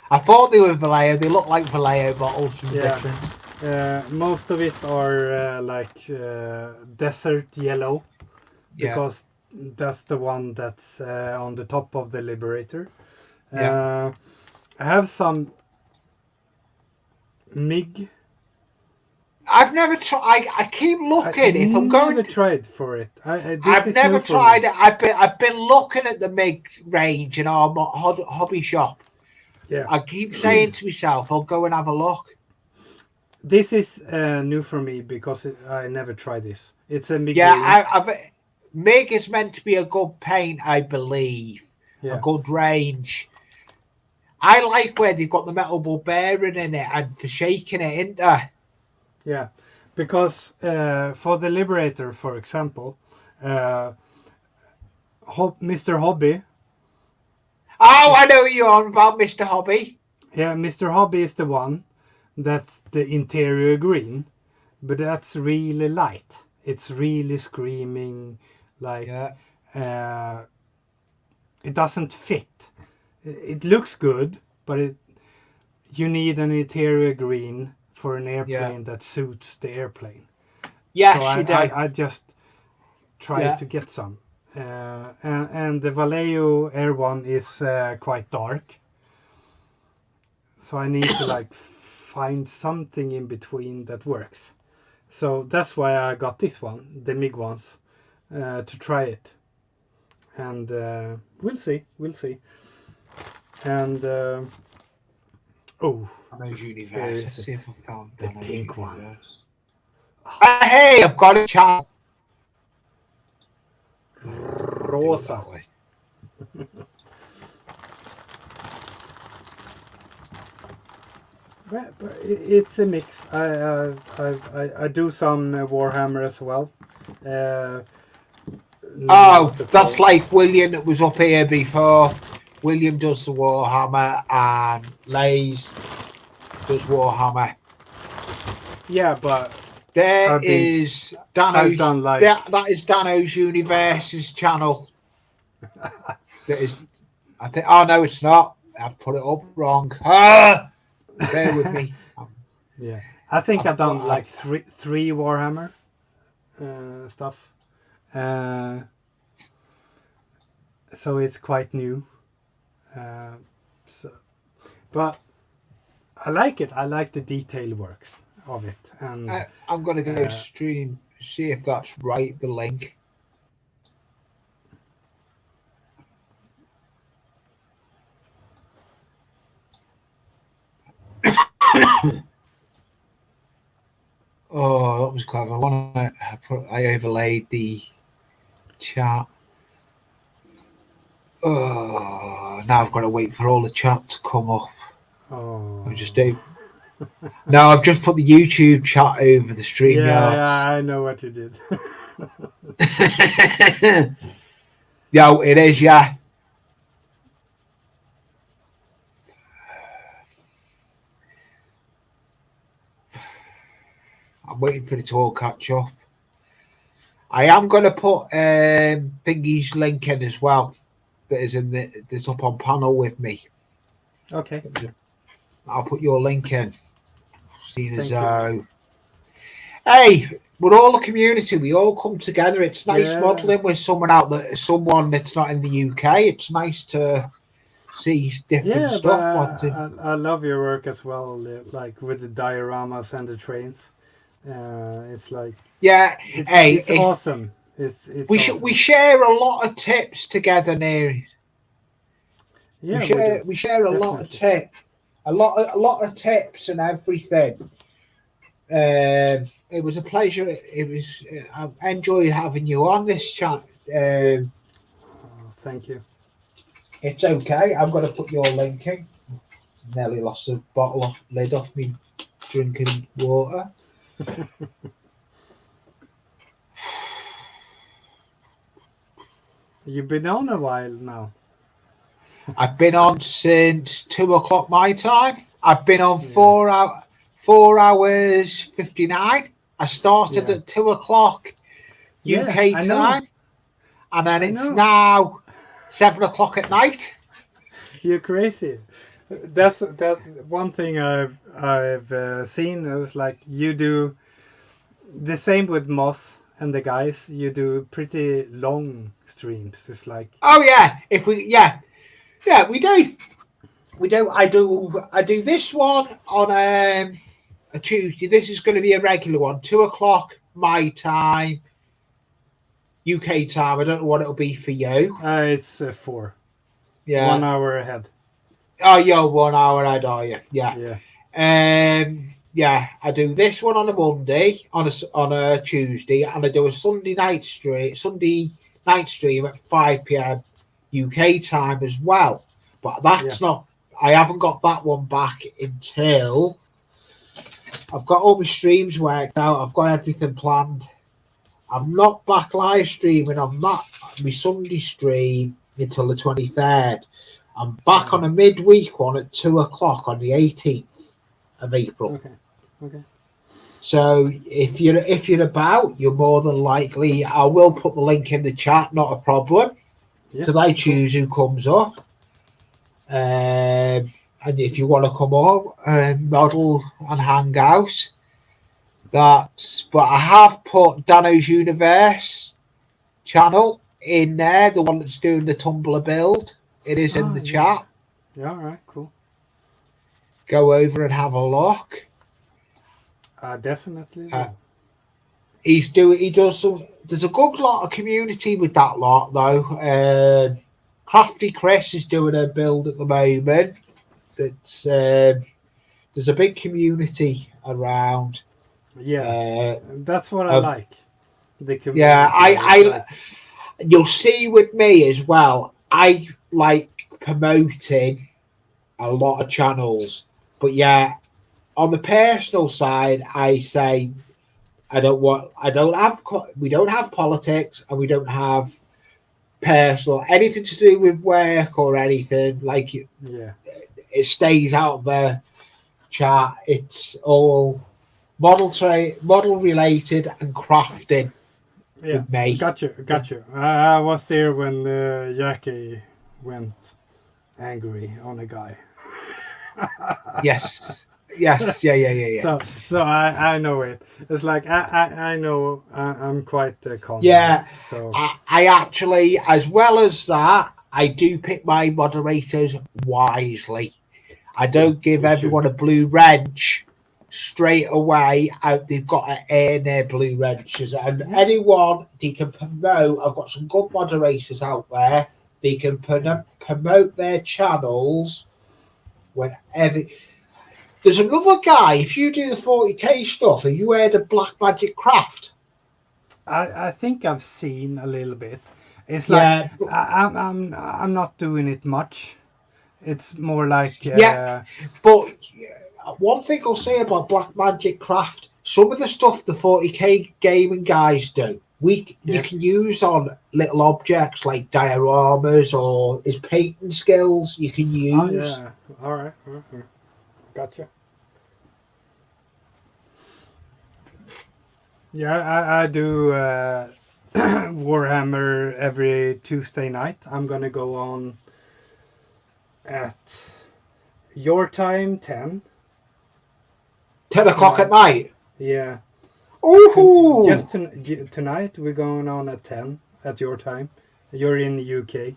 I thought they were Vallejo. They look like Vallejo bottles from different. Most of it are desert yellow, because that's the one that's on the top of the Liberator. I have some MIG I've never tried. I keep looking. If I'm going, never tried for it. This I've is never new for tried me. it. I've been looking at the MIG range in our hobby shop. Yeah. I keep saying to myself, I'll go and have a look. This is new for me because I never tried this. It's a MIG Yeah, MIG is meant to be a good paint, I believe. Yeah. A good range. I like where they've got the metal ball bearing in it and for shaking it, isn't there? Yeah, because for the Liberator, for example, Mr. Hobby. Oh, I know you're on about, Mr. Hobby. Yeah, Mr. Hobby is the one that's the interior green, but that's really light. It's really screaming, like it doesn't fit. It looks good, but you need an interior green for an airplane that suits the airplane. Yes, so you do. I just tried to get some. And the Vallejo Air One is quite dark. So I need to like find something in between that works. So that's why I got this one, the MIG ones, to try it. And we'll see. And Dano's Universe. here is Let's see if I found the Dano's pink Universe. Hey, I've got a channel. Rosa. But it's a mix. I do some Warhammer as well. That's like William that was up here before. William does the Warhammer and Lays does Warhammer. Yeah, but there is Dano's. That is Dano's Universe's channel. That is, I think. Oh no, it's not. I've put it up wrong. Bear with me. Yeah, I think I've done like three Warhammer stuff. So it's quite new. But I like it. I like the detail works of it. And I'm gonna go stream, see if that's right. The link. Oh, that was clever. I overlaid the chat. Oh, now I've got to wait for all the chat to come up. Oh. I just do. No, I've just put the YouTube chat over the StreamYard. Yeah, I know what you did. Yeah, it is. Yeah. I'm waiting for it to all catch up. I am going to put Thingy's link in as well. That is in that's up on panel with me. Okay. I'll put your link in. Seeing as hey, we're all a community. We all come together. It's nice modelling with someone that's not in the UK. It's nice to see different stuff. I love your work as well, like with the dioramas and the trains. It's like it's awesome. It's awesome. We share a lot of tips together, Neil. Yeah, we share a lot of tips, a lot of tips and everything. It was a pleasure. I enjoyed having you on this chat. Thank you. It's okay. I'm going to put your link in. Nearly lost a lid off me drinking water. You've been on a while now. I've been on since 2:00 my time. I've been on 4 hours 59. I started at 2:00 UK time, and then it's now 7:00 at night. You're crazy. That's one thing I've seen is like you do the same with Moss and the guys. You do pretty long streams. It's like we do. I do this one on a a Tuesday. This is going to be a regular one. 2 o'clock my time, UK time. I don't know what it'll be for you. It's 4. Yeah. 1 hour ahead. Oh, you're 1 hour ahead, are you? Yeah. Yeah. Yeah, I do this one on a Monday, on a Tuesday, and I do a Sunday night stream at 5 p.m. UK time as well. But that's not. I haven't got that one back until I've got all my streams worked out. I've got everything planned. I'm not back live streaming on that my Sunday stream until the 23rd. I'm back on a midweek one at 2 o'clock on the 18th of April. Okay. So if you're about, you're more than likely. I will put the link in the chat. Not a problem. Because I choose who comes up. And if you want to come up and model and hang out, but I have put Dano's Universe channel in there, the one that's doing the Tumblr build. It is in the chat. Yeah, all right, cool. Go over and have a look. Definitely will. He does some. There's a good lot of community with that lot though. Crafty Chris is doing a build at the moment. That's there's a big community around. Yeah, that's what I like. The community. Yeah, you'll see with me as well. I like promoting a lot of channels, but yeah, on the personal side, I say we don't have politics, and we don't have personal anything to do with work or anything like it. Yeah, it stays out of the chat. It's all model related and crafting. Yeah, with me. got you. I was there when Jackie went angry on a guy. Yes. Yeah. So I know it. It's like I know I'm quite calm. Yeah. So I actually, as well as that, I do pick my moderators wisely. I don't give everyone a blue wrench straight away. They've got to earn their blue wrenches, and anyone they can promote. I've got some good moderators out there. They can promote their channels whenever. There's another guy. If you do the 40k stuff, have you heard of Black Magic Craft? I think I've seen a little bit. It's like I'm not doing it much. It's more like but one thing I'll say about Black Magic Craft, some of the stuff the 40k gaming guys do, you can use on little objects like dioramas or his painting skills. You can use. Oh yeah, all right. Gotcha. Yeah, I do Warhammer every Tuesday night. I'm gonna go on at your time, 10 o'clock at night. Yeah. Ooh. Just tonight we're going on at 10 at your time. You're in the UK.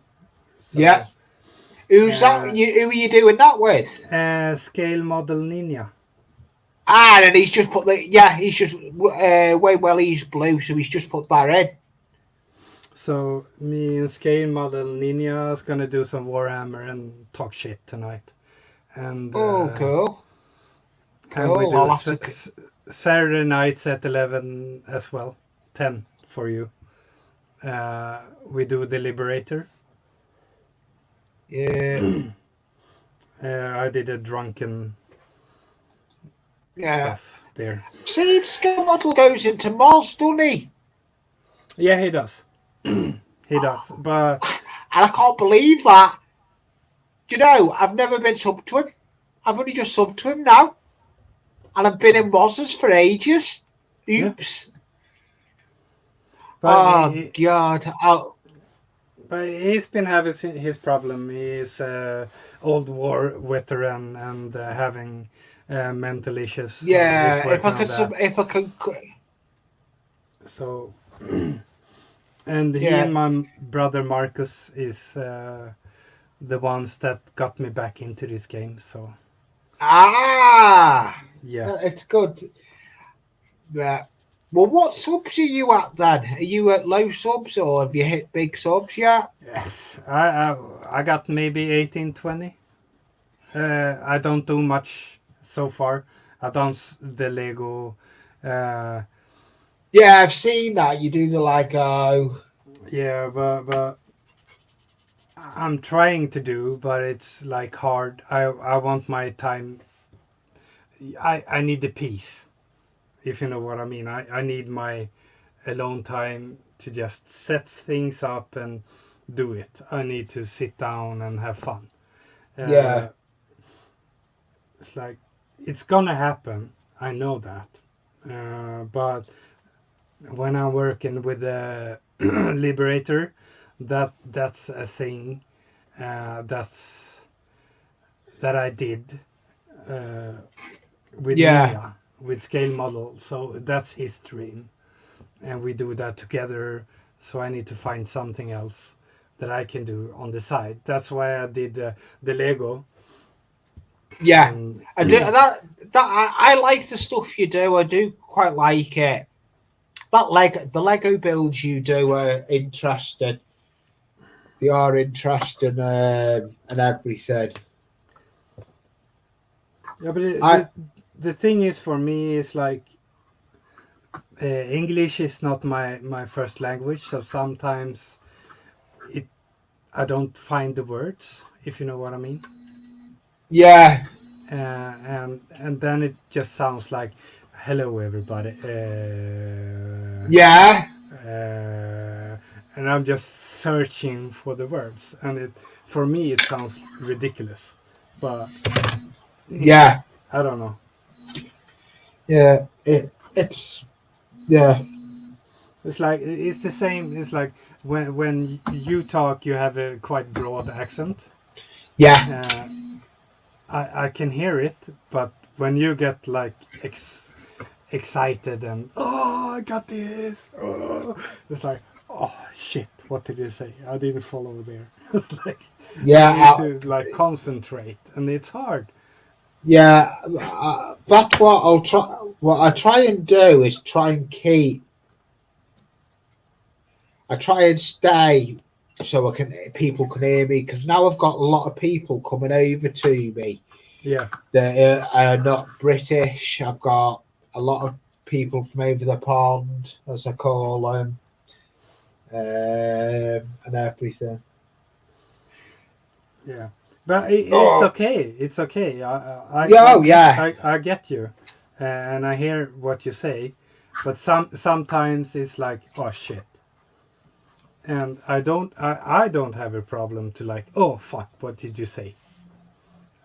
So, yeah. Who's that? Who are you doing that with? Scale Model Ninja. And he's just put he's just he's blue, so he's just put that in. So me and Scale Model Ninja is gonna do some Warhammer and talk shit tonight. And cool. And we do Saturday nights at 11 as well. 10 for you. We do the Liberator. Yeah. I did a drunken stuff there. See, Scale Model goes into Moz, doesn't he? Yeah, he does. He does. But and I can't believe that. Do you know, I've never been subbed to him. I've only just subbed to him now. And I've been in Moz's for ages. Oops. Yeah. God. But he's been having his problem. He's old war veteran and having mental issues. So yeah, if I could. So, and he and my brother Marcus is the ones that got me back into this game. So. Yeah. It's good. Yeah. Well, what subs are you at then? Are you at low subs or have you hit big subs yet? I got maybe 18, 20. I don't do much so far. I done the Lego. Uh, Yeah, I've seen that. You do the Lego. yeah, but I'm trying to do, but it's like hard. I want my time. I need the peace, if you know what I mean. I need my alone time to just set things up and do it. I need to sit down and have fun. Yeah. It's like it's gonna happen. I know that, but when I'm working with the Liberator, that's a thing that's that I did with Yeah. Ninja with scale model. So that's his dream, and we do that together. So I need to find something else that I can do on the side. That's why I did the Lego. Yeah. And I do that. I like the stuff you do. I do quite like it. That the Lego builds you do are interesting. They are interesting and everything. yeah, but the thing is for me is like English is not my first language, so sometimes it I don't find the words, if you know what I mean. Yeah. And then it just sounds like hello everybody. Yeah. And I'm just searching for the words, and it for me it sounds ridiculous, but Yeah. I don't know. Yeah. It's yeah. It's like it's the same. It's like when you talk, you have a quite broad accent. Yeah. I can hear it, but when you get like excited and oh I got this, oh, it's like oh shit, what did you say? I didn't follow there. It's like Yeah. you need to like concentrate, and it's hard. Yeah. That's what I'll try. What I try and do is try and keep. I try and stay so people can hear me because now I've got a lot of people coming over to me. Yeah. That are not British. I've got a lot of people from over the pond, as I call them, and everything. Yeah, but it's okay. It's okay. I get you, and I hear what you say, but sometimes it's like oh shit, and I don't have a problem to like oh fuck, what did you say?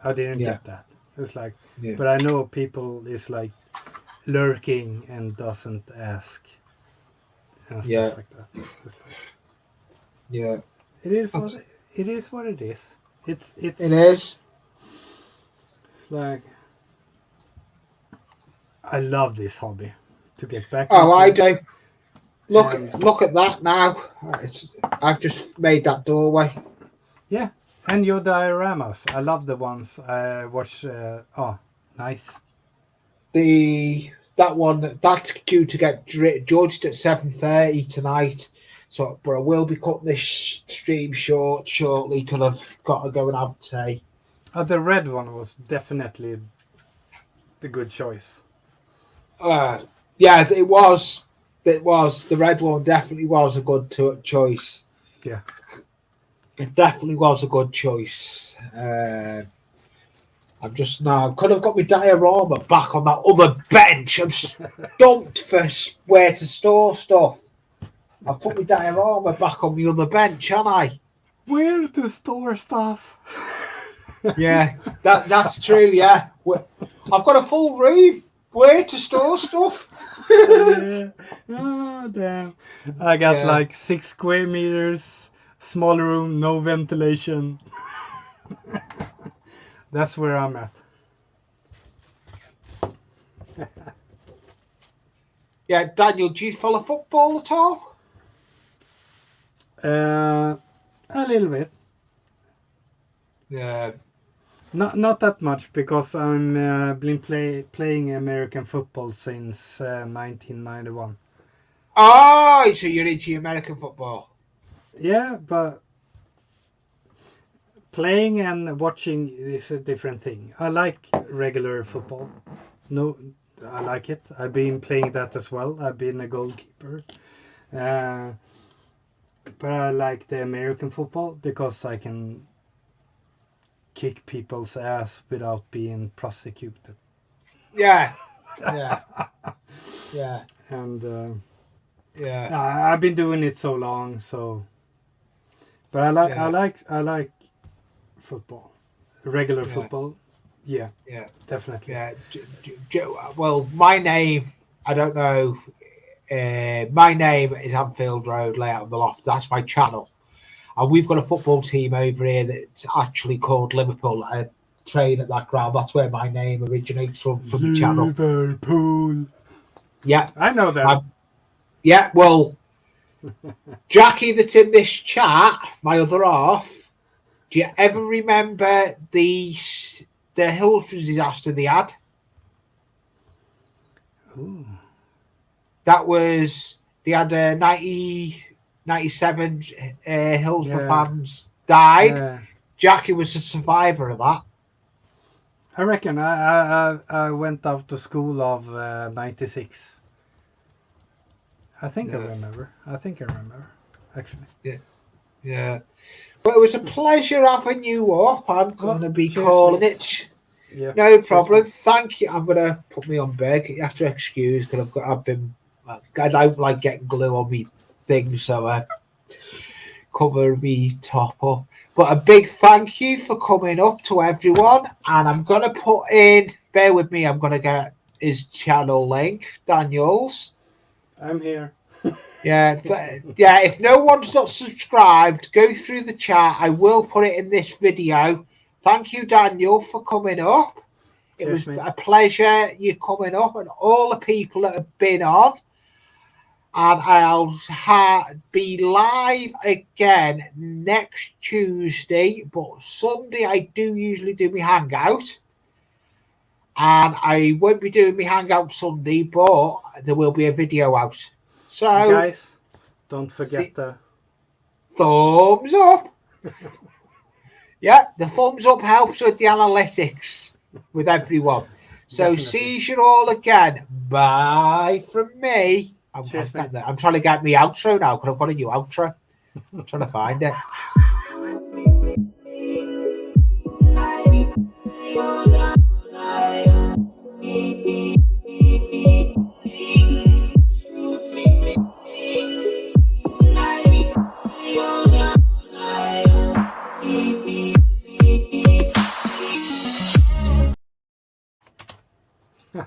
I didn't Yeah. get that. It's like, Yeah. but I know people is like lurking and doesn't ask and Yeah. stuff like that. It's like, Yeah. it is what it is. What it is. It is. Like I love this hobby. To get back. Oh, I into do. Look at that now. I've just made that doorway. Yeah, and your dioramas. I love the ones I watch. Oh, nice. That one that's due to get judged at 7:30 tonight. So, but I will be cutting this stream short shortly because I've got to go and have tea. The red one was definitely the good choice. Yeah, it was. It was the red one. Definitely was a good choice. Yeah, it definitely was a good choice. I'm just now could have got my diorama back on that other bench. I'm stumped for where to store stuff. I've put my diorama back on the other bench, haven't I? Where to store stuff? Yeah, that's true. Yeah, I've got a full room. Where to store stuff? Oh damn! I got like 6 square meters, small room, no ventilation. That's where I'm at. Yeah, Daniel, do you follow football at all? A little bit. Yeah. Not that much because I'm been playing American football since 1991. Oh, so you're into American football? Yeah, but playing and watching is a different thing. I like regular football. No, I like it. I've been playing that as well. I've been a goalkeeper. But I like the American football because I can kick people's ass without being prosecuted. Yeah, yeah, yeah, And yeah. I've been doing it so long, so. But I like football, regular Yeah. football. Yeah, Yeah, definitely. yeah. Well, my name, I don't know. My name is Anfield Road Layout of the Loft. That's my channel. And we've got a football team over here that's actually called Liverpool. I train at that ground. That's where my name originates from the channel. Liverpool. Yeah. I know that. Yeah, well, Jackie that's in this chat, my other half, do you ever remember the Hillsborough disaster they had? Ooh. That was, they had 97 Hillsborough fans died. Yeah. Jackie was a survivor of that. I reckon I went out to school of 96. I think I remember. Actually. Yeah. But it was a pleasure having you up. I'm going to be calling it. Yeah. No problem. Thank you. I'm going to put me on bed. You have to excuse because I don't like getting glue on me things, so I cover me top up. But a big thank you for coming up to everyone. And I'm going to put in, bear with me, I'm going to get his channel link, Daniel's. I'm here. Yeah, if no one's not subscribed, go through the chat. I will put it in this video. Thank you, Daniel, for coming up. It was a pleasure you coming up and all the people that have been on. And I'll be live again next Tuesday, but Sunday I do usually do my Hangout. And I won't be doing my Hangout Sunday, but there will be a video out. So, guys, don't forget the thumbs up. Yeah, the thumbs up helps with the analytics with everyone. So see you all again. Bye from me. I'm trying to get me outro now because I've got a new outro. I'm trying to find it.